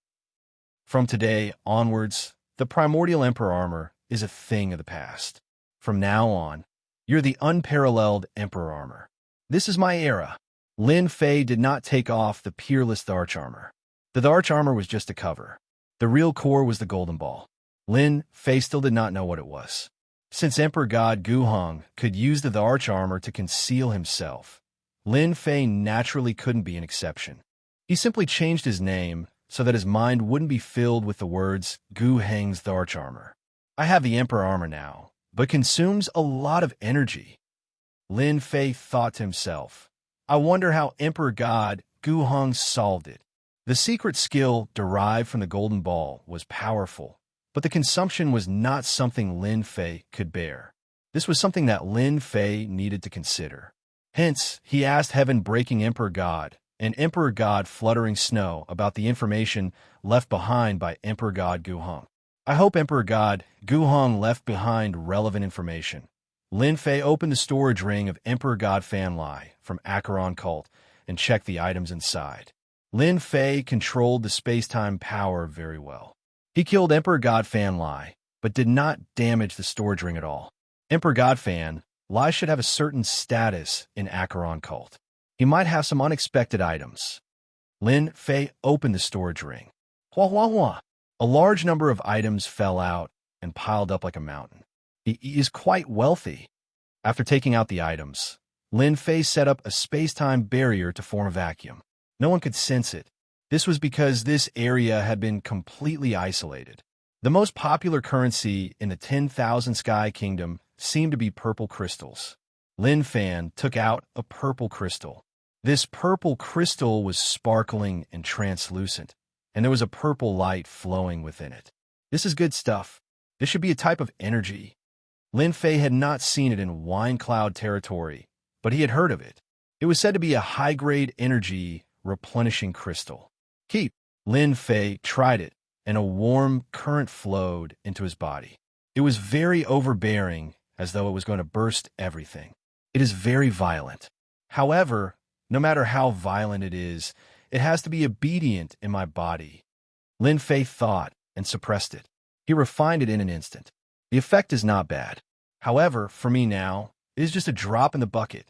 From today onwards, the Primordial Emperor armor is a thing of the past. From now on, you're the unparalleled Emperor armor. This is my era. Lin Fei did not take off the peerless Arch armor. The Arch armor was just a cover. The real core was the golden ball. Lin Fei still did not know what it was. Since Emperor God Guhong could use the Arch armor to conceal himself, Lin Fei naturally couldn't be an exception. He simply changed his name so that his mind wouldn't be filled with the words Gu Heng's Arch armor. I have the Emperor armor now, but consumes a lot of energy. Lin Fei thought to himself, I wonder how Emperor God Guhong solved it. The secret skill derived from the golden ball was powerful, but the consumption was not something Lin Fei could bear. This was something that Lin Fei needed to consider. Hence, he asked Heaven-Breaking Emperor God and Emperor God Fluttering Snow about the information left behind by Emperor God Guhong. I hope Emperor God Guhong left behind relevant information. Lin Fei opened the storage ring of Emperor God Fan Lai from Acheron Cult and checked the items inside. Lin Fei controlled the space-time power very well. He killed Emperor God Fan Lai, but did not damage the storage ring at all. Emperor God Fan Lai should have a certain status in Acheron Cult. He might have some unexpected items. Lin Fei opened the storage ring. Hua hua hua. A large number of items fell out and piled up like a mountain. He is quite wealthy. After taking out the items, Lin Fei set up a space-time barrier to form a vacuum. No one could sense it. This was because this area had been completely isolated. The most popular currency in the 10,000 Sky Kingdom seemed to be purple crystals. Lin Fan took out a purple crystal. This purple crystal was sparkling and translucent, and there was a purple light flowing within it. This is good stuff. This should be a type of energy. Lin Fei had not seen it in Wine Cloud territory, but he had heard of it. It was said to be a high-grade energy replenishing crystal. Keep. Lin Fei tried it, and a warm current flowed into his body. It was very overbearing, as though it was going to burst everything. It is very violent. However, no matter how violent it is, it has to be obedient in my body. Lin Fei thought and suppressed it. He refined it in an instant. The effect is not bad. However, for me now, it is just a drop in the bucket.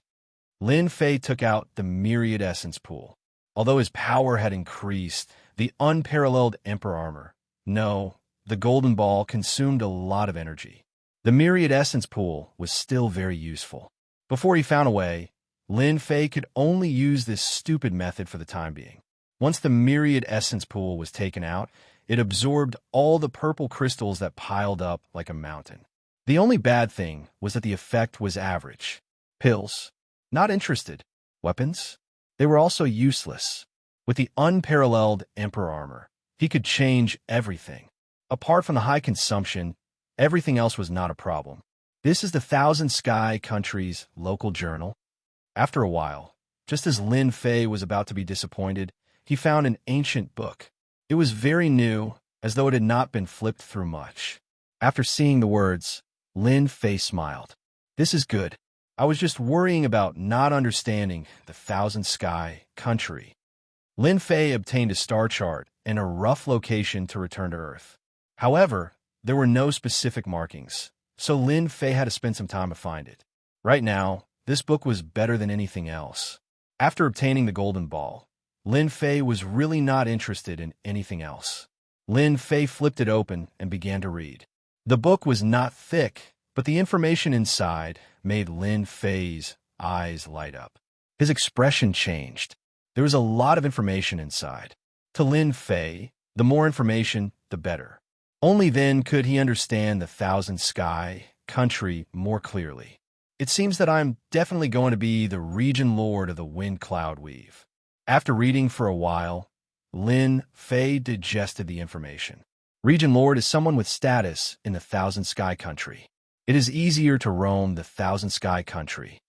Lin Fei took out the Myriad Essence Pool. Although his power had increased, the unparalleled Emperor armor, no, the golden ball consumed a lot of energy. The myriad essence pool was still very useful. Before he found a way, Lin Fei could only use this stupid method for the time being. Once the myriad essence pool was taken out, it absorbed all the purple crystals that piled up like a mountain. The only bad thing was that the effect was average. Pills? Not interested. Weapons? They were also useless. With the unparalleled Emperor armor, he could change everything. Apart from the high consumption, everything else was not a problem. This is the Thousand Sky Country's local journal. After a while, just as Lin Fei was about to be disappointed, he found an ancient book. It was very new, as though it had not been flipped through much. After seeing the words, Lin Fei smiled. This is good. I was just worrying about not understanding the Thousand Sky Country. Lin Fei obtained a star chart and a rough location to return to Earth. However, there were no specific markings, so Lin Fei had to spend some time to find it. Right now, this book was better than anything else. After obtaining the golden ball, Lin Fei was really not interested in anything else. Lin Fei flipped it open and began to read. The book was not thick, but the information inside made Lin Fei's eyes light up. His expression changed. There was a lot of information inside. To Lin Fei, the more information, the better. Only then could he understand the Thousand Sky Country more clearly. It seems that I'm definitely going to be the region lord of the Wind Cloud Weave. After reading for a while, Lin Fei digested the information. Region lord is someone with status in the Thousand Sky Country. It is easier to roam the Thousand Sky Country.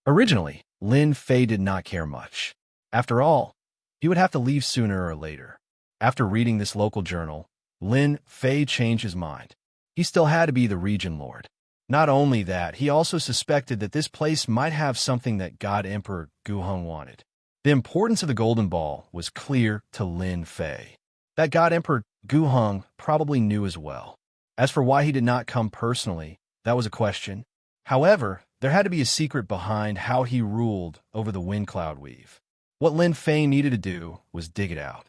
Originally, Lin Fei did not care much. After all, he would have to leave sooner or later. After reading this local journal, Lin Fei changed his mind. He still had to be the region lord. Not only that, he also suspected that this place might have something that God Emperor Guheng wanted. The importance of the golden ball was clear to Lin Fei. That God Emperor Guheng probably knew as well. As for why he did not come personally, that was a question. However, there had to be a secret behind how he ruled over the Wind Cloud Weave. What Lin Fei needed to do was dig it out.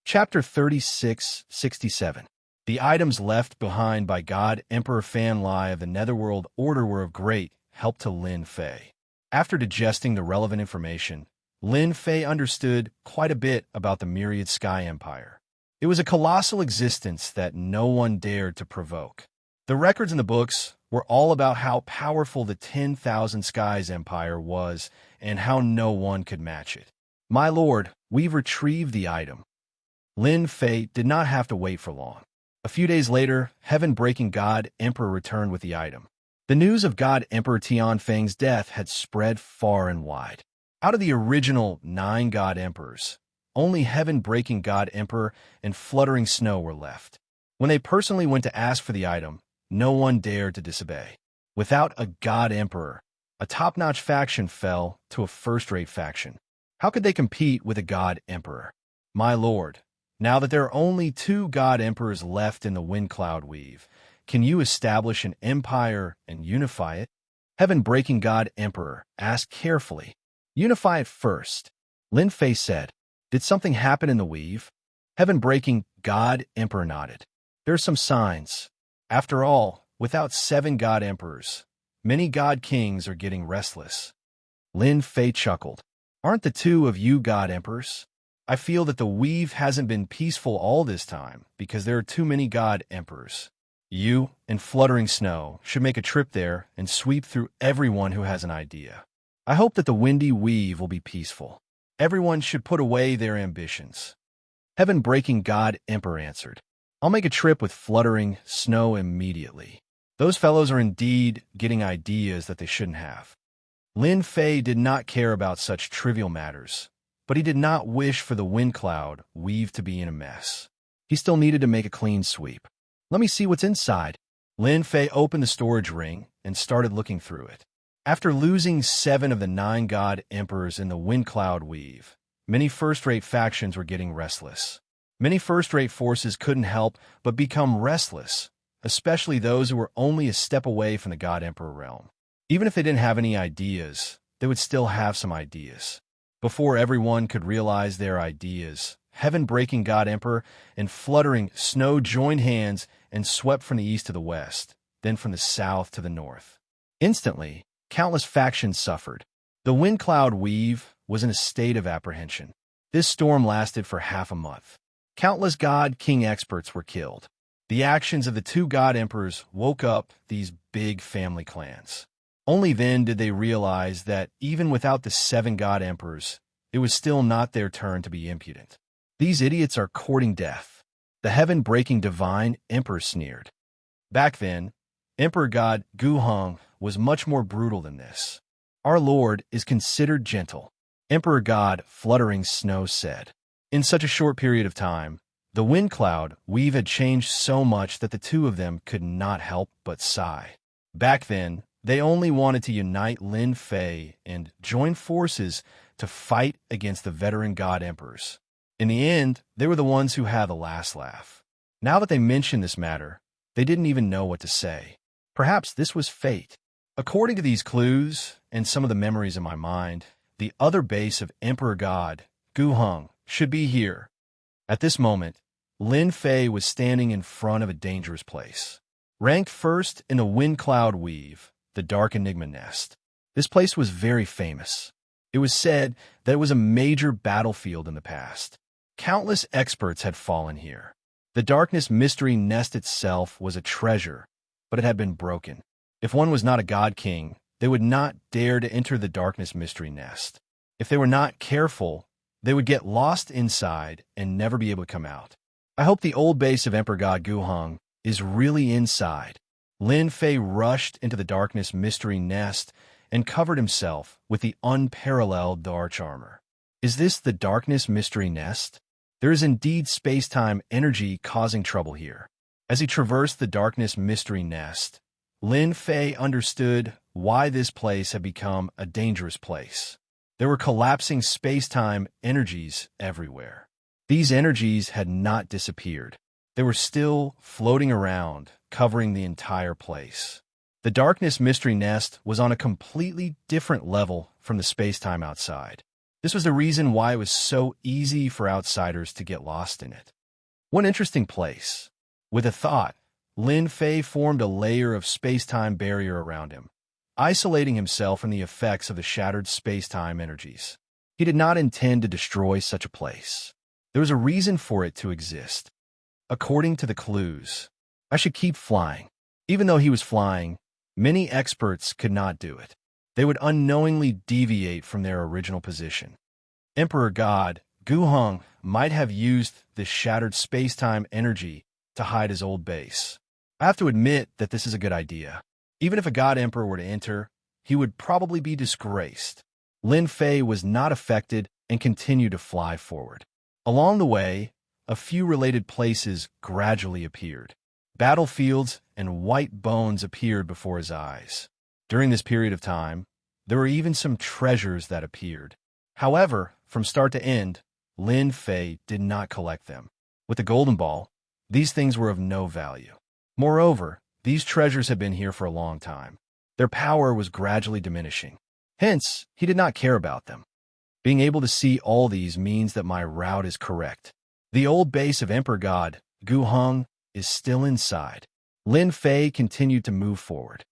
Chapter 3667. The items left behind by God Emperor Fan Lai of the Netherworld Order were of great help to Lin Fei. After digesting the relevant information, Lin Fei understood quite a bit about the Myriad Sky Empire. It was a colossal existence that no one dared to provoke. The records in the books were all about how powerful the 10,000 Skies Empire was and how no one could match it. My lord, we've retrieved the item. Lin Fei did not have to wait for long. A few days later, heaven-breaking God Emperor returned with the item. The news of God Emperor Tianfeng's death had spread far and wide. Out of the original 9 God Emperors, only heaven-breaking God Emperor and Fluttering Snow were left. When they personally went to ask for the item, no one dared to disobey. Without a God Emperor, a top-notch faction fell to a first-rate faction. How could they compete with a God Emperor? My lord, now that there are only 2 God Emperors left in the Wind Cloud Weave, can you establish an empire and unify it? Heaven-breaking God Emperor asked carefully. Unify it first. Lin Fei said. Did something happen in the weave? Heaven-breaking God Emperor nodded. There are some signs. After all, without 7 God Emperors, many God Kings are getting restless. Lin Fei chuckled. Aren't the 2 of you God Emperors? I feel that the weave hasn't been peaceful all this time because there are too many God Emperors. You and Fluttering Snow should make a trip there and sweep through everyone who has an idea. I hope that the windy weave will be peaceful. Everyone should put away their ambitions. Heaven-breaking God Emperor answered. I'll make a trip with Fluttering Snow immediately. Those fellows are indeed getting ideas that they shouldn't have. Lin Fei did not care about such trivial matters, but he did not wish for the Wind Cloud Weave to be in a mess. He still needed to make a clean sweep. Let me see what's inside. Lin Fei opened the storage ring and started looking through it. After losing 7 of the 9 God Emperors in the Wind Cloud Weave, many first-rate factions were getting restless. Many first-rate forces couldn't help but become restless, especially those who were only a step away from the God Emperor realm. Even if they didn't have any ideas, they would still have some ideas. Before everyone could realize their ideas, heaven-breaking God Emperor and Fluttering Snow joined hands and swept from the east to the west, then from the south to the north. Instantly, countless factions suffered. The wind cloud weave was in a state of apprehension. This storm lasted for half a month. Countless god-king experts were killed. The actions of the two god emperors woke up these big family clans. Only then did they realize that even without the 7 god emperors, it was still not their turn to be impudent. These idiots are courting death. The heaven-breaking divine emperor sneered. Back then, Emperor God Gu Hong was much more brutal than this. Our Lord is considered gentle, Emperor God Fluttering Snow said. In such a short period of time, the wind cloud weave had changed so much that the two of them could not help but sigh. Back then, they only wanted to unite Lin Fei and join forces to fight against the veteran god emperors. In the end, they were the ones who had the last laugh. Now that they mentioned this matter, they didn't even know what to say. Perhaps this was fate. According to these clues and some of the memories in my mind, the other base of Emperor God, Gu Hong, should be here. At this moment, Lin Fei was standing in front of a dangerous place. Ranked first in the wind cloud weave, the Dark Enigma Nest. This place was very famous. It was said that it was a major battlefield in the past. Countless experts had fallen here. The Darkness Mystery Nest itself was a treasure, but it had been broken. If one was not a god king, they would not dare to enter the Darkness Mystery Nest. If they were not careful, they would get lost inside and never be able to come out. I hope the old base of Emperor God Gu Hong is really inside. Lin Fei rushed into the Darkness Mystery Nest and covered himself with the unparalleled Dark Armor. Is this the Darkness Mystery Nest? There is indeed space-time energy causing trouble here. As he traversed the Darkness Mystery Nest, Lin Fei understood why this place had become a dangerous place. There were collapsing space-time energies everywhere. These energies had not disappeared. They were still floating around, covering the entire place. The Darkness Mystery Nest was on a completely different level from the space-time outside. This was the reason why it was so easy for outsiders to get lost in it. One interesting place. With a thought, Lin Fei formed a layer of space-time barrier around him, isolating himself from the effects of the shattered space-time energies. He did not intend to destroy such a place. There was a reason for it to exist. According to the clues, I should keep flying. Even though he was flying, many experts could not do it. They would unknowingly deviate from their original position. Emperor God Gu Hong might have used this shattered space-time energy to hide his old base. I have to admit that this is a good idea. Even if a god emperor were to enter, he would probably be disgraced. Lin Fei was not affected and continued to fly forward. Along the way, a few related places gradually appeared. Battlefields and white bones appeared before his eyes. During this period of time, there were even some treasures that appeared. However, from start to end, Lin Fei did not collect them. With the golden ball, these things were of no value. Moreover, these treasures had been here for a long time. Their power was gradually diminishing. Hence, he did not care about them. Being able to see all these means that my route is correct. The old base of Emperor God, Gu Hong, is still inside. Lin Fei continued to move forward.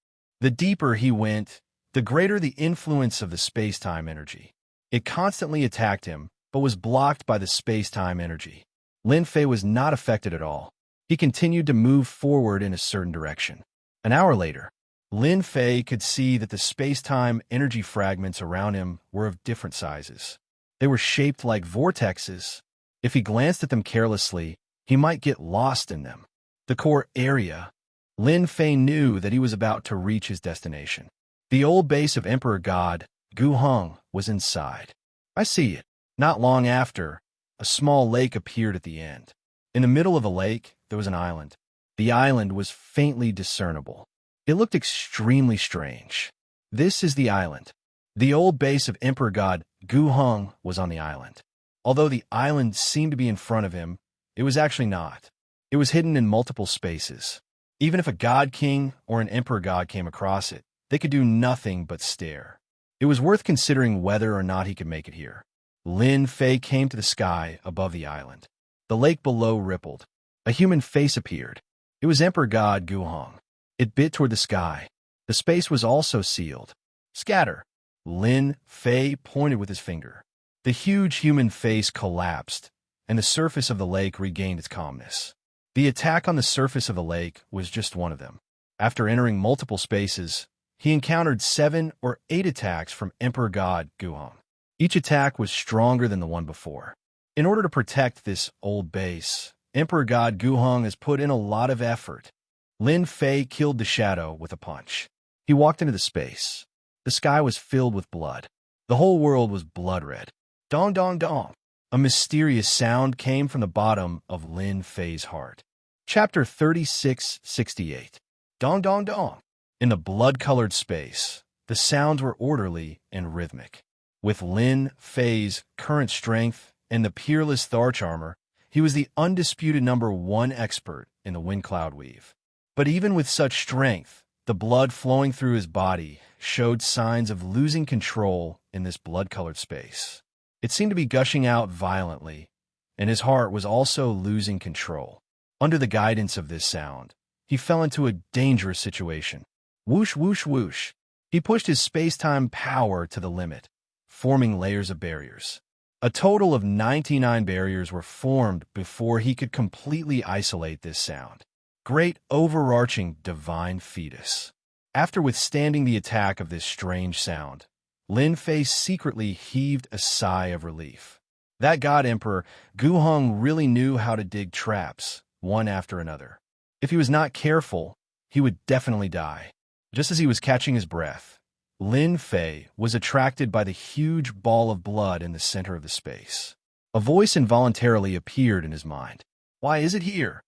The deeper he went, the greater the influence of the space-time energy. It constantly attacked him, but was blocked by the space-time energy. Lin Fei was not affected at all. He continued to move forward in a certain direction. An hour later, Lin Fei could see that the space-time energy fragments around him were of different sizes. They were shaped like vortexes. If he glanced at them carelessly, he might get lost in them. The core area. Lin Fei knew that he was about to reach his destination. The old base of Emperor God, Gu Hong, was inside. I see it. Not long after, a small lake appeared at the end. In the middle of the lake, there was an island. The island was faintly discernible. It looked extremely strange. This is the island. The old base of Emperor God, Gu Hong, was on the island. Although the island seemed to be in front of him, it was actually not. It was hidden in multiple spaces. Even if a god king or an emperor god came across it, they could do nothing but stare. It was worth considering whether or not he could make it here. Lin Fei came to the sky above the island. The lake below rippled. A human face appeared. It was Emperor God Guhong. It bit toward the sky. The space was also sealed. Scatter. Lin Fei pointed with his finger. The huge human face collapsed, and the surface of the lake regained its calmness. The attack on the surface of the lake was just one of them. After entering multiple spaces, he encountered 7 or 8 attacks from Emperor God Guhong. Each attack was stronger than the one before. In order to protect this old base, Emperor God Guhong has put in a lot of effort. Lin Fei killed the shadow with a punch. He walked into the space. The sky was filled with blood. The whole world was blood red. Dong dong dong. A mysterious sound came from the bottom of Lin Fei's heart. Chapter 3668. Dong dong dong. In the blood-colored space, the sounds were orderly and rhythmic. With Lin Fei's current strength and the peerless Tharch armor, he was the undisputed #1 expert in the wind cloud weave. But even with such strength, the blood flowing through his body showed signs of losing control in this blood-colored space. It seemed to be gushing out violently, and his heart was also losing control. Under the guidance of this sound, he fell into a dangerous situation. Whoosh, whoosh, whoosh. He pushed his space-time power to the limit, forming layers of barriers. A total of 99 barriers were formed before he could completely isolate this sound. Great overarching divine fetus. After withstanding the attack of this strange sound, Lin Fei secretly heaved a sigh of relief. That God Emperor, Guhong, really knew how to dig traps, one after another. If he was not careful, he would definitely die. Just as he was catching his breath, Lin Fei was attracted by the huge ball of blood in the center of the space. A voice involuntarily appeared in his mind. Why is it here?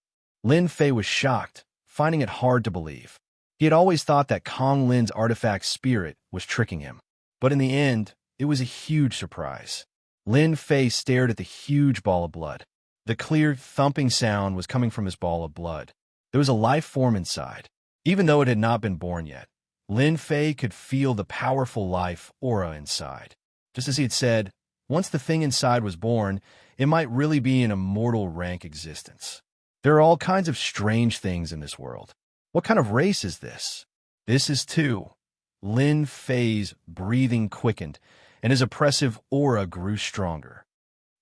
Lin Fei was shocked, finding it hard to believe. He had always thought that Kong Lin's artifact spirit was tricking him. But in the end, it was a huge surprise. Lin Fei stared at the huge ball of blood. The clear, thumping sound was coming from this ball of blood. There was a life form inside. Even though it had not been born yet, Lin Fei could feel the powerful life aura inside. Just as he had said, once the thing inside was born, it might really be an immortal rank existence. There are all kinds of strange things in this world. What kind of race is this? This is two. Lin Fei's breathing quickened, and his oppressive aura grew stronger.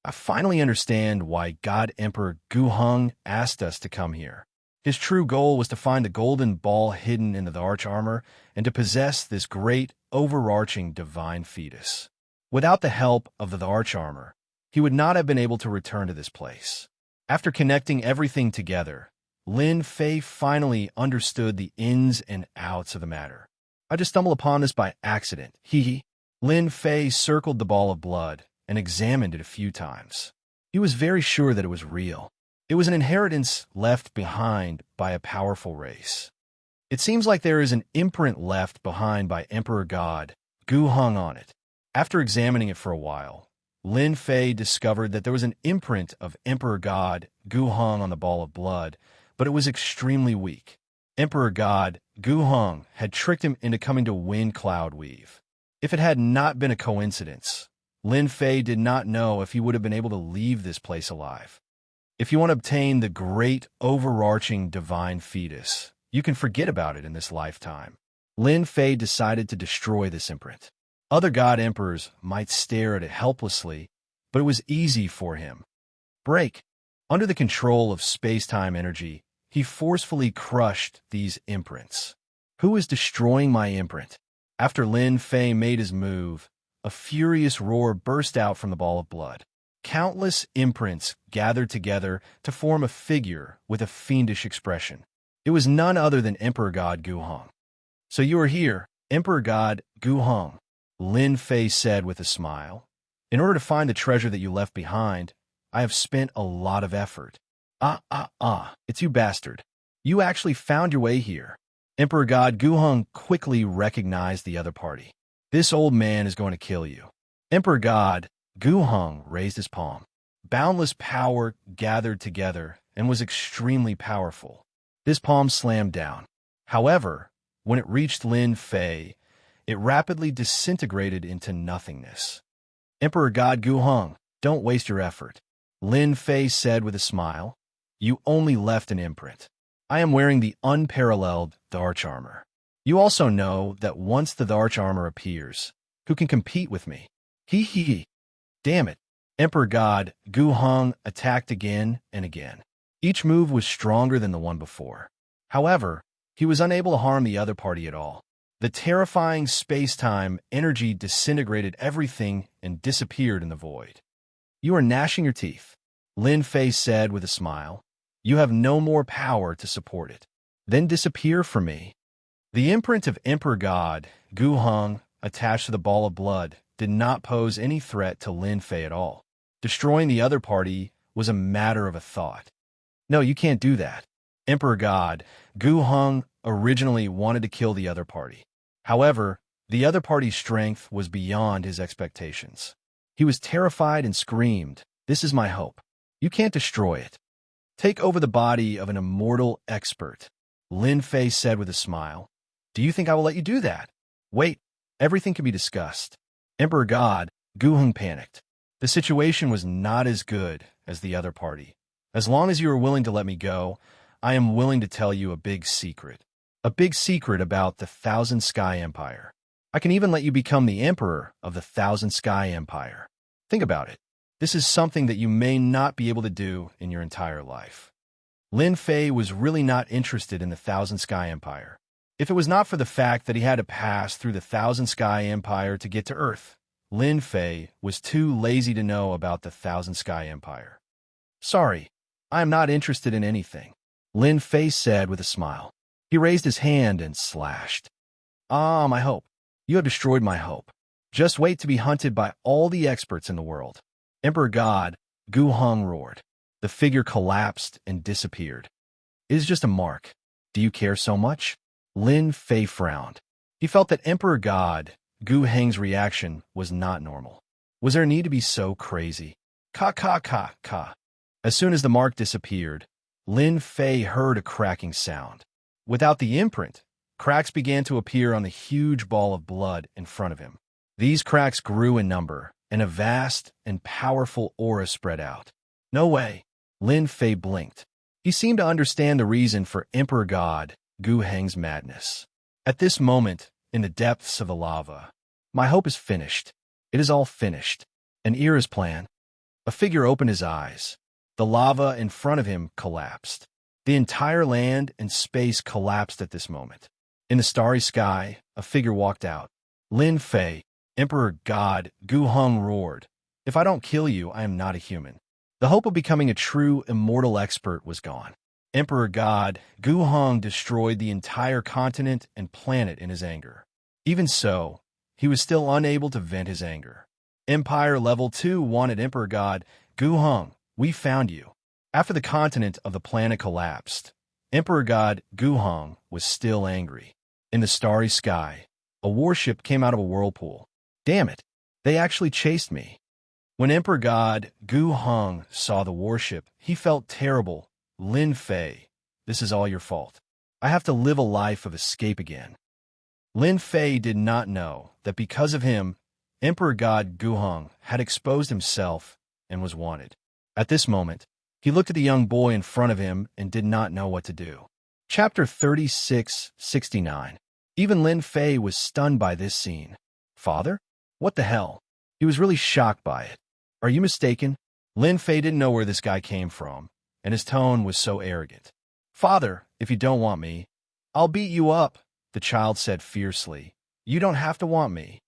I finally understand why God Emperor Guhong asked us to come here. His true goal was to find the golden ball hidden in the arch armor and to possess this great, overarching divine fetus. Without the help of the arch armor, he would not have been able to return to this place. After connecting everything together, Lin Fei finally understood the ins and outs of the matter. I just stumbled upon this by accident. Lin Fei circled the ball of blood and examined it a few times. He was very sure that it was real. It was an inheritance left behind by a powerful race. It seems like there is an imprint left behind by Emperor God Guhong on it. After examining it for a while, Lin Fei discovered that there was an imprint of Emperor God Guhong on the ball of blood, but it was extremely weak. Emperor God Guhong had tricked him into coming to Wind Cloud Weave. If it had not been a coincidence, Lin Fei did not know if he would have been able to leave this place alive. If you want to obtain the great overarching divine fetus, you can forget about it in this lifetime. Lin Fei decided to destroy this imprint. Other God Emperors might stare at it helplessly, but it was easy for him. Break. Under the control of space-time energy, he forcefully crushed these imprints. Who is destroying my imprint? After Lin Fei made his move, a furious roar burst out from the ball of blood. Countless imprints gathered together to form a figure with a fiendish expression. It was none other than Emperor God Guhong. So you are here, Emperor God Guhong, Lin Fei said with a smile. In order to find the treasure that you left behind, I have spent a lot of effort. It's you bastard. You actually found your way here. Emperor God Guhong quickly recognized the other party. This old man is going to kill you. Emperor God Guhong raised his palm. Boundless power gathered together and was extremely powerful. This palm slammed down. However, when it reached Lin Fei, it rapidly disintegrated into nothingness. Emperor God Guhong, don't waste your effort, Lin Fei said with a smile. You only left an imprint. I am wearing the unparalleled Dharch armor. You also know that once the Dharch armor appears, who can compete with me? Hee hee hee. Damn it. Emperor God Gu Hong attacked again and again. Each move was stronger than the one before. However, he was unable to harm the other party at all. The terrifying space-time energy disintegrated everything and disappeared in the void. You are gnashing your teeth, Lin Fei said with a smile. You have no more power to support it. Then disappear from me. The imprint of Emperor God Gu Hong attached to the ball of blood did not pose any threat to Lin Fei at all. Destroying the other party was a matter of a thought. No, you can't do that. Emperor God Gu Hong originally wanted to kill the other party. However, the other party's strength was beyond his expectations. He was terrified and screamed, "This is my hope. You can't destroy it. Take over the body of an immortal expert," Lin Fei said with a smile. "Do you think I will let you do that?" "Wait, everything can be discussed." Emperor God Gu Hong panicked. The situation was not as good as the other party. As long as you are willing to let me go, I am willing to tell you a big secret. A big secret about the Thousand Sky Empire. I can even let you become the emperor of the Thousand Sky Empire. Think about it. This is something that you may not be able to do in your entire life. Lin Fei was really not interested in the Thousand Sky Empire. If it was not for the fact that he had to pass through the Thousand Sky Empire to get to Earth, Lin Fei was too lazy to know about the Thousand Sky Empire. "Sorry, I am not interested in anything," Lin Fei said with a smile. He raised his hand and slashed. "Ah, my hope. You have destroyed my hope. Just wait to be hunted by all the experts in the world." Emperor God Gu Hong roared. The figure collapsed and disappeared. "It is just a mark. Do you care so much?" Lin Fei frowned. He felt that Emperor God Gu Heng's reaction was not normal. Was there a need to be so crazy? Ka. As soon as the mark disappeared, Lin Fei heard a cracking sound. Without the imprint, cracks began to appear on the huge ball of blood in front of him. These cracks grew in number, and a vast and powerful aura spread out. "No way." Lin Fei blinked. He seemed to understand the reason for Emperor God Gu Heng's madness. At this moment, in the depths of the lava, "My hope is finished. It is all finished. An era's plan." A figure opened his eyes. The lava in front of him collapsed. The entire land and space collapsed at this moment. In the starry sky, a figure walked out. "Lin Fei." Emperor God Gu Hong roared. "If I don't kill you, I am not a human." The hope of becoming a true immortal expert was gone. Emperor God Gu Hong destroyed the entire continent and planet in his anger. Even so, he was still unable to vent his anger. Empire Level 2 wanted Emperor God Gu Hong. "We found you." After the continent of the planet collapsed, Emperor God Gu Hong was still angry. In the starry sky, a warship came out of a whirlpool. "Damn it, they actually chased me." When Emperor God Gu Hong saw the warship, he felt terrible. "Lin Fei, this is all your fault. I have to live a life of escape again." Lin Fei did not know that because of him, Emperor God Gu Hong had exposed himself and was wanted. At this moment, he looked at the young boy in front of him and did not know what to do. Chapter 3669. Even Lin Fei was stunned by this scene. "Father? What the hell?" He was really shocked by it. "Are you mistaken?" Lin Fei didn't know where this guy came from, and his tone was so arrogant. "Father, if you don't want me, I'll beat you up," the child said fiercely. "You don't have to want me."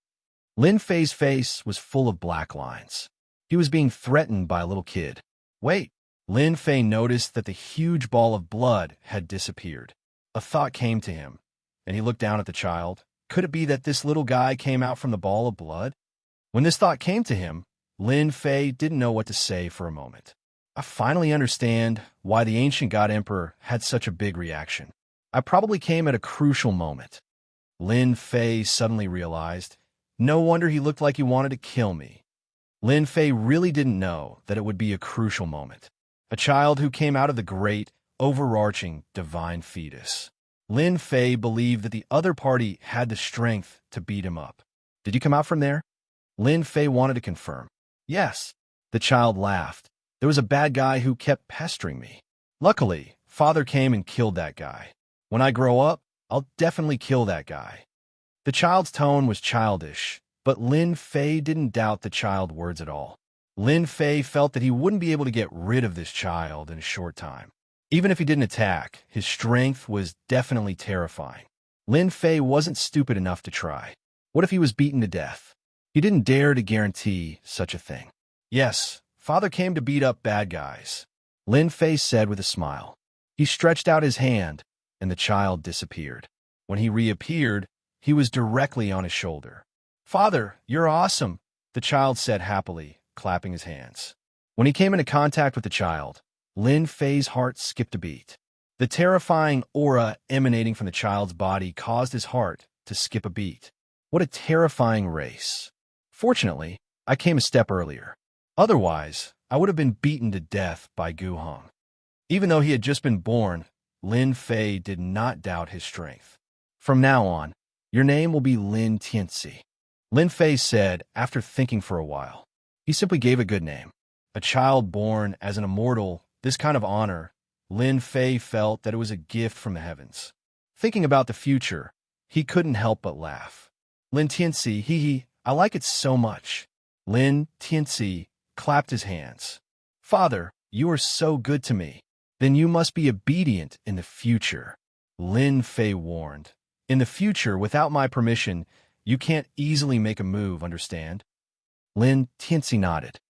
Lin Fei's face was full of black lines. He was being threatened by a little kid. "Wait." Lin Fei noticed that the huge ball of blood had disappeared. A thought came to him, and he looked down at the child. Could it be that this little guy came out from the ball of blood? When this thought came to him, Lin Fei didn't know what to say for a moment. "I finally understand why the ancient god emperor had such a big reaction. I probably came at a crucial moment." Lin Fei suddenly realized, no wonder he looked like he wanted to kill me. Lin Fei really didn't know that it would be a crucial moment. A child who came out of the great, overarching, divine fetus. Lin Fei believed that the other party had the strength to beat him up. "Did you come out from there?" Lin Fei wanted to confirm. "Yes." The child laughed. "There was a bad guy who kept pestering me. Luckily, Father came and killed that guy. When I grow up, I'll definitely kill that guy." The child's tone was childish, but Lin Fei didn't doubt the child's words at all. Lin Fei felt that he wouldn't be able to get rid of this child in a short time. Even if he didn't attack, his strength was definitely terrifying. Lin Fei wasn't stupid enough to try. What if he was beaten to death? He didn't dare to guarantee such a thing. "Yes, Father came to beat up bad guys," Lin Fei said with a smile. He stretched out his hand, and the child disappeared. When he reappeared, he was directly on his shoulder. "Father, you're awesome," the child said happily, clapping his hands. When he came into contact with the child, Lin Fei's heart skipped a beat. The terrifying aura emanating from the child's body caused his heart to skip a beat. What a terrifying race. Fortunately, I came a step earlier. Otherwise, I would have been beaten to death by Gu Hong. Even though he had just been born, Lin Fei did not doubt his strength. "From now on, your name will be Lin Tianxi," Lin Fei said after thinking for a while. He simply gave a good name. A child born as an immortal, this kind of honor, Lin Fei felt that it was a gift from the heavens. Thinking about the future, he couldn't help but laugh. "Lin Tianxi, hee, I like it so much." Lin Tianxi clapped his hands. "Father, you are so good to me. Then you must be obedient in the future," Lin Fei warned. "In the future, without my permission, you can't easily make a move, understand?" Lin Tianxi nodded.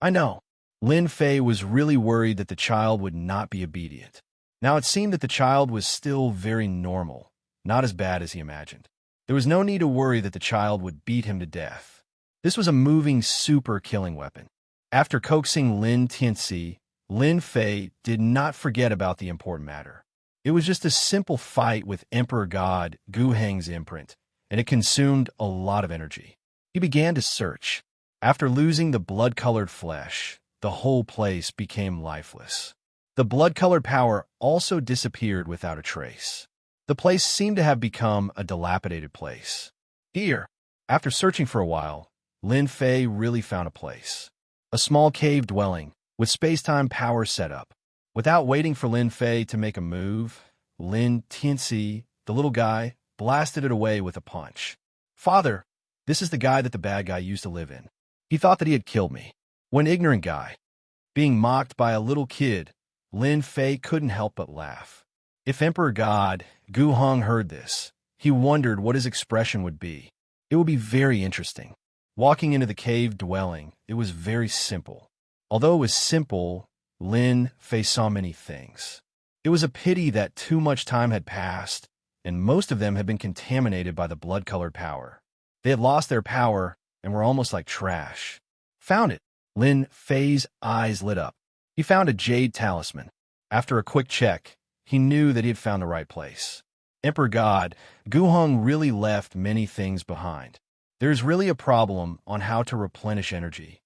"I know." Lin Fei was really worried that the child would not be obedient. Now it seemed that the child was still very normal, not as bad as he imagined. There was no need to worry that the child would beat him to death. This was a moving super killing weapon. After coaxing Lin Tianxi, Lin Fei did not forget about the important matter. It was just a simple fight with Emperor God Gu Heng's imprint, and it consumed a lot of energy. He began to search. After losing the blood-colored flesh, the whole place became lifeless. The blood-colored power also disappeared without a trace. The place seemed to have become a dilapidated place. Here, after searching for a while, Lin Fei really found a place. A small cave dwelling, with space-time power set up. Without waiting for Lin Fei to make a move, Lin Tianxi, the little guy, blasted it away with a punch. "Father, this is the guy that the bad guy used to live in. He thought that he had killed me. One ignorant guy." Being mocked by a little kid, Lin Fei couldn't help but laugh. If Emperor God Gu Hong heard this, he wondered what his expression would be. It would be very interesting. Walking into the cave dwelling, it was very simple. Although it was simple, Lin Fei saw many things. It was a pity that too much time had passed, and most of them had been contaminated by the blood-colored power. They had lost their power and were almost like trash. "Found it!" Lin Fei's eyes lit up. He found a jade talisman. After a quick check, he knew that he had found the right place. Emperor God Gu Hong really left many things behind. There's really a problem on how to replenish energy.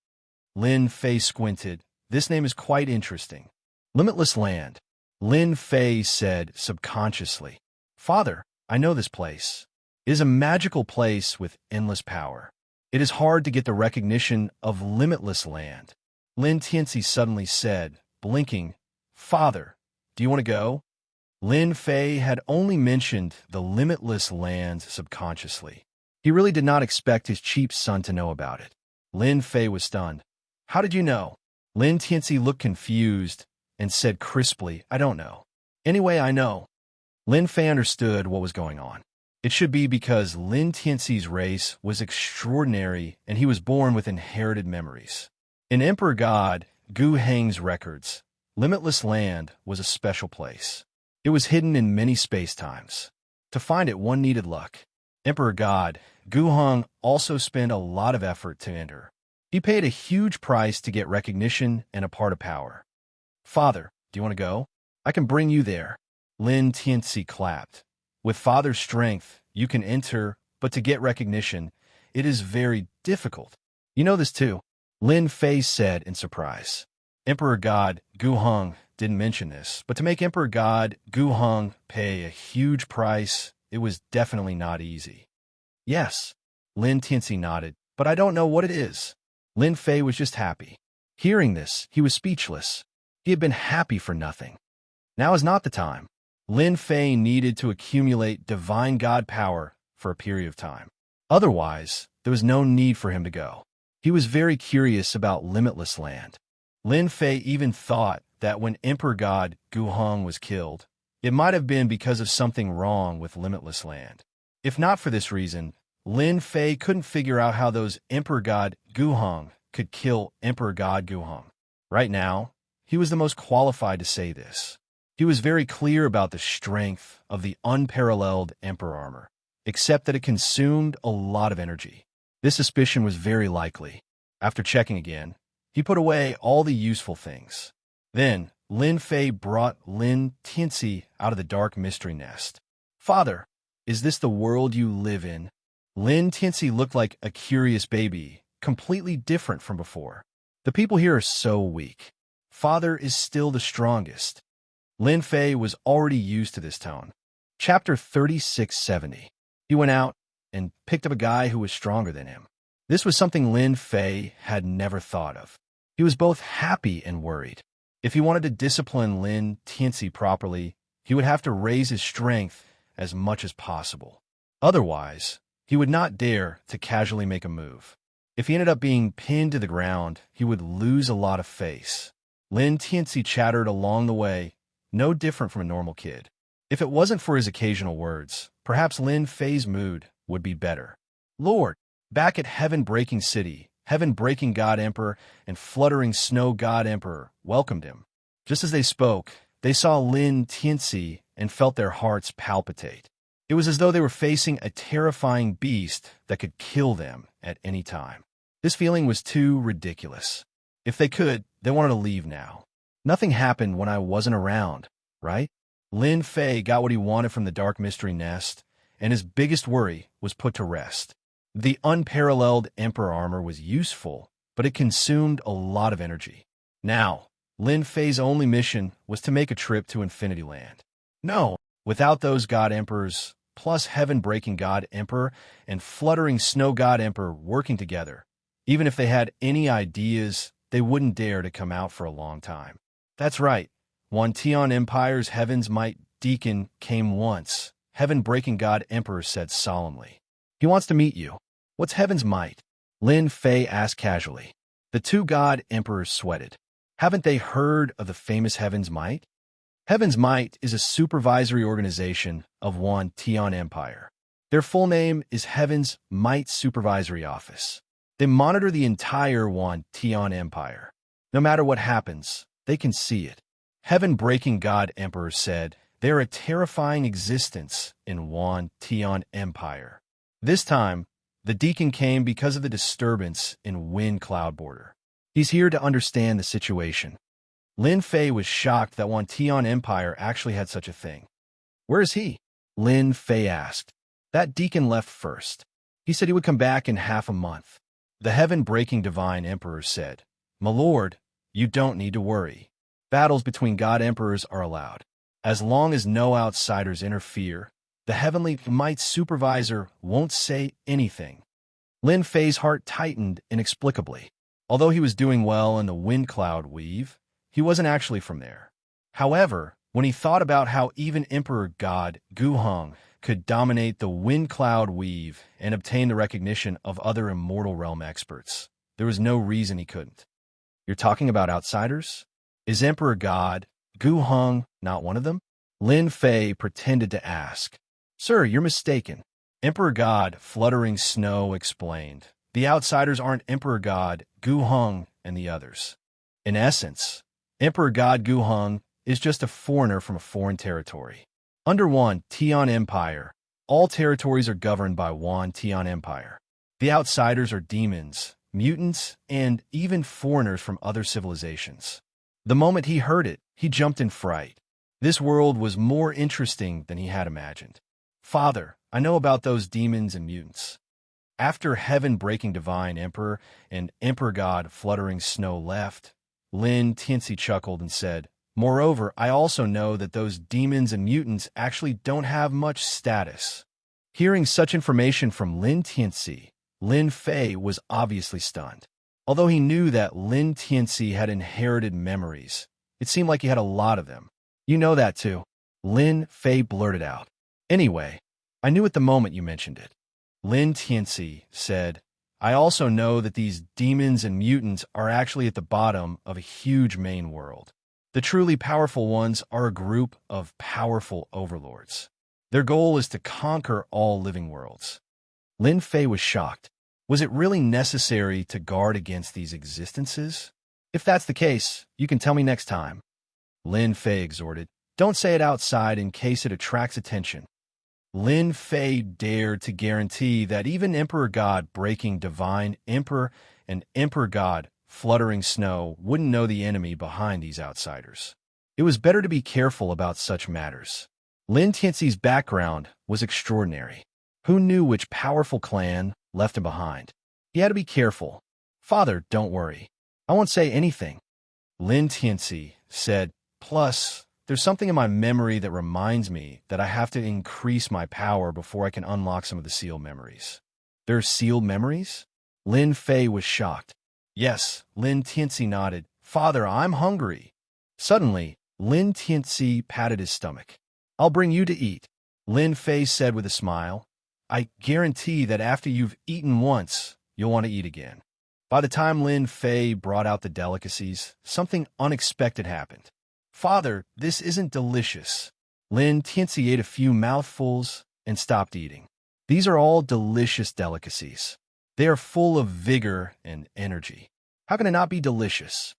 Lin Fei squinted. This name is quite interesting. Limitless Land. Lin Fei said subconsciously. "Father, I know this place. It is a magical place with endless power. It is hard to get the recognition of Limitless Land." Lin Tianxi suddenly said, blinking, "Father, do you want to go?" Lin Fei had only mentioned the Limitless Land subconsciously. He really did not expect his cheap son to know about it. Lin Fei was stunned. "How did you know?" Lin Tianxi looked confused and said crisply, "I don't know. Anyway, I know." Lin Fei understood what was going on. It should be because Lin Tianxi's race was extraordinary and he was born with inherited memories. In Emperor God Gu Heng's records, Limitless Land was a special place. It was hidden in many space-times. To find it, one needed luck. Emperor God Gu Hong also spent a lot of effort to enter. He paid a huge price to get recognition and a part of power. "Father, do you want to go? I can bring you there." Lin Tianxi clapped. "With Father's strength, you can enter, but to get recognition, it is very difficult. You know this too," Lin Fei said in surprise. Emperor God Gu Hong didn't mention this, but to make Emperor God Gu Hong pay a huge price, it was definitely not easy. "Yes," Lin Tianxi nodded, "but I don't know what it is." Lin Fei was just happy. Hearing this, he was speechless. He had been happy for nothing. Now is not the time. Lin Fei needed to accumulate divine god power for a period of time. Otherwise, there was no need for him to go. He was very curious about limitless land. Lin Fei even thought that when Emperor God Gu Hong was killed, it might have been because of something wrong with limitless land. If not for this reason, Lin Fei couldn't figure out how those Emperor God Gu Hong could kill Emperor God Gu Hong. Right now, he was the most qualified to say this. He was very clear about the strength of the unparalleled Emperor armor, except that it consumed a lot of energy. This suspicion was very likely. After checking again, he put away all the useful things. Then, Lin Fei brought Lin Tianxi out of the dark mystery nest. "Father, is this the world you live in?" Lin Tianxi looked like a curious baby, completely different from before. "The people here are so weak. Father is still the strongest." Lin Fei was already used to this tone. Chapter 3670. He went out and picked up a guy who was stronger than him. This was something Lin Fei had never thought of. He was both happy and worried. If he wanted to discipline Lin Tianxi properly, he would have to raise his strength as much as possible. Otherwise, he would not dare to casually make a move. If he ended up being pinned to the ground, he would lose a lot of face. Lin Tianxi chattered along the way, no different from a normal kid. If it wasn't for his occasional words, perhaps Lin Fei's mood would be better. "Lord, back at Heaven-Breaking City, Heaven-Breaking God Emperor and Fluttering Snow God Emperor welcomed him." Just as they spoke, they saw Lin Tianxi and felt their hearts palpitate. It was as though they were facing a terrifying beast that could kill them at any time. This feeling was too ridiculous. If they could, they wanted to leave now. "Nothing happened when I wasn't around, right?" Lin Fei got what he wanted from the dark mystery nest, and his biggest worry was put to rest. The unparalleled Emperor armor was useful, but it consumed a lot of energy. Now, Lin Fei's only mission was to make a trip to Infinity Land. No, without those God Emperors, plus Heaven-Breaking God Emperor and Fluttering Snow God Emperor working together, even if they had any ideas, they wouldn't dare to come out for a long time. That's right. One Tian Empire's Heaven's Might Deacon came once, Heaven-Breaking God Emperor said solemnly. "He wants to meet you." "What's Heaven's Might?" Lin Fei asked casually. The two God Emperors sweated. Haven't they heard of the famous Heaven's Might? Heaven's Might is a supervisory organization of one Tian Empire. Their full name is Heaven's Might Supervisory Office. They monitor the entire one Tian Empire. No matter what happens, they can see it. Heaven-Breaking God Emperor said, "They're a terrifying existence in one Tian Empire." This time, the deacon came because of the disturbance in Wind Cloud Border. He's here to understand the situation. Lin Fei was shocked that one Tian Empire actually had such a thing. "Where is he?" Lin Fei asked. "That deacon left first. He said he would come back in half a month." The Heaven-Breaking Divine Emperor said, "My lord, you don't need to worry. Battles between God Emperors are allowed. As long as no outsiders interfere, the Heavenly Might Supervisor won't say anything." Lin Fei's heart tightened inexplicably. Although he was doing well in the Wind Cloud Weave, he wasn't actually from there. However, when he thought about how even Emperor God Gu Hong could dominate the Wind Cloud Weave and obtain the recognition of other Immortal Realm experts, there was no reason he couldn't. "You're talking about outsiders? Is Emperor God Gu Hong not one of them?" Lin Fei pretended to ask. "Sir, you're mistaken." Emperor God Fluttering Snow explained. "The outsiders aren't Emperor God Gu Hong and the others. In essence, Emperor God Gu Hong is just a foreigner from a foreign territory. Under one Tian Empire, all territories are governed by one Tian Empire. The outsiders are demons, mutants, and even foreigners from other civilizations." The moment he heard it, he jumped in fright. This world was more interesting than he had imagined. "Father, I know about those demons and mutants." After Heaven-Breaking Divine Emperor and Emperor God Fluttering Snow left, Lin Tianxi chuckled and said, "Moreover, I also know that those demons and mutants actually don't have much status." Hearing such information from Lin Tianxi, Lin Fei was obviously stunned. Although he knew that Lin Tianxi had inherited memories, it seemed like he had a lot of them. You know that too. Lin Fei blurted out. Anyway, I knew at the moment you mentioned it. Lin Tianxi said, I also know that these demons and mutants are actually at the bottom of a huge main world. The truly powerful ones are a group of powerful overlords. Their goal is to conquer all living worlds. Lin Fei was shocked. Was it really necessary to guard against these existences? If that's the case, you can tell me next time. Lin Fei exhorted. Don't say it outside in case it attracts attention. Lin Fei dared to guarantee that even Emperor God breaking divine Emperor and Emperor God fluttering snow wouldn't know the enemy behind these outsiders. It was better to be careful about such matters. Lin Tianxi's background was extraordinary. Who knew which powerful clan left him behind? He had to be careful. Father, don't worry. I won't say anything. Lin Tianxi said, plus, there's something in my memory that reminds me that I have to increase my power before I can unlock some of the sealed memories. There are sealed memories? Lin Fei was shocked. Yes, Lin Tianxi nodded. Father, I'm hungry. Suddenly, Lin Tianxi patted his stomach. I'll bring you to eat, Lin Fei said with a smile. I guarantee that after you've eaten once, you'll want to eat again. By the time Lin Fei brought out the delicacies, something unexpected happened. Father, this isn't delicious. Lin Tianxi ate a few mouthfuls and stopped eating. These are all delicious delicacies. They are full of vigor and energy. How can it not be delicious?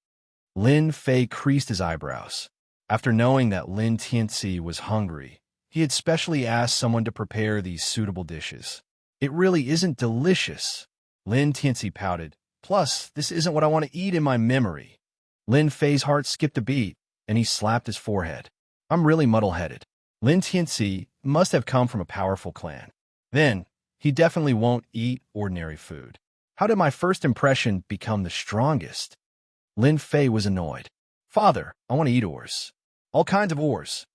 Lin Fei creased his eyebrows. After knowing that Lin Tianxi was hungry, he had specially asked someone to prepare these suitable dishes. It really isn't delicious. Lin Tianxi pouted. Plus, this isn't what I want to eat in my memory. Lin Fei's heart skipped a beat, and he slapped his forehead. I'm really muddle-headed. Lin Tianxi must have come from a powerful clan. Then, he definitely won't eat ordinary food. How did my first impression become the strongest? Lin Fei was annoyed. Father, I want to eat ores. All kinds of ores.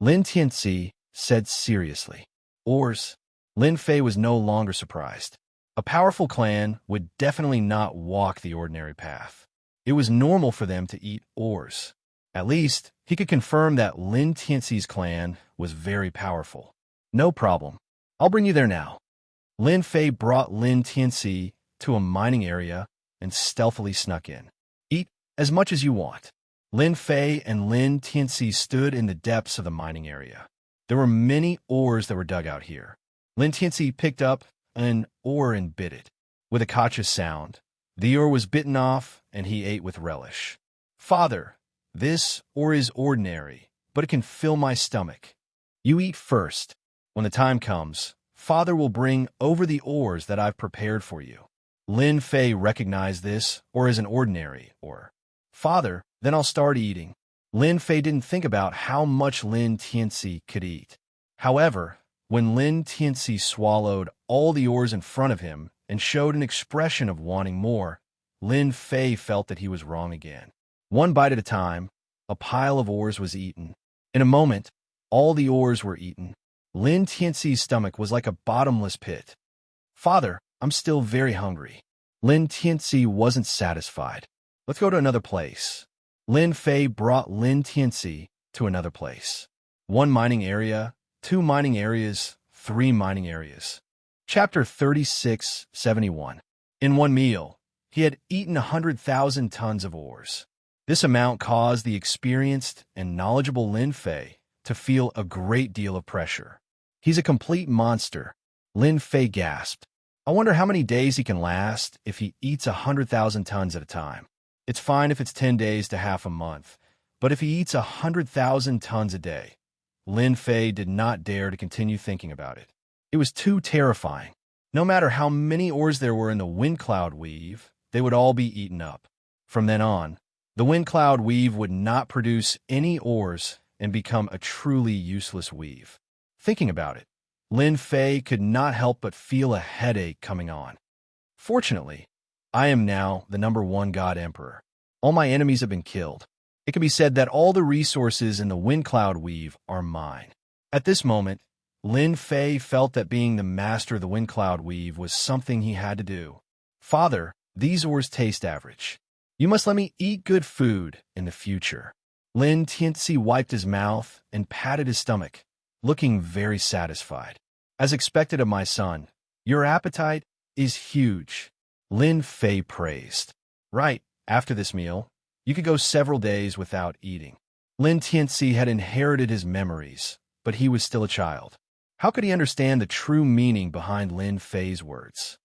Lin Tianxi said seriously. Ores? Lin Fei was no longer surprised. A powerful clan would definitely not walk the ordinary path. It was normal for them to eat ores. At least, he could confirm that Lin Tianxi's clan was very powerful. No problem. I'll bring you there now. Lin Fei brought Lin Tianxi to a mining area and stealthily snuck in. Eat as much as you want. Lin Fei and Lin Tianxi stood in the depths of the mining area. There were many ores that were dug out here. Lin Tianxi picked up an ore and bit it. With a cautious sound, the ore was bitten off and he ate with relish. Father, this ore is ordinary, but it can fill my stomach. You eat first. When the time comes, Father will bring over the ores that I've prepared for you. Lin Fei recognized this ore as an ordinary ore. Father, then I'll start eating. Lin Fei didn't think about how much Lin Tianxi could eat. However, when Lin Tianxi swallowed all the ores in front of him and showed an expression of wanting more, Lin Fei felt that he was wrong again. One bite at a time, a pile of ores was eaten. In a moment, all the ores were eaten. Lin Tianxi's stomach was like a bottomless pit. Father, I'm still very hungry. Lin Tianxi wasn't satisfied. Let's go to another place. Lin Fei brought Lin Tianxi to another place. One mining area, 2 mining areas, 3 mining areas. Chapter 3671. In one meal, he had eaten 100,000 tons of ores. This amount caused the experienced and knowledgeable Lin Fei to feel a great deal of pressure. He's a complete monster. Lin Fei gasped. I wonder how many days he can last if he eats 100,000 tons at a time. It's fine if it's 10 days to half a month, but if he eats 100,000 tons a day, Lin Fei did not dare to continue thinking about it. It was too terrifying. No matter how many ores there were in the wind cloud weave, they would all be eaten up. From then on, the wind cloud weave would not produce any ores and become a truly useless weave. Thinking about it, Lin Fei could not help but feel a headache coming on. Fortunately, I am now the #1 God Emperor. All my enemies have been killed. It can be said that all the resources in the wind cloud weave are mine. At this moment, Lin Fei felt that being the master of the wind cloud weave was something he had to do. Father, these ores taste average. You must let me eat good food in the future. Lin Tianxi wiped his mouth and patted his stomach, looking very satisfied. As expected of my son, your appetite is huge, Lin Fei praised. Right, after this meal, you could go several days without eating. Lin Tianxi had inherited his memories, but he was still a child. How could he understand the true meaning behind Lin Fei's words?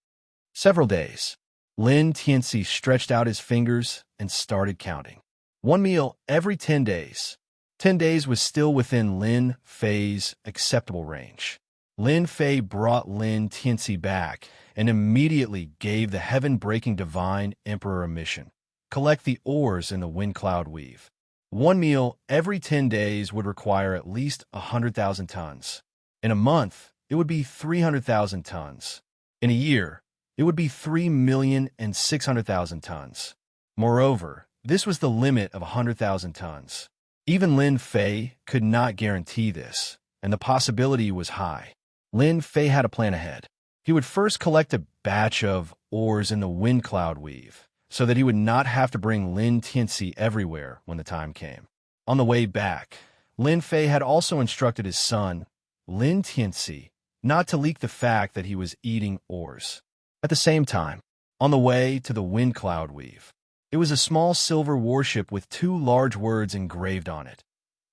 Several days. Lin Tianxi stretched out his fingers and started counting. One meal every 10 days. 10 days was still within Lin Fei's acceptable range. Lin Fei brought Lin Tianxi back and immediately gave the heaven-breaking divine emperor a mission: collect the ores in the wind cloud weave. One meal every 10 days would require at least 100,000 tons. In a month, it would be 300,000 tons. In a year, it would be 3,600,000 tons. Moreover, this was the limit of 100,000 tons. Even Lin Fei could not guarantee this, and the possibility was high. Lin Fei had a plan ahead. He would first collect a batch of ores in the wind cloud weave, so that he would not have to bring Lin Tianxi everywhere when the time came. On the way back, Lin Fei had also instructed his son, Lin Tianxi, not to leak the fact that he was eating ores. At the same time, on the way to the wind cloud weave, it was a small silver warship with 2 large words engraved on it: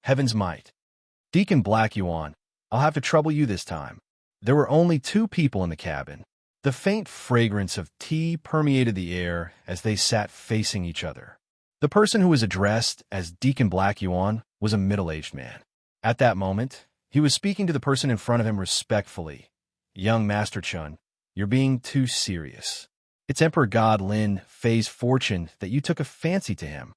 Heaven's Might. Deacon Black Yuan, I'll have to trouble you this time. There were only 2 people in the cabin. The faint fragrance of tea permeated the air as they sat facing each other. The person who was addressed as Deacon Black Yuan was a middle-aged man. At that moment, he was speaking to the person in front of him respectfully. Young Master Chun, you're being too serious. It's Emperor God Lin Fei's fortune that you took a fancy to him.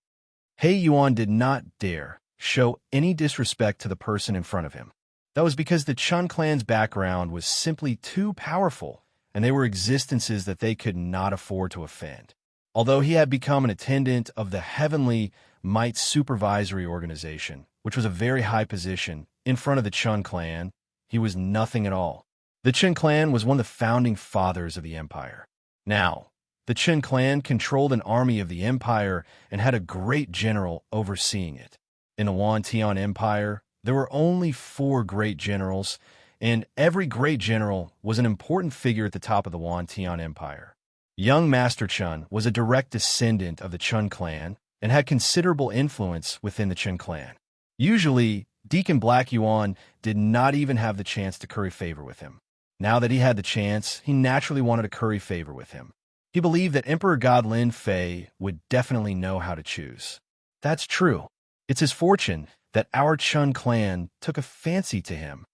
He Yuan did not dare show any disrespect to the person in front of him. That was because the Chun clan's background was simply too powerful, and they were existences that they could not afford to offend. Although he had become an attendant of the Heavenly Might Supervisory Organization, which was a very high position, in front of the Chun clan, he was nothing at all. The Chun clan was one of the founding fathers of the empire. Now, the Chun clan controlled an army of the empire and had a great general overseeing it. In the Wantian Empire, there were only 4 great generals, and every great general was an important figure at the top of the Wantian Empire. Young Master Chun was a direct descendant of the Chun clan and had considerable influence within the Chun clan. Usually, Deacon Black Yuan did not even have the chance to curry favor with him. Now that he had the chance, he naturally wanted to curry favor with him. He believed that Emperor God Lin Fei would definitely know how to choose. That's true. It's his fortune that our Chun clan took a fancy to him.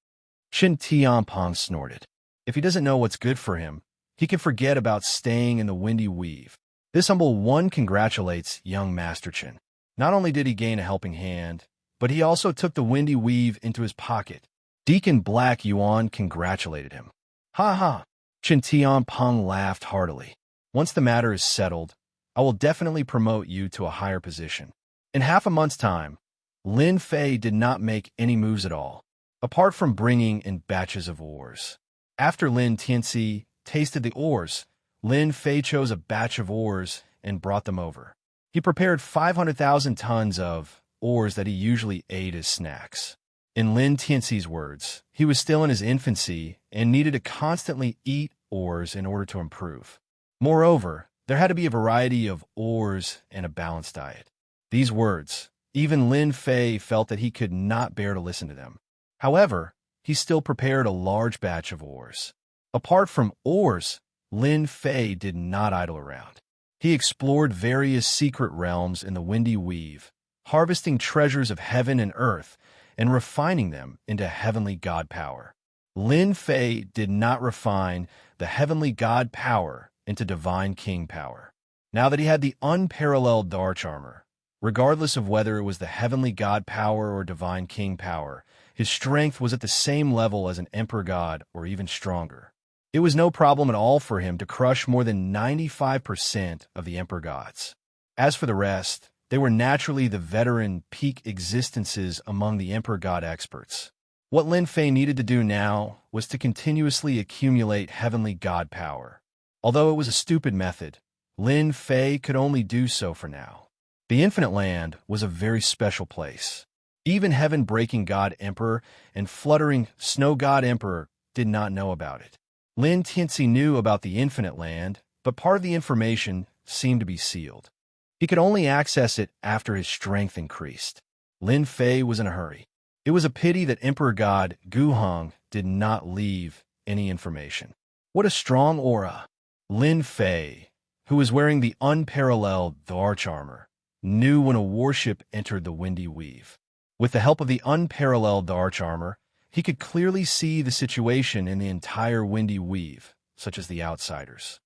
Qin Tianpeng snorted. If he doesn't know what's good for him, he can forget about staying in the windy weave. This humble one congratulates young Master Qin. Not only did he gain a helping hand, but he also took the windy weave into his pocket. Deacon Black Yuan congratulated him. Ha ha! Qin Tianpeng laughed heartily. Once the matter is settled, I will definitely promote you to a higher position. In half a month's time, Lin Fei did not make any moves at all, apart from bringing in batches of ores. After Lin Tianxi tasted the ores, Lin Fei chose a batch of ores and brought them over. He prepared 500,000 tons of ores that he usually ate as snacks. In Lin Tianxi's words, he was still in his infancy and needed to constantly eat ores in order to improve. Moreover, there had to be a variety of ores and a balanced diet. These words, even Lin Fei felt that he could not bear to listen to them. However, he still prepared a large batch of ores. Apart from ores, Lin Fei did not idle around. He explored various secret realms in the windy weave, harvesting treasures of heaven and earth and refining them into heavenly god power. Lin Fei did not refine the heavenly god power into divine king power. Now that he had the unparalleled Darch armor, regardless of whether it was the heavenly god power or divine king power, his strength was at the same level as an emperor god or even stronger. It was no problem at all for him to crush more than 95% of the emperor gods. As for the rest, they were naturally the veteran peak existences among the emperor god experts. What Lin Fei needed to do now was to continuously accumulate heavenly god power. Although it was a stupid method, Lin Fei could only do so for now. The Infinite Land was a very special place. Even heaven-breaking God Emperor and fluttering Snow God Emperor did not know about it. Lin Tianzi knew about the Infinite Land, but part of the information seemed to be sealed. He could only access it after his strength increased. Lin Fei was in a hurry. It was a pity that Emperor God Gu Hong did not leave any information. What a strong aura! Lin Fei, who was wearing the unparalleled Arch Armor, knew when a warship entered the Windy Weave. With the help of the unparalleled Arch Armor, he could clearly see the situation in the entire Windy Weave, such as the outsiders.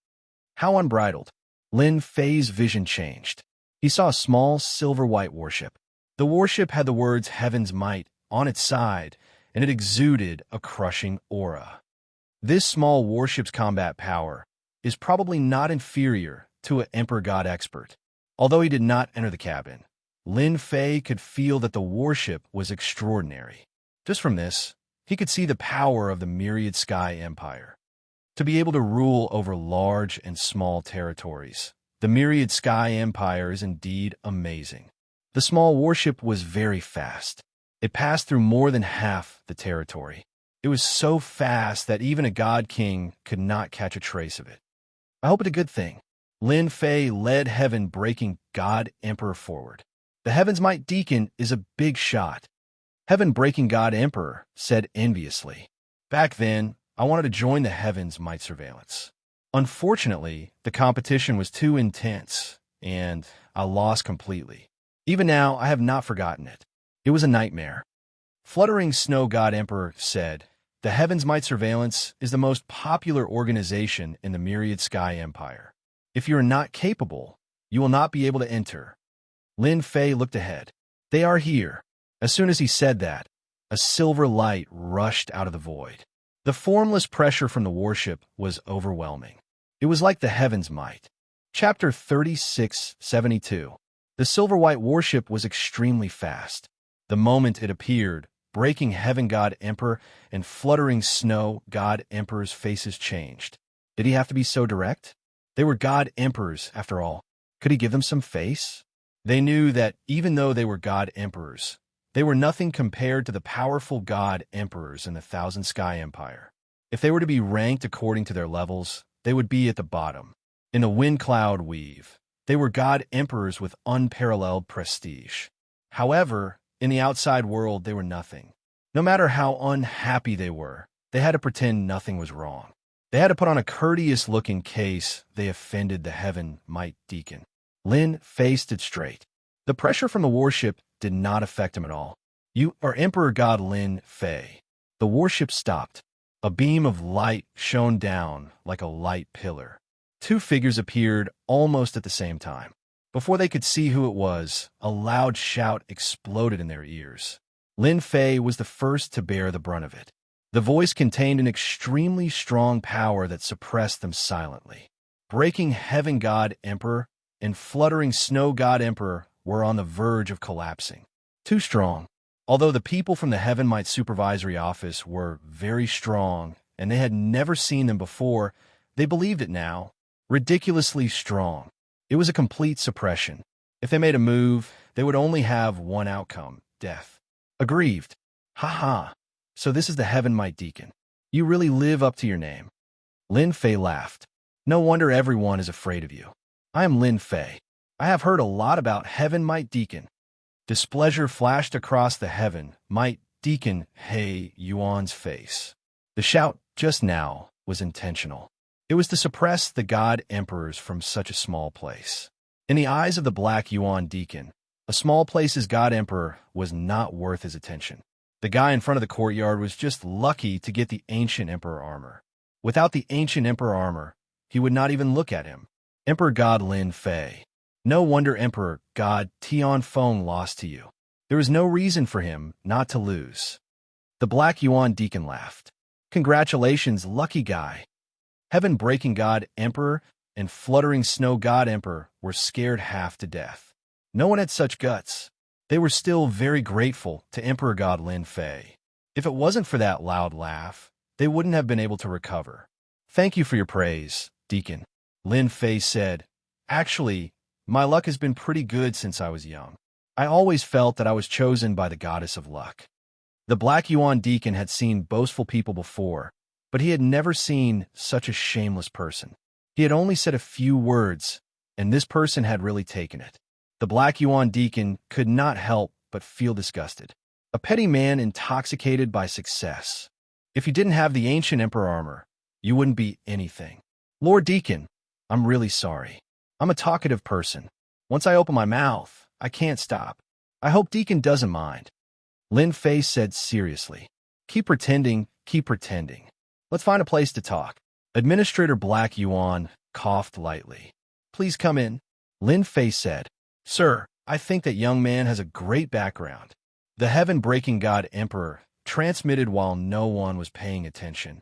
How unbridled! Lin Fei's vision changed. He saw a small silver-white warship. The warship had the words Heaven's Might on its side, and it exuded a crushing aura. This small warship's combat power is probably not inferior to an Emperor God expert. Although he did not enter the cabin, Lin Fei could feel that the warship was extraordinary. Just from this, he could see the power of the Myriad Sky Empire. To be able to rule over large and small territories, the Myriad Sky Empire is indeed amazing. The small warship was very fast. It passed through more than half the territory. It was so fast that even a God King could not catch a trace of it. I hope it's a good thing. Lin Fei led heaven-breaking God Emperor forward. The Heaven's Might Deacon is a big shot. Heaven-breaking God Emperor said enviously. Back then, I wanted to join the Heaven's Might surveillance. Unfortunately, the competition was too intense, and I lost completely. Even now, I have not forgotten it. It was a nightmare. Fluttering Snow God Emperor said, the Heaven's Might surveillance is the most popular organization in the Myriad Sky Empire. If you are not capable, you will not be able to enter. Lin Fei looked ahead. They are here. As soon as he said that, a silver light rushed out of the void. The formless pressure from the warship was overwhelming. It was like the Heaven's Might. Chapter 3672. The silver-white warship was extremely fast. The moment it appeared, breaking Heaven God Emperor and fluttering Snow God Emperor's faces changed. Did he have to be so direct? They were God Emperors, after all. Could he give them some face? They knew that even though they were God Emperors, they were nothing compared to the powerful God Emperors in the Thousand Sky Empire. If they were to be ranked according to their levels, they would be at the bottom. In the Wind Cloud Weave, they were God Emperors with unparalleled prestige. However, in the outside world, they were nothing. No matter how unhappy they were, they had to pretend nothing was wrong. They had to put on a courteous look in case they offended the Heaven Might Deacon. Lin faced it straight. The pressure from the warship did not affect him at all. You are Emperor God Lin Fei. The warship stopped. A beam of light shone down like a light pillar. Two figures appeared almost at the same time. Before they could see who it was, a loud shout exploded in their ears. Lin Fei was the first to bear the brunt of it. The voice contained an extremely strong power that suppressed them silently. Breaking Heaven God Emperor and fluttering Snow God Emperor were on the verge of collapsing. Too strong. Although the people from the Heaven Might Supervisory Office were very strong and they had never seen them before, they believed it now. Ridiculously strong. It was a complete suppression. If they made a move, they would only have one outcome, death. Aggrieved. Ha. So this is the Heaven Might Deacon. You really live up to your name. Lin Fei laughed. No wonder everyone is afraid of you. I am Lin Fei. I have heard a lot about Heaven Might Deacon. Displeasure flashed across the Heaven Might Deacon He Yuan's face. The shout just now was intentional. It was to suppress the God Emperors from such a small place. In the eyes of the Black Yuan Deacon, a small place's God Emperor was not worth his attention. The guy in front of the courtyard was just lucky to get the Ancient Emperor armor. Without the Ancient Emperor armor, he would not even look at him. Emperor God Lin Fei. No wonder Emperor God Tianfeng lost to you. There was no reason for him not to lose. The Black Yuan Deacon laughed. Congratulations, lucky guy. Heaven-breaking God Emperor and fluttering Snow God Emperor were scared half to death. No one had such guts. They were still very grateful to Emperor God Lin Fei. If it wasn't for that loud laugh, they wouldn't have been able to recover. Thank you for your praise, Deacon. Lin Fei said, actually, My luck has been pretty good since I was young. I always felt that I was chosen by the goddess of luck. The Black Yuan deacon had seen boastful people before, but he had never seen such a shameless person. He had only said a few words, and this person had really taken it. The Black Yuan deacon could not help but feel disgusted. A petty man intoxicated by success. If you didn't have the ancient emperor armor, you wouldn't be anything. Lord Deacon, I'm really sorry. I'm a talkative person. Once I open my mouth, I can't stop. I hope Deacon doesn't mind. Lin Fei said seriously. Keep pretending, keep pretending. Let's find a place to talk. Administrator Black Yuan coughed lightly. Please come in, Lin Fei said. Sir, I think that young man has a great background. The heaven-breaking god emperor transmitted while no one was paying attention.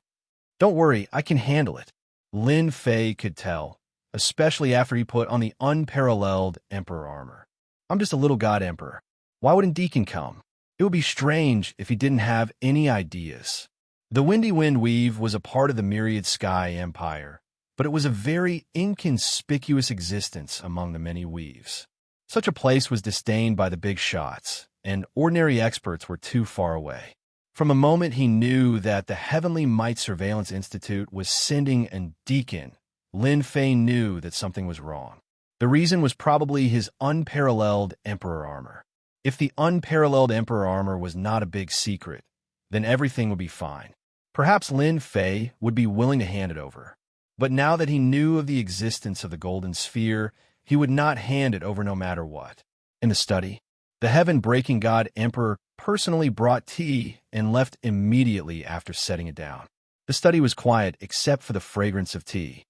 Don't worry, I can handle it. Lin Fei could tell, especially after he put on the unparalleled emperor armor. I'm just a little god emperor. Why wouldn't Deacon come? It would be strange if he didn't have any ideas. The Windy Wind Weave was a part of the Myriad Sky Empire, but it was a very inconspicuous existence among the many weaves. Such a place was disdained by the big shots, and ordinary experts were too far away. From the moment he knew that the Heavenly Might Surveillance Institute was sending a deacon, Lin Fei knew that something was wrong. The reason was probably his unparalleled Emperor armor. If the unparalleled Emperor armor was not a big secret, then everything would be fine. Perhaps Lin Fei would be willing to hand it over. But now that he knew of the existence of the Golden Sphere, he would not hand it over no matter what. In the study, the heaven-breaking god Emperor personally brought tea and left immediately after setting it down. The study was quiet except for the fragrance of tea.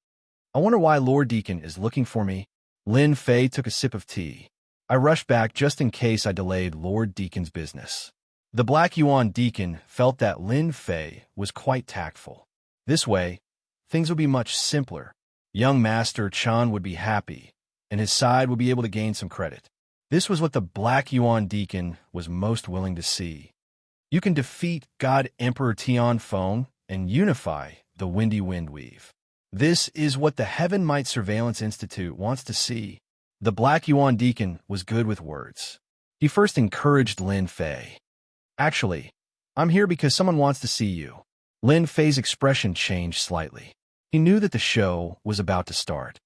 I wonder why Lord Deacon is looking for me. Lin Fei took a sip of tea. I rushed back just in case I delayed Lord Deacon's business. The Black Yuan deacon felt that Lin Fei was quite tactful. This way, things would be much simpler. Young Master Chan would be happy, and his side would be able to gain some credit. This was what the Black Yuan deacon was most willing to see. You can defeat God Emperor Tianfeng and unify the Windy Wind Weave. This is what the Heaven Might Surveillance Institute wants to see. The Black Yuan deacon was good with words. He first encouraged Lin Fei. Actually, I'm here because someone wants to see you. Lin Fei's expression changed slightly. He knew that the show was about to start.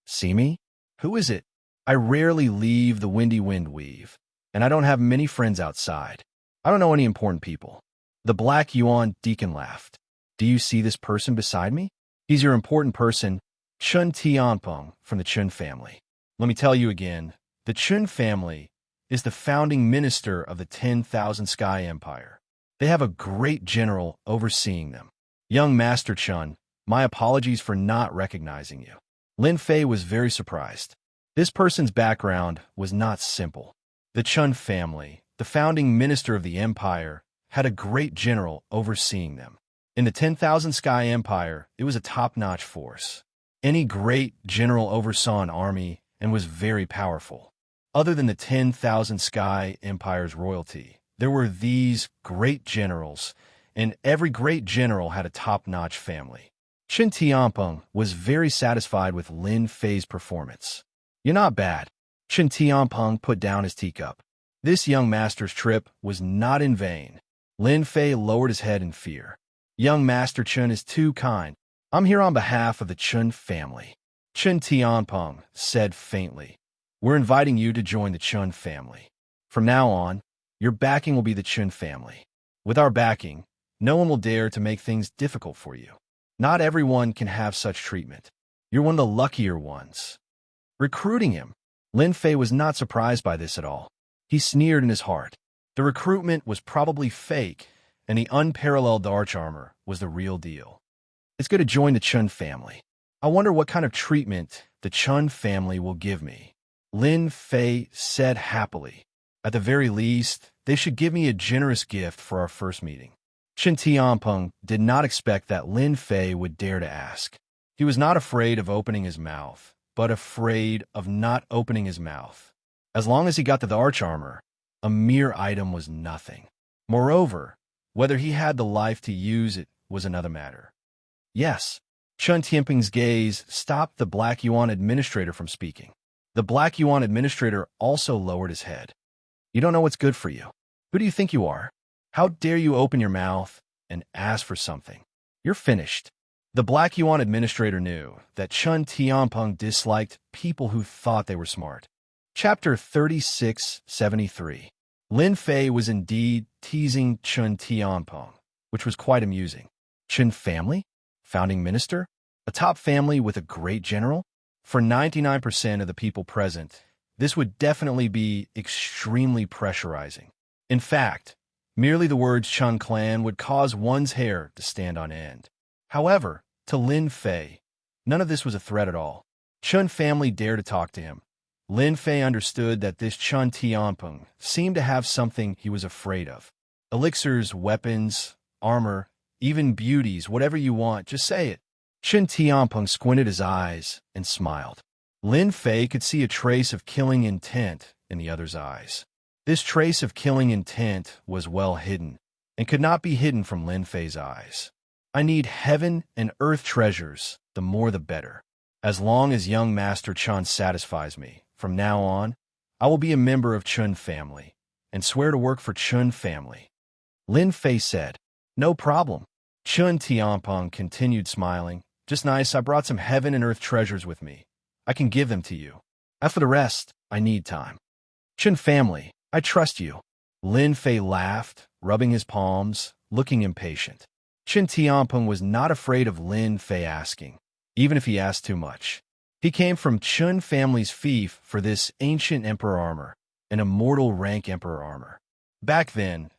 See me? Who is it? I rarely leave the Windy Wind Weave, and I don't have many friends outside. I don't know any important people. The Black Yuan deacon laughed. Do you see this person beside me? He's your important person, Chun Tianpeng from the Chun family. Let me tell you again, the Chun family is the founding minister of the 10,000 Sky Empire. They have a great general overseeing them. Young Master Chun, my apologies for not recognizing you. Lin Fei was very surprised. This person's background was not simple. The Chun family, the founding minister of the empire, had a great general overseeing them. In the 10,000 Sky Empire, it was a top-notch force. Any great general oversaw an army and was very powerful. Other than the 10,000 Sky Empire's royalty, there were these great generals, and every great general had a top-notch family. Chen Tianpeng was very satisfied with Lin Fei's performance. You're not bad. Chen Tianpeng put down his teacup. This young master's trip was not in vain. Lin Fei lowered his head in fear. Young Master Chun is too kind. I'm here on behalf of the Chun family. Chen Tianpeng said faintly. We're inviting you to join the Chun family. From now on, your backing will be the Chun family. With our backing, no one will dare to make things difficult for you. Not everyone can have such treatment. You're one of the luckier ones. Recruiting him. Lin Fei was not surprised by this at all. He sneered in his heart. The recruitment was probably fake, and the unparalleled arch armor was the real deal. It's good to join the Chun family. I wonder what kind of treatment the Chun family will give me. Lin Fei said happily. At the very least, they should give me a generous gift for our first meeting. Chen Tianpeng did not expect that Lin Fei would dare to ask. He was not afraid of opening his mouth, but afraid of not opening his mouth. As long as he got to the arch armor, a mere item was nothing. Moreover, whether he had the life to use it was another matter. Yes, Chen Tianpeng's gaze stopped the Black Yuan administrator from speaking. The Black Yuan administrator also lowered his head. You don't know what's good for you. Who do you think you are? How dare you open your mouth and ask for something? You're finished. The Black Yuan administrator knew that Chen Tianpeng disliked people who thought they were smart. Chapter 3673. Lin Fei was indeed teasing Chen Tianpeng, which was quite amusing. Chen family? Founding minister? A top family with a great general? For 99% of the people present, this would definitely be extremely pressurizing. In fact, merely the words Chen clan would cause one's hair to stand on end. However, to Lin Fei, none of this was a threat at all. Chen family dared to talk to him. Lin Fei understood that this Chen Tianpeng seemed to have something he was afraid of. Elixirs, weapons, armor, even beauties, whatever you want, just say it. Chen Tianpeng squinted his eyes and smiled. Lin Fei could see a trace of killing intent in the other's eyes. This trace of killing intent was well hidden and could not be hidden from Lin Fei's eyes. I need heaven and earth treasures, the more the better. As long as young Master Chen satisfies me, from now on, I will be a member of Chen family and swear to work for Chen family. Lin Fei said, No problem. Chen Tianpeng continued smiling. Just nice, I brought some heaven and earth treasures with me. I can give them to you. As for the rest, I need time. Chen family, I trust you. Lin Fei laughed, rubbing his palms, looking impatient. Chen Tianpeng was not afraid of Lin Fei asking, even if he asked too much. He came from Chen family's fief for this ancient emperor armor, an immortal rank emperor armor. Back then,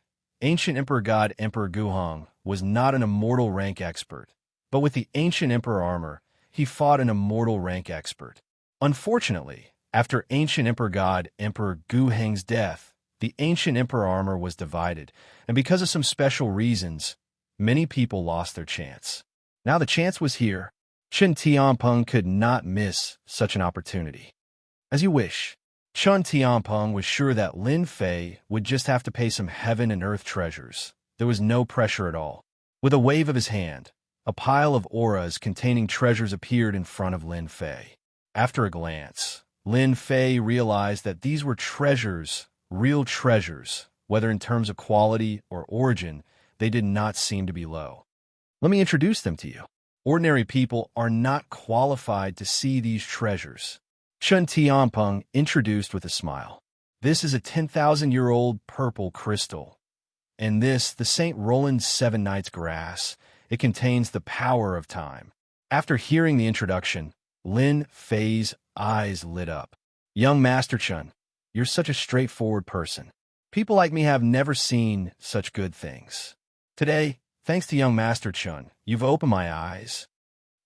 ancient emperor god Emperor Guhong was not an immortal rank expert, but with the ancient emperor armor, he fought an immortal rank expert. Unfortunately, after ancient emperor god Emperor Guheng's death, the ancient emperor armor was divided, and because of some special reasons, many people lost their chance. Now the chance was here. Chen Tianpeng could not miss such an opportunity. As you wish. Chen Tianpeng was sure that Lin Fei would just have to pay some heaven and earth treasures. There was no pressure at all. With a wave of his hand, a pile of auras containing treasures appeared in front of Lin Fei. After a glance, Lin Fei realized that these were treasures, real treasures, whether in terms of quality or origin. They did not seem to be low. Let me introduce them to you. Ordinary people are not qualified to see these treasures. Chen Tianpeng introduced with a smile. This is a 10,000-year-old purple crystal. And this, the St. Roland's Seven Nights grass. It contains the power of time. After hearing the introduction, Lin Fei's eyes lit up. Young Master Chen, you're such a straightforward person. People like me have never seen such good things. Today, thanks to young Master Chen, you've opened my eyes.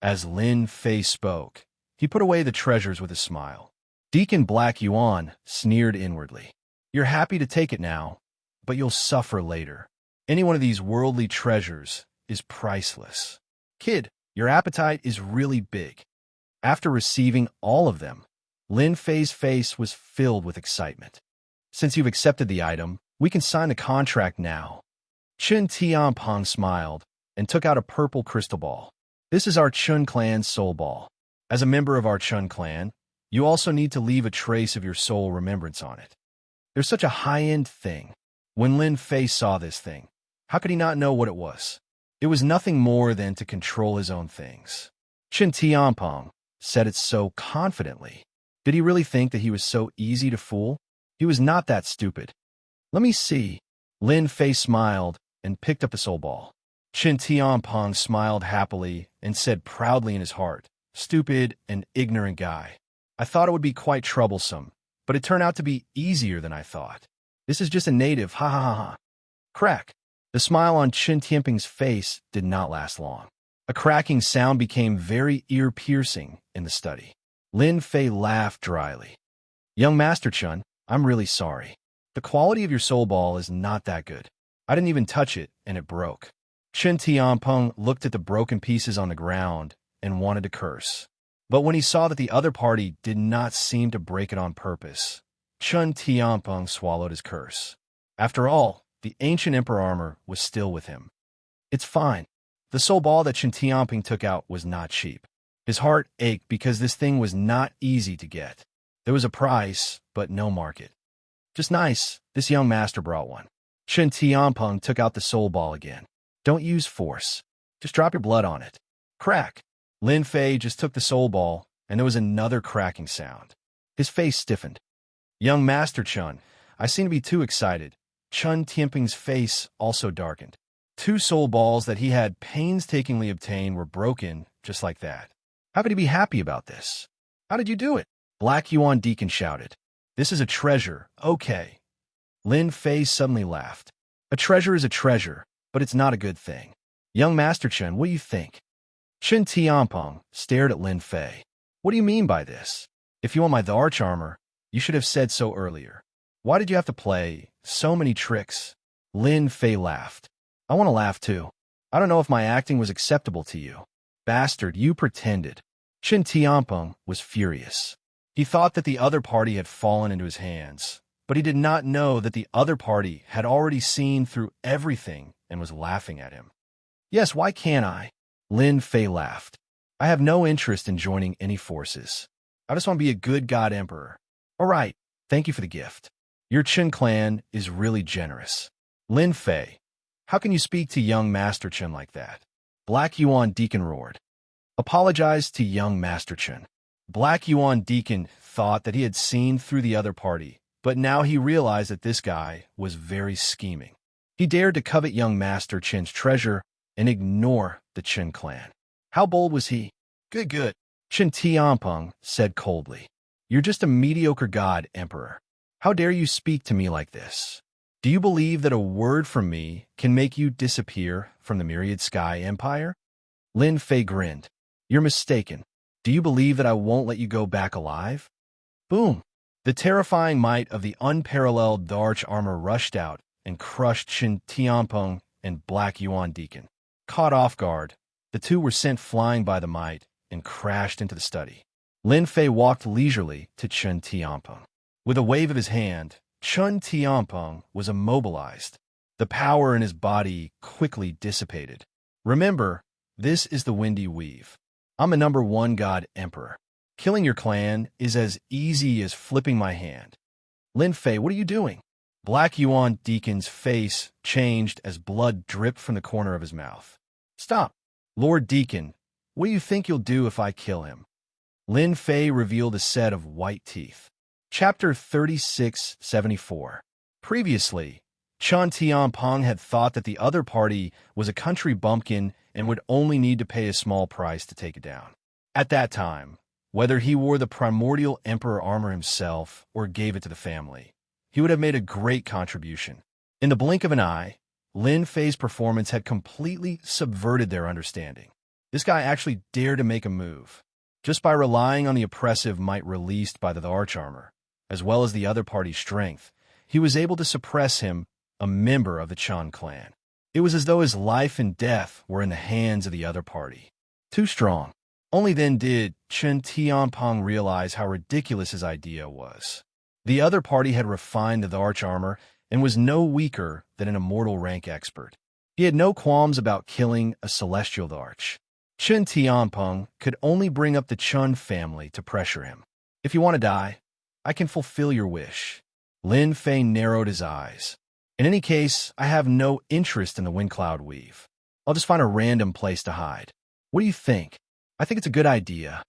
As Lin Fei spoke, he put away the treasures with a smile. Deacon Black Yuan sneered inwardly. You're happy to take it now, but you'll suffer later. Any one of these worldly treasures is priceless. Kid, your appetite is really big. After receiving all of them, Lin Fei's face was filled with excitement. Since you've accepted the item, we can sign the contract now. Chen Tianpeng smiled and took out a purple crystal ball. This is our Chen clan's soul ball. As a member of our Chen clan, you also need to leave a trace of your soul remembrance on it. There's such a high-end thing. When Lin Fei saw this thing, how could he not know what it was? It was nothing more than to control his own things. Chen Tianpeng said it so confidently. Did he really think that he was so easy to fool? He was not that stupid. Let me see. Lin Fei smiled and picked up the soul ball. Chen Tianpeng smiled happily and said proudly in his heart, Stupid and ignorant guy. I thought it would be quite troublesome, but it turned out to be easier than I thought. This is just a native, ha ha ha ha. Crack. The smile on Chen Tianpeng's face did not last long. A cracking sound became very ear-piercing in the study. Lin Fei laughed dryly. Young Master Chen, I'm really sorry. The quality of your soul ball is not that good. I didn't even touch it, and it broke. Chen Tianpeng looked at the broken pieces on the ground and wanted to curse. But when he saw that the other party did not seem to break it on purpose, Chen Tianpeng swallowed his curse. After all, the ancient emperor armor was still with him. It's fine. The soul ball that Chen Tianpeng took out was not cheap. His heart ached because this thing was not easy to get. There was a price, but no market. Just nice, this young master brought one. Chen Tianpeng took out the soul ball again. Don't use force. Just drop your blood on it. Crack. Lin Fei just took the soul ball, and there was another cracking sound. His face stiffened. Young Master Chun, I seem to be too excited. Chen Tianpeng's face also darkened. 2 soul balls that he had painstakingly obtained were broken just like that. How could he be happy about this? How did you do it? Black Yuan Deacon shouted. This is a treasure, okay. Lin Fei suddenly laughed. A treasure is a treasure, but it's not a good thing. Young Master Chen, what do you think? Chen Tianpeng stared at Lin Fei. What do you mean by this? If you want my arch armor, you should have said so earlier. Why did you have to play so many tricks? Lin Fei laughed. I want to laugh too. I don't know if my acting was acceptable to you. Bastard, you pretended. Chen Tianpeng was furious. He thought that the other party had fallen into his hands, but he did not know that the other party had already seen through everything and was laughing at him. Yes, why can't I? Lin Fei laughed. I have no interest in joining any forces. I just want to be a good god emperor. All right, thank you for the gift. Your Chen clan is really generous. Lin Fei, how can you speak to young Master Chen like that? Black Yuan Deacon roared. Apologize to young Master Chen. Black Yuan Deacon thought that he had seen through the other party, but now he realized that this guy was very scheming. He dared to covet young Master Chen's treasure and ignore the Chen clan. How bold was he? Good. Chen Tianpeng said coldly. You're just a mediocre god, Emperor. How dare you speak to me like this? Do you believe that a word from me can make you disappear from the Myriad Sky Empire? Lin Fei grinned. You're mistaken. Do you believe that I won't let you go back alive? Boom! The terrifying might of the unparalleled arch armor rushed out and crushed Chen Tianpeng and Black Yuan Deacon. Caught off guard, the two were sent flying by the might and crashed into the study. Lin Fei walked leisurely to Chen Tianpeng. With a wave of his hand, Chen Tianpeng was immobilized. The power in his body quickly dissipated. Remember, this is the Windy Weave. I'm a #1 god emperor. Killing your clan is as easy as flipping my hand. Lin Fei, what are you doing? Black Yuan Deacon's face changed as blood dripped from the corner of his mouth. Stop. Lord Deacon, what do you think you'll do if I kill him? Lin Fei revealed a set of white teeth. Chapter 3674. Previously, Chen Tianpeng had thought that the other party was a country bumpkin and would only need to pay a small price to take it down. At that time, whether he wore the primordial emperor armor himself or gave it to the family, he would have made a great contribution. In the blink of an eye, Lin Fei's performance had completely subverted their understanding. This guy actually dared to make a move. Just by relying on the oppressive might released by the arch armor, as well as the other party's strength, he was able to suppress him, a member of the Chen clan. It was as though his life and death were in the hands of the other party. Too strong. Only then did Chen Tianpeng realize how ridiculous his idea was. The other party had refined the arch armor and was no weaker than an immortal rank expert. He had no qualms about killing a celestial arch. Chen Tianpeng could only bring up the Chen family to pressure him. If you want to die, I can fulfill your wish. Lin Fei narrowed his eyes. In any case, I have no interest in the wind cloud weave. I'll just find a random place to hide. What do you think? I think it's a good idea.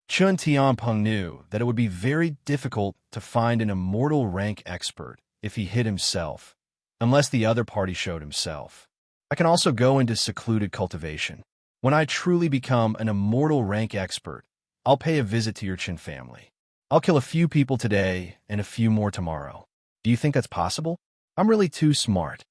Chen Tianpeng knew that it would be very difficult to find an immortal rank expert if he hid himself, unless the other party showed himself. I can also go into secluded cultivation. When I truly become an immortal rank expert, I'll pay a visit to your Chen family. I'll kill a few people today and a few more tomorrow. Do you think that's possible? I'm really too smart.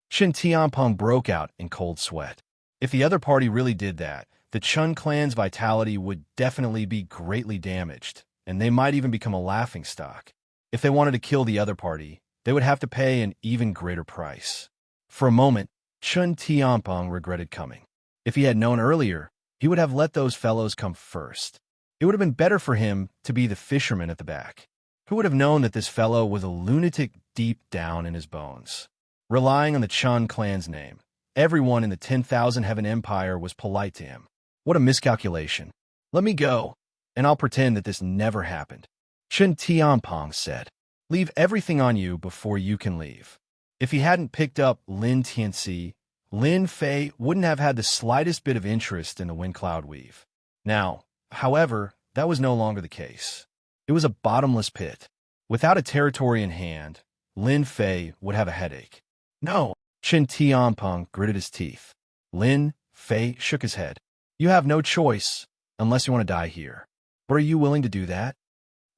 Chen Tianpeng broke out in cold sweat. If the other party really did that, the Chen clan's vitality would definitely be greatly damaged, and they might even become a laughingstock. If they wanted to kill the other party, they would have to pay an even greater price. For a moment, Chen Tianpeng regretted coming. If he had known earlier, he would have let those fellows come first. It would have been better for him to be the fisherman at the back. Who would have known that this fellow was a lunatic deep down in his bones? Relying on the Chen clan's name, everyone in the 10,000 Heaven Empire was polite to him. What a miscalculation. Let me go, and I'll pretend that this never happened. Chen Tianpeng said. Leave everything on you before you can leave. If he hadn't picked up Lin Tianxi, Lin Fei wouldn't have had the slightest bit of interest in the wind cloud weave. Now, however, that was no longer the case. It was a bottomless pit. Without a territory in hand, Lin Fei would have a headache. No, Chen Tianpeng gritted his teeth. Lin Fei shook his head. You have no choice unless you want to die here. But are you willing to do that?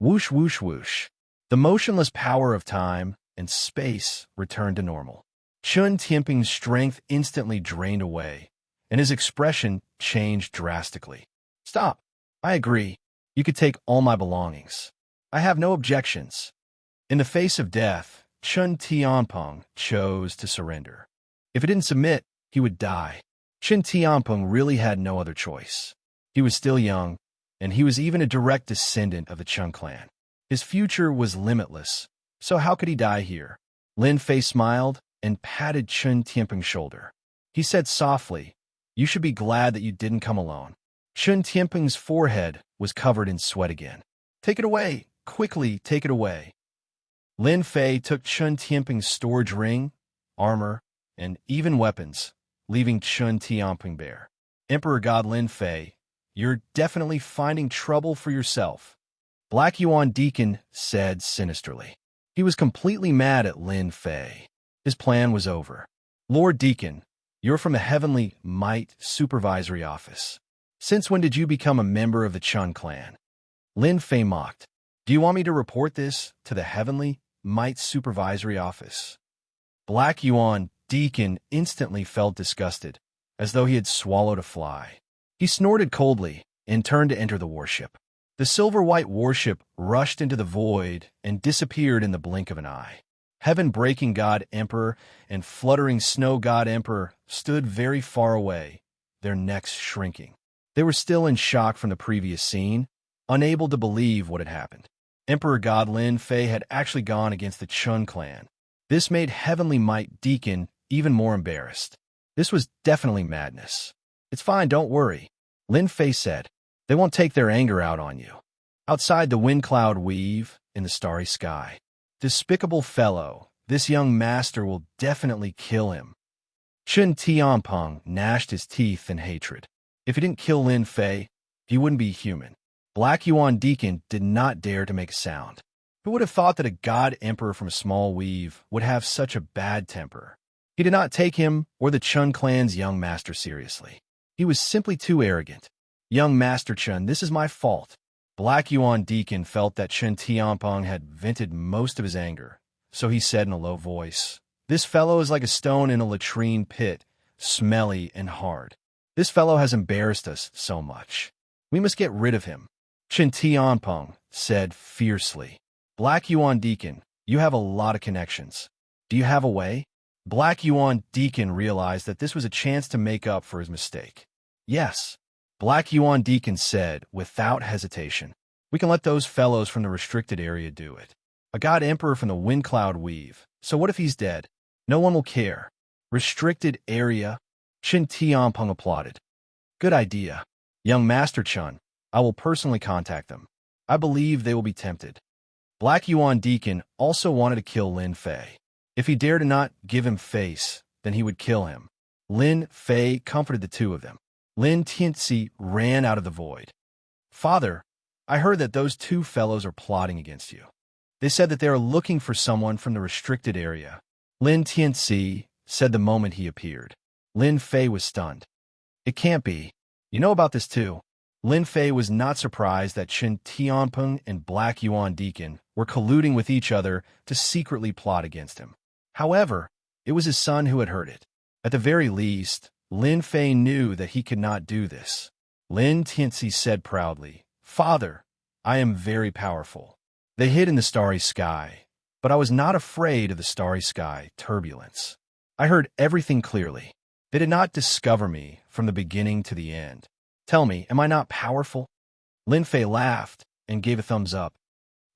Whoosh, whoosh, whoosh. The motionless power of time and space returned to normal. Chen Tianpeng's strength instantly drained away, and his expression changed drastically. Stop. I agree. You could take all my belongings. I have no objections. In the face of death, Chen Tianpeng chose to surrender. If he didn't submit, he would die. Chen Tianpeng really had no other choice. He was still young, and he was even a direct descendant of the Chen clan. His future was limitless, so how could he die here? Lin Fei smiled and patted Chen Tianpeng's shoulder. He said softly, You should be glad that you didn't come alone. Chen Tianpeng's forehead was covered in sweat again. Take it away. Quickly take it away. Lin Fei took Chen Tianpeng's storage ring, armor, and even weapons, leaving Chen Tianpeng bare. Emperor God Lin Fei, you're definitely finding trouble for yourself, Black Yuan Deacon said sinisterly. He was completely mad at Lin Fei. His plan was over. Lord Deacon, you're from the Heavenly Might Supervisory Office. Since when did you become a member of the Chen clan? Lin Fei mocked. Do you want me to report this to the Heavenly Might Supervisory Office? Black Yuan Deacon instantly felt disgusted, as though he had swallowed a fly. He snorted coldly and turned to enter the warship. The silver-white warship rushed into the void and disappeared in the blink of an eye. Heaven-breaking God Emperor and fluttering snow God Emperor stood very far away, their necks shrinking. They were still in shock from the previous scene, unable to believe what had happened. Emperor God Lin Fei had actually gone against the Chen clan. This made Heavenly Might Deacon even more embarrassed. This was definitely madness. It's fine, don't worry, Lin Fei said. They won't take their anger out on you. Outside the wind cloud weave in the starry sky. Despicable fellow, this young master will definitely kill him. Chen Tianpeng gnashed his teeth in hatred. If he didn't kill Lin Fei, he wouldn't be human. Black Yuan Deacon did not dare to make a sound. Who would have thought that a god emperor from a small weave would have such a bad temper? He did not take him or the Chen clan's young master seriously. He was simply too arrogant. Young Master Chen, this is my fault. Black Yuan Deacon felt that Chen Tianpeng had vented most of his anger, so he said in a low voice, This fellow is like a stone in a latrine pit, smelly and hard. This fellow has embarrassed us so much. We must get rid of him. Chen Tianpeng said fiercely. Black Yuan Deacon, you have a lot of connections. Do you have a way? Black Yuan Deacon realized that this was a chance to make up for his mistake. Yes. Black Yuan Deacon said, without hesitation, we can let those fellows from the restricted area do it. A god emperor from the wind cloud weave. So what if he's dead? No one will care. Restricted area? Chen Tianpeng applauded. Good idea. Young Master Chen, I will personally contact them. I believe they will be tempted. Black Yuan Deacon also wanted to kill Lin Fei. If he dared to not give him face, then he would kill him. Lin Fei comforted the two of them. Lin Tianxi ran out of the void. Father, I heard that those two fellows are plotting against you. They said that they are looking for someone from the restricted area. Lin Tianxi said the moment he appeared. Lin Fei was stunned. It can't be. You know about this too. Lin Fei was not surprised that Chen Tianpeng and Black Yuan Deacon were colluding with each other to secretly plot against him. However, it was his son who had heard it. At the very least, Lin Fei knew that he could not do this. Lin Tianxi said proudly, Father, I am very powerful. They hid in the starry sky, but I was not afraid of the starry sky turbulence. I heard everything clearly. They did not discover me from the beginning to the end. Tell me, am I not powerful? Lin Fei laughed and gave a thumbs up.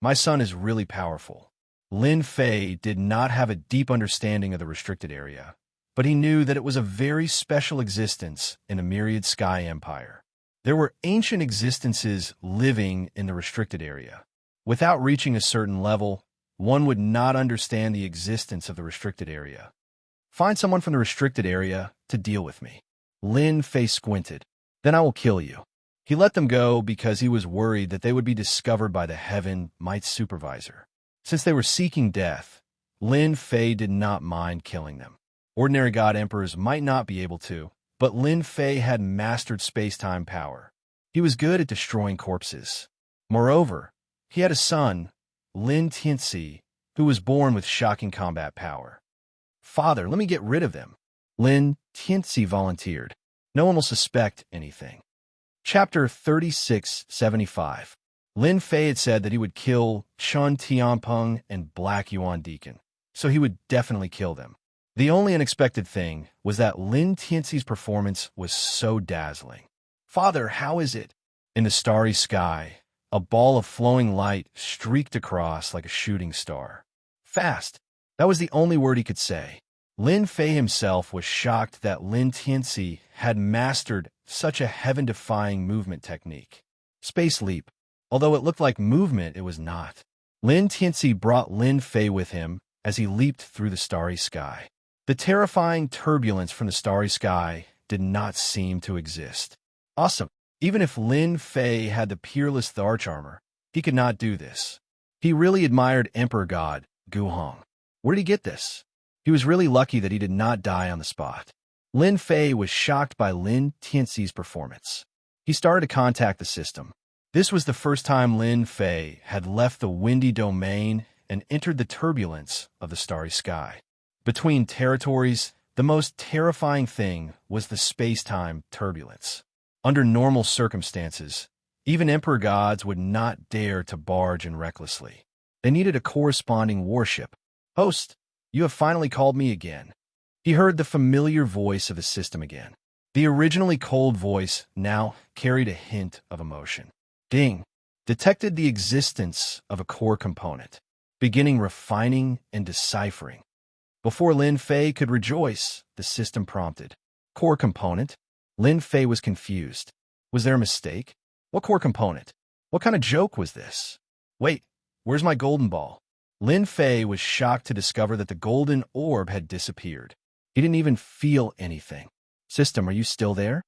My son is really powerful. Lin Fei did not have a deep understanding of the restricted area, but he knew that it was a very special existence in a myriad sky empire. There were ancient existences living in the restricted area. Without reaching a certain level, one would not understand the existence of the restricted area. Find someone from the restricted area to deal with me. Lin Fei squinted. Then I will kill you. He let them go because he was worried that they would be discovered by the Heaven Might Supervisor. Since they were seeking death, Lin Fei did not mind killing them. Ordinary God Emperors might not be able to, but Lin Fei had mastered space-time power. He was good at destroying corpses. Moreover, he had a son, Lin Tianxi, who was born with shocking combat power. Father, let me get rid of them. Lin Tianxi volunteered. No one will suspect anything. Chapter 3675. Lin Fei had said that he would kill Chun Tianpeng and Black Yuan Deacon, so he would definitely kill them. The only unexpected thing was that Lin Tianxi's performance was so dazzling. Father, how is it? In the starry sky, a ball of flowing light streaked across like a shooting star. Fast. That was the only word he could say. Lin Fei himself was shocked that Lin Tianxi had mastered such a heaven-defying movement technique. Space leap. Although it looked like movement, it was not. Lin Tianxi brought Lin Fei with him as he leaped through the starry sky. The terrifying turbulence from the starry sky did not seem to exist. Awesome. Even if Lin Fei had the peerless Tharch armor, he could not do this. He really admired Emperor God Gu Hong. Where did he get this? He was really lucky that he did not die on the spot. Lin Fei was shocked by Lin Tianxi's performance. He started to contact the system. This was the first time Lin Fei had left the windy domain and entered the turbulence of the starry sky. Between territories, the most terrifying thing was the space-time turbulence. Under normal circumstances, even emperor gods would not dare to barge in recklessly. They needed a corresponding warship. Host, you have finally called me again. He heard the familiar voice of the system again. The originally cold voice now carried a hint of emotion. Ding. Detected the existence of a core component, beginning refining and deciphering. Before Lin Fei could rejoice, the system prompted. Core component? Lin Fei was confused. Was there a mistake? What core component? What kind of joke was this? Wait, where's my golden ball? Lin Fei was shocked to discover that the golden orb had disappeared. He didn't even feel anything. System, are you still there?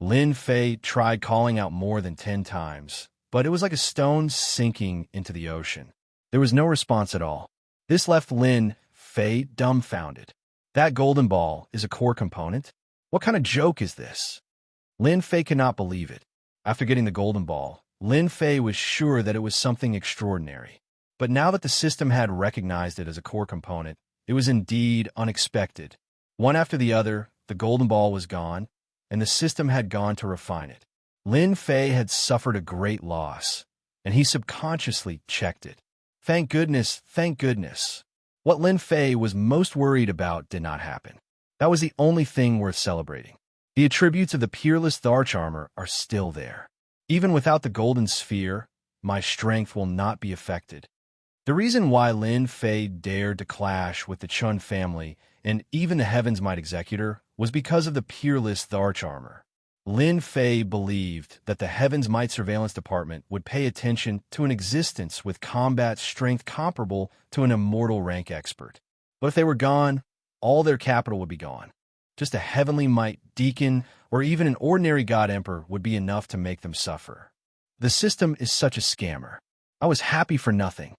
Lin Fei tried calling out more than 10 times, but it was like a stone sinking into the ocean. There was no response at all. This left Lin Fei dumbfounded. That golden ball is a core component? What kind of joke is this? Lin Fei could not believe it. After getting the golden ball, Lin Fei was sure that it was something extraordinary. But now that the system had recognized it as a core component, it was indeed unexpected. One after the other, the golden ball was gone, and the system had gone to refine it. Lin Fei had suffered a great loss, and he subconsciously checked it. Thank goodness, thank goodness. What Lin Fei was most worried about did not happen. That was the only thing worth celebrating. The attributes of the peerless Tharch armor are still there. Even without the golden sphere, my strength will not be affected. The reason why Lin Fei dared to clash with the Chun family and even the Heaven's Might Executor was because of the peerless Tharch armor. Lin Fei believed that the Heaven's Might Surveillance Department would pay attention to an existence with combat strength comparable to an immortal rank expert. But if they were gone, all their capital would be gone. Just a Heavenly Might Deacon or even an ordinary God Emperor would be enough to make them suffer. The system is such a scammer. I was happy for nothing.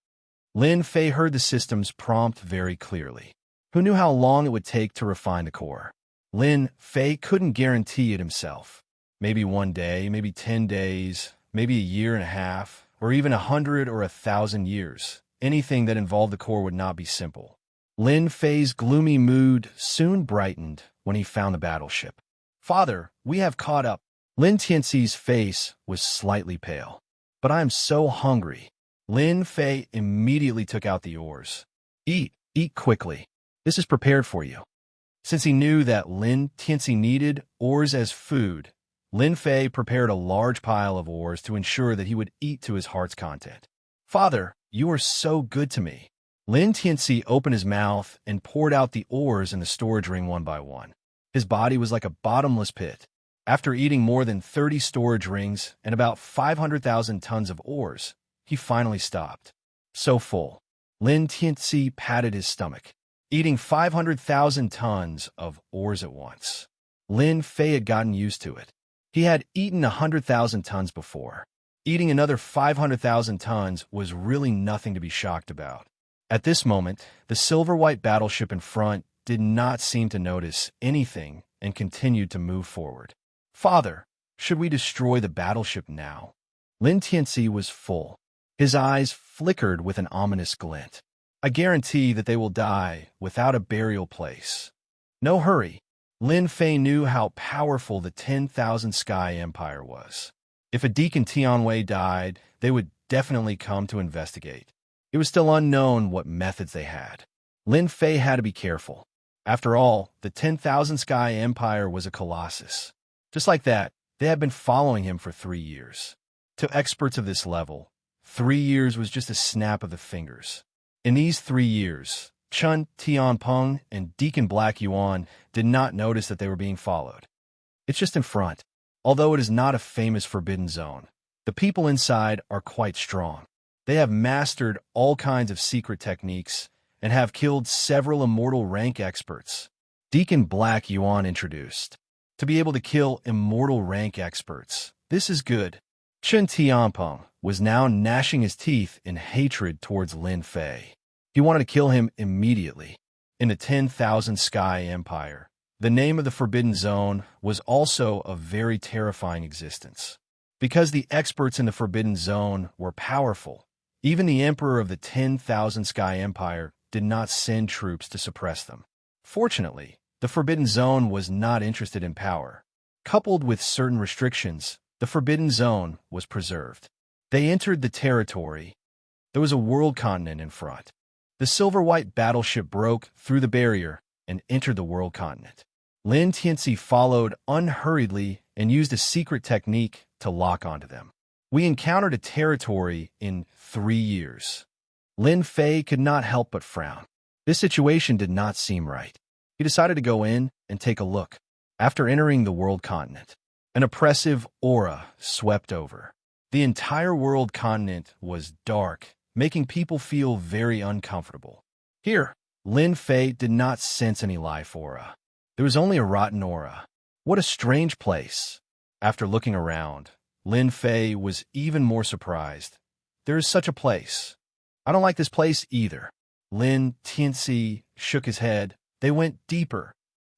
Lin Fei heard the system's prompt very clearly. Who knew how long it would take to refine the core? Lin Fei couldn't guarantee it himself. Maybe 1 day, maybe 10 days, maybe a year and a half, or even 100 or 1,000 years. Anything that involved the core would not be simple. Lin Fei's gloomy mood soon brightened when he found the battleship. Father, we have caught up. Lin Tianxi's face was slightly pale. But I am so hungry. Lin Fei immediately took out the oars. Eat quickly. This is prepared for you. Since he knew that Lin Tianxi needed oars as food, Lin Fei prepared a large pile of oars to ensure that he would eat to his heart's content. Father, you are so good to me. Lin Tianxi opened his mouth and poured out the oars in the storage ring one by one. His body was like a bottomless pit. After eating more than 30 storage rings and about 500,000 tons of ores, he finally stopped. So full. Lin Tianxi patted his stomach, eating 500,000 tons of ores at once. Lin Fei had gotten used to it. He had eaten 100,000 tons before. Eating another 500,000 tons was really nothing to be shocked about. At this moment, the silver-white battleship in front did not seem to notice anything and continued to move forward. Father, should we destroy the battleship now? Lin Tianxi was full. His eyes flickered with an ominous glint. I guarantee that they will die without a burial place. No hurry. Lin Fei knew how powerful the 10,000 Sky Empire was. If a Deacon Tianwei died, they would definitely come to investigate. It was still unknown what methods they had. Lin Fei had to be careful. After all, the 10,000 Sky Empire was a colossus. Just like that, they had been following him for 3 years. To experts of this level, 3 years was just a snap of the fingers. In these 3 years, Chun Tianpeng and Deacon Black Yuan did not notice that they were being followed. It's just in front. Although it is not a famous forbidden zone, the people inside are quite strong. They have mastered all kinds of secret techniques and have killed several immortal rank experts. Deacon Black Yuan introduced. To be able to kill immortal rank experts, this is good. Chun Tianpeng was now gnashing his teeth in hatred towards Lin Fei. He wanted to kill him immediately. In the 10,000 Sky Empire, the name of the Forbidden Zone was also a very terrifying existence. Because the experts in the Forbidden Zone were powerful, even the Emperor of the 10,000 Sky Empire did not send troops to suppress them. Fortunately, the Forbidden Zone was not interested in power. Coupled with certain restrictions, the Forbidden Zone was preserved. They entered the territory. There was a world continent in front. The silver-white battleship broke through the barrier and entered the world continent. Lin Tianxi followed unhurriedly and used a secret technique to lock onto them. We encountered a territory in 3 years. Lin Fei could not help but frown. This situation did not seem right. He decided to go in and take a look. After entering the world continent, an oppressive aura swept over. The entire world continent was dark, making people feel very uncomfortable. Here, Lin Fei did not sense any life aura. There was only a rotten aura. What a strange place. After looking around, Lin Fei was even more surprised. There is such a place. I don't like this place either. Lin Tianxi shook his head. They went deeper.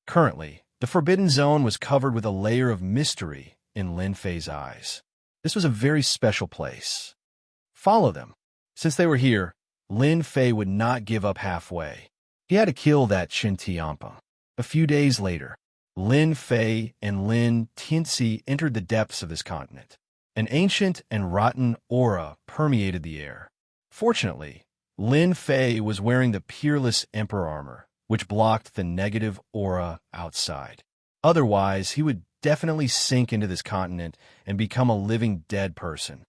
Currently, the Forbidden Zone was covered with a layer of mystery in Lin Fei's eyes. This was a very special place. Follow them. Since they were here, Lin Fei would not give up halfway. He had to kill that Chun Tianpeng. A few days later, Lin Fei and Lin Tianxi entered the depths of this continent. An ancient and rotten aura permeated the air. Fortunately, Lin Fei was wearing the Peerless Emperor armor, which blocked the negative aura outside. Otherwise, he would definitely sink into this continent and become a living dead person.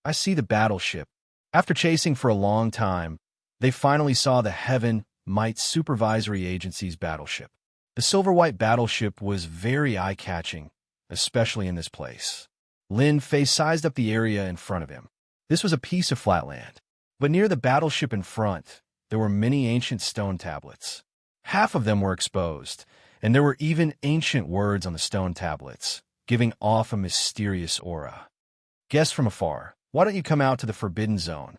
I see the battleship. After chasing for a long time, they finally saw the Heaven Might Supervisory Agency's battleship. The silver-white battleship was very eye-catching, especially in this place. Lin Fei sized up the area in front of him. This was a piece of flat land, but near the battleship in front, there were many ancient stone tablets. Half of them were exposed, and there were even ancient words on the stone tablets, giving off a mysterious aura. Guest from afar, why don't you come out to the Forbidden Zone?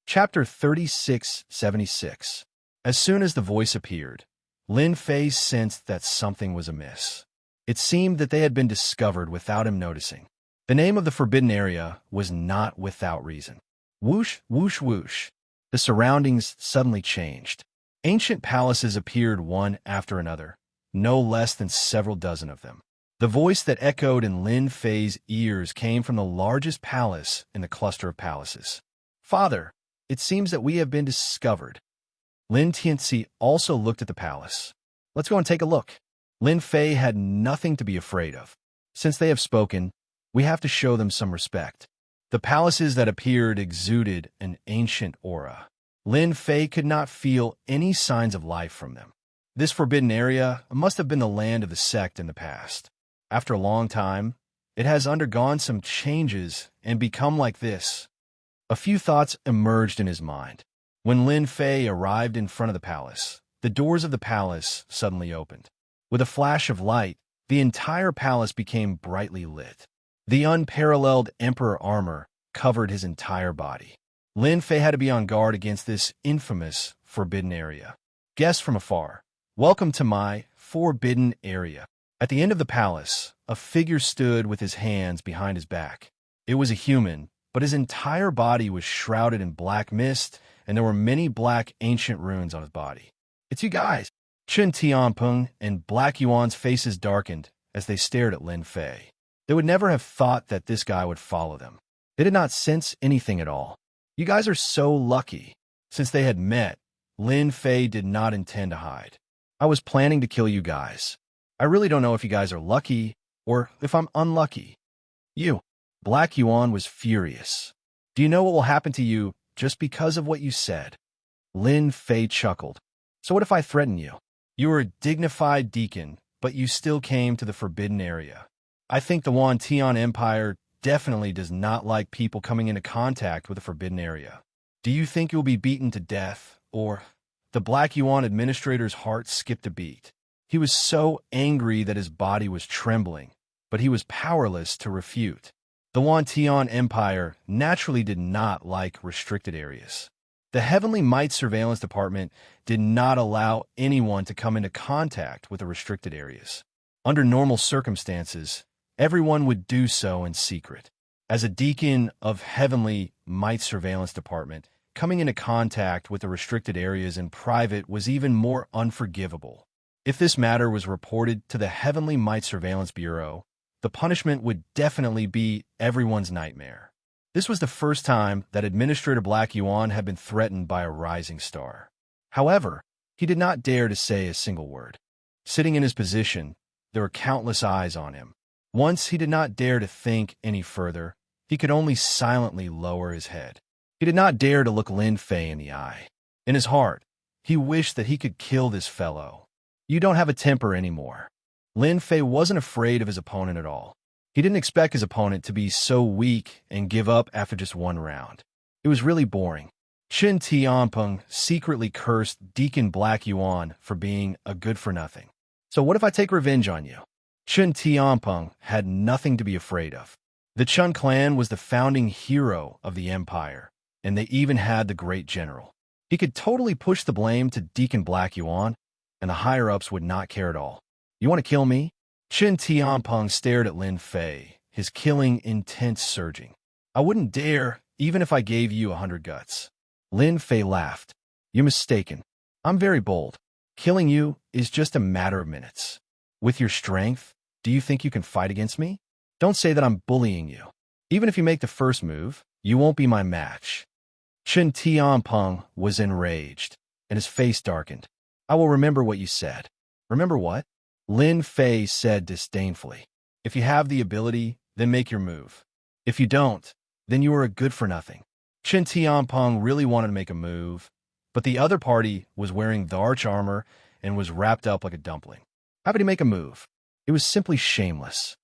Chapter 3676. As soon as the voice appeared, Lin Fei sensed that something was amiss. It seemed that they had been discovered without him noticing. The name of the forbidden area was not without reason. Whoosh, whoosh, whoosh. The surroundings suddenly changed. Ancient palaces appeared one after another, no less than several dozen of them. The voice that echoed in Lin Fei's ears came from the largest palace in the cluster of palaces. Father, it seems that we have been discovered. Lin Tianxi also looked at the palace. Let's go and take a look. Lin Fei had nothing to be afraid of. Since they have spoken, we have to show them some respect. The palaces that appeared exuded an ancient aura. Lin Fei could not feel any signs of life from them. This forbidden area must have been the land of the sect in the past. After a long time, it has undergone some changes and become like this. A few thoughts emerged in his mind. When Lin Fei arrived in front of the palace, the doors of the palace suddenly opened. With a flash of light, the entire palace became brightly lit. The unparalleled emperor armor covered his entire body. Lin Fei had to be on guard against this infamous forbidden area. Guests from afar, welcome to my forbidden area. At the end of the palace, a figure stood with his hands behind his back. It was a human, but his entire body was shrouded in black mist, and there were many black ancient runes on his body. It's you guys! Chen Tianpeng and Black Yuan's faces darkened as they stared at Lin Fei. They would never have thought that this guy would follow them. They did not sense anything at all. You guys are so lucky. Since they had met, Lin Fei did not intend to hide. I was planning to kill you guys. I really don't know if you guys are lucky or if I'm unlucky. You. Black Yuan was furious. Do you know what will happen to you just because of what you said? Lin Fei chuckled. So what if I threaten you? You were a dignified deacon, but you still came to the forbidden area. I think the Wantian Empire definitely does not like people coming into contact with the forbidden area. Do you think you'll be beaten to death, or... The Black Yuan administrator's heart skipped a beat. He was so angry that his body was trembling, but he was powerless to refute. The Wantian Empire naturally did not like restricted areas. The Heavenly Might Surveillance Department did not allow anyone to come into contact with the restricted areas. Under normal circumstances, everyone would do so in secret. As a deacon of Heavenly Might Surveillance Department, coming into contact with the restricted areas in private was even more unforgivable. If this matter was reported to the Heavenly Might Surveillance Bureau, the punishment would definitely be everyone's nightmare. This was the first time that Administrator Black Yuan had been threatened by a rising star. However, he did not dare to say a single word. Sitting in his position, there were countless eyes on him. Once he did not dare to think any further, he could only silently lower his head. He did not dare to look Lin Fei in the eye. In his heart, he wished that he could kill this fellow. You don't have a temper anymore. Lin Fei wasn't afraid of his opponent at all. He didn't expect his opponent to be so weak and give up after just one round. It was really boring. Chen Tianpeng secretly cursed Deacon Black Yuan for being a good-for-nothing. So what if I take revenge on you? Chen Tianpeng had nothing to be afraid of. The Chun clan was the founding hero of the empire, and they even had the great general. He could totally push the blame to Deacon Black Yuan, and the higher-ups would not care at all. You want to kill me? Chen Tianpeng stared at Lin Fei, his killing intent surging. I wouldn't dare, even if I gave you 100 guts. Lin Fei laughed. You're mistaken. I'm very bold. Killing you is just a matter of minutes. With your strength, do you think you can fight against me? Don't say that I'm bullying you. Even if you make the first move, you won't be my match. Chen Tianpeng was enraged, and his face darkened. I will remember what you said. Remember what? Lin Fei said disdainfully. If you have the ability, then make your move. If you don't, then you are a good-for-nothing. Chen Tianpeng really wanted to make a move, but the other party was wearing the arch armor and was wrapped up like a dumpling. How could he make a move? It was simply shameless.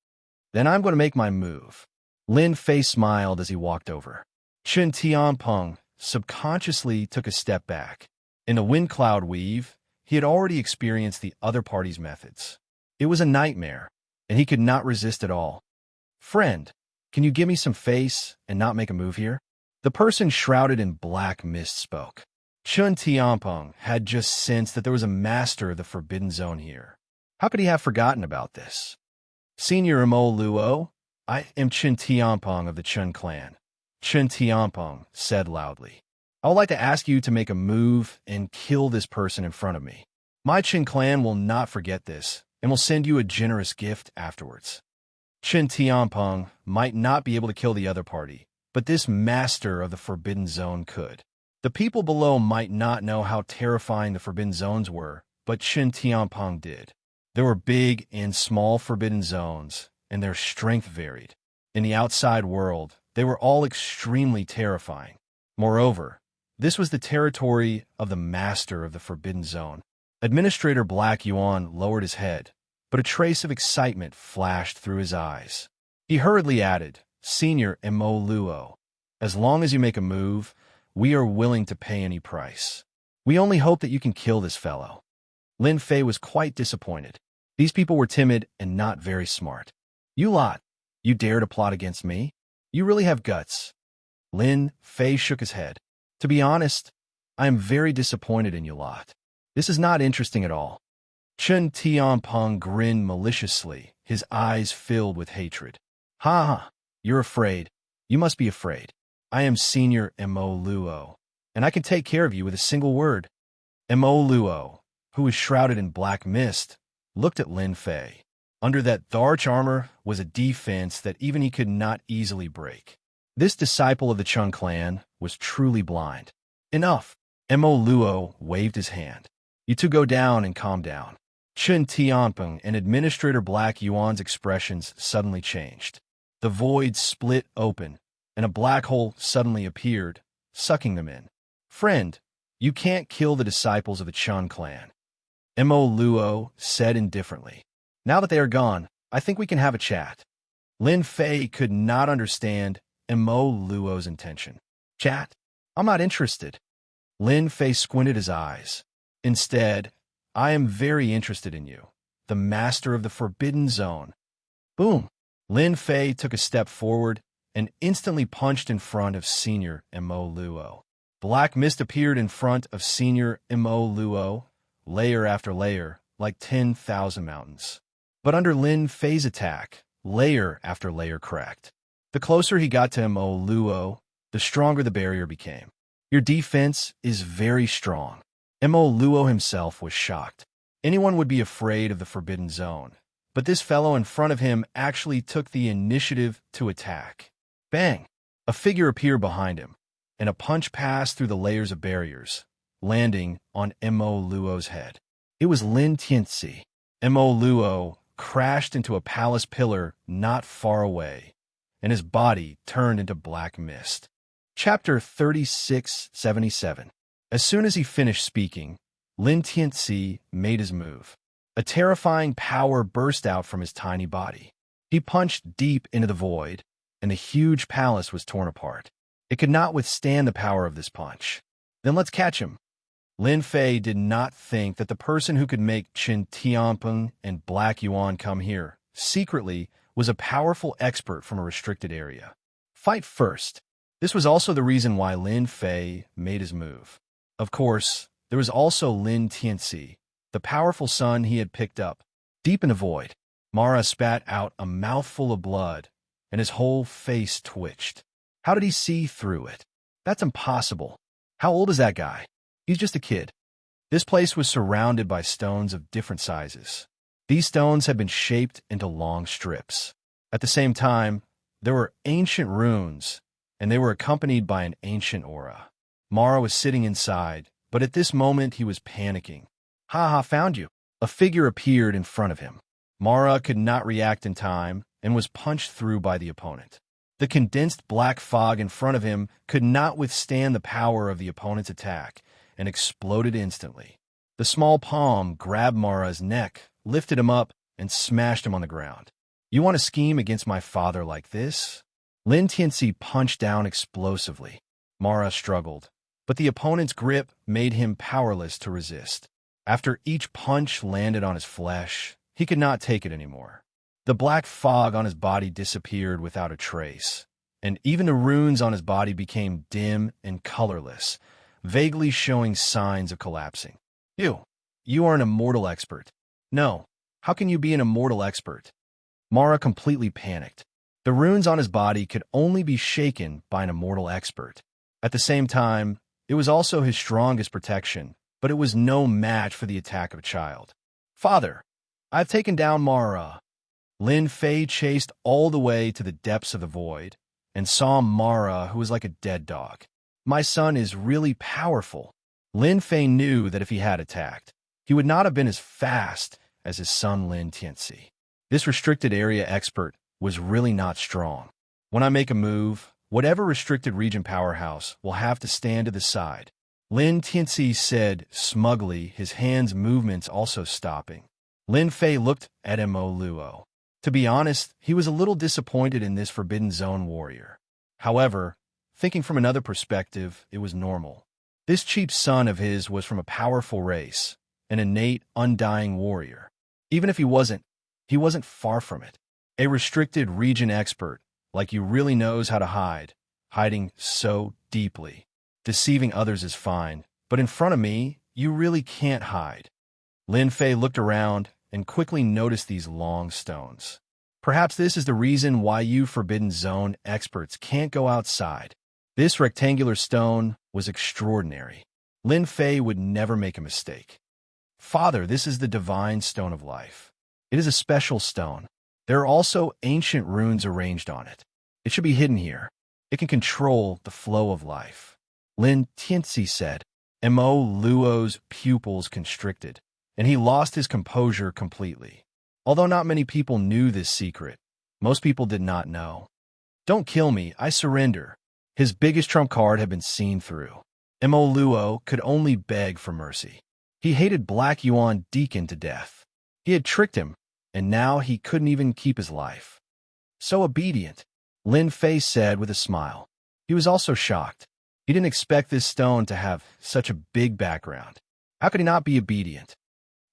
Then I'm going to make my move. Lin Fei smiled as he walked over. Chen Tianpeng subconsciously took a step back. In the wind cloud weave, he had already experienced the other party's methods. It was a nightmare, and he could not resist at all. Friend, can you give me some face and not make a move here? The person shrouded in black mist spoke. Chen Tianpeng had just sensed that there was a master of the Forbidden Zone here. How could he have forgotten about this? Senior Mo Luo, I am Chen Tianpeng of the Chen clan. Chen Tianpeng said loudly. I would like to ask you to make a move and kill this person in front of me. My Chen clan will not forget this and will send you a generous gift afterwards. Chen Tianpeng might not be able to kill the other party, but this master of the Forbidden Zone could. The people below might not know how terrifying the Forbidden Zones were, but Chen Tianpeng did. There were big and small Forbidden Zones, and their strength varied. In the outside world, they were all extremely terrifying. Moreover, this was the territory of the master of the Forbidden Zone. Administrator Black Yuan lowered his head, but a trace of excitement flashed through his eyes. He hurriedly added, Senior Mo Luo, As long as you make a move, we are willing to pay any price. We only hope that you can kill this fellow. Lin Fei was quite disappointed. These people were timid and not very smart. You lot, you dare to plot against me? You really have guts. Lin Fei shook his head. To be honest, I am very disappointed in you lot. This is not interesting at all. Chen Tianpeng grinned maliciously, his eyes filled with hatred. Ha ha, you're afraid. You must be afraid. I am Senior Mo Luo, and I can take care of you with a single word. Mo Luo, who was shrouded in black mist, looked at Lin Fei. Under that dark armor was a defense that even he could not easily break. This disciple of the Chung clan was truly blind. Enough. Mo Luo waved his hand. You two go down and calm down. Chen Tianpeng and Administrator Black Yuan's expressions suddenly changed. The void split open, and a black hole suddenly appeared, sucking them in. Friend, you can't kill the disciples of the Chun clan. Mo Luo said indifferently. Now that they are gone, I think we can have a chat. Lin Fei could not understand Mo Luo's intention. Chat? I'm not interested. Lin Fei squinted his eyes. Instead, I am very interested in you, the master of the Forbidden Zone. Boom! Lin Fei took a step forward and instantly punched in front of Senior Mo Luo. Black mist appeared in front of Senior Mo Luo, layer after layer, like 10,000 mountains. But under Lin Fei's attack, layer after layer cracked. The closer he got to Mo Luo, the stronger the barrier became. Your defense is very strong. Mo Luo himself was shocked. Anyone would be afraid of the Forbidden Zone, but this fellow in front of him actually took the initiative to attack. Bang! A figure appeared behind him, and a punch passed through the layers of barriers, landing on Mo Luo's head. It was Lin Tianxi. Mo Luo crashed into a palace pillar not far away, and his body turned into black mist. Chapter 3677. As soon as he finished speaking, Lin Tianxi made his move. A terrifying power burst out from his tiny body. He punched deep into the void, and the huge palace was torn apart. It could not withstand the power of this punch. Then let's catch him. Lin Fei did not think that the person who could make Chen Tianpeng and Black Yuan come here, secretly, was a powerful expert from a restricted area. Fight first. This was also the reason why Lin Fei made his move. Of course, there was also Lin Tianxi, the powerful son he had picked up. Deep in the void, Mara spat out a mouthful of blood, and his whole face twitched. How did he see through it? That's impossible. How old is that guy? He's just a kid. This place was surrounded by stones of different sizes. These stones had been shaped into long strips. At the same time, there were ancient runes, and they were accompanied by an ancient aura. Mara was sitting inside, but at this moment he was panicking. Ha ha, found you. A figure appeared in front of him. Mara could not react in time and was punched through by the opponent. The condensed black fog in front of him could not withstand the power of the opponent's attack and exploded instantly. The small palm grabbed Mara's neck, lifted him up, and smashed him on the ground. You want to scheme against my father like this? Lin Tianxi punched down explosively. Mara struggled, but the opponent's grip made him powerless to resist. After each punch landed on his flesh, he could not take it anymore. The black fog on his body disappeared without a trace, and even the runes on his body became dim and colorless, vaguely showing signs of collapsing. You are an immortal expert. No, how can you be an immortal expert? Mara completely panicked. The runes on his body could only be shaken by an immortal expert. At the same time, it was also his strongest protection, but it was no match for the attack of a child. Father, I've taken down Mara. Lin Fei chased all the way to the depths of the void and saw Mara, who was like a dead dog. My son is really powerful. Lin Fei knew that if he had attacked, he would not have been as fast as his son Lin Tianxi. This restricted area expert was really not strong. When I make a move, whatever restricted region powerhouse will have to stand to the side. Lin Tianxi said smugly, his hands' movements also stopping. Lin Fei looked at Mo Luo. To be honest, he was a little disappointed in this Forbidden Zone warrior. However, Thinking from another perspective, it was normal. This cheap son of his was from a powerful race, an innate, undying warrior. Even if he wasn't far from it. A restricted region expert, like you really knows how to hide, hiding so deeply. Deceiving others is fine, but in front of me, you really can't hide. Lin Fei looked around and quickly noticed these long stones. Perhaps this is the reason why you Forbidden Zone experts can't go outside. This rectangular stone was extraordinary. Lin Fei would never make a mistake. Father, this is the divine stone of life. It is a special stone. There are also ancient runes arranged on it. It should be hidden here. It can control the flow of life. Lin Tianxi said. Mo Luo's pupils constricted, and he lost his composure completely. Although not many people knew this secret, most people did not know. Don't kill me, I surrender. His biggest trump card had been seen through. Mo Luo could only beg for mercy. He hated Black Yuan Deacon to death. He had tricked him, and now he couldn't even keep his life. So obedient, Lin Fei said with a smile. He was also shocked. He didn't expect this stone to have such a big background. How could he not be obedient?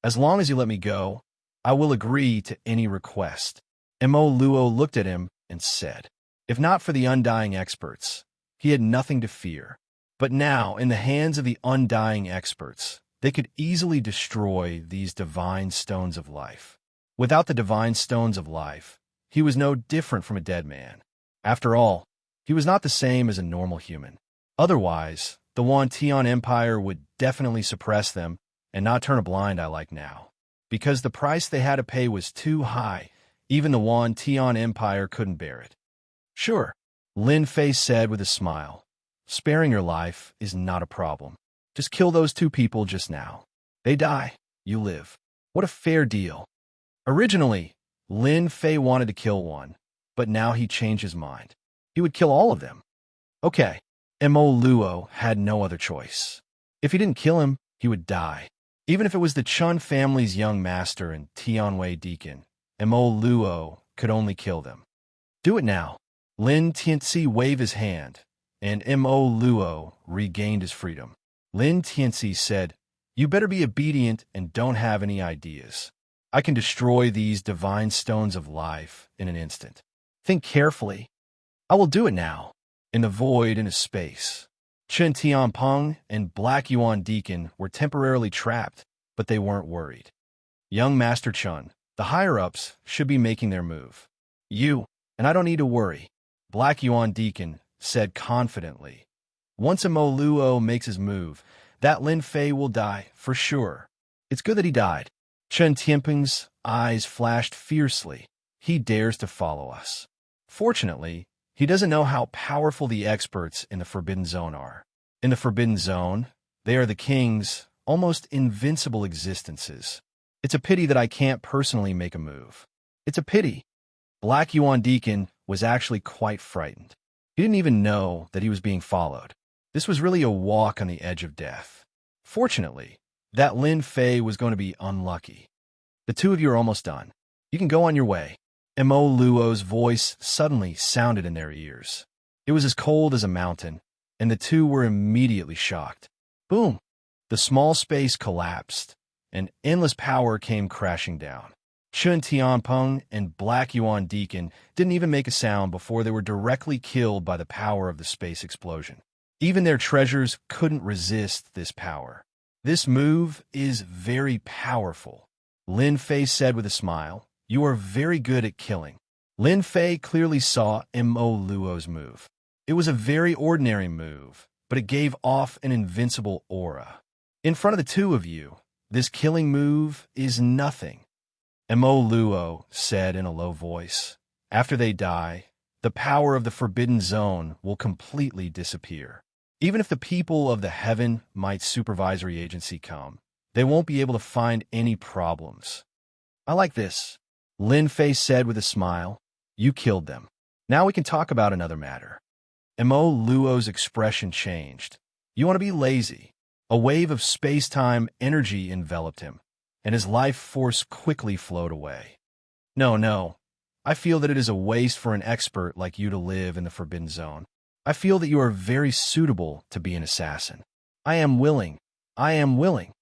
As long as you let me go, I will agree to any request. Mo Luo looked at him and said, if not for the undying experts, he had nothing to fear. But now, in the hands of the undying experts, they could easily destroy these divine stones of life. Without the divine stones of life, he was no different from a dead man. After all, he was not the same as a normal human. Otherwise, the Wantian Empire would definitely suppress them and not turn a blind eye like now. Because the price they had to pay was too high, even the Wantian Empire couldn't bear it. Sure, Lin Fei said with a smile. Sparing your life is not a problem. Just kill those two people just now. They die, you live. What a fair deal. Originally, Lin Fei wanted to kill one, but now he changed his mind. He would kill all of them. Okay, Mo Luo had no other choice. If he didn't kill him, he would die. Even if it was the Chun family's young master and Tianwei Deacon, Mo Luo could only kill them. Do it now. Lin Tianxi waved his hand, and Mo Luo regained his freedom. Lin Tianxi said, you better be obedient and don't have any ideas. I can destroy these divine stones of life in an instant. Think carefully. I will do it now. In the void in a space. Chen Tianpeng and Black Yuan Deacon were temporarily trapped, but they weren't worried. Young Master Chun, the higher-ups, should be making their move. You, and I don't need to worry, Black Yuan Deacon said confidently. Once Mo Luo makes his move, that Lin Fei will die, for sure. It's good that he died. Chen Tianpeng's eyes flashed fiercely. He dares to follow us. Fortunately, he doesn't know how powerful the experts in the Forbidden Zone are. In the Forbidden Zone, they are the king's almost invincible existences. It's a pity that I can't personally make a move. It's a pity. Black Yuan Deacon was actually quite frightened. He didn't even know that he was being followed. This was really a walk on the edge of death. Fortunately, that Lin Fei was going to be unlucky. The two of you are almost done. You can go on your way. Mo Luo's voice suddenly sounded in their ears. It was as cold as a mountain, and the two were immediately shocked. Boom! The small space collapsed, and endless power came crashing down. Chen Tianpeng and Black Yuan Deacon didn't even make a sound before they were directly killed by the power of the space explosion. Even their treasures couldn't resist this power. This move is very powerful, Lin Fei said with a smile. You are very good at killing. Lin Fei clearly saw Mo Luo's move. It was a very ordinary move, but it gave off an invincible aura. In front of the two of you, this killing move is nothing, Mo Luo said in a low voice. After they die, the power of the Forbidden Zone will completely disappear. Even if the people of the Heaven Might Supervisory Agency come, they won't be able to find any problems. I like this, Lin Fei said with a smile. You killed them. Now we can talk about another matter. Mo Luo's expression changed. You want to be lazy. A wave of space-time energy enveloped him, and his life force quickly flowed away. No. I feel that it is a waste for an expert like you to live in the Forbidden Zone. I feel that you are very suitable to be an assassin. I am willing. I am willing.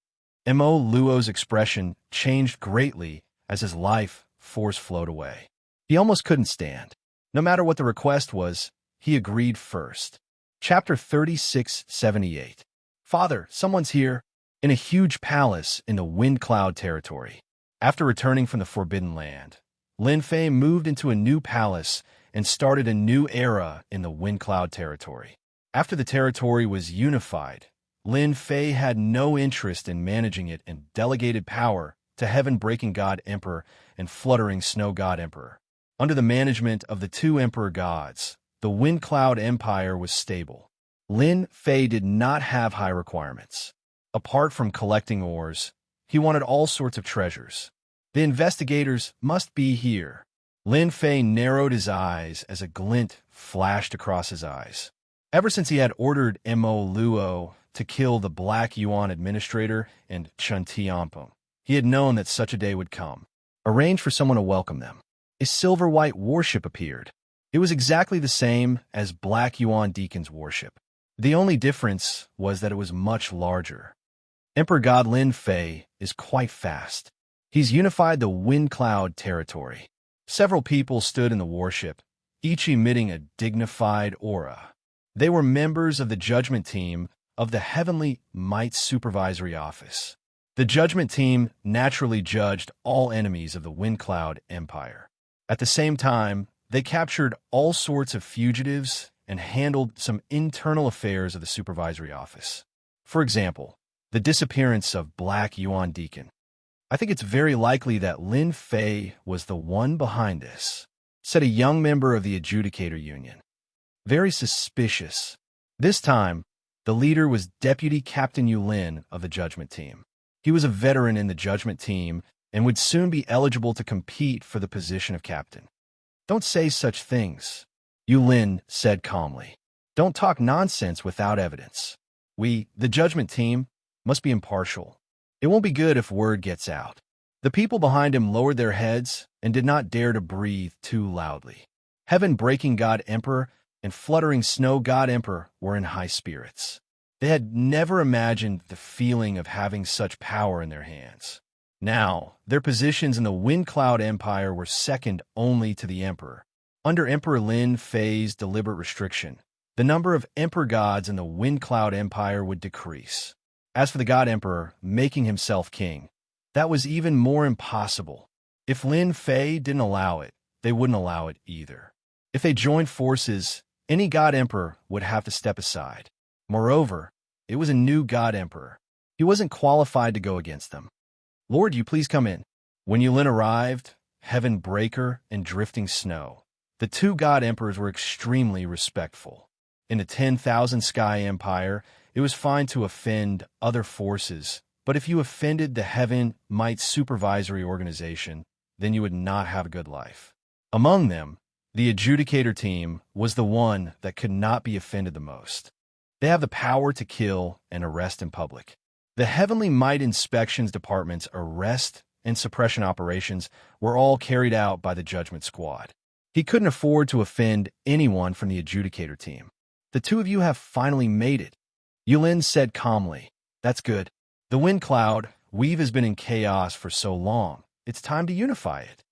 Mo Luo's expression changed greatly as his life force flowed away. He almost couldn't stand. No matter what the request was, he agreed first. Chapter 3678. Father, someone's here. In a huge palace in the Wind Cloud territory. After returning from the Forbidden Land, Lin Fei moved into a new palace and started a new era in the Wind Cloud territory. After the territory was unified, Lin Fei had no interest in managing it and delegated power to Heaven-Breaking God Emperor and Fluttering Snow God Emperor. Under the management of the two Emperor gods, the Wind Cloud Empire was stable. Lin Fei did not have high requirements. Apart from collecting ores, he wanted all sorts of treasures. The investigators must be here. Lin Fei narrowed his eyes as a glint flashed across his eyes. Ever since he had ordered Mo Luo to kill the Black Yuan administrator and Chen Tianpeng, he had known that such a day would come. Arrange for someone to welcome them. A silver-white warship appeared. It was exactly the same as Black Yuan Deacon's warship. The only difference was that it was much larger. Emperor God Lin Fei is quite fast. He's unified the Wind Cloud territory. Several people stood in the warship, each emitting a dignified aura. They were members of the judgment team of the Heavenly Might Supervisory Office. The judgment team naturally judged all enemies of the Wind Cloud Empire. At the same time, they captured all sorts of fugitives and handled some internal affairs of the supervisory office. For example, the disappearance of Black Yuan Deacon. I think it's very likely that Lin Fei was the one behind this, said a young member of the Adjudicator Union. Very suspicious. This time, the leader was Deputy Captain Yulin of the Judgment Team. He was a veteran in the Judgment Team and would soon be eligible to compete for the position of captain. Don't say such things, Yulin said calmly. Don't talk nonsense without evidence. We, the Judgment Team, must be impartial. It won't be good if word gets out. The people behind him lowered their heads and did not dare to breathe too loudly. Heaven-Breaking God Emperor and Fluttering Snow God Emperor were in high spirits. They had never imagined the feeling of having such power in their hands. Now, their positions in the Wind Cloud Empire were second only to the Emperor. Under Emperor Lin Fei's deliberate restriction, the number of Emperor gods in the Wind Cloud Empire would decrease. As for the God Emperor making himself king, that was even more impossible. If Lin Fei didn't allow it, they wouldn't allow it either. If they joined forces, any God Emperor would have to step aside. Moreover, it was a new God Emperor. He wasn't qualified to go against them. Lord, you please come in. When Yulin arrived, Heaven Breaker and Drifting Snow, the two God Emperors were extremely respectful. In the 10,000 Sky Empire, it was fine to offend other forces, but if you offended the Heaven Might Supervisory Organization, then you would not have a good life. Among them, the Adjudicator Team was the one that could not be offended the most. They have the power to kill and arrest in public. The Heavenly Might Inspections Department's arrest and suppression operations were all carried out by the Judgment Squad. He couldn't afford to offend anyone from the Adjudicator Team. The two of you have finally made it, Yulin said calmly. That's good. The Wind Cloud Weave has been in chaos for so long. It's time to unify it.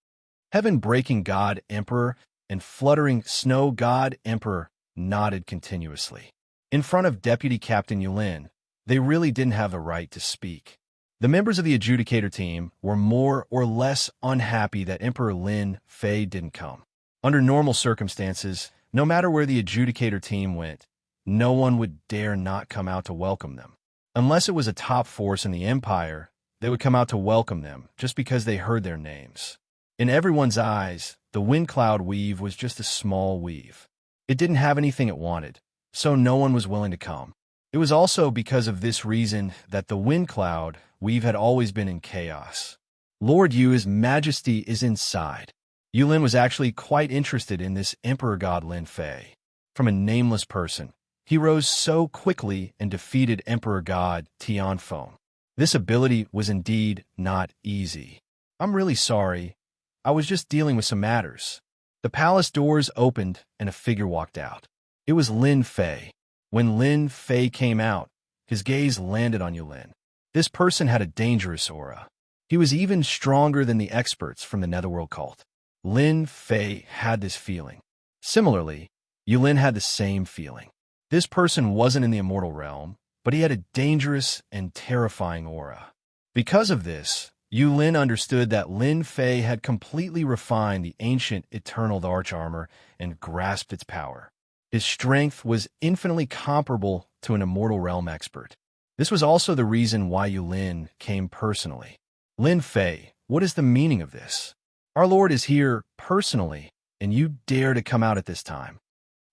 Heaven-Breaking God Emperor and Fluttering Snow God Emperor nodded continuously. In front of Deputy Captain Yulin, they really didn't have the right to speak. The members of the Adjudicator Team were more or less unhappy that Emperor Lin Fei didn't come. Under normal circumstances, no matter where the Adjudicator Team went, no one would dare not come out to welcome them. Unless it was a top force in the Empire, they would come out to welcome them just because they heard their names. In everyone's eyes, the Wind Cloud Weave was just a small weave. It didn't have anything it wanted, so no one was willing to come. It was also because of this reason that the Wind Cloud Weave had always been in chaos. Lord Yu, His Majesty, is inside. Yulin was actually quite interested in this Emperor God Lin Fei. From a nameless person, he rose so quickly and defeated Emperor God Tianfeng. This ability was indeed not easy. I'm really sorry. I was just dealing with some matters. The palace doors opened and a figure walked out. It was Lin Fei. When Lin Fei came out, his gaze landed on Yulin. This person had a dangerous aura. He was even stronger than the experts from the Netherworld cult. Lin Fei had this feeling. Similarly, Yulin had the same feeling. This person wasn't in the immortal realm, but he had a dangerous and terrifying aura. Because of this, Yulin understood that Lin Fei had completely refined the ancient eternal arch armor and grasped its power. His strength was infinitely comparable to an immortal realm expert. This was also the reason why Yulin came personally. Lin Fei, what is the meaning of this? Our Lord is here personally, and you dare to come out at this time.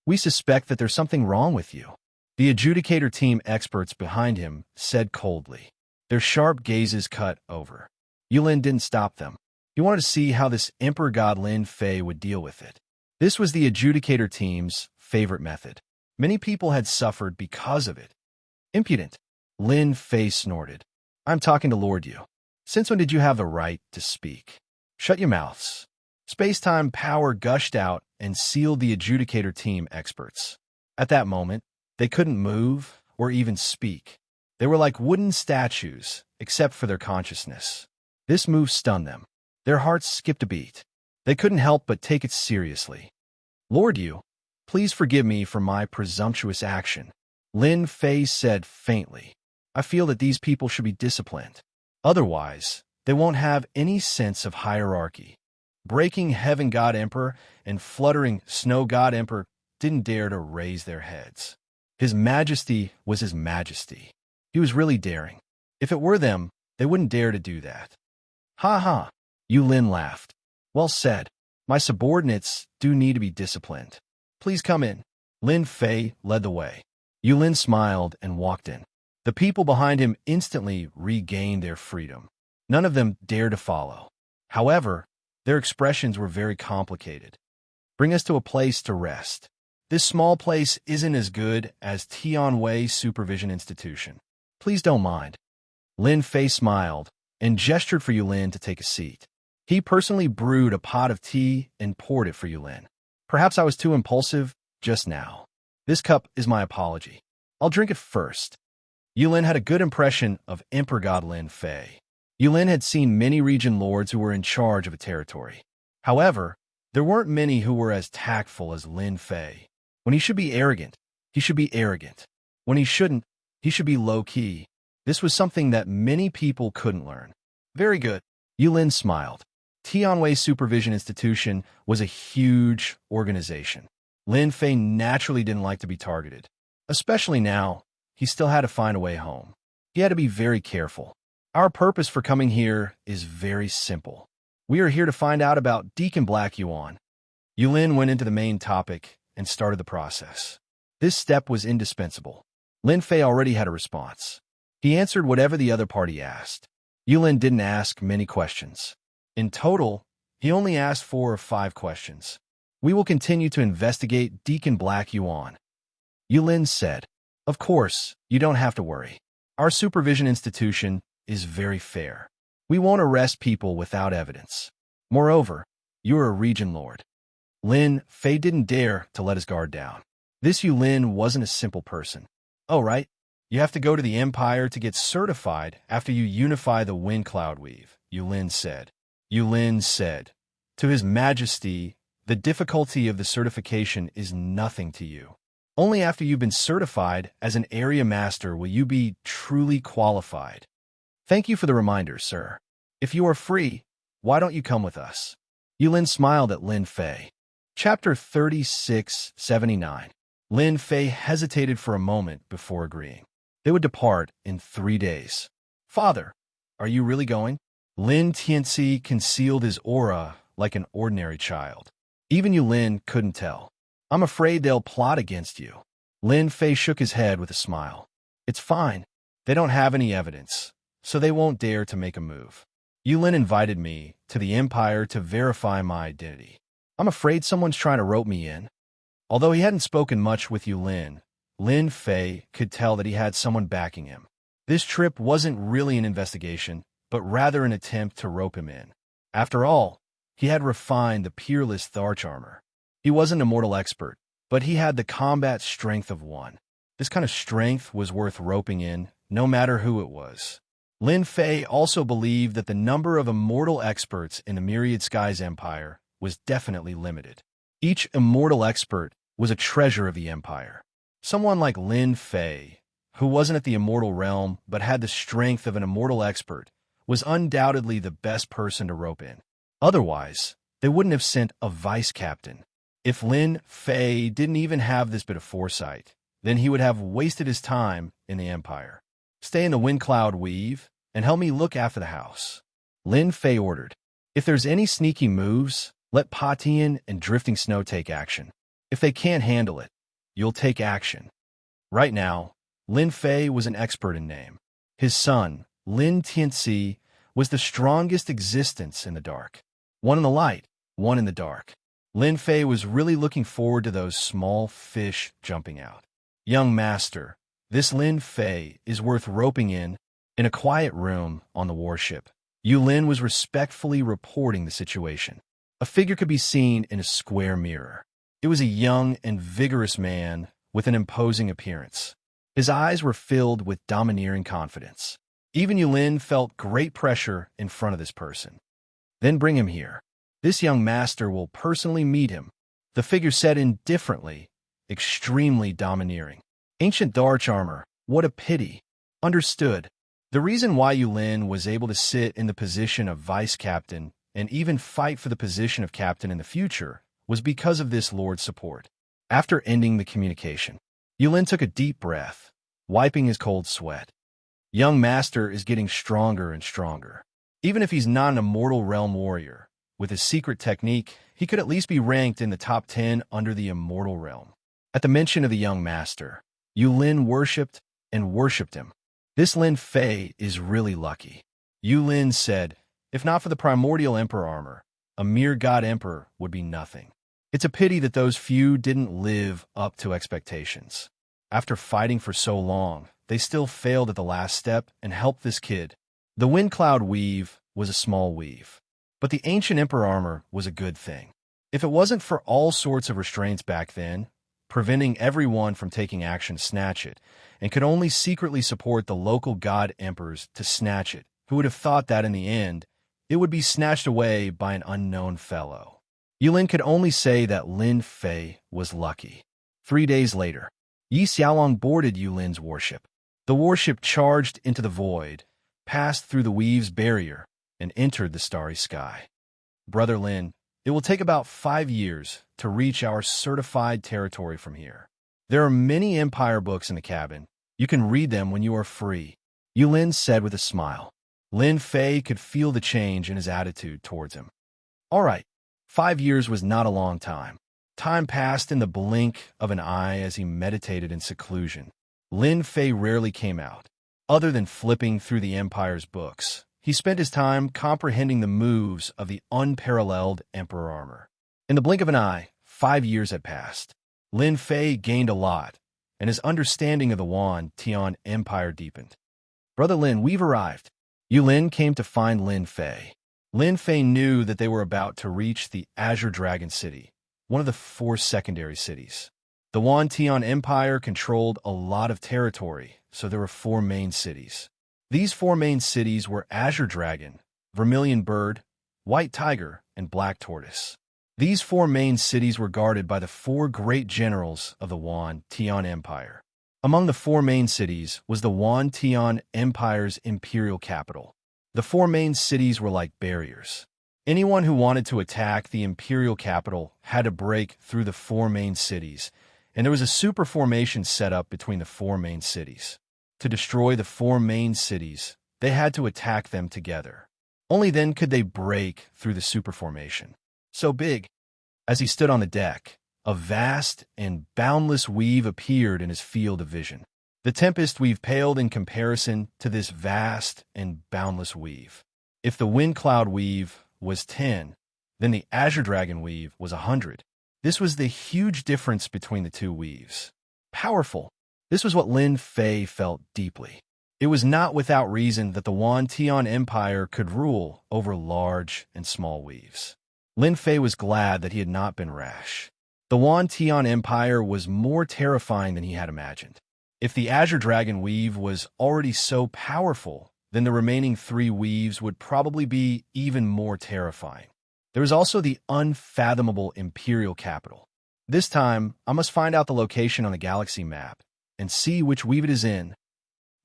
We suspect that there's something wrong with you. The adjudicator team experts behind him said coldly. Their sharp gazes cut over. Yulin didn't stop them. He wanted to see how this Emperor God Lin Fei would deal with it. This was the adjudicator team's favorite method. Many people had suffered because of it. Impudent. Lin Fei snorted. I'm talking to Lord Yu. Since when did you have the right to speak? Shut your mouths. Space-time power gushed out and sealed the adjudicator team experts. At that moment, they couldn't move or even speak. They were like wooden statues, except for their consciousness. This move stunned them. Their hearts skipped a beat. They couldn't help but take it seriously. Lord Yu, please forgive me for my presumptuous action, Lin Fei said faintly. I feel that these people should be disciplined. Otherwise, they won't have any sense of hierarchy. Breaking Heaven God Emperor and fluttering Snow God Emperor didn't dare to raise their heads. His Majesty was His Majesty. He was really daring. If it were them, they wouldn't dare to do that. Ha ha, Yulin laughed. Well said. My subordinates do need to be disciplined. Please come in. Lin Fei led the way. Yulin smiled and walked in. The people behind him instantly regained their freedom. None of them dared to follow. However, their expressions were very complicated. Bring us to a place to rest. This small place isn't as good as Tianwei Supervision Institution. Please don't mind. Lin Fei smiled and gestured for Yulin to take a seat. He personally brewed a pot of tea and poured it for Yulin. Perhaps I was too impulsive just now. This cup is my apology. I'll drink it first. Yulin had a good impression of Emperor God Lin Fei. Yulin had seen many region lords who were in charge of a territory. However, there weren't many who were as tactful as Lin Fei. When he should be arrogant, he should be arrogant. When he shouldn't, he should be low-key. This was something that many people couldn't learn. Very good. Yulin smiled. Tianwei Supervision Institution was a huge organization. Lin Fei naturally didn't like to be targeted. Especially now, he still had to find a way home. He had to be very careful. Our purpose for coming here is very simple. We are here to find out about Deacon Black Yuan. Yulin went into the main topic and started the process. This step was indispensable. Lin Fei already had a response. He answered whatever the other party asked. Yulin didn't ask many questions. In total, he only asked 4 or 5 questions. We will continue to investigate Deacon Black Yuan. Yulin said, Of course, you don't have to worry. Our supervision institution is very fair. We won't arrest people without evidence. Moreover, you're a region lord. Lin Fei didn't dare to let his guard down. This Yulin wasn't a simple person. Oh, right. You have to go to the Empire to get certified after you unify the wind cloud weave, Yulin said. Yulin said, To His Majesty, the difficulty of the certification is nothing to you. Only after you've been certified as an area master will you be truly qualified. Thank you for the reminder, sir. If you are free, why don't you come with us? Yulin smiled at Lin Fei. Chapter 3679. Lin Fei hesitated for a moment before agreeing. They would depart in 3 days. Father, are you really going? Lin Tianxi concealed his aura like an ordinary child. Even Yulin couldn't tell. I'm afraid they'll plot against you. Lin Fei shook his head with a smile. It's fine. They don't have any evidence, so they won't dare to make a move. Yulin invited me to the Empire to verify my identity. I'm afraid someone's trying to rope me in. Although he hadn't spoken much with Yulin, Lin Fei could tell that he had someone backing him. This trip wasn't really an investigation, but rather an attempt to rope him in. After all, he had refined the peerless Tharch armor. He wasn't a mortal expert, but he had the combat strength of one. This kind of strength was worth roping in, no matter who it was. Lin Fei also believed that the number of immortal experts in the Myriad Skies Empire was definitely limited. Each immortal expert was a treasure of the empire. Someone like Lin Fei, who wasn't at the immortal realm but had the strength of an immortal expert, was undoubtedly the best person to rope in. Otherwise, they wouldn't have sent a vice captain. If Lin Fei didn't even have this bit of foresight, then he would have wasted his time in the empire. Stay in the wind cloud weave and help me look after the house. Lin Fei ordered. If there's any sneaky moves, let Patian and Drifting Snow take action. If they can't handle it, you'll take action. Right now, Lin Fei was an expert in name. His son, Lin Tianxi, was the strongest existence in the dark. One in the light, one in the dark. Lin Fei was really looking forward to those small fish jumping out. Young master, this Lin Fei is worth roping in. In a quiet room on the warship, Yu Lin was respectfully reporting the situation. A figure could be seen in a square mirror. It was a young and vigorous man with an imposing appearance. His eyes were filled with domineering confidence. Even Yu Lin felt great pressure in front of this person. Then bring him here. This young master will personally meet him. The figure said indifferently, extremely domineering. Ancient Darch armor, what a pity. Understood. The reason why Yu Lin was able to sit in the position of vice captain and even fight for the position of captain in the future was because of this lord's support. After ending the communication, Yu Lin took a deep breath, wiping his cold sweat. Young master is getting stronger and stronger. Even if he's not an immortal realm warrior, with his secret technique, he could at least be ranked in the top 10 under the immortal realm. At the mention of the young master, Yu Lin worshipped and worshipped him. This Lin Fei is really lucky. Yu Lin said, if not for the primordial emperor armor, a mere god emperor would be nothing. It's a pity that those few didn't live up to expectations. After fighting for so long, they still failed at the last step and helped this kid. The wind cloud weave was a small weave, but the ancient emperor armor was a good thing. If it wasn't for all sorts of restraints back then, preventing everyone from taking action to snatch it, and could only secretly support the local god emperors to snatch it, who would have thought that in the end, it would be snatched away by an unknown fellow. Yu Lin could only say that Lin Fei was lucky. 3 days later, Yi Xiaolong boarded Yu Lin's warship. The warship charged into the void, passed through the weave's barrier, and entered the starry sky. Brother Lin, it will take about 5 years to reach our certified territory from here. There are many empire books in the cabin. You can read them when you are free, Yu Lin said with a smile. Lin Fei could feel the change in his attitude towards him. All right, 5 years was not a long time. Time passed in the blink of an eye as he meditated in seclusion. Lin Fei rarely came out. Other than flipping through the Empire's books, he spent his time comprehending the moves of the unparalleled Emperor armor. In the blink of an eye, 5 years had passed. Lin Fei gained a lot, and his understanding of the Wan Tian Empire deepened. Brother Lin, we've arrived. Yu Lin came to find Lin Fei. Lin Fei knew that they were about to reach the Azure Dragon City, one of the 4 secondary cities. The Wan Tian Empire controlled a lot of territory, so there were 4 main cities. These 4 main cities were Azure Dragon, Vermilion Bird, White Tiger, and Black Tortoise. These 4 main cities were guarded by the 4 great generals of the Wan Tian Empire. Among the 4 main cities was the Wan Tian Empire's imperial capital. The 4 main cities were like barriers. Anyone who wanted to attack the imperial capital had to break through the 4 main cities, and there was a super formation set up between the 4 main cities. To destroy the 4 main cities, they had to attack them together. Only then could they break through the super formation. So big. As he stood on the deck, a vast and boundless weave appeared in his field of vision. The tempest weave paled in comparison to this vast and boundless weave. If the wind cloud weave was 10, then the Azure Dragon weave was 100. This was the huge difference between the 2 weaves. Powerful. This was what Lin Fei felt deeply. It was not without reason that the Wan Tian Empire could rule over large and small weaves. Lin Fei was glad that he had not been rash. The Wan Tian Empire was more terrifying than he had imagined. If the Azure Dragon Weave was already so powerful, then the remaining 3 weaves would probably be even more terrifying. There was also the unfathomable Imperial Capital. This time, I must find out the location on the galaxy map and see which weave it is in.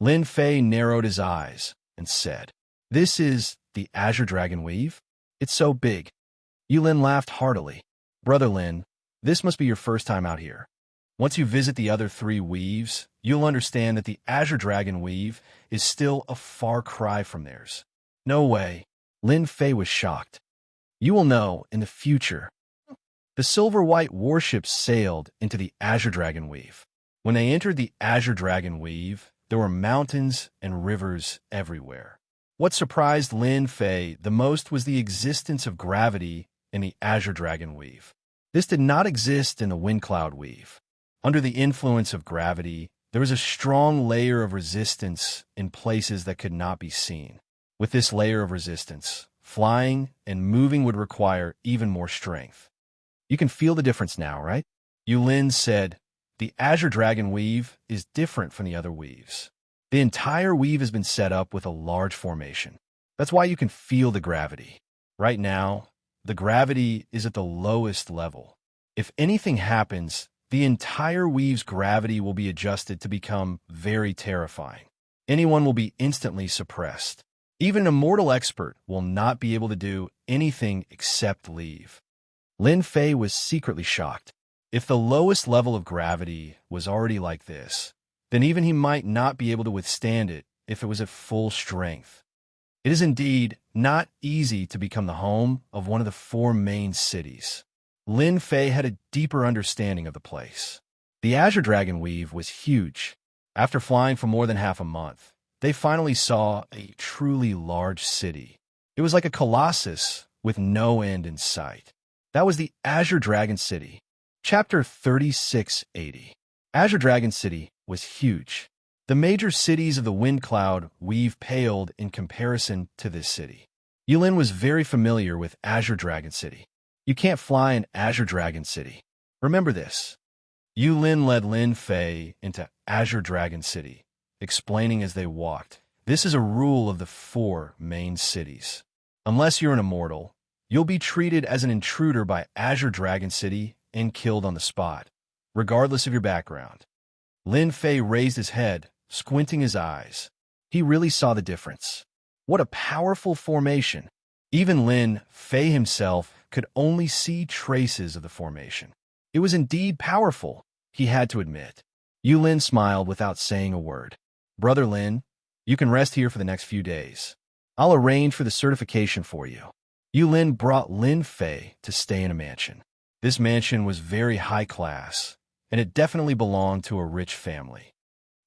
Lin Fei narrowed his eyes and said, "This is the Azure Dragon Weave? It's so big." Yulin laughed heartily. "Brother Lin, this must be your first time out here. Once you visit the other 3 weaves, you'll understand that the Azure Dragon Weave is still a far cry from theirs." "No way." Lin Fei was shocked. "You will know in the future." The silver-white warships sailed into the Azure Dragon Weave. When they entered the Azure Dragon Weave, there were mountains and rivers everywhere. What surprised Lin Fei the most was the existence of gravity in the Azure Dragon Weave. This did not exist in the Wind Cloud Weave. Under the influence of gravity, there was a strong layer of resistance in places that could not be seen. With this layer of resistance, flying and moving would require even more strength. "You can feel the difference now, right?" Yulin said, "The Azure Dragon Weave is different from the other weaves. The entire weave has been set up with a large formation. That's why you can feel the gravity. Right now, the gravity is at the lowest level. If anything happens, the entire weave's gravity will be adjusted to become very terrifying. Anyone will be instantly suppressed. Even an immortal expert will not be able to do anything except leave." Lin Fei was secretly shocked. If the lowest level of gravity was already like this, then even he might not be able to withstand it if it was at full strength. It is indeed not easy to become the home of one of the 4 main cities. Lin Fei had a deeper understanding of the place. The Azure Dragon Weave was huge. After flying for more than half a month, they finally saw a truly large city. It was like a colossus with no end in sight. That was the Azure Dragon City. Chapter 3680. Azure Dragon City was huge. The major cities of the Wind Cloud Weave paled in comparison to this city. Yulin was very familiar with Azure Dragon City. You can't fly in Azure Dragon City. Remember this. Yulin led Lin Fei into Azure Dragon City, explaining as they walked, "This is a rule of the 4 main cities. Unless you're an immortal, you'll be treated as an intruder by Azure Dragon City and killed on the spot, regardless of your background." Lin Fei raised his head, squinting his eyes. He really saw the difference. What a powerful formation! Even Lin Fei himself could only see traces of the formation. It was indeed powerful, he had to admit. Yulin smiled without saying a word. "Brother Lin, you can rest here for the next few days. I'll arrange for the certification for you." Yulin brought Lin Fei to stay in a mansion. This mansion was very high class, and it definitely belonged to a rich family.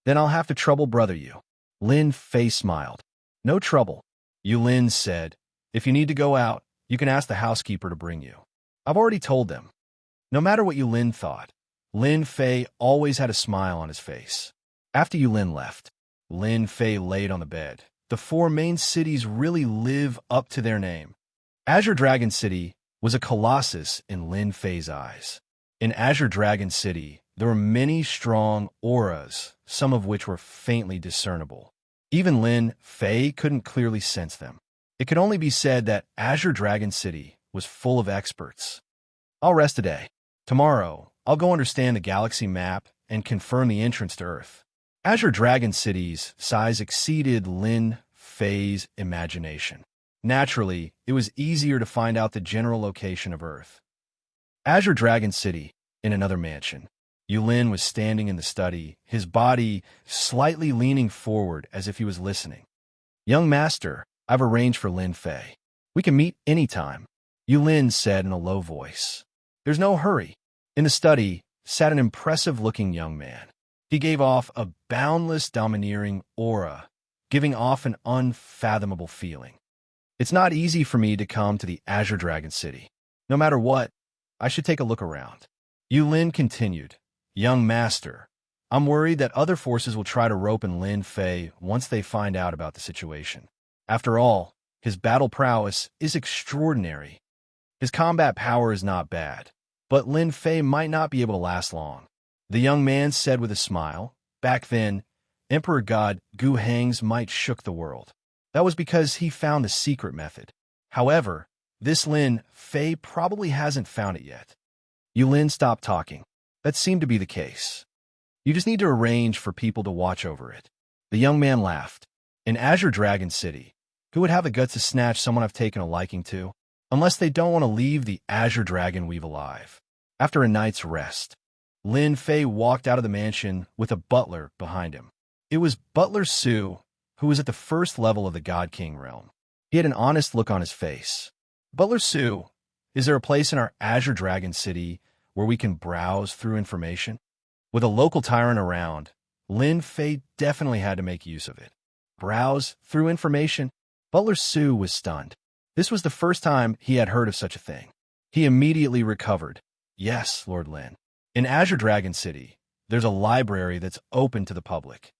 "Then I'll have to trouble brother you." Lin Fei smiled. "No trouble," Yulin said. "If you need to go out, you can ask the housekeeper to bring you. I've already told them." No matter what Yulin thought, Lin Fei always had a smile on his face. After Yulin left, Lin Fei laid on the bed. The 4 main cities really live up to their name. Azure Dragon City was a colossus in Lin Fei's eyes. In Azure Dragon City, there were many strong auras, some of which were faintly discernible. Even Lin Fei couldn't clearly sense them. It could only be said that Azure Dragon City was full of experts. "I'll rest today. Tomorrow, I'll go understand the galaxy map and confirm the entrance to Earth." Azure Dragon City's size exceeded Lin Fei's imagination. Naturally, it was easier to find out the general location of Earth. Azure Dragon City, in another mansion. Yulin was standing in the study, his body slightly leaning forward as if he was listening. "Young master, I've arranged for Lin Fei. We can meet anytime," Yulin said in a low voice. "There's no hurry." In the study sat an impressive-looking young man. He gave off a boundless, domineering aura, giving off an unfathomable feeling. "It's not easy for me to come to the Azure Dragon City. No matter what, I should take a look around." Yulin continued, "Young master, I'm worried that other forces will try to rope in Lin Fei once they find out about the situation. After all, his battle prowess is extraordinary. His combat power is not bad, but Lin Fei might not be able to last long. The young man said with a smile, "Back then, Emperor God Gu Heng's might shook the world. That was because he found the secret method. However, this Lin Fei probably hasn't found it yet." Yulin stopped talking. That seemed to be the case. You just need to arrange for people to watch over it. The young man laughed. In Azure Dragon City, who would have the guts to snatch someone I've taken a liking to? Unless they don't want to leave the Azure Dragon Weave alive. After a night's rest, Lin Fei walked out of the mansion with a butler behind him. It was Butler Su, who was at the first level of the God King realm. He had an honest look on his face. "Butler Su, is there a place in our Azure Dragon City where we can browse through information?" With a local tyrant around, Lin Fei definitely had to make use of it. Browse through information? Butler Su was stunned. This was the first time he had heard of such a thing. He immediately recovered. "Yes, Lord Lin. In Azure Dragon City, there's a library that's open to the public."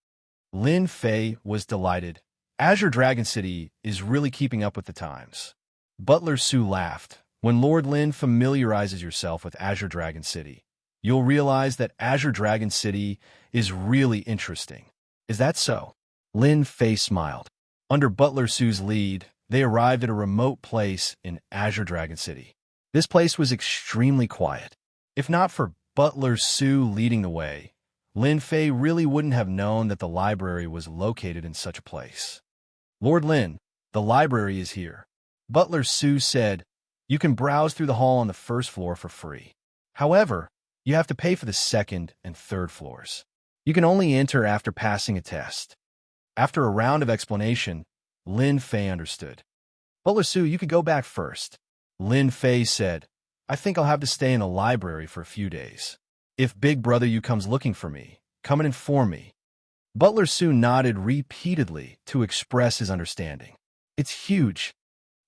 Lin Fei was delighted. Azure Dragon City is really keeping up with the times. Butler Su laughed. "When Lord Lin familiarizes yourself with Azure Dragon City, you'll realize that Azure Dragon City is really interesting." "Is that so?" Lin Fei smiled. Under Butler Su's lead, they arrived at a remote place in Azure Dragon City. This place was extremely quiet. If not for Butler Su leading the way, Lin Fei really wouldn't have known that the library was located in such a place. "Lord Lin, the library is here." Butler Su said, "You can browse through the hall on the first floor for free. However, you have to pay for the second and third floors. You can only enter after passing a test." After a round of explanation, Lin Fei understood. "Butler Su, you could go back first." Lin Fei said, "I think I'll have to stay in the library for a few days. If Big Brother Yu comes looking for me, come and inform me." Butler Su nodded repeatedly to express his understanding. "It's huge."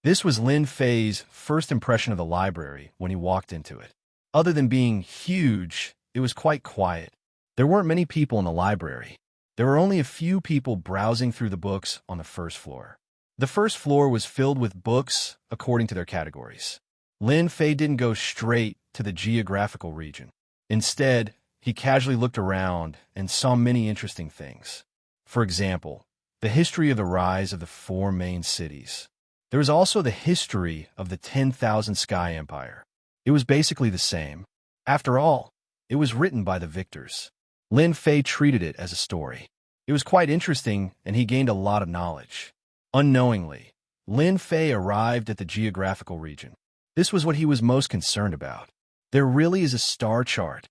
This was Lin Fei's first impression of the library when he walked into it. Other than being huge, it was quite quiet. There weren't many people in the library. There were only a few people browsing through the books on the first floor. The first floor was filled with books according to their categories. Lin Fei didn't go straight to the geographical region. Instead, he casually looked around and saw many interesting things. For example, the history of the rise of the 4 main cities. There was also the history of the 10,000 Sky Empire. It was basically the same. After all, it was written by the victors. Lin Fei treated it as a story. It was quite interesting, and he gained a lot of knowledge. Unknowingly, Lin Fei arrived at the geographical region. This was what he was most concerned about. There really is a star chart.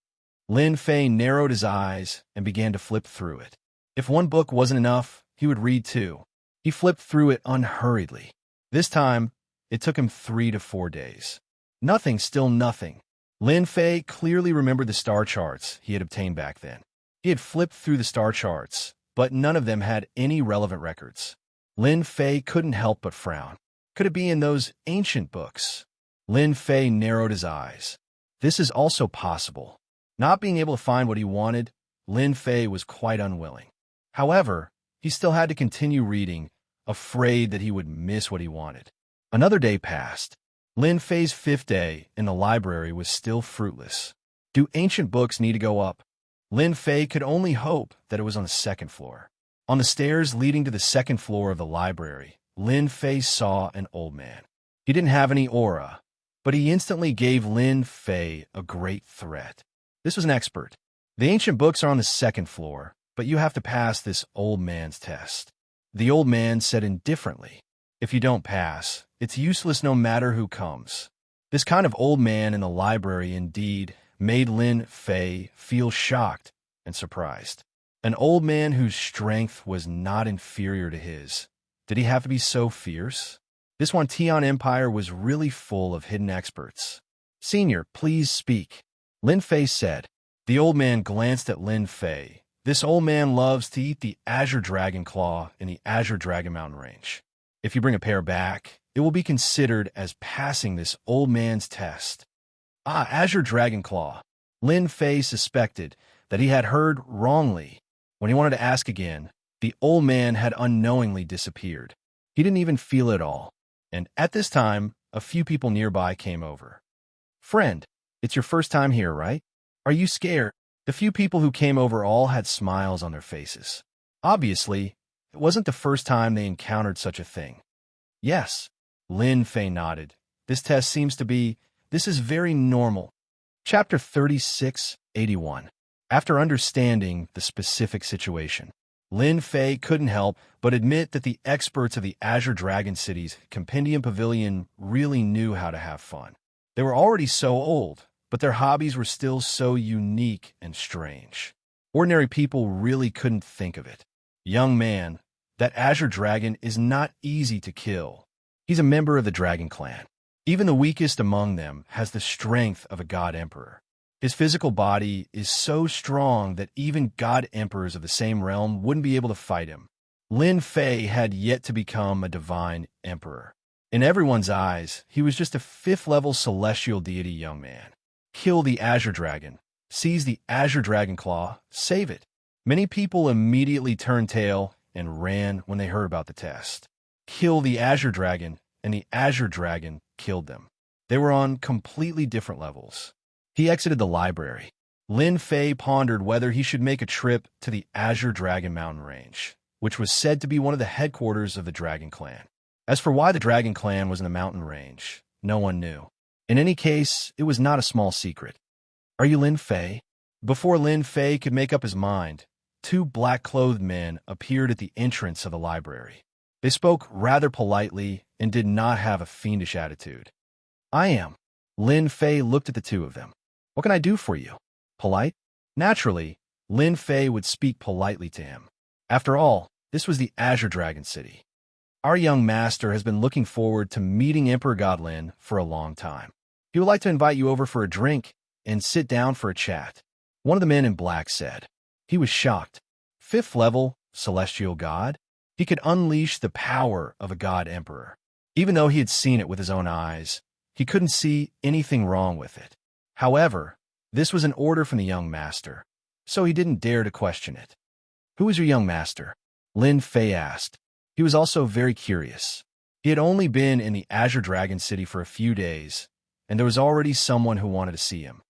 Lin Fei narrowed his eyes and began to flip through it. If one book wasn't enough, he would read 2. He flipped through it unhurriedly. This time, it took him 3 to 4 days. Nothing, still nothing. Lin Fei clearly remembered the star charts he had obtained back then. He had flipped through the star charts, but none of them had any relevant records. Lin Fei couldn't help but frown. Could it be in those ancient books? Lin Fei narrowed his eyes. This is also possible. Not being able to find what he wanted, Lin Fei was quite unwilling. However, he still had to continue reading, afraid that he would miss what he wanted. Another day passed. Lin Fei's 5th day in the library was still fruitless. Do ancient books need to go up? Lin Fei could only hope that it was on the 2nd floor. On the stairs leading to the 2nd floor of the library, Lin Fei saw an old man. He didn't have any aura, but he instantly gave Lin Fei a great threat. This was an expert. The ancient books are on the 2nd floor, but you have to pass this old man's test. The old man said indifferently, "If you don't pass, it's useless no matter who comes." This kind of old man in the library indeed made Lin Fei feel shocked and surprised. An old man whose strength was not inferior to his. Did he have to be so fierce? This Wantian Empire was really full of hidden experts. "Senior, please speak," Lin Fei said. The old man glanced at Lin Fei. This old man loves to eat the Azure Dragon Claw in the Azure Dragon Mountain Range. If you bring a pair back, it will be considered as passing this old man's test. Azure Dragon Claw. Lin Fei suspected that he had heard wrongly. When he wanted to ask again, the old man had unknowingly disappeared. He didn't even feel it all. And at this time, a few people nearby came over. "Friend, It's your first time here, right? Are you scared? The few people who came over all had smiles on their faces. Obviously, it wasn't the first time they encountered such a thing. Yes, Lin Fei nodded. This is very normal. Chapter 3681. After understanding the specific situation, Lin Fei couldn't help but admit that the experts of the Azure Dragon City's Compendium Pavilion really knew how to have fun. They were already so old, but their hobbies were still so unique and strange. Ordinary people really couldn't think of it. Young man, that Azure Dragon is not easy to kill. He's a member of the Dragon Clan. Even the weakest among them has the strength of a God Emperor. His physical body is so strong that even God Emperors of the same realm wouldn't be able to fight him. Lin Fei had yet to become a divine emperor. In everyone's eyes, he was just a fifth-level celestial deity young man. Kill the Azure Dragon. Seize the Azure Dragon Claw. Save it. Many people immediately turned tail and ran when they heard about the test. Kill the Azure Dragon, and the Azure Dragon killed them. They were on completely different levels. He exited the library. Lin Fei pondered whether he should make a trip to the Azure Dragon mountain range, which was said to be one of the headquarters of the Dragon Clan. As for why the Dragon Clan was in the mountain range, no one knew. In any case, it was not a small secret. Are you Lin Fei? Before Lin Fei could make up his mind, two black-clothed men appeared at the entrance of the library. They spoke rather politely and did not have a fiendish attitude. I am. Lin Fei looked at the two of them. What can I do for you? Polite? Naturally, Lin Fei would speak politely to him. After all, this was the Azure Dragon City. Our young master has been looking forward to meeting Emperor Godlin for a long time. He would like to invite you over for a drink and sit down for a chat. One of the men in black said. He was shocked. Fifth level, celestial god? He could unleash the power of a god emperor. Even though he had seen it with his own eyes, he couldn't see anything wrong with it. However, this was an order from the young master, so he didn't dare to question it. Who is your young master? Lin Fei asked. He was also very curious. He had only been in the Azure Dragon City for a few days, and there was already someone who wanted to see him.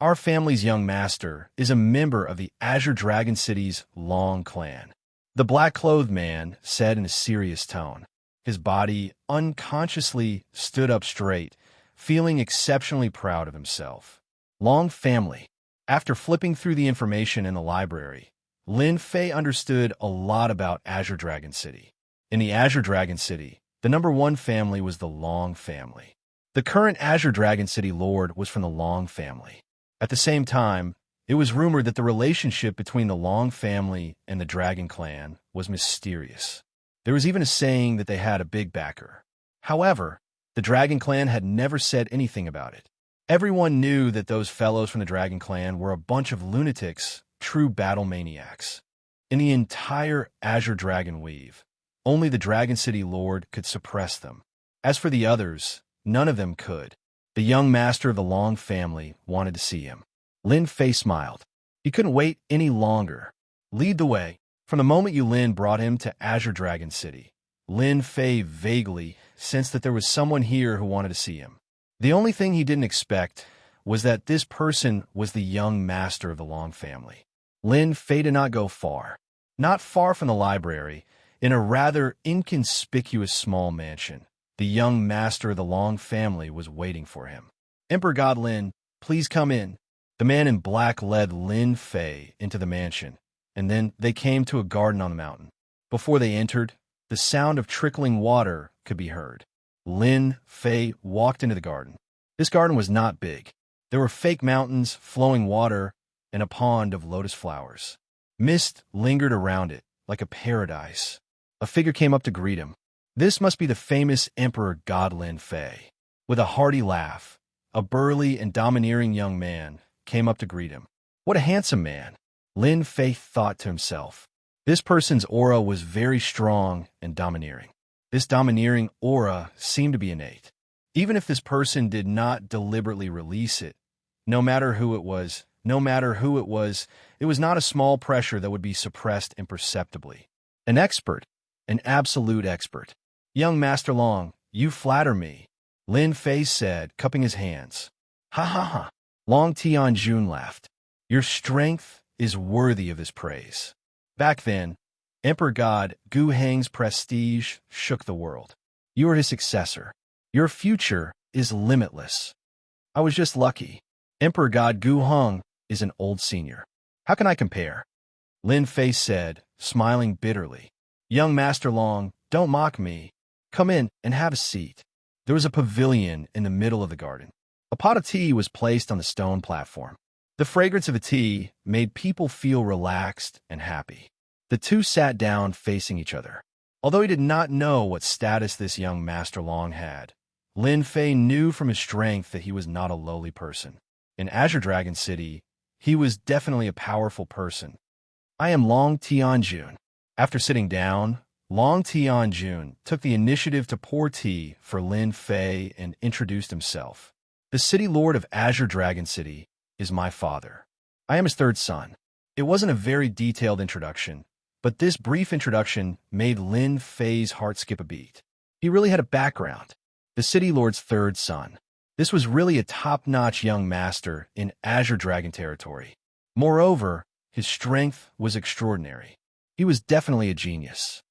Our family's young master is a member of the Azure Dragon City's Long Clan. The black-clothed man said in a serious tone. His body unconsciously stood up straight, feeling exceptionally proud of himself. Long family. After flipping through the information in the library, Lin Fei understood a lot about Azure Dragon City. In the Azure Dragon City, the number one family was the Long family. The current Azure Dragon City Lord was from the Long family. At the same time, it was rumored that the relationship between the Long family and the Dragon Clan was mysterious. There was even a saying that they had a big backer. However, the Dragon Clan had never said anything about it. Everyone knew that those fellows from the Dragon Clan were a bunch of lunatics, true battle maniacs. In the entire Azure Dragon Weave, only the Dragon City Lord could suppress them. As for the others, none of them could. The young master of the Long family wanted to see him. Lin Fei smiled. He couldn't wait any longer. Lead the way. From the moment Yulin brought him to Azure Dragon City, Lin Fei vaguely sensed that there was someone here who wanted to see him. The only thing he didn't expect was that this person was the young master of the Long family. Lin Fei did not go far. Not far from the library, in a rather inconspicuous small mansion, the young master of the Long family was waiting for him. Emperor Godlin, please come in. The man in black led Lin Fei into the mansion, and then they came to a garden on the mountain. Before they entered, the sound of trickling water could be heard. Lin Fei walked into the garden. This garden was not big. There were fake mountains, flowing water, and a pond of lotus flowers. Mist lingered around it, like a paradise. A figure came up to greet him. This must be the famous Emperor God Lin Fei. With a hearty laugh, a burly and domineering young man came up to greet him. What a handsome man, Lin Fei thought to himself. This person's aura was very strong and domineering. This domineering aura seemed to be innate. Even if this person did not deliberately release it, no matter who it was, it was not a small pressure that would be suppressed imperceptibly. An expert, an absolute expert. Young Master Long, you flatter me, Lin Fei said, cupping his hands. Ha ha ha. Long Tianjun laughed. Your strength is worthy of this praise. Back then, Emperor God Gu Heng's prestige shook the world. You are his successor. Your future is limitless. I was just lucky. Emperor God Gu Heng is an old senior. How can I compare? Lin Fei said, smiling bitterly. Young Master Long, don't mock me. Come in and have a seat. There was a pavilion in the middle of the garden. A pot of tea was placed on the stone platform. The fragrance of the tea made people feel relaxed and happy. The two sat down facing each other. Although he did not know what status this young Master Long had, Lin Fei knew from his strength that he was not a lowly person. In Azure Dragon City, he was definitely a powerful person. I am Long Tianjun. After sitting down, Long Tianjun took the initiative to pour tea for Lin Fei and introduced himself. The City Lord of Azure Dragon City is my father. I am his third son. It wasn't a very detailed introduction, but this brief introduction made Lin Fei's heart skip a beat. He really had a background. The City Lord's third son. This was really a top-notch young master in Azure Dragon territory. Moreover, his strength was extraordinary. He was definitely a genius.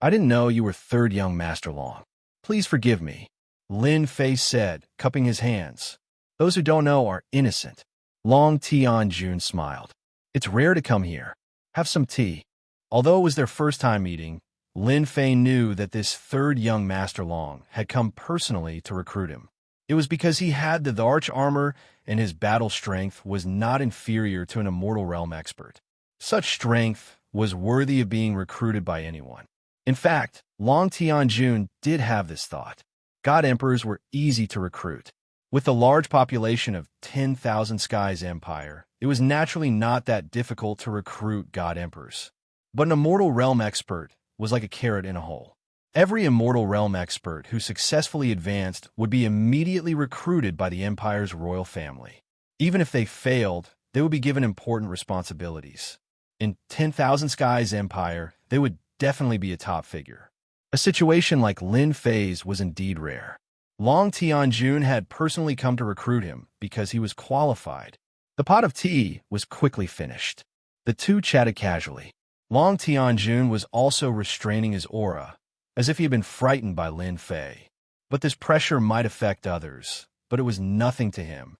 I didn't know you were third young Master Long. Please forgive me, Lin Fei said, cupping his hands. Those who don't know are innocent. Long Tianjun smiled. It's rare to come here. Have some tea. Although it was their first time meeting, Lin Fei knew that this third young Master Long had come personally to recruit him. It was because he had the arch armor and his battle strength was not inferior to an Immortal Realm expert. Such strength was worthy of being recruited by anyone. In fact, Long Tianjun did have this thought. God Emperors were easy to recruit. With the large population of 10,000 Skies Empire, it was naturally not that difficult to recruit God Emperors. But an Immortal Realm expert was like a carrot in a hole. Every Immortal Realm expert who successfully advanced would be immediately recruited by the Empire's royal family. Even if they failed, they would be given important responsibilities. In 10,000 Skies Empire, they would definitely be a top figure. A situation like Lin Fei's was indeed rare. Long Tianjun had personally come to recruit him because he was qualified. The pot of tea was quickly finished. The two chatted casually. Long Tianjun was also restraining his aura, as if he had been frightened by Lin Fei. But this pressure might affect others, but it was nothing to him.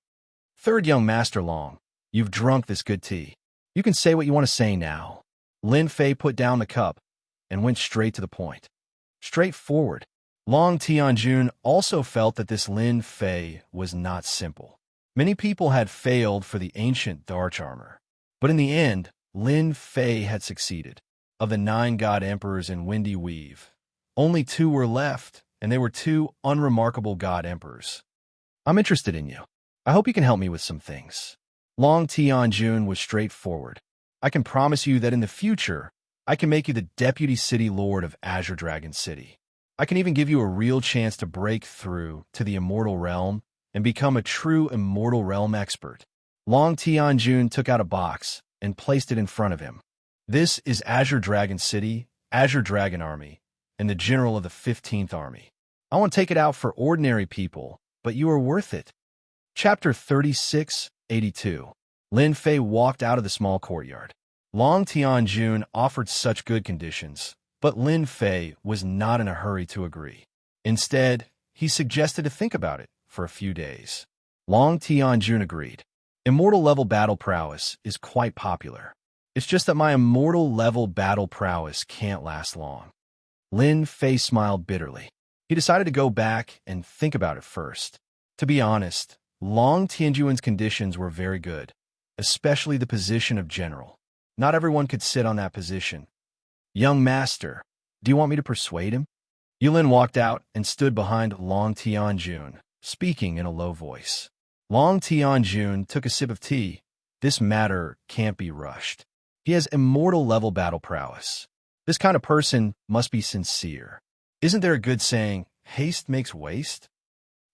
Third young Master Long, you've drunk this good tea. You can say what you want to say now. Lin Fei put down the cup and went straight to the point. Straightforward. Long Tianjun also felt that this Lin Fei was not simple. Many people had failed for the ancient Darch armor. But in the end, Lin Fei had succeeded. Of the 9 God Emperors in Windy Weave, only 2 were left, and they were 2 unremarkable God Emperors. I'm interested in you. I hope you can help me with some things. Long Tianjun was straightforward. I can promise you that in the future, I can make you the Deputy City Lord of Azure Dragon City. I can even give you a real chance to break through to the Immortal Realm and become a true Immortal Realm expert. Long Tianjun took out a box and placed it in front of him. This is Azure Dragon City, Azure Dragon Army, and the General of the 15th Army. I won't take it out for ordinary people, but you are worth it. Chapter 3682. Lin Fei walked out of the small courtyard. Long Tianjun offered such good conditions, but Lin Fei was not in a hurry to agree. Instead, he suggested to think about it for a few days. Long Tianjun agreed. Immortal level battle prowess is quite popular. It's just that my immortal level battle prowess can't last long. Lin Fei smiled bitterly. He decided to go back and think about it first. To be honest, Long Tianjun's conditions were very good, especially the position of general. Not everyone could sit on that position. Young master, do you want me to persuade him? Yulin walked out and stood behind Long Tianjun, speaking in a low voice. Long Tianjun took a sip of tea. This matter can't be rushed. He has immortal level battle prowess. This kind of person must be sincere. Isn't there a good saying, haste makes waste?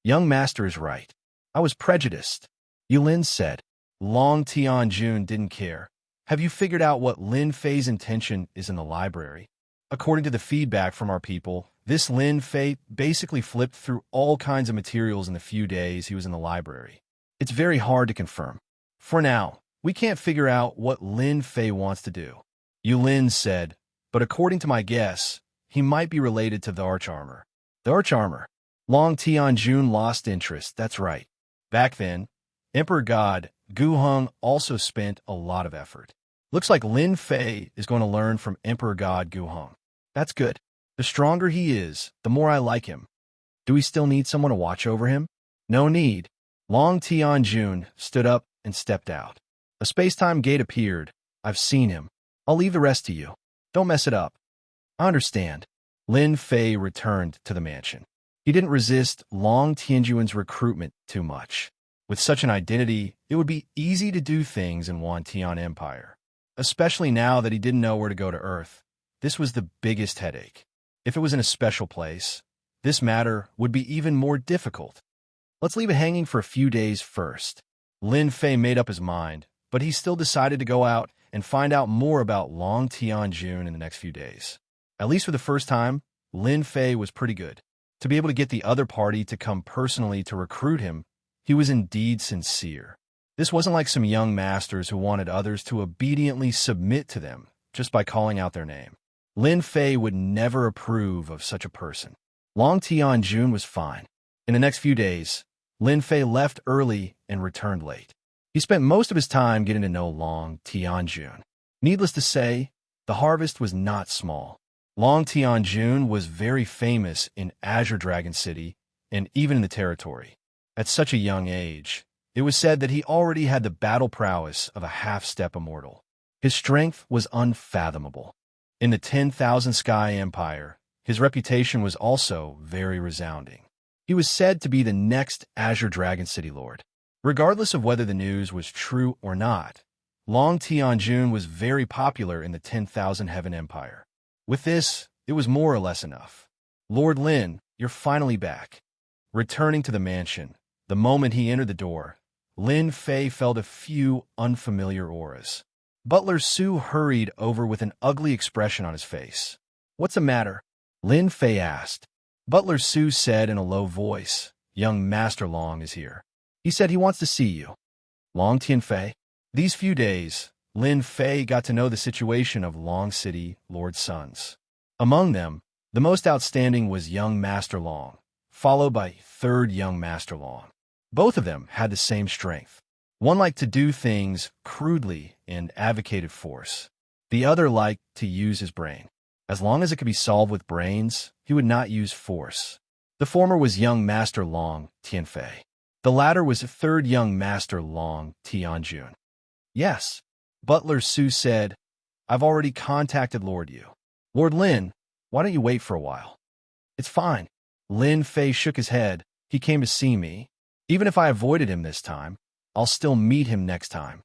Young master is right. I was prejudiced. Yulin said. Long Tianjun didn't care. Have you figured out what Lin Fei's intention is in the library? According to the feedback from our people, this Lin Fei basically flipped through all kinds of materials in the few days he was in the library. It's very hard to confirm. For now, we can't figure out what Lin Fei wants to do. Yulin said, but according to my guess, he might be related to the Archarmor. The Archarmor. Long Tianjun lost interest, that's right. Back then, Emperor God Gu Heng also spent a lot of effort. Looks like Lin Fei is going to learn from Emperor God Gu Heng. That's good. The stronger he is, the more I like him. Do we still need someone to watch over him? No need. Long Tianjun stood up and stepped out. A space-time gate appeared. I've seen him. I'll leave the rest to you. Don't mess it up. I understand. Lin Fei returned to the mansion. He didn't resist Long Tianjun's recruitment too much. With such an identity, it would be easy to do things in Wantian Empire. Especially now that he didn't know where to go to Earth. This was the biggest headache. If it was in a special place, this matter would be even more difficult. Let's leave it hanging for a few days first. Lin Fei made up his mind, but he still decided to go out and find out more about Long Tianjun in the next few days. At least for the first time, Lin Fei was pretty good. To be able to get the other party to come personally to recruit him, he was indeed sincere. This wasn't like some young masters who wanted others to obediently submit to them just by calling out their name. Lin Fei would never approve of such a person. Long Tianjun was fine. In the next few days, Lin Fei left early and returned late. He spent most of his time getting to know Long Tianjun. Needless to say, the harvest was not small. Long Tianjun was very famous in Azure Dragon City and even in the territory. At such a young age, it was said that he already had the battle prowess of a half-step immortal. His strength was unfathomable. In the 10,000 Sky Empire, his reputation was also very resounding. He was said to be the next Azure Dragon City Lord. Regardless of whether the news was true or not, Long Tianjun was very popular in the 10,000 Heaven Empire. With this, it was more or less enough. Lord Lin, you're finally back. Returning to the mansion, the moment he entered the door, Lin Fei felt a few unfamiliar auras. Butler Su hurried over with an ugly expression on his face. What's the matter? Lin Fei asked. Butler Su said in a low voice, young Master Long is here. He said he wants to see you. Long Tianfei? These few days, Lin Fei got to know the situation of Long City Lord's sons. Among them, the most outstanding was young Master Long, followed by third young Master Long. Both of them had the same strength. One liked to do things crudely and advocated force. The other liked to use his brain. As long as it could be solved with brains, he would not use force. The former was young Master Long Tianfei. The latter was third young Master Long Tianjun. Yes, Butler Su said, I've already contacted Lord Yu. Lord Lin, why don't you wait for a while? It's fine. Lin Fei shook his head. He came to see me. Even if I avoided him this time, I'll still meet him next time.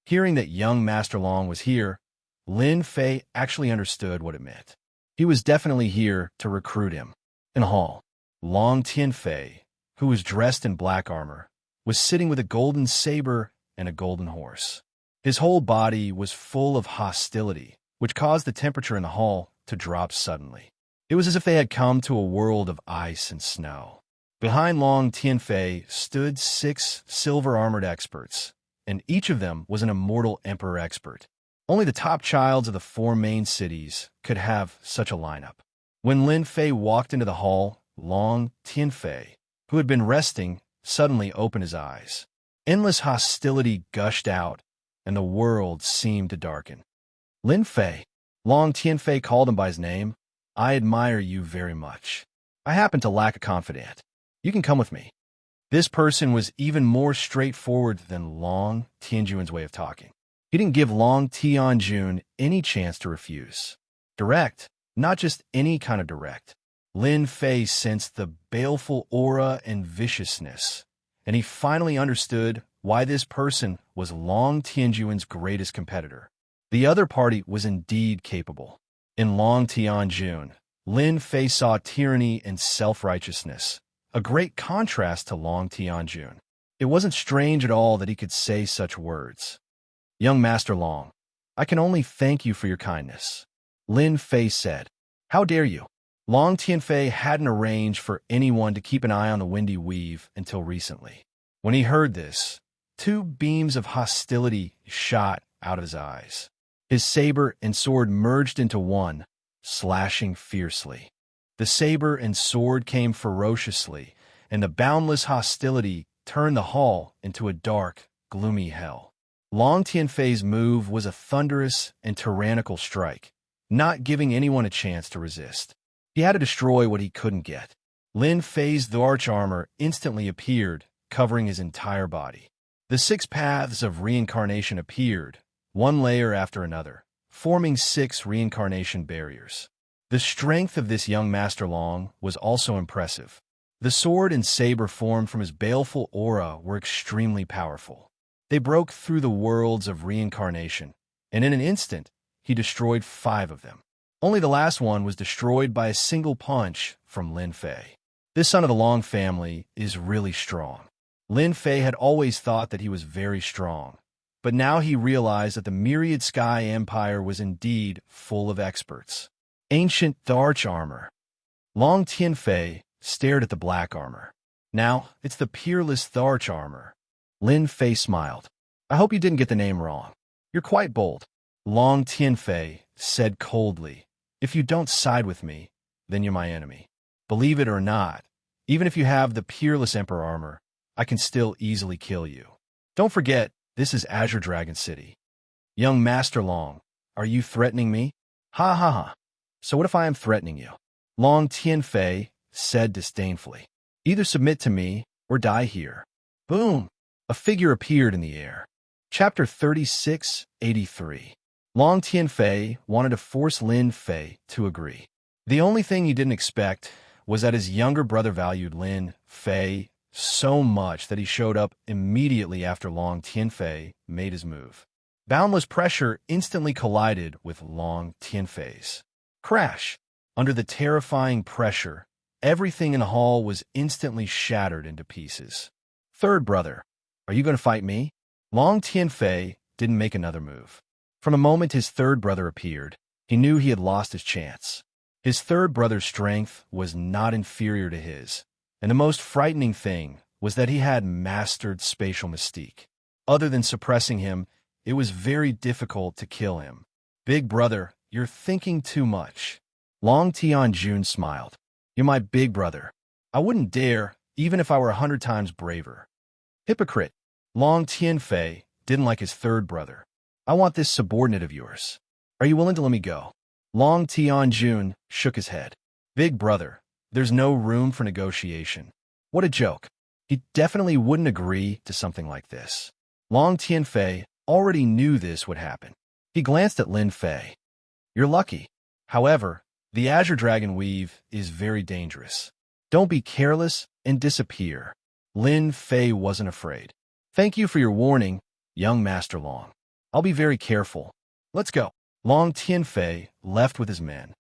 Hearing that young Master Long was here, Lin Fei actually understood what it meant. He was definitely here to recruit him. In the hall, Long Tianfei, who was dressed in black armor, was sitting with a golden saber and a golden horse. His whole body was full of hostility, which caused the temperature in the hall to drop suddenly. It was as if they had come to a world of ice and snow. Behind Long Tianfei stood 6 silver-armored experts, and each of them was an immortal emperor expert. Only the top childs of the 4 main cities could have such a lineup. When Lin Fei walked into the hall, Long Tianfei, who had been resting, suddenly opened his eyes. Endless hostility gushed out, and the world seemed to darken. Lin Fei, Long Tianfei called him by his name. I admire you very much. I happen to lack a confidant. You can come with me. This person was even more straightforward than Long Tianjun's way of talking. He didn't give Long Tianjun any chance to refuse. Direct, not just any kind of direct. Lin Fei sensed the baleful aura and viciousness, and he finally understood why this person was Long Tianjun's greatest competitor. The other party was indeed capable. In Long Tianjun, Lin Fei saw tyranny and self-righteousness, a great contrast to Long Tianjun. It wasn't strange at all that he could say such words. Young Master Long, I can only thank you for your kindness. Lin Fei said, How dare you? Long Tianfei hadn't arranged for anyone to keep an eye on the Windy Weave until recently. When he heard this, two beams of hostility shot out of his eyes. His saber and sword merged into one, slashing fiercely. The saber and sword came ferociously, and the boundless hostility turned the hall into a dark, gloomy hell. Long Tianfei's move was a thunderous and tyrannical strike, not giving anyone a chance to resist. He had to destroy what he couldn't get. Lin Fei's arch armor instantly appeared, covering his entire body. The 6 paths of reincarnation appeared, one layer after another, forming 6 reincarnation barriers. The strength of this young Master Long was also impressive. The sword and saber formed from his baleful aura were extremely powerful. They broke through the worlds of reincarnation, and in an instant, he destroyed 5 of them. Only the last one was destroyed by a single punch from Lin Fei. This son of the Long family is really strong. Lin Fei had always thought that he was very strong, but now he realized that the Myriad Sky Empire was indeed full of experts. Ancient arch armor. Long Tianfei stared at the black armor. Now, it's the peerless arch armor. Lin Fei smiled. I hope you didn't get the name wrong. You're quite bold. Long Tianfei said coldly, if you don't side with me, then you're my enemy. Believe it or not, even if you have the peerless Emperor armor, I can still easily kill you. Don't forget, this is Azure Dragon City. Young Master Long, are you threatening me? Ha ha ha. So what if I am threatening you? Long Tianfei said disdainfully. Either submit to me or die here. Boom! A figure appeared in the air. Chapter 3683. Long Tianfei wanted to force Lin Fei to agree. The only thing he didn't expect was that his younger brother valued Lin Fei so much that he showed up immediately after Long Tianfei made his move. Boundless pressure instantly collided with Long Tianfei's. Crash! Under the terrifying pressure, everything in the hall was instantly shattered into pieces. Third brother, are you going to fight me? Long Tianfei didn't make another move. From the moment his third brother appeared, he knew he had lost his chance. His third brother's strength was not inferior to his, and the most frightening thing was that he had mastered spatial mystique. Other than suppressing him, it was very difficult to kill him. Big brother, you're thinking too much. Long Tianjun smiled. You're my big brother. I wouldn't dare, even if I were 100 times braver. Hypocrite. Long Tianfei didn't like his third brother. I want this subordinate of yours. Are you willing to let me go? Long Tianjun shook his head. Big brother, there's no room for negotiation. What a joke. He definitely wouldn't agree to something like this. Long Tianfei already knew this would happen. He glanced at Lin Fei. You're lucky. However, the Azure Dragon Weave is very dangerous. Don't be careless and disappear. Lin Fei wasn't afraid. Thank you for your warning, young Master Long. I'll be very careful. Let's go. Long Tianfei left with his men.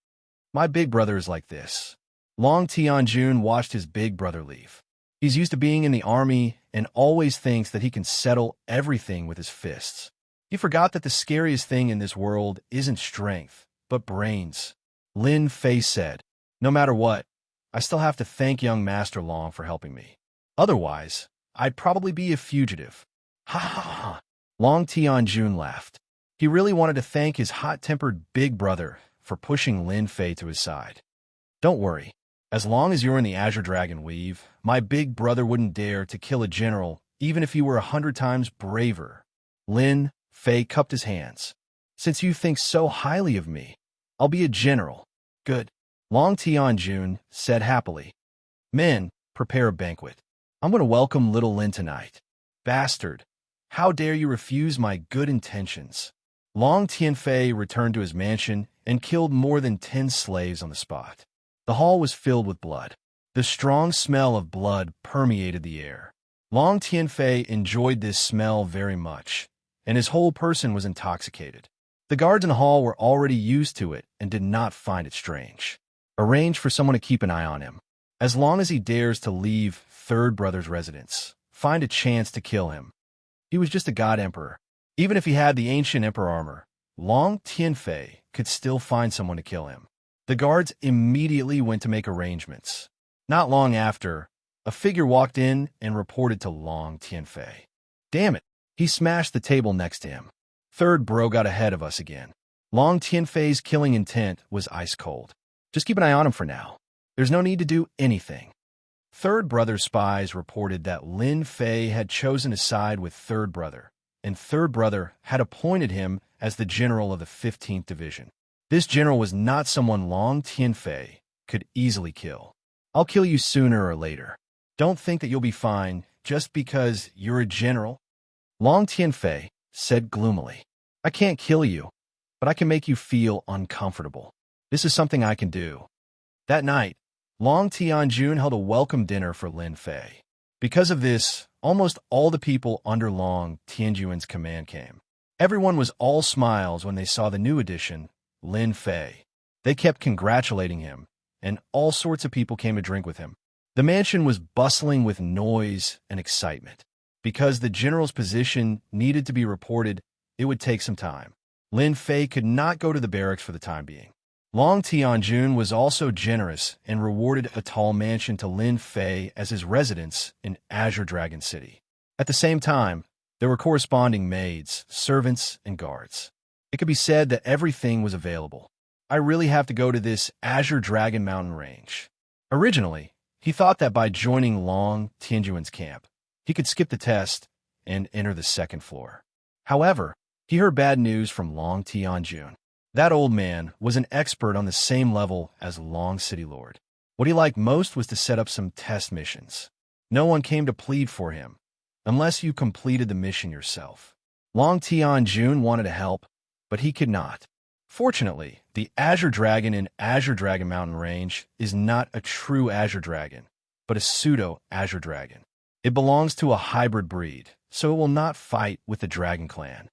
My big brother is like this. Long Tianjun watched his big brother leave. He's used to being in the army and always thinks that he can settle everything with his fists. He forgot that the scariest thing in this world isn't strength, but brains. Lin Fei said, no matter what, I still have to thank young Master Long for helping me. Otherwise, I'd probably be a fugitive. Ha ha ha. Long Tianjun laughed. He really wanted to thank his hot-tempered big brother for pushing Lin Fei to his side. Don't worry. As long as you're in the Azure Dragon Weave, my big brother wouldn't dare to kill a general even if he were 100 times braver. Lin Fei cupped his hands. Since you think so highly of me, I'll be a general. Good. Long Tianjun said happily. Men, prepare a banquet. I'm going to welcome little Lin tonight. Bastard. How dare you refuse my good intentions? Long Tianfei returned to his mansion and killed more than 10 slaves on the spot. The hall was filled with blood. The strong smell of blood permeated the air. Long Tianfei enjoyed this smell very much, and his whole person was intoxicated. The guards in the hall were already used to it and did not find it strange. Arrange for someone to keep an eye on him. As long as he dares to leave third brother's residence, find a chance to kill him. He was just a god emperor. Even if he had the ancient emperor armor, Long Tianfei could still find someone to kill him. The guards immediately went to make arrangements. Not long after, A figure walked in and reported to Long Tianfei. Damn it, he smashed the table next to him. Third bro got ahead of us again. Long Tianfei's killing intent was ice cold. Just keep an eye on him for now. There's no need to do anything. Third brother's spies reported that Lin Fei had chosen a side with third brother, and third brother had appointed him as the general of the 15th Division. This general was not someone Long Tianfei could easily kill. I'll kill you sooner or later. Don't think that you'll be fine just because you're a general. Long Tianfei said gloomily. I can't kill you, but I can make you feel uncomfortable. This is something I can do. That night, Long Tianjun held a welcome dinner for Lin Fei. Because of this, almost all the people under Long Tianjun's command came. Everyone was all smiles when they saw the new addition, Lin Fei. They kept congratulating him, and all sorts of people came to drink with him. The mansion was bustling with noise and excitement. Because the general's position needed to be reported, it would take some time. Lin Fei could not go to the barracks for the time being. Long Tianjun was also generous and rewarded a tall mansion to Lin Fei as his residence in Azure Dragon City. At the same time, there were corresponding maids, servants, and guards. It could be said that everything was available. I really have to go to this Azure Dragon mountain range. Originally, he thought that by joining Long Tianjun's camp, he could skip the test and enter the second floor. However, he heard bad news from Long Tianjun. That old man was an expert on the same level as Long City Lord. What he liked most was to set up some test missions. No one came to plead for him, unless you completed the mission yourself. Long Tianjun wanted to help, but he could not. Fortunately, the Azure Dragon in Azure Dragon Mountain Range is not a true Azure Dragon, but a pseudo-Azure Dragon. It belongs to a hybrid breed, so it will not fight with the Dragon Clan.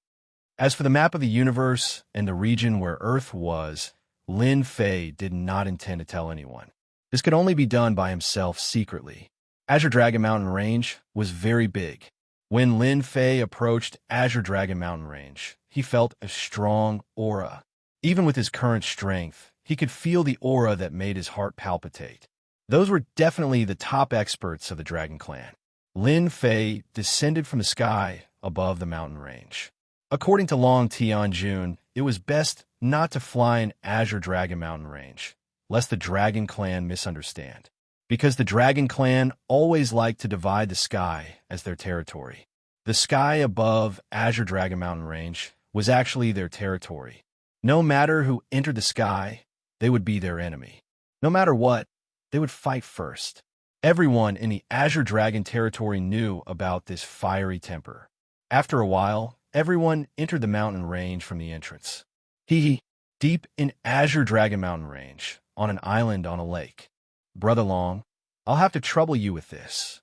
As for the map of the universe and the region where Earth was, Lin Fei did not intend to tell anyone. This could only be done by himself secretly. Azure Dragon Mountain Range was very big. When Lin Fei approached Azure Dragon Mountain Range, he felt a strong aura. Even with his current strength, he could feel the aura that made his heart palpitate. Those were definitely the top experts of the Dragon Clan. Lin Fei descended from the sky above the mountain range. According to Long Tianjun, it was best not to fly in Azure Dragon Mountain Range, lest the Dragon Clan misunderstand, because the Dragon Clan always liked to divide the sky as their territory. The sky above Azure Dragon Mountain Range was actually their territory. No matter who entered the sky, they would be their enemy. No matter what, they would fight first. Everyone in the Azure Dragon territory knew about this fiery temper. After a while, everyone entered the mountain range from the entrance. Deep in Azure Dragon Mountain Range, on an island on a lake. Brother Long, I'll have to trouble you with this.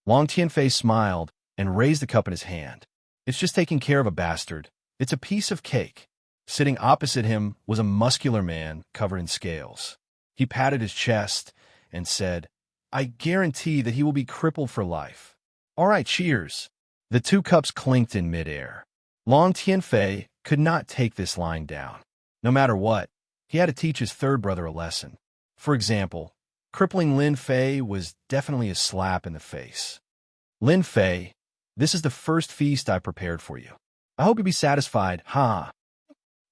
Long Tianfei smiled and raised the cup in his hand. It's just taking care of a bastard. It's a piece of cake. Sitting opposite him was a muscular man covered in scales. He patted his chest and said, I guarantee that he will be crippled for life. All right, cheers. The two cups clinked in midair. Long Tianfei could not take this lying down. No matter what, he had to teach his third brother a lesson. For example, crippling Lin Fei was definitely a slap in the face. Lin Fei, this is the first feast I prepared for you. I hope you'll be satisfied, huh?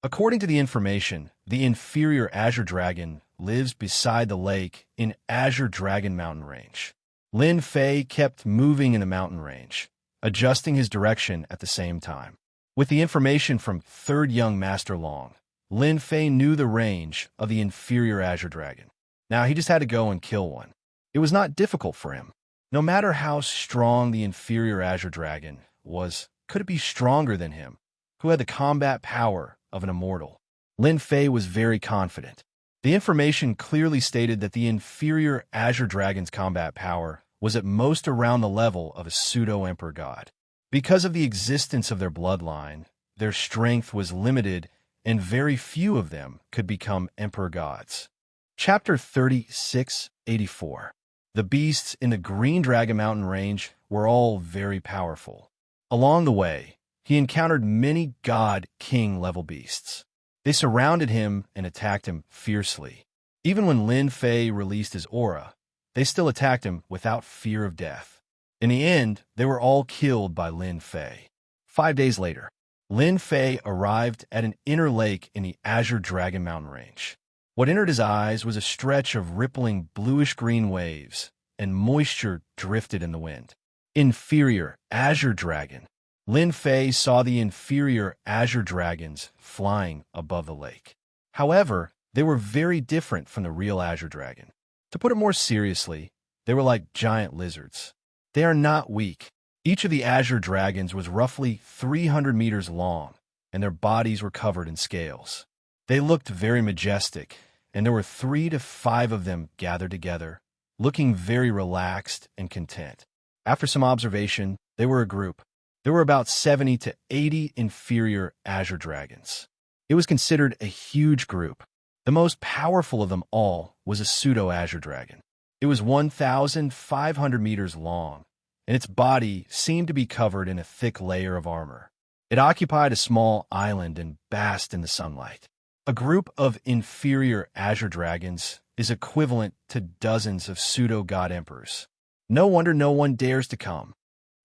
According to the information, the inferior Azure Dragon lives beside the lake in Azure Dragon Mountain Range. Lin Fei kept moving in the mountain range, adjusting his direction at the same time. With the information from Third Young Master Long, Lin Fei knew the range of the inferior Azure Dragon. Now he just had to go and kill one. It was not difficult for him. No matter how strong the inferior Azure Dragon was, could it be stronger than him, who had the combat power of an immortal? Lin Fei was very confident. The information clearly stated that the inferior Azure Dragon's combat power was at most around the level of a pseudo-emperor god. Because of the existence of their bloodline, their strength was limited and very few of them could become emperor gods. Chapter 3684. The beasts in the Green Dragon Mountain Range were all very powerful. Along the way, he encountered many god-king level beasts. They surrounded him and attacked him fiercely. Even when Lin Fei released his aura, they still attacked him without fear of death. In the end, they were all killed by Lin Fei. 5 days later, Lin Fei arrived at an inner lake in the Azure Dragon mountain range. What entered his eyes was a stretch of rippling bluish-green waves, and moisture drifted in the wind. Inferior Azure Dragon. Lin Fei saw the inferior Azure Dragons flying above the lake. However, they were very different from the real Azure Dragon. To put it more seriously, they were like giant lizards. They are not weak. Each of the Azure Dragons was roughly 300 meters long, and their bodies were covered in scales. They looked very majestic, and there were 3 to 5 of them gathered together, looking very relaxed and content. After some observation, they were a group. There were about 70 to 80 inferior Azure Dragons. It was considered a huge group. The most powerful of them all was a pseudo-Azure Dragon. It was 1,500 meters long, and its body seemed to be covered in a thick layer of armor. It occupied a small island and basked in the sunlight. A group of inferior Azure Dragons is equivalent to dozens of pseudo-god emperors. No wonder no one dares to come.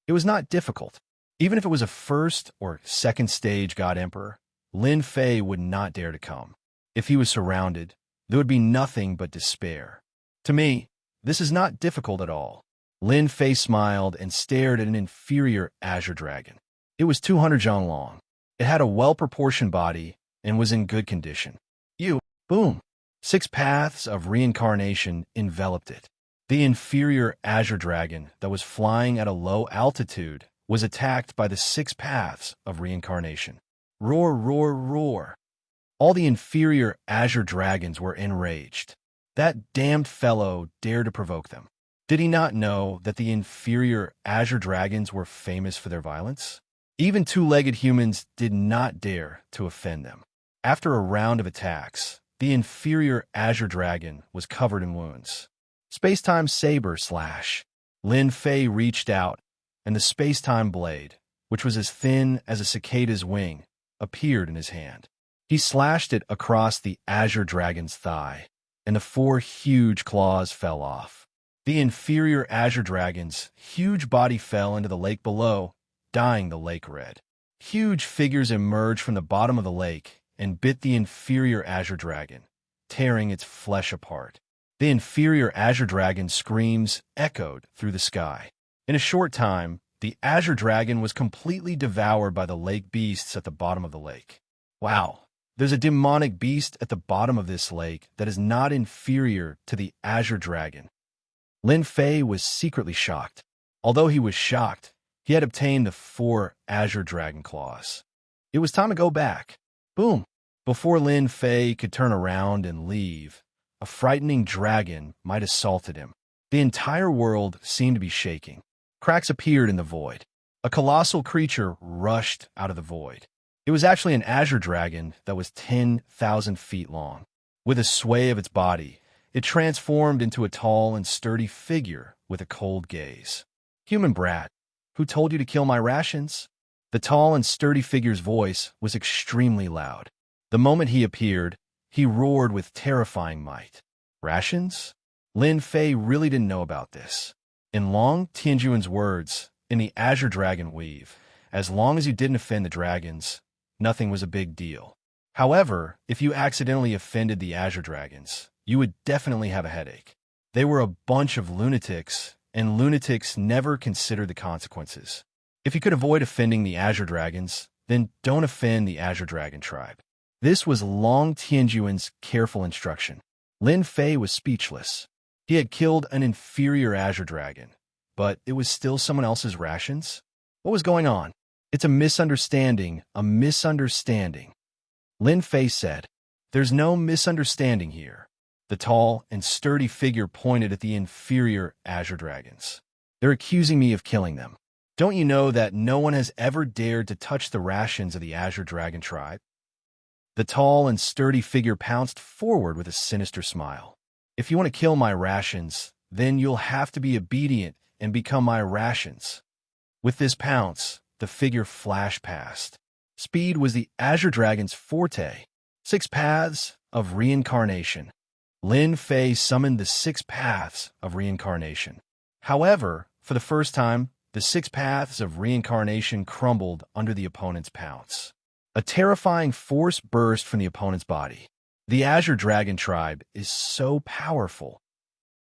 It was not difficult. Even if it was a first or second stage god emperor, Lin Fei would not dare to come. If he was surrounded, there would be nothing but despair. To me, this is not difficult at all. Lin Fei smiled and stared at an inferior Azure Dragon. It was 200 zhang long. It had a well-proportioned body and was in good condition. Boom! 6 paths of reincarnation enveloped it. The inferior Azure Dragon that was flying at a low altitude was attacked by the 6 paths of reincarnation. Roar, roar, roar. All the inferior Azure Dragons were enraged. That damned fellow dared to provoke them. Did he not know that the inferior Azure Dragons were famous for their violence? Even 2-legged humans did not dare to offend them. After a round of attacks, the inferior Azure Dragon was covered in wounds. Space-time saber slash. Lin Fei reached out, and the space-time blade, which was as thin as a cicada's wing, appeared in his hand. He slashed it across the Azure Dragon's thigh, and the 4 huge claws fell off. The inferior Azure Dragon's huge body fell into the lake below, dyeing the lake red. Huge figures emerged from the bottom of the lake and bit the inferior Azure Dragon, tearing its flesh apart. The inferior Azure Dragon's screams echoed through the sky. In a short time, the Azure Dragon was completely devoured by the lake beasts at the bottom of the lake. Wow, there's a demonic beast at the bottom of this lake that is not inferior to the Azure Dragon. Lin Fei was secretly shocked. Although he was shocked, he had obtained the 4 Azure Dragon claws. It was time to go back. Boom! Before Lin Fei could turn around and leave, a frightening dragon might have assaulted him. The entire world seemed to be shaking. Cracks appeared in the void. A colossal creature rushed out of the void. It was actually an Azure Dragon that was 10,000 feet long. With a sway of its body, it transformed into a tall and sturdy figure with a cold gaze. "Human brat, who told you to kill my rations?" The tall and sturdy figure's voice was extremely loud. The moment he appeared, he roared with terrifying might. Rations? Lin Fei really didn't know about this. In Long Tianjuan's words, in the Azure Dragon weave, as long as you didn't offend the dragons, nothing was a big deal. However, if you accidentally offended the Azure Dragons, you would definitely have a headache. They were a bunch of lunatics, and lunatics never considered the consequences. If you could avoid offending the Azure Dragons, then don't offend the Azure Dragon tribe. This was Long Tianjuan's careful instruction. Lin Fei was speechless. He had killed an inferior Azure Dragon, but it was still someone else's rations? What was going on? It's a misunderstanding, a misunderstanding. Lin Fei said, "There's no misunderstanding here." The tall and sturdy figure pointed at the inferior Azure Dragons. "They're accusing me of killing them. Don't you know that no one has ever dared to touch the rations of the Azure Dragon tribe?" The tall and sturdy figure pounced forward with a sinister smile. "If you want to kill my rations, then you'll have to be obedient and become my rations." With this pounce, the figure flashed past. Speed was the Azure Dragon's forte. 6 paths of reincarnation. Lin Fei summoned the 6 paths of reincarnation. However, for the first time, the 6 paths of reincarnation crumbled under the opponent's pounce. A terrifying force burst from the opponent's body. The Azure Dragon tribe is so powerful.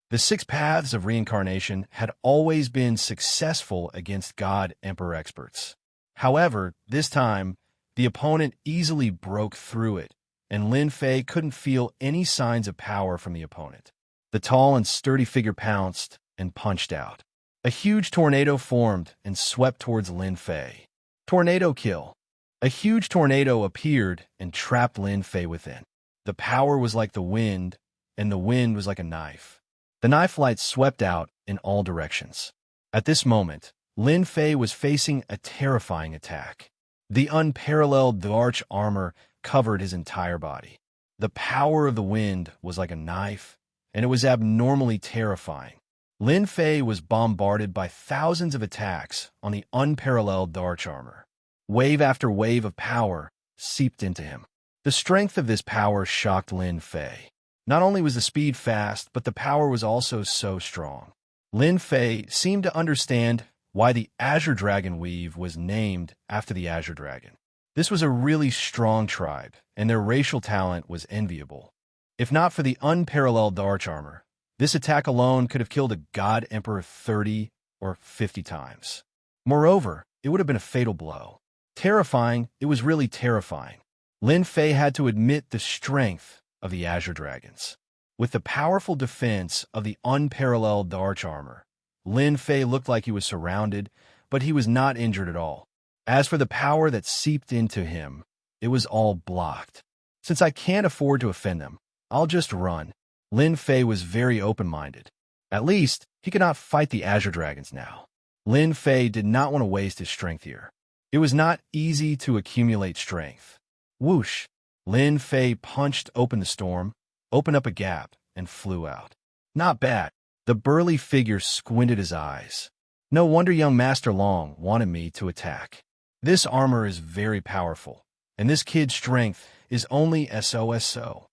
The 6 paths of reincarnation had always been successful against God Emperor experts. However, this time, the opponent easily broke through it, and Lin Fei couldn't feel any signs of power from the opponent. The tall and sturdy figure pounced and punched out. A huge tornado formed and swept towards Lin Fei. Tornado kill. A huge tornado appeared and trapped Lin Fei within. The power was like the wind, and the wind was like a knife. The knife light swept out in all directions. At this moment, Lin Fei was facing a terrifying attack. The unparalleled Dharch armor covered his entire body. The power of the wind was like a knife, and it was abnormally terrifying. Lin Fei was bombarded by thousands of attacks on the unparalleled Dharch armor. Wave after wave of power seeped into him. The strength of this power shocked Lin Fei. Not only was the speed fast, but the power was also so strong. Lin Fei seemed to understand why the Azure Dragon Weave was named after the Azure Dragon. This was a really strong tribe, and their racial talent was enviable. If not for the unparalleled Dharch armor, this attack alone could have killed a God Emperor 30 or 50 times. Moreover, it would have been a fatal blow. Terrifying, it was really terrifying. Lin Fei had to admit the strength of the Azure Dragons. With the powerful defense of the unparalleled Dharch armor, Lin Fei looked like he was surrounded, but he was not injured at all. As for the power that seeped into him, it was all blocked. Since I can't afford to offend them, I'll just run. Lin Fei was very open-minded. At least, he could not fight the Azure Dragons now. Lin Fei did not want to waste his strength here. It was not easy to accumulate strength. Whoosh! Lin Fei punched open the storm, opened up a gap, and flew out. Not bad. The burly figure squinted his eyes. No wonder young Master Long wanted me to attack. This armor is very powerful, and this kid's strength is only SOSO.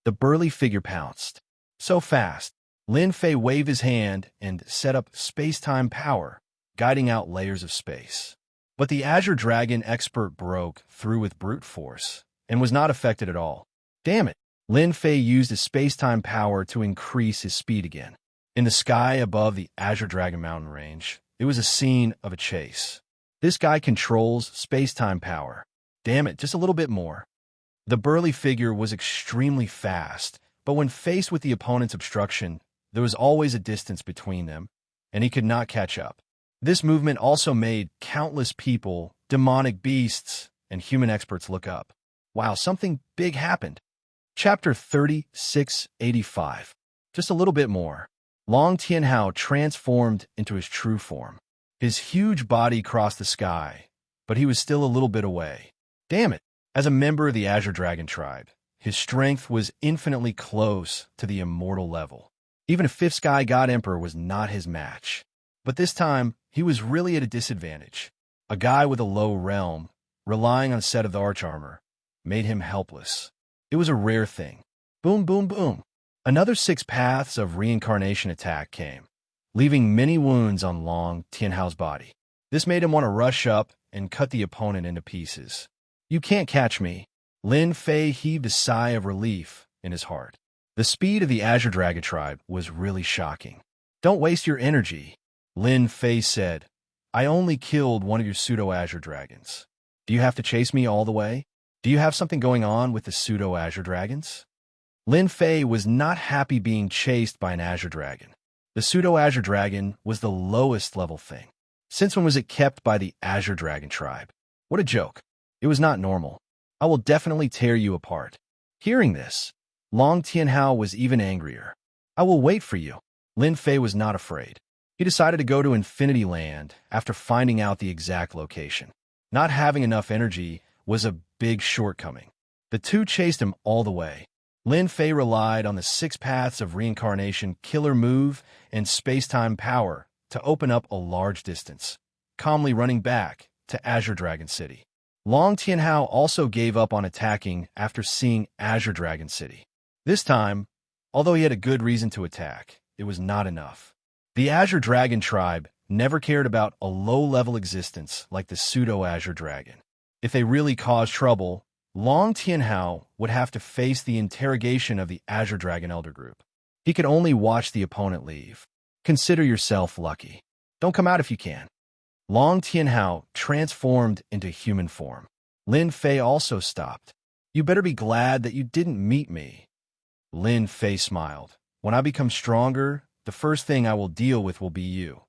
The burly figure pounced. So fast, Lin Fei waved his hand and set up space-time power, guiding out layers of space. But the Azure Dragon expert broke through with brute force and was not affected at all. Damn it! Lin Fei used his space-time power to increase his speed again. In the sky above the Azure Dragon mountain range, it was a scene of a chase. This guy controls space-time power. Damn it, just a little bit more. The burly figure was extremely fast, but when faced with the opponent's obstruction, there was always a distance between them, and he could not catch up. This movement also made countless people, demonic beasts, and human experts look up. Wow, something big happened. Chapter 3685. Just a little bit more. Long Tianhao transformed into his true form. His huge body crossed the sky, but he was still a little bit away. Damn it! As a member of the Azure Dragon tribe, his strength was infinitely close to the immortal level. Even a fifth sky god emperor was not his match. But this time, he was really at a disadvantage. A guy with a low realm, relying on a set of the arch armor, made him helpless. It was a rare thing. Boom, boom, boom. Another 6 paths of reincarnation attack came, leaving many wounds on Long Tianhao's body. This made him want to rush up and cut the opponent into pieces. You can't catch me. Lin Fei heaved a sigh of relief in his heart. The speed of the Azure Dragon tribe was really shocking. Don't waste your energy, Lin Fei said. I only killed one of your pseudo-Azure Dragons. Do you have to chase me all the way? Do you have something going on with the pseudo-Azure Dragons? Lin Fei was not happy being chased by an Azure Dragon. The pseudo-Azure Dragon was the lowest level thing. Since when was it kept by the Azure Dragon tribe? What a joke. It was not normal. I will definitely tear you apart. Hearing this, Long Tianhao was even angrier. I will wait for you. Lin Fei was not afraid. He decided to go to Infinity Land after finding out the exact location. Not having enough energy was a big shortcoming. The two chased him all the way. Lin Fei relied on the 6 paths of reincarnation killer move and space-time power to open up a large distance, calmly running back to Azure Dragon City. Long Tianhao also gave up on attacking after seeing Azure Dragon City. This time, Although he had a good reason to attack, it was not enough. The Azure Dragon tribe never cared about a low-level existence like the pseudo-Azure Dragon. If they really caused trouble, Long Tianhao would have to face the interrogation of the Azure Dragon Elder Group. He could only watch the opponent leave. Consider yourself lucky. Don't come out if you can. Long Tianhao transformed into human form. Lin Fei also stopped. You better be glad that you didn't meet me. Lin Fei smiled. When I become stronger, the first thing I will deal with will be you.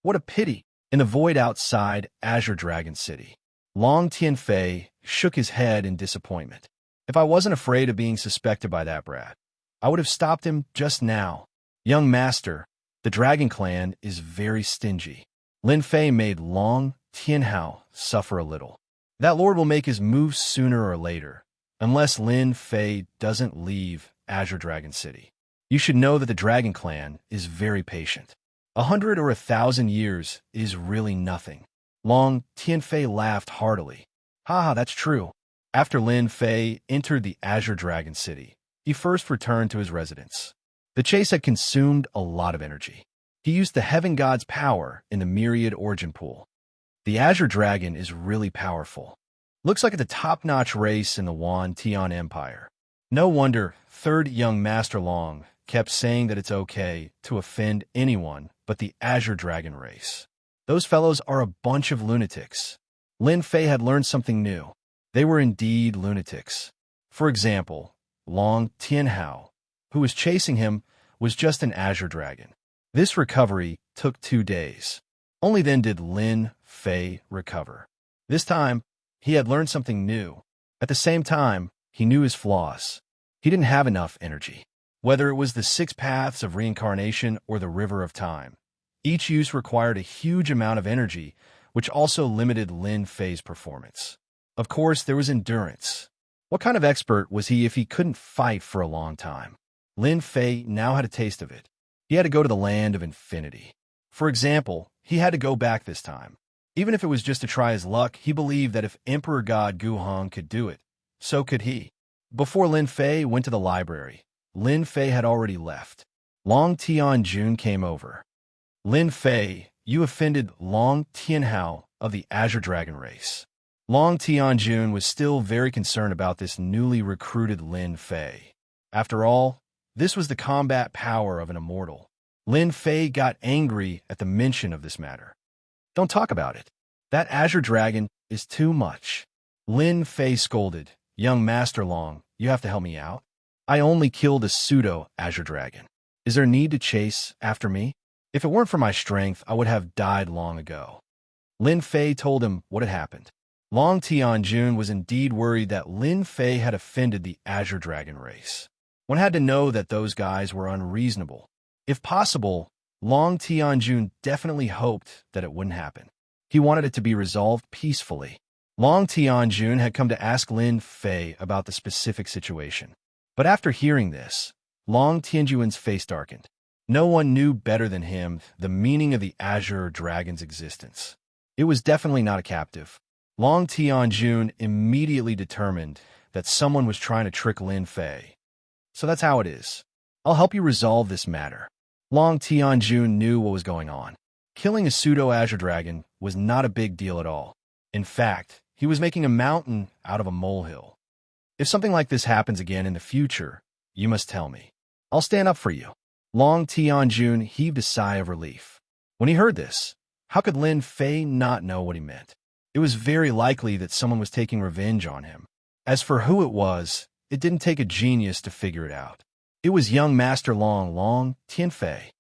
What a pity. In the void outside Azure Dragon City, Long Tianfei shook his head in disappointment. If I wasn't afraid of being suspected by that brat, I would have stopped him just now. Young master, the Dragon Clan is very stingy. Lin Fei made Long Tianhao suffer a little. That lord will make his move sooner or later, unless Lin Fei doesn't leave Azure Dragon City. You should know that the Dragon Clan is very patient. 100 or 1,000 years is really nothing. Long Tianfei laughed heartily. Haha, that's true. After Lin Fei entered the Azure Dragon City, he first returned to his residence. The chase had consumed a lot of energy. He used the Heaven God's power in the Myriad Origin Pool. The Azure Dragon is really powerful. Looks like it's a top-notch race in the Wan Tian Empire. No wonder Third Young Master Long kept saying that it's okay to offend anyone but the Azure Dragon race. Those fellows are a bunch of lunatics. Lin Fei had learned something new. They were indeed lunatics. For example, Long Tianhao, who was chasing him, was just an Azure Dragon. This recovery took 2 days. Only then did Lin Fei recover. This time, he had learned something new. At the same time, he knew his flaws. He didn't have enough energy. Whether it was the 6 paths of reincarnation or the river of time, each use required a huge amount of energy, which also limited Lin Fei's performance. Of course, there was endurance. What kind of expert was he if he couldn't fight for a long time? Lin Fei now had a taste of it. He had to go to the land of infinity. For example, he had to go back this time. Even if it was just to try his luck, he believed that if Emperor God Guhong could do it, so could he. Before Lin Fei went to the library, Lin Fei had already left. Long Tianjun came over. Lin Fei, you offended Long Tianhao of the Azure Dragon race. Long Tianjun was still very concerned about this newly recruited Lin Fei. After all, this was the combat power of an immortal. Lin Fei got angry at the mention of this matter. Don't talk about it. That Azure Dragon is too much. Lin Fei scolded. Young Master Long, you have to help me out. I only killed a pseudo-Azure Dragon. Is there need to chase after me? If it weren't for my strength, I would have died long ago. Lin Fei told him what had happened. Long Tianjun was indeed worried that Lin Fei had offended the Azure Dragon race. One had to know that those guys were unreasonable. If possible, Long Tianjun definitely hoped that it wouldn't happen. He wanted it to be resolved peacefully. Long Tianjun had come to ask Lin Fei about the specific situation. But after hearing this, Long Tianjun's face darkened. No one knew better than him the meaning of the Azure Dragon's existence. It was definitely not a captive. Long Tianjun immediately determined that someone was trying to trick Lin Fei. So that's how it is. I'll help you resolve this matter. Long Tianjun knew what was going on. Killing a pseudo-Azure Dragon was not a big deal at all. In fact, he was making a mountain out of a molehill. If something like this happens again in the future, you must tell me. I'll stand up for you. Long Tianjun heaved a sigh of relief. When he heard this, how could Lin Fei not know what he meant? It was very likely that someone was taking revenge on him. As for who it was, it didn't take a genius to figure it out. It was young Master Long Tianfei.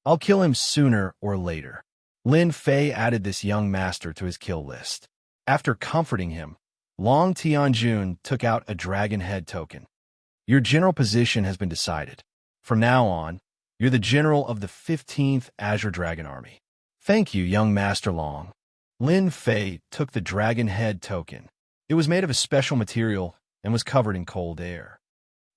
I'll kill him sooner or later. Lin Fei added this young master to his kill list. After comforting him, Long Tianjun took out a dragon head token. Your general position has been decided. From now on, you're the general of the 15th Azure Dragon Army. Thank you, young Master Long. Lin Fei took the dragon head token. It was made of a special material and was covered in cold air.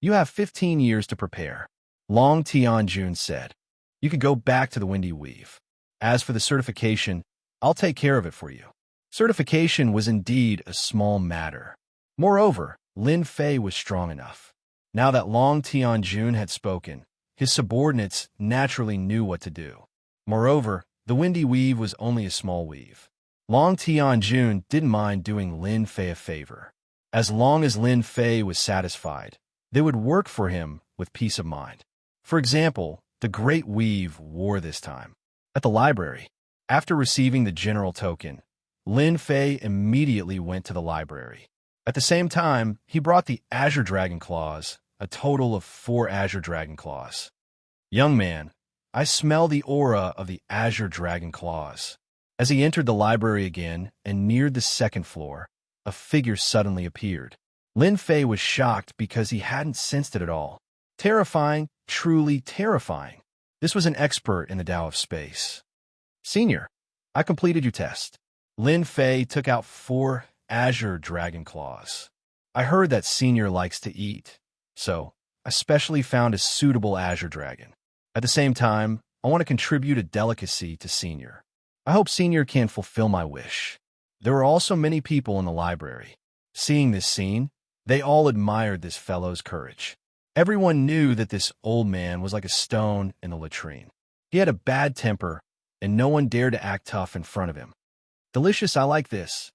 You have 15 years to prepare, Long Tianjun said. You could go back to the Windy Weave. As for the certification, I'll take care of it for you. Certification was indeed a small matter. Moreover, Lin Fei was strong enough. Now that Long Tianjun had spoken, his subordinates naturally knew what to do. Moreover, the windy weave was only a small weave. Long Tianjun didn't mind doing Lin Fei a favor. As long as Lin Fei was satisfied, they would work for him with peace of mind. For example, the Great Weave wore this time. At the library, after receiving the general token, Lin Fei immediately went to the library. At the same time, he brought the Azure Dragon Claws, a total of 4 Azure Dragon Claws. Young man, I smell the aura of the Azure Dragon Claws. As he entered the library again and neared the second floor, a figure suddenly appeared. Lin Fei was shocked because he hadn't sensed it at all. Terrifying, truly terrifying. This was an expert in the Tao of Space. Senior, I completed your test. Lin Fei took out 4 Azure Dragon Claws. I heard that Senior likes to eat, so I specially found a suitable Azure Dragon. At the same time, I want to contribute a delicacy to Senior. I hope Senior can fulfill my wish. There were also many people in the library. Seeing this scene, they all admired this fellow's courage. Everyone knew that this old man was like a stone in the latrine. He had a bad temper, and no one dared to act tough in front of him. Delicious, I like this.